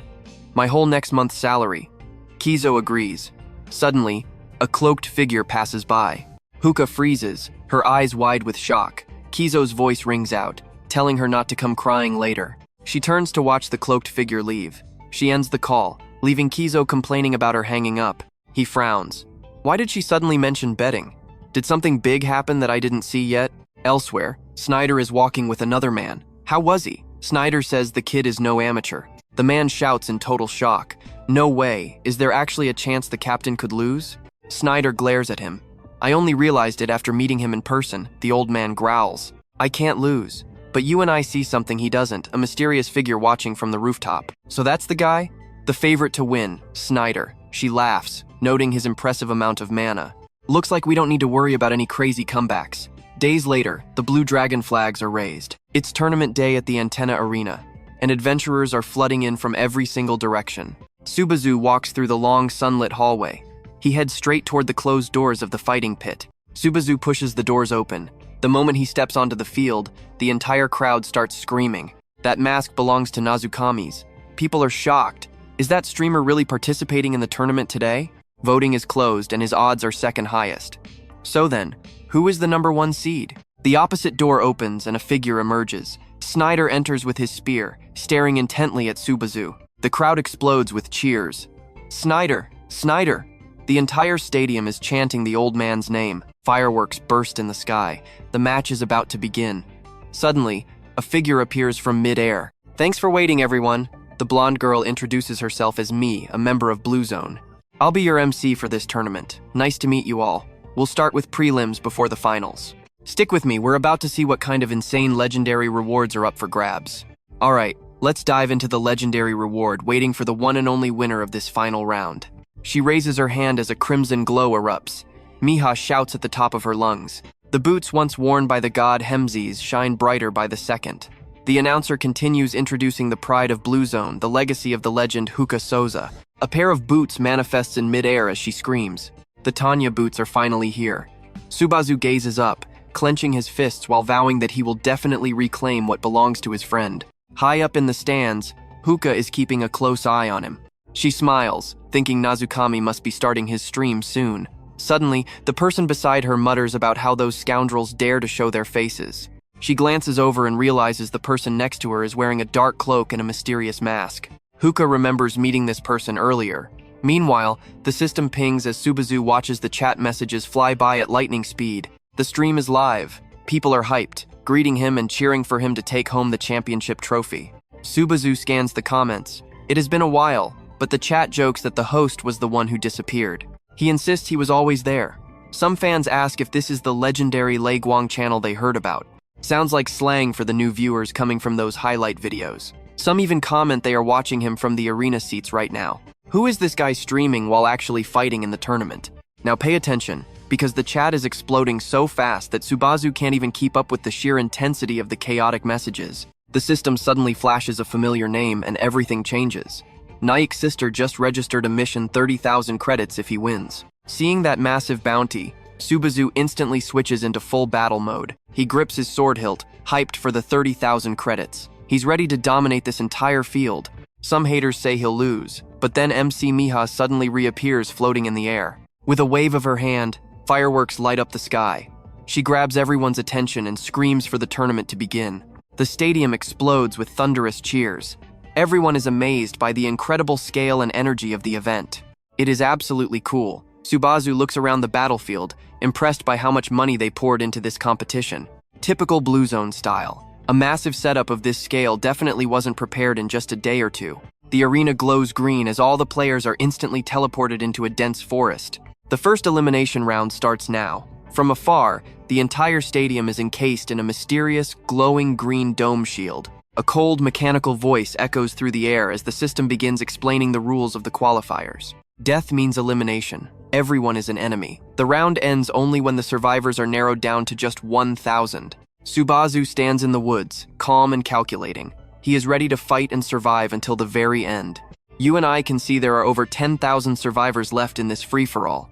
My whole next month's salary. Kizo agrees. Suddenly, a cloaked figure passes by. Hookah freezes, her eyes wide with shock. Kizo's voice rings out, telling her not to come crying later. She turns to watch the cloaked figure leave. She ends the call, leaving Kizo complaining about her hanging up. He frowns. Why did she suddenly mention betting? Did something big happen that I didn't see yet? Elsewhere, Snyder is walking with another man. How was he? Snyder says the kid is no amateur. The man shouts in total shock. No way, is there actually a chance the captain could lose? Snyder glares at him. I only realized it after meeting him in person, the old man growls. I can't lose. But you and I see something he doesn't, a mysterious figure watching from the rooftop. So that's the guy? The favorite to win, Snyder. She laughs, noting his impressive amount of mana. Looks like we don't need to worry about any crazy comebacks. Days later, the blue dragon flags are raised. It's tournament day at the Antenna Arena, and adventurers are flooding in from every single direction. Subazu walks through the long sunlit hallway. He heads straight toward the closed doors of the fighting pit. Subazu pushes the doors open. The moment he steps onto the field, the entire crowd starts screaming. That mask belongs to Nazukami's. People are shocked. Is that streamer really participating in the tournament today? Voting is closed and his odds are second highest. So then, who is the number 1 seed? The opposite door opens and a figure emerges. Snyder enters with his spear, staring intently at Subazu. The crowd explodes with cheers. Snyder! Snyder! The entire stadium is chanting the old man's name. Fireworks burst in the sky. The match is about to begin. Suddenly, a figure appears from mid-air. Thanks for waiting, everyone. The blonde girl introduces herself as me, a member of Blue Zone. I'll be your MC for this tournament. Nice to meet you all. We'll start with prelims before the finals. Stick with me, we're about to see what kind of insane legendary rewards are up for grabs. Alright, let's dive into the legendary reward, waiting for the one and only winner of this final round. She raises her hand as a crimson glow erupts. Miha shouts at the top of her lungs. The boots once worn by the god Hemzes shine brighter by the second. The announcer continues introducing the pride of Blue Zone, the legacy of the legend Huka Soza. A pair of boots manifests in midair as she screams. The Tanya boots are finally here. Subazu gazes up, clenching his fists while vowing that he will definitely reclaim what belongs to his friend. High up in the stands, Huka is keeping a close eye on him. She smiles, thinking Nazukami must be starting his stream soon. Suddenly, the person beside her mutters about how those scoundrels dare to show their faces. She glances over and realizes the person next to her is wearing a dark cloak and a mysterious mask. Huka remembers meeting this person earlier. Meanwhile, the system pings as Subazu watches the chat messages fly by at lightning speed. The stream is live. People are hyped, greeting him and cheering for him to take home the championship trophy. Subazu scans the comments. It has been a while, but the chat jokes that the host was the one who disappeared. He insists he was always there. Some fans ask if this is the legendary Lei Guang channel they heard about. Sounds like slang for the new viewers coming from those highlight videos. Some even comment they are watching him from the arena seats right now. Who is this guy streaming while actually fighting in the tournament? Now pay attention, because the chat is exploding so fast that Subazu can't even keep up with the sheer intensity of the chaotic messages. The system suddenly flashes a familiar name and everything changes. Naik's sister just registered a mission 30,000 credits if he wins. Seeing that massive bounty, Subazu instantly switches into full battle mode. He grips his sword hilt, hyped for the 30,000 credits. He's ready to dominate this entire field. Some haters say he'll lose, but then MC Miha suddenly reappears floating in the air. With a wave of her hand, fireworks light up the sky. She grabs everyone's attention and screams for the tournament to begin. The stadium explodes with thunderous cheers. Everyone is amazed by the incredible scale and energy of the event. It is absolutely cool. Subazu looks around the battlefield, impressed by how much money they poured into this competition. Typical Blue Zone style. A massive setup of this scale definitely wasn't prepared in just a day or two. The arena glows green as all the players are instantly teleported into a dense forest. The first elimination round starts now. From afar, the entire stadium is encased in a mysterious, glowing green dome shield. A cold, mechanical voice echoes through the air as the system begins explaining the rules of the qualifiers. Death means elimination. Everyone is an enemy. The round ends only when the survivors are narrowed down to just 1,000. Subazu stands in the woods, calm and calculating. He is ready to fight and survive until the very end. You and I can see there are over 10,000 survivors left in this free-for-all.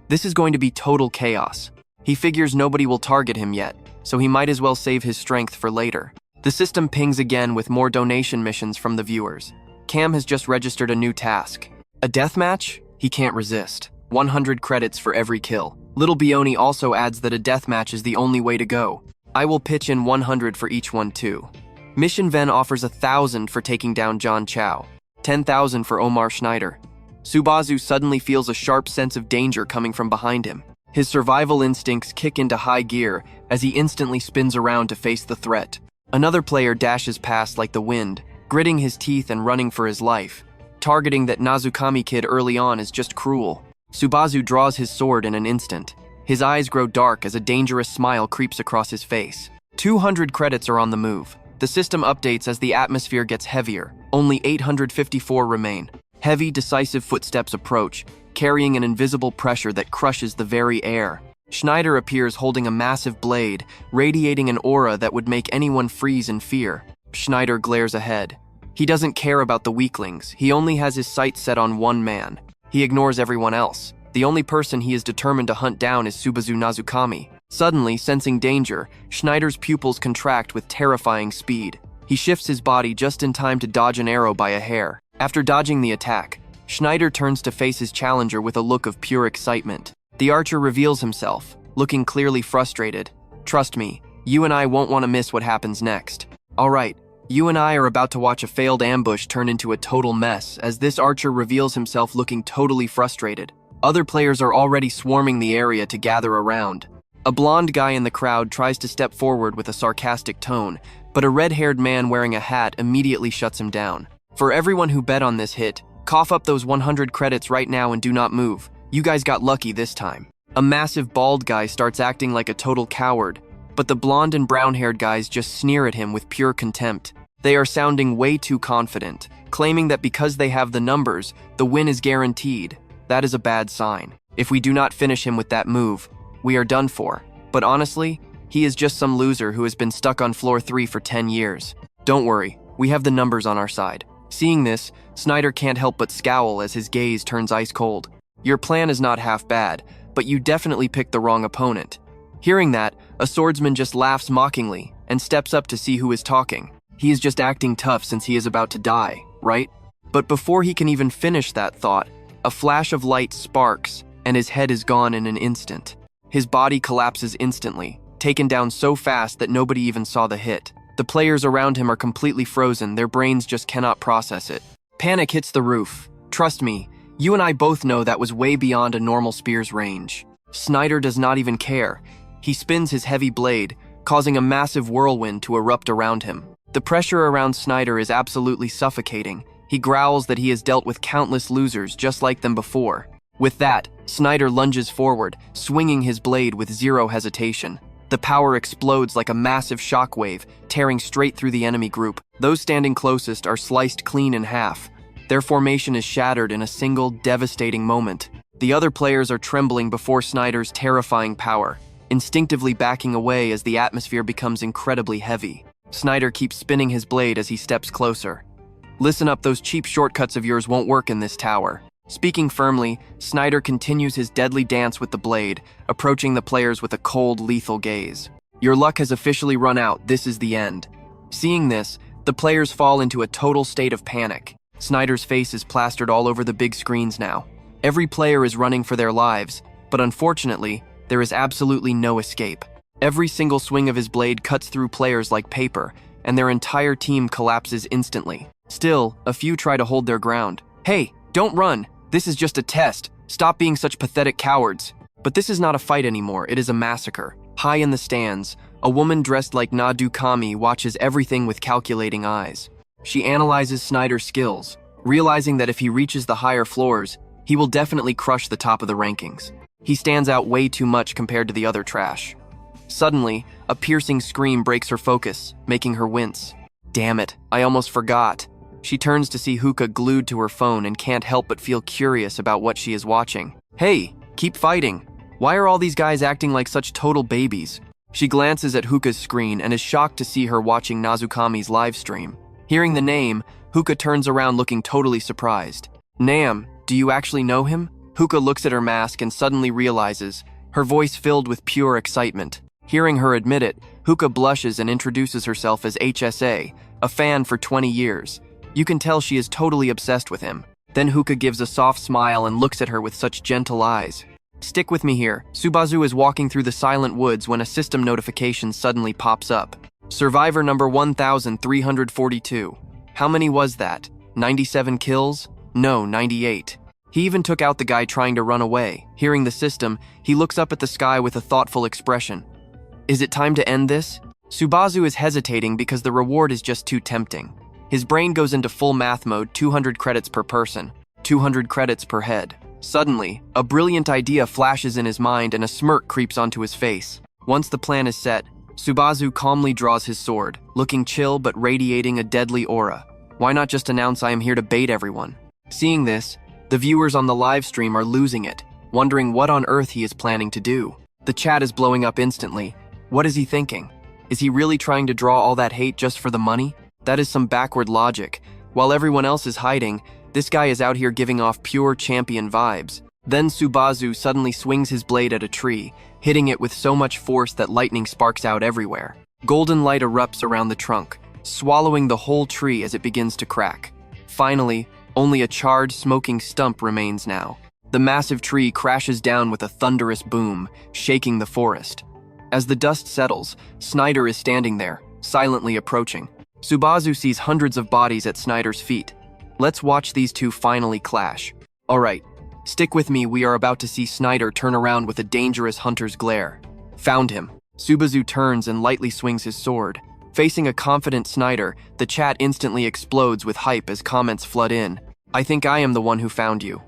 This is going to be total chaos. He figures nobody will target him yet, so he might as well save his strength for later. The system pings again with more donation missions from the viewers. Cam has just registered a new task. A deathmatch? He can't resist. 100 credits for every kill. Little Bioni also adds that a deathmatch is the only way to go. I will pitch in 100 for each one too. Mission Ven offers 1,000 for taking down John Chow, 10,000 for Omar Schneider. Subazu suddenly feels a sharp sense of danger coming from behind him. His survival instincts kick into high gear as he instantly spins around to face the threat. Another player dashes past like the wind, gritting his teeth and running for his life. Targeting that Nazukami kid early on is just cruel. Subazu draws his sword in an instant. His eyes grow dark as a dangerous smile creeps across his face. 200 credits are on the move. The system updates as the atmosphere gets heavier. Only 854 remain. Heavy, decisive footsteps approach, carrying an invisible pressure that crushes the very air. Schneider appears holding a massive blade, radiating an aura that would make anyone freeze in fear. Schneider glares ahead. He doesn't care about the weaklings, he only has his sights set on one man. He ignores everyone else. The only person he is determined to hunt down is Subazu Nazukami. Suddenly, sensing danger, Schneider's pupils contract with terrifying speed. He shifts his body just in time to dodge an arrow by a hair. After dodging the attack, Schneider turns to face his challenger with a look of pure excitement. The archer reveals himself, looking clearly frustrated. "Trust me, you and I won't want to miss what happens next. All right, you and I are about to watch a failed ambush turn into a total mess as this archer reveals himself looking totally frustrated. Other players are already swarming the area to gather around. A blonde guy in the crowd tries to step forward with a sarcastic tone, but a red-haired man wearing a hat immediately shuts him down. For everyone who bet on this hit, cough up those 100 credits right now and do not move. You guys got lucky this time." A massive bald guy starts acting like a total coward, but the blonde and brown-haired guys just sneer at him with pure contempt. They are sounding way too confident, claiming that because they have the numbers, the win is guaranteed. That is a bad sign. If we do not finish him with that move, we are done for. But honestly, he is just some loser who has been stuck on floor 3 for 10 years. Don't worry, we have the numbers on our side. Seeing this, Schneider can't help but scowl as his gaze turns ice cold. Your plan is not half bad, but you definitely picked the wrong opponent. Hearing that, a swordsman just laughs mockingly and steps up to see who is talking. He is just acting tough since he is about to die, right? But before he can even finish that thought, a flash of light sparks and his head is gone in an instant. His body collapses instantly, taken down so fast that nobody even saw the hit. The players around him are completely frozen, their brains just cannot process it. Panic hits the roof. Trust me, you and I both know that was way beyond a normal spear's range. Schneider does not even care. He spins his heavy blade, causing a massive whirlwind to erupt around him. The pressure around Schneider is absolutely suffocating. He growls that he has dealt with countless losers just like them before. With that, Schneider lunges forward, swinging his blade with zero hesitation. The power explodes like a massive shockwave, tearing straight through the enemy group. Those standing closest are sliced clean in half. Their formation is shattered in a single, devastating moment. The other players are trembling before Schneider's terrifying power, instinctively backing away as the atmosphere becomes incredibly heavy. Schneider keeps spinning his blade as he steps closer. Listen up, those cheap shortcuts of yours won't work in this tower. Speaking firmly, Schneider continues his deadly dance with the blade, approaching the players with a cold, lethal gaze. Your luck has officially run out, this is the end. Seeing this, the players fall into a total state of panic. Schneider's face is plastered all over the big screens now. Every player is running for their lives, but unfortunately, there is absolutely no escape. Every single swing of his blade cuts through players like paper, and their entire team collapses instantly. Still, a few try to hold their ground. Hey, don't run! This is just a test. Stop being such pathetic cowards. But this is not a fight anymore, it is a massacre. High in the stands, a woman dressed like Nadukami watches everything with calculating eyes. She analyzes Schneider's skills, realizing that if he reaches the higher floors, he will definitely crush the top of the rankings. He stands out way too much compared to the other trash. Suddenly, a piercing scream breaks her focus, making her wince. Damn it, I almost forgot. She turns to see Hookah glued to her phone and can't help but feel curious about what she is watching. Hey, keep fighting. Why are all these guys acting like such total babies? She glances at Hookah's screen and is shocked to see her watching Nazukami's live stream. Hearing the name, Hookah turns around looking totally surprised. Nam, do you actually know him? Hookah looks at her mask and suddenly realizes, her voice filled with pure excitement. Hearing her admit it, Hookah blushes and introduces herself as HSA, a fan for 20 years. You can tell she is totally obsessed with him. Then Hookah gives a soft smile and looks at her with such gentle eyes. Stick with me here. Subazu is walking through the silent woods when a system notification suddenly pops up. Survivor number 1342. How many was that? 97 kills? No, 98. He even took out the guy trying to run away. Hearing the system, he looks up at the sky with a thoughtful expression. Is it time to end this? Subazu is hesitating because the reward is just too tempting. His brain goes into full math mode, 200 credits per person, 200 credits per head. Suddenly, a brilliant idea flashes in his mind and a smirk creeps onto his face. Once the plan is set, Subazu calmly draws his sword, looking chill but radiating a deadly aura. Why not just announce I am here to bait everyone? Seeing this, The viewers on the live stream are losing it, wondering what on earth he is planning to do. The chat is blowing up instantly. What is he thinking? Is he really trying to draw all that hate just for the money? That is some backward logic. While everyone else is hiding, this guy is out here giving off pure champion vibes. Then Subazu suddenly swings his blade at a tree, hitting it with so much force that lightning sparks out everywhere. Golden light erupts around the trunk, swallowing the whole tree as it begins to crack. Finally, only a charred, smoking stump remains now. The massive tree crashes down with a thunderous boom, shaking the forest. As the dust settles, Snyder is standing there, silently approaching. Subazu sees hundreds of bodies at Snyder's feet. Let's watch these two finally clash. Alright, stick with me, we are about to see Snyder turn around with a dangerous hunter's glare. Found him. Subazu turns and lightly swings his sword. Facing a confident Snyder, the chat instantly explodes with hype as comments flood in. I think I am the one who found you.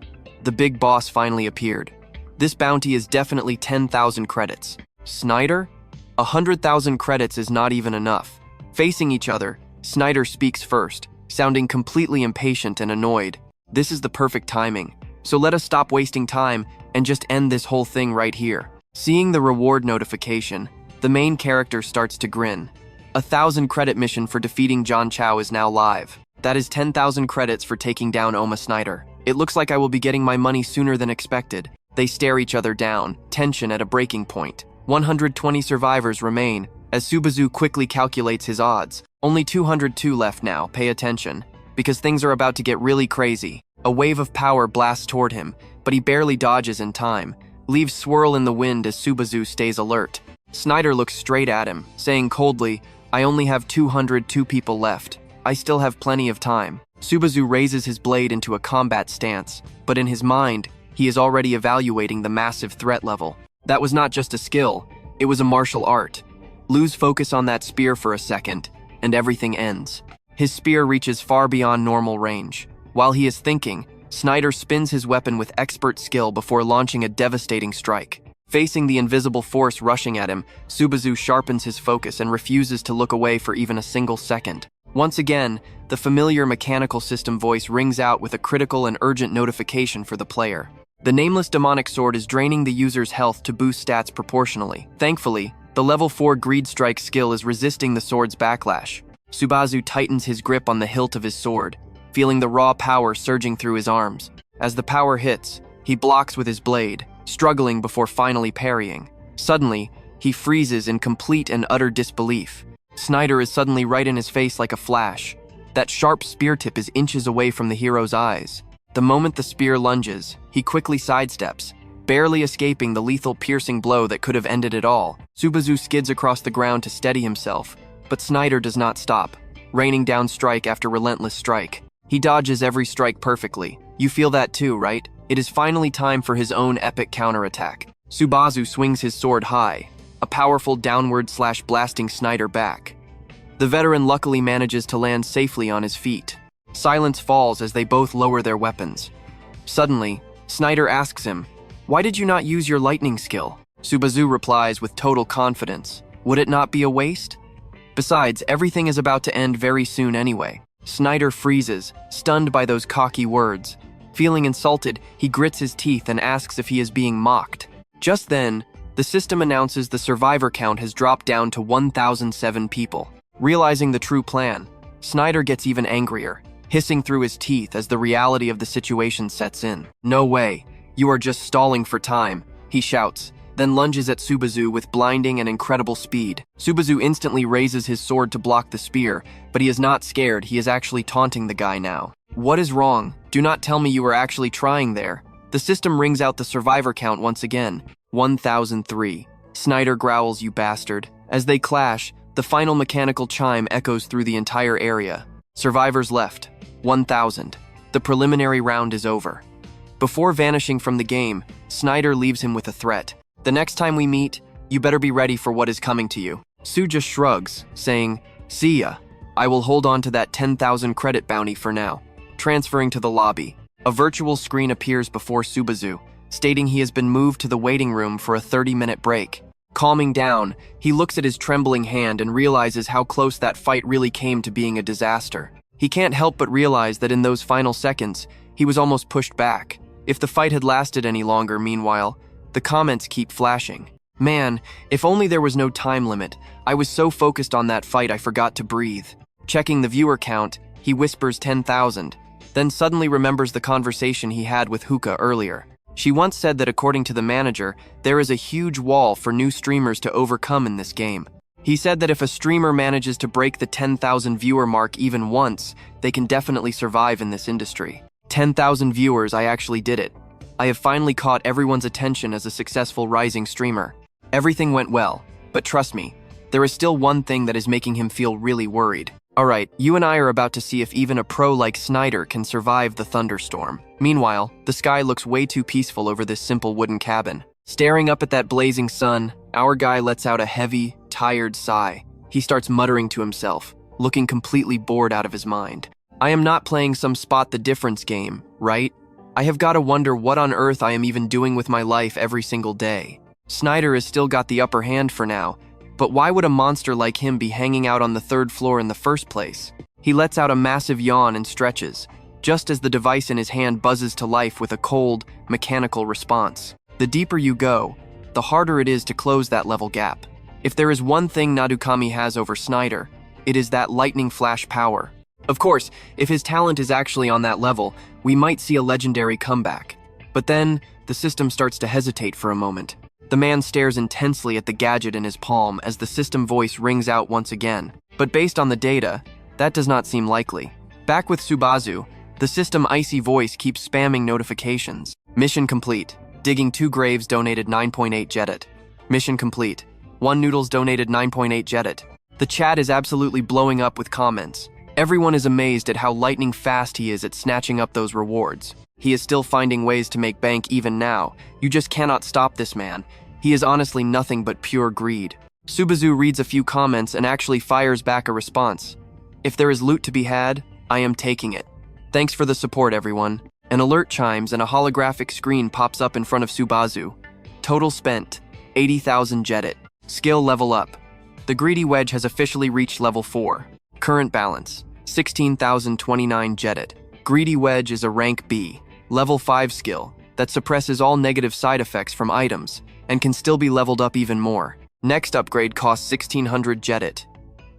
The big boss finally appeared. This bounty is definitely 10,000 credits. Snyder? 100,000 credits is not even enough. Facing each other, Snyder speaks first, sounding completely impatient and annoyed. This is the perfect timing. So let us stop wasting time and just end this whole thing right here. Seeing the reward notification, the main character starts to grin. 1,000 credit mission for defeating John Chow is now live. That is 10,000 credits for taking down Oma Snyder. It looks like I will be getting my money sooner than expected. They stare each other down, tension at a breaking point. 120 survivors remain, as Subazu quickly calculates his odds. Only 202 left now, pay attention, because things are about to get really crazy. A wave of power blasts toward him, but he barely dodges in time. Leaves swirl in the wind as Subazu stays alert. Snyder looks straight at him, saying coldly, I only have 202 people left. I still have plenty of time. Subazu raises his blade into a combat stance, but in his mind, he is already evaluating the massive threat level. That was not just a skill, it was a martial art. Lose focus on that spear for a second, and everything ends. His spear reaches far beyond normal range. While he is thinking, Snyder spins his weapon with expert skill before launching a devastating strike. Facing the invisible force rushing at him, Subazu sharpens his focus and refuses to look away for even a single second. Once again, the familiar mechanical system voice rings out with a critical and urgent notification for the player. The nameless demonic sword is draining the user's health to boost stats proportionally. Thankfully, the level 4 greed strike skill is resisting the sword's backlash. Subazu tightens his grip on the hilt of his sword, feeling the raw power surging through his arms. As the power hits, he blocks with his blade, struggling before finally parrying. Suddenly, he freezes in complete and utter disbelief. Snyder is suddenly right in his face like a flash. That sharp spear tip is inches away from the hero's eyes. The moment the spear lunges, he quickly sidesteps, barely escaping the lethal piercing blow that could have ended it all. Subazu skids across the ground to steady himself, but Snyder does not stop, raining down strike after relentless strike. He dodges every strike perfectly. You feel that too, right? It is finally time for his own epic counterattack. Subazu swings his sword high, a powerful downward/blasting Snyder back. The veteran luckily manages to land safely on his feet. Silence falls as they both lower their weapons. Suddenly, Snyder asks him, "Why did you not use your lightning skill?" Subazu replies with total confidence, "Would it not be a waste? Besides, everything is about to end very soon anyway." Snyder freezes, stunned by those cocky words. Feeling insulted, he grits his teeth and asks if he is being mocked. Just then, the system announces the survivor count has dropped down to 1,007 people. Realizing the true plan, Snyder gets even angrier, hissing through his teeth as the reality of the situation sets in. "No way, you are just stalling for time," he shouts, then lunges at Subazu with blinding and incredible speed. Subazu instantly raises his sword to block the spear, but he is not scared, he is actually taunting the guy now. "What is wrong? Do not tell me you are actually trying there." The system rings out the survivor count once again, 1,003. Snyder growls, "You bastard." As they clash, the final mechanical chime echoes through the entire area. Survivors left, 1,000. The preliminary round is over. Before vanishing from the game, Snyder leaves him with a threat. "The next time we meet, you better be ready for what is coming to you." Sue just shrugs, saying, "See ya. I will hold on to that 10,000 credit bounty for now." Transferring to the lobby, a virtual screen appears before Subazu, stating he has been moved to the waiting room for a 30-minute break. Calming down, he looks at his trembling hand and realizes how close that fight really came to being a disaster. He can't help but realize that in those final seconds, He was almost pushed back. If the fight had lasted any longer, meanwhile, the comments keep flashing. Man, if only there was no time limit. I was so focused on that fight I forgot to breathe. Checking the viewer count, he whispers 10,000, then suddenly remembers the conversation he had with Hookah earlier. She once said that according to the manager, there is a huge wall for new streamers to overcome in this game. He said that if a streamer manages to break the 10,000 viewer mark even once, they can definitely survive in this industry. 10,000 viewers, I actually did it. I have finally caught everyone's attention as a successful rising streamer. Everything went well, but trust me, there is still one thing that is making him feel really worried. Alright, you and I are about to see if even a pro like Snyder can survive the thunderstorm. Meanwhile, the sky looks way too peaceful over this simple wooden cabin. Staring up at that blazing sun, our guy lets out a heavy, tired sigh. He starts muttering to himself, looking completely bored out of his mind. I am not playing some spot the difference game, right? I have got to wonder what on earth I am even doing with my life every single day. Snyder has still got the upper hand for now, but why would a monster like him be hanging out on the 3rd floor in the first place? He lets out a massive yawn and stretches, just as the device in his hand buzzes to life with a cold, mechanical response. The deeper you go, the harder it is to close that level gap. If there is one thing Nadukami has over Snyder, it is that lightning flash power. Of course, if his talent is actually on that level, we might see a legendary comeback. But then, the system starts to hesitate for a moment. The man stares intensely at the gadget in his palm as the system voice rings out once again. But based on the data, that does not seem likely. Back with Subazu, the system icy voice keeps spamming notifications. Mission complete. Digging 2 graves donated 9.8 Jedit. Mission complete. 1 Noodles donated 9.8 Jedit. The chat is absolutely blowing up with comments. Everyone is amazed at how lightning fast he is at snatching up those rewards. He is still finding ways to make bank even now. You just cannot stop this man. He is honestly nothing but pure greed. Subazu reads a few comments and actually fires back a response. If there is loot to be had, I am taking it. Thanks for the support, everyone. An alert chimes and a holographic screen pops up in front of Subazu. Total spent, 80,000 Jedit. Skill level up. The greedy wedge has officially reached level 4. Current balance, 16,029 Jedit. Greedy wedge is a rank B, level 5 skill that suppresses all negative side effects from items and can still be leveled up even more. Next upgrade costs 1,600 Jedit.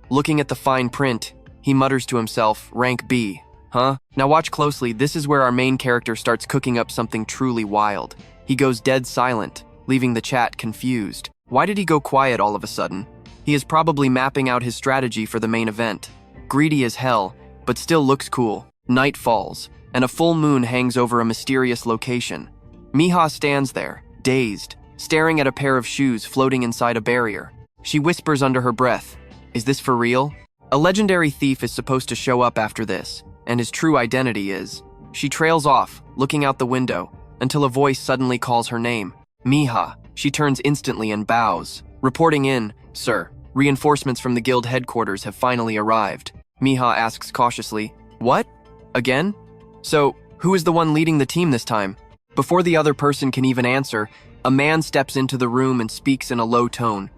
Looking at the fine print, he mutters to himself, rank B. Huh? Now watch closely, this is where our main character starts cooking up something truly wild. He goes dead silent, leaving the chat confused. Why did he go quiet all of a sudden? He is probably mapping out his strategy for the main event. Greedy as hell, but still looks cool. Night falls, and a full moon hangs over a mysterious location. Miha stands there, dazed, staring at a pair of shoes floating inside a barrier. She whispers under her breath, "Is this for real?" A legendary thief is supposed to show up after this, and his true identity is... She trails off, looking out the window, until a voice suddenly calls her name. Miha. She turns instantly and bows. Reporting in, "Sir, reinforcements from the guild headquarters have finally arrived." Miha asks cautiously, "What? Again? So, who is the one leading the team this time?" Before the other person can even answer, a man steps into the room and speaks in a low tone.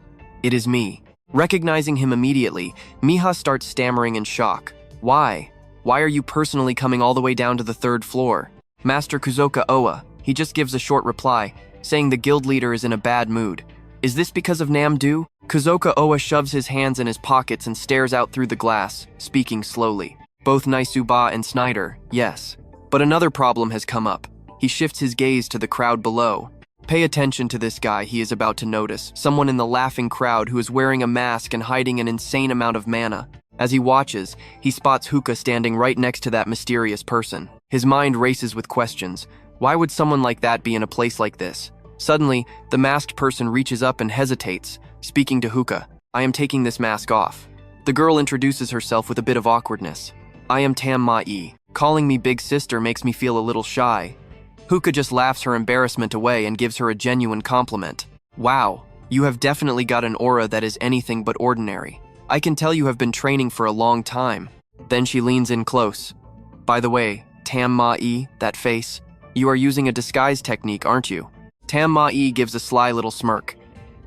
"It is me." Recognizing him immediately, Miha starts stammering in shock. "Why? Why are you personally coming all the way down to the 3rd floor?" "Master Kuzoka Owa." He just gives a short reply, saying the guild leader is in a bad mood. "Is this because of Namdu?" Kuzoka Owa shoves his hands in his pockets and stares out through the glass, speaking slowly. "Both Naisuba and Snyder, yes. But another problem has come up." He shifts his gaze to the crowd below. Pay attention to this guy he is about to notice, someone in the laughing crowd who is wearing a mask and hiding an insane amount of mana. As he watches, he spots Hookah standing right next to that mysterious person. His mind races with questions. Why would someone like that be in a place like this? Suddenly, the masked person reaches up and hesitates, speaking to Hookah. "I am taking this mask off." The girl introduces herself with a bit of awkwardness. "I am Tam Ma-e. Calling me big sister makes me feel a little shy." Hookah just laughs her embarrassment away and gives her a genuine compliment. "Wow, you have definitely got an aura that is anything but ordinary. I can tell you have been training for a long time." Then she leans in close. "By the way, Tam Ma-e, that face, you are using a disguise technique, aren't you?" Tam Ma-e gives a sly little smirk.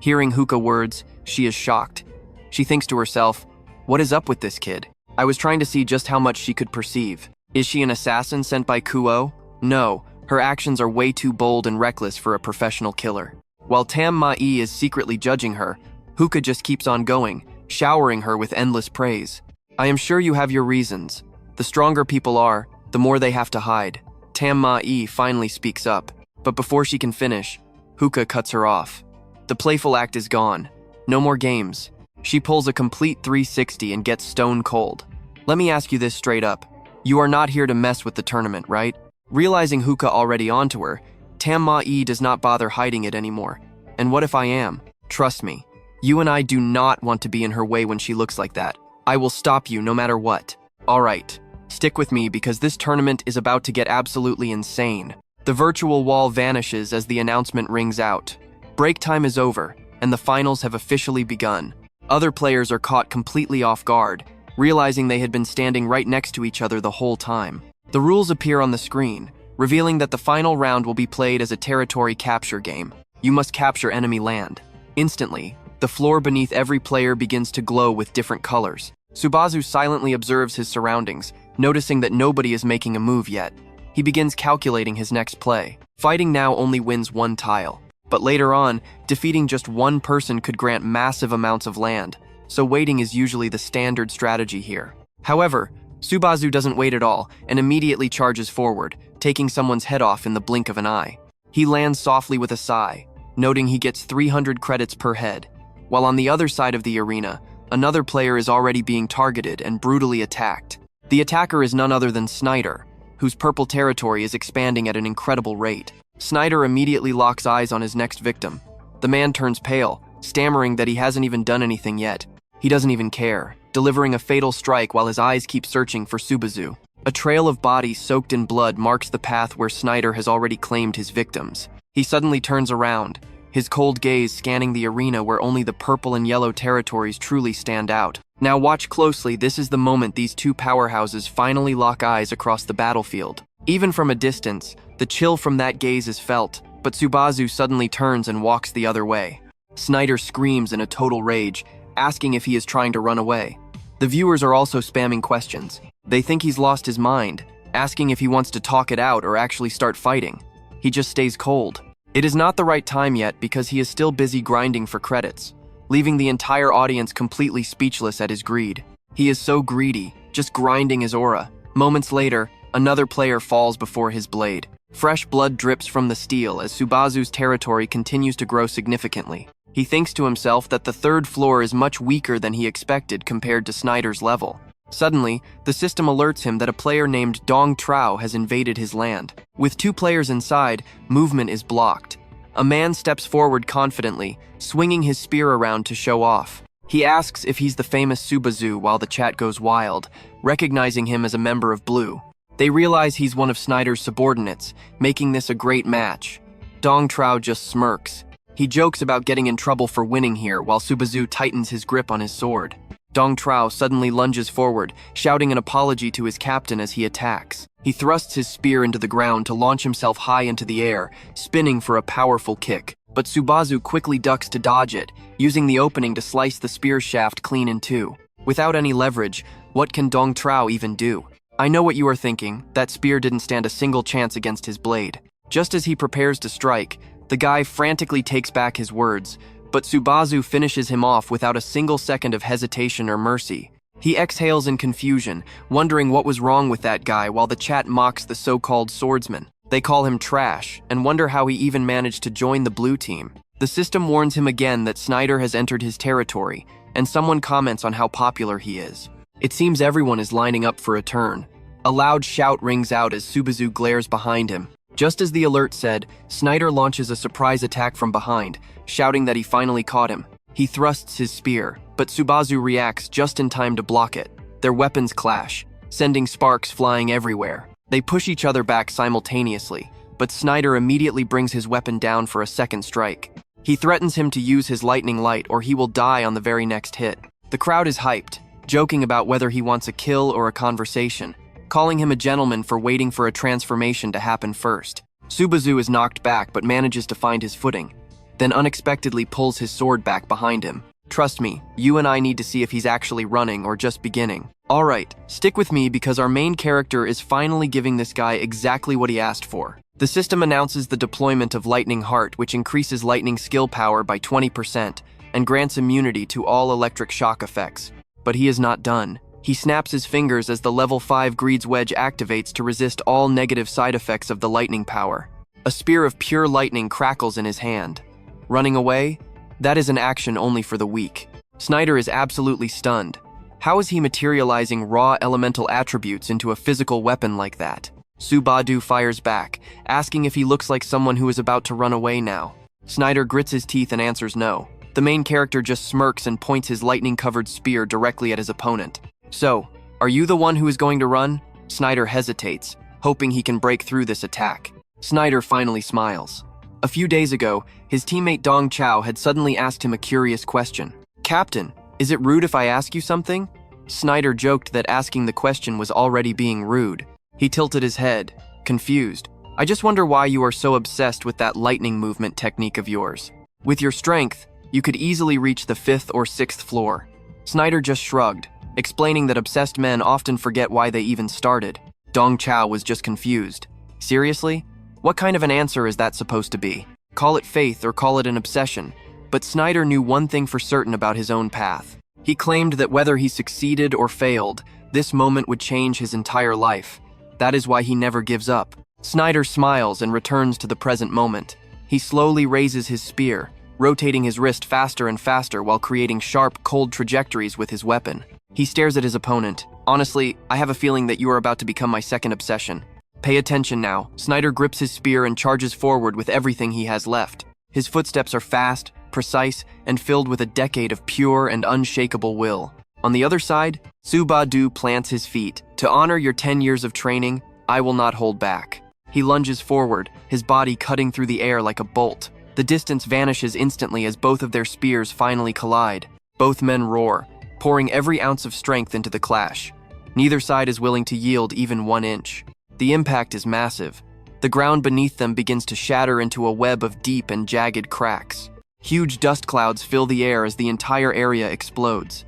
Hearing Hookah words, she is shocked. She thinks to herself, "What is up with this kid? I was trying to see just how much she could perceive. Is she an assassin sent by Kuo? No, her actions are way too bold and reckless for a professional killer. While Tam Ma-e is secretly judging her, Hookah just keeps on going, showering her with endless praise. I am sure you have your reasons. The stronger people are, the more they have to hide. Tam Ma-e finally speaks up, but before she can finish, Hookah cuts her off. The playful act is gone. No more games. She pulls a complete 360 and gets stone cold. Let me ask you this straight up. You are not here to mess with the tournament, right? Realizing Hookah already onto her, Tam Ma-e does not bother hiding it anymore. And what if I am? Trust me, you and I do not want to be in her way when she looks like that. I will stop you no matter what. All right, stick with me because this tournament is about to get absolutely insane. The virtual wall vanishes as the announcement rings out. Break time is over, and the finals have officially begun. Other players are caught completely off guard, realizing they had been standing right next to each other the whole time. The rules appear on the screen, revealing that the final round will be played as a territory capture game. You must capture enemy land. Instantly, the floor beneath every player begins to glow with different colors. Subazu silently observes his surroundings, noticing that nobody is making a move yet. He begins calculating his next play. Fighting now only wins one tile, but later on, defeating just one person could grant massive amounts of land, so waiting is usually the standard strategy here. However, Subazu doesn't wait at all and immediately charges forward, taking someone's head off in the blink of an eye. He lands softly with a sigh, noting he gets 300 credits per head, while on the other side of the arena, another player is already being targeted and brutally attacked. The attacker is none other than Snyder, whose purple territory is expanding at an incredible rate. Snyder immediately locks eyes on his next victim. The man turns pale, stammering that he hasn't even done anything yet. He doesn't even care, delivering a fatal strike while his eyes keep searching for Subazu. A trail of bodies soaked in blood marks the path where Snyder has already claimed his victims. He suddenly turns around, his cold gaze scanning the arena where only the purple and yellow territories truly stand out. Now watch closely, this is the moment these two powerhouses finally lock eyes across the battlefield. Even from a distance, the chill from that gaze is felt, but Subazu suddenly turns and walks the other way. Snyder screams in a total rage, asking if he is trying to run away. The viewers are also spamming questions. They think he's lost his mind, asking if he wants to talk it out or actually start fighting. He just stays cold. It is not the right time yet because he is still busy grinding for credits, leaving the entire audience completely speechless at his greed. He is so greedy, just grinding his aura. Moments later, another player falls before his blade. Fresh blood drips from the steel as Subazu's territory continues to grow significantly. He thinks to himself that the third floor is much weaker than he expected compared to Snyder's level. Suddenly, the system alerts him that a player named Dong Trao has invaded his land. With two players inside, movement is blocked. A man steps forward confidently, swinging his spear around to show off. He asks if he's the famous Subazu while the chat goes wild, recognizing him as a member of Blue. They realize he's one of Snyder's subordinates, making this a great match. Dong Trao just smirks. He jokes about getting in trouble for winning here while Subazu tightens his grip on his sword. Dong Trao suddenly lunges forward, shouting an apology to his captain as he attacks. He thrusts his spear into the ground to launch himself high into the air, spinning for a powerful kick. But Subazu quickly ducks to dodge it, using the opening to slice the spear shaft clean in two. Without any leverage, what can Dong Trao even do? I know what you are thinking, that spear didn't stand a single chance against his blade. Just as he prepares to strike, the guy frantically takes back his words, but Subazu finishes him off without a single second of hesitation or mercy. He exhales in confusion, wondering what was wrong with that guy while the chat mocks the so-called swordsman. They call him trash and wonder how he even managed to join the blue team. The system warns him again that Snyder has entered his territory, and someone comments on how popular he is. It seems everyone is lining up for a turn. A loud shout rings out as Subazu glares behind him. Just as the alert said, Snyder launches a surprise attack from behind, shouting that he finally caught him. He thrusts his spear, but Subazu reacts just in time to block it. Their weapons clash, sending sparks flying everywhere. They push each other back simultaneously, but Snyder immediately brings his weapon down for a second strike. He threatens him to use his lightning light or he will die on the very next hit. The crowd is hyped, joking about whether he wants a kill or a conversation, calling him a gentleman for waiting for a transformation to happen first. Subazu is knocked back but manages to find his footing, then unexpectedly pulls his sword back behind him. Trust me, you and I need to see if he's actually running or just beginning. Alright, stick with me because our main character is finally giving this guy exactly what he asked for. The system announces the deployment of Lightning Heart, which increases lightning skill power by 20% and grants immunity to all electric shock effects. But he is not done. He snaps his fingers as the level 5 Greed's Wedge activates to resist all negative side effects of the lightning power. A spear of pure lightning crackles in his hand. Running away? That is an action only for the weak. Snyder is absolutely stunned. How is he materializing raw elemental attributes into a physical weapon like that? Subazu fires back, asking if he looks like someone who is about to run away now. Snyder grits his teeth and answers no. The main character just smirks and points his lightning-covered spear directly at his opponent. So, are you the one who is going to run? Snyder hesitates, hoping he can break through this attack. Snyder finally smiles. A few days ago, his teammate Dong Chao had suddenly asked him a curious question. "Captain, is it rude if I ask you something?" Snyder joked that asking the question was already being rude. He tilted his head, confused. "I just wonder why you are so obsessed with that lightning movement technique of yours. With your strength, you could easily reach the 5th or 6th floor." Snyder just shrugged, explaining that obsessed men often forget why they even started. Dong Chao was just confused. Seriously? What kind of an answer is that supposed to be? Call it faith or call it an obsession. But Snyder knew one thing for certain about his own path. He claimed that whether he succeeded or failed, this moment would change his entire life. That is why he never gives up. Snyder smiles and returns to the present moment. He slowly raises his spear, rotating his wrist faster and faster while creating sharp, cold trajectories with his weapon. He stares at his opponent. "Honestly, I have a feeling that you are about to become my second obsession." Pay attention now. Snyder grips his spear and charges forward with everything he has left. His footsteps are fast, precise, and filled with a decade of pure and unshakable will. On the other side, Subazu plants his feet. "To honor your 10 years of training, I will not hold back." He lunges forward, his body cutting through the air like a bolt. The distance vanishes instantly as both of their spears finally collide. Both men roar, pouring every ounce of strength into the clash. Neither side is willing to yield even 1 inch. The impact is massive. The ground beneath them begins to shatter into a web of deep and jagged cracks. Huge dust clouds fill the air as the entire area explodes.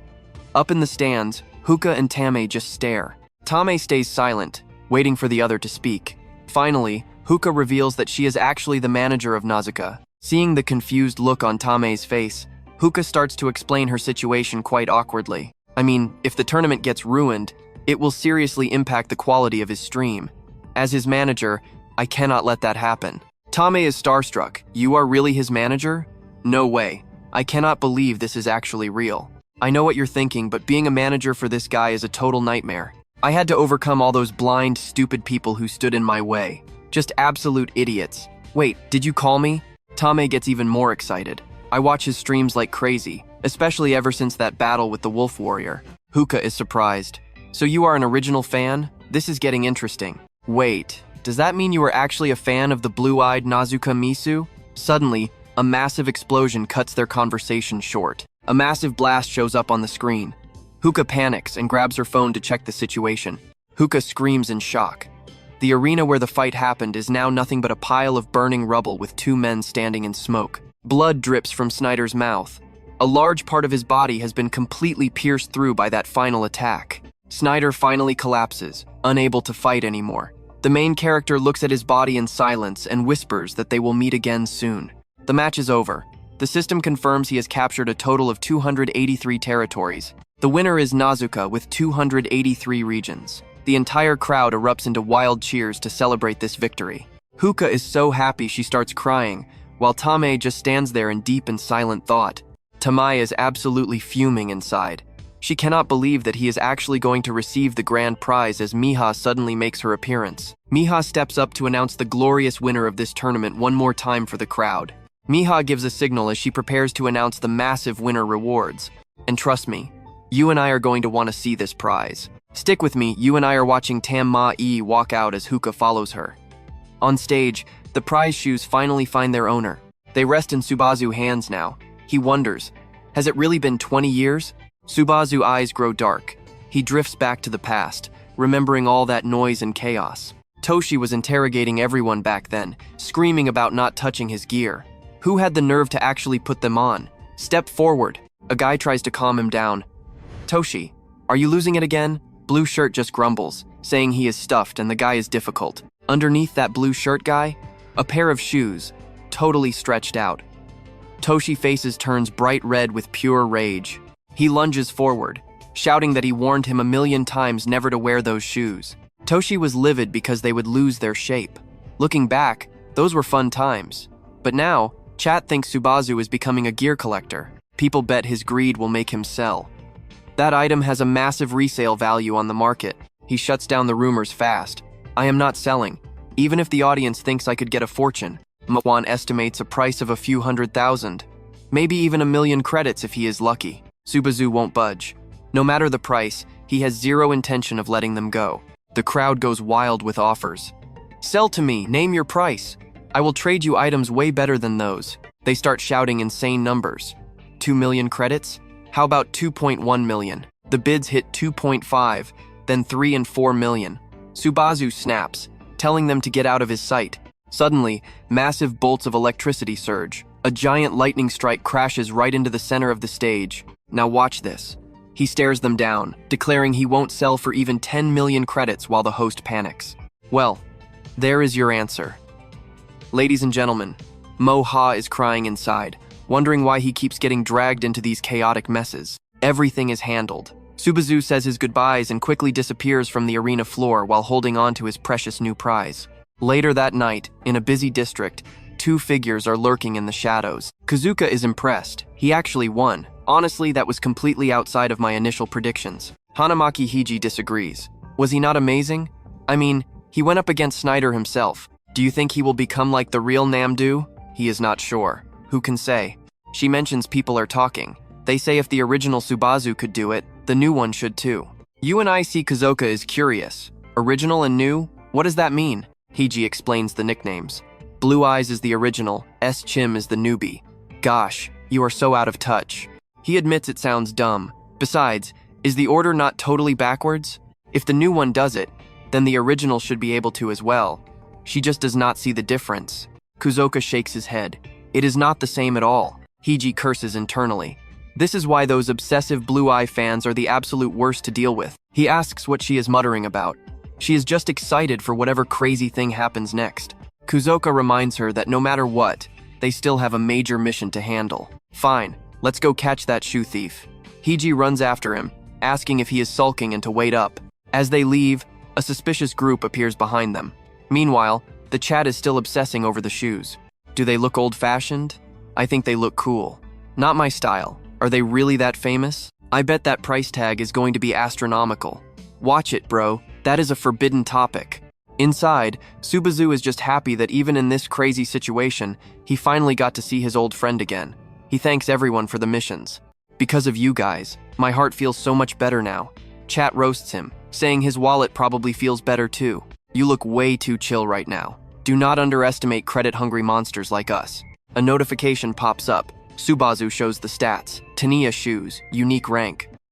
Up in the stands, Hookah and Tame just stare. Tame stays silent, waiting for the other to speak. Finally, Hookah reveals that she is actually the manager of Nazuka. Seeing the confused look on Tame's face, Hookah starts to explain her situation quite awkwardly. I mean, if the tournament gets ruined, it will seriously impact the quality of his stream. As his manager, I cannot let that happen. Tame is starstruck. "You are really his manager? No way. I cannot believe this is actually real. I know what you're thinking, but being a manager for this guy is a total nightmare. I had to overcome all those blind, stupid people who stood in my way. Just absolute idiots. Wait, did you call me?" Tame gets even more excited. "I watch his streams like crazy, especially ever since that battle with the Wolf Warrior." Hookah is surprised. "So you are an original fan? This is getting interesting. Wait, does that mean you are actually a fan of the blue-eyed Nazuka Misu?" Suddenly, a massive explosion cuts their conversation short. A massive blast shows up on the screen. Hookah panics and grabs her phone to check the situation. Hookah screams in shock. The arena where the fight happened is now nothing but a pile of burning rubble with 2 men standing in smoke. Blood drips from Snyder's mouth. A large part of his body has been completely pierced through by that final attack. Snyder finally collapses, unable to fight anymore. The main character looks at his body in silence and whispers that they will meet again soon. The match is over. The system confirms he has captured a total of 283 territories. The winner is Nazuka with 283 regions. The entire crowd erupts into wild cheers to celebrate this victory. Hookah is so happy she starts crying, while Tame just stands there in deep and silent thought. Tamae is absolutely fuming inside. She cannot believe that he is actually going to receive the grand prize as Miha suddenly makes her appearance. Miha steps up to announce the glorious winner of this tournament one more time for the crowd. Miha gives a signal as she prepares to announce the massive winner rewards. And trust me, you and I are going to want to see this prize. Stick with me, you and I are watching Tam Ma-e walk out as Hookah follows her. On stage, the prize shoes finally find their owner. They rest in Subazu's hands now. He wonders, has it really been 20 years? Subazu's eyes grow dark. He drifts back to the past, remembering all that noise and chaos. Toshi was interrogating everyone back then, screaming about not touching his gear. Who had the nerve to actually put them on? Step forward. A guy tries to calm him down. Toshi, are you losing it again? Blue shirt just grumbles, saying he is stuffed and the guy is difficult. Underneath that blue shirt guy, a pair of shoes, totally stretched out. Toshi faces turns bright red with pure rage. He lunges forward, shouting that he warned him 1,000,000 times never to wear those shoes. Toshi was livid because they would lose their shape. Looking back, those were fun times. But now, chat thinks Subazu is becoming a gear collector. People bet his greed will make him sell. That item has a massive resale value on the market. He shuts down the rumors fast. I am not selling. Even if the audience thinks I could get a fortune, Manhwa estimates a price of a few 100,000. Maybe even 1,000,000 credits if he is lucky. Subazu won't budge. No matter the price, he has zero intention of letting them go. The crowd goes wild with offers. Sell to me, name your price. I will trade you items way better than those. They start shouting insane numbers. 2,000,000 credits? How about 2.1 million? The bids hit 2.5, then 3 and 4 million. Subazu snaps, telling them to get out of his sight. Suddenly, massive bolts of electricity surge. A giant lightning strike crashes right into the center of the stage. Now watch this. He stares them down, declaring he won't sell for even 10 million credits while the host panics. Well, there is your answer. Ladies and gentlemen, Manhwa is crying inside, wondering why he keeps getting dragged into these chaotic messes. Everything is handled. Subazu says his goodbyes and quickly disappears from the arena floor while holding on to his precious new prize. Later that night, in a busy district, two figures are lurking in the shadows. Kazuki is impressed. He actually won. Honestly, that was completely outside of my initial predictions. Hanamaki Hiji disagrees. Was he not amazing? I mean, he went up against Snyder himself. Do you think he will become like the real Namdu? He is not sure. Who can say? She mentions people are talking. They say if the original Subazu could do it, the new one should too. You and I see Kazuki is curious. Original and new? What does that mean? Hiji explains the nicknames. Blue Eyes is the original, S. Chim is the newbie. Gosh, you are so out of touch. He admits it sounds dumb. Besides, is the order not totally backwards? If the new one does it, then the original should be able to as well. She just does not see the difference. Kazuki shakes his head. It is not the same at all. Hiji curses internally. This is why those obsessive Blue Eye fans are the absolute worst to deal with. He asks what she is muttering about. She is just excited for whatever crazy thing happens next. Kazuki reminds her that no matter what, they still have a major mission to handle. Fine, let's go catch that shoe thief. Hiji runs after him, asking if he is sulking and to wait up. As they leave, a suspicious group appears behind them. Meanwhile, the chat is still obsessing over the shoes. Do they look old-fashioned? I think they look cool. Not my style. Are they really that famous? I bet that price tag is going to be astronomical. Watch it, bro. That is a forbidden topic. Inside, Subazu is just happy that even in this crazy situation, he finally got to see his old friend again. He thanks everyone for the missions. Because of you guys, my heart feels so much better now. Chat roasts him, saying his wallet probably feels better too. You look way too chill right now. Do not underestimate credit-hungry monsters like us. A notification pops up. Subazu shows the stats. Tania shoes, unique rank.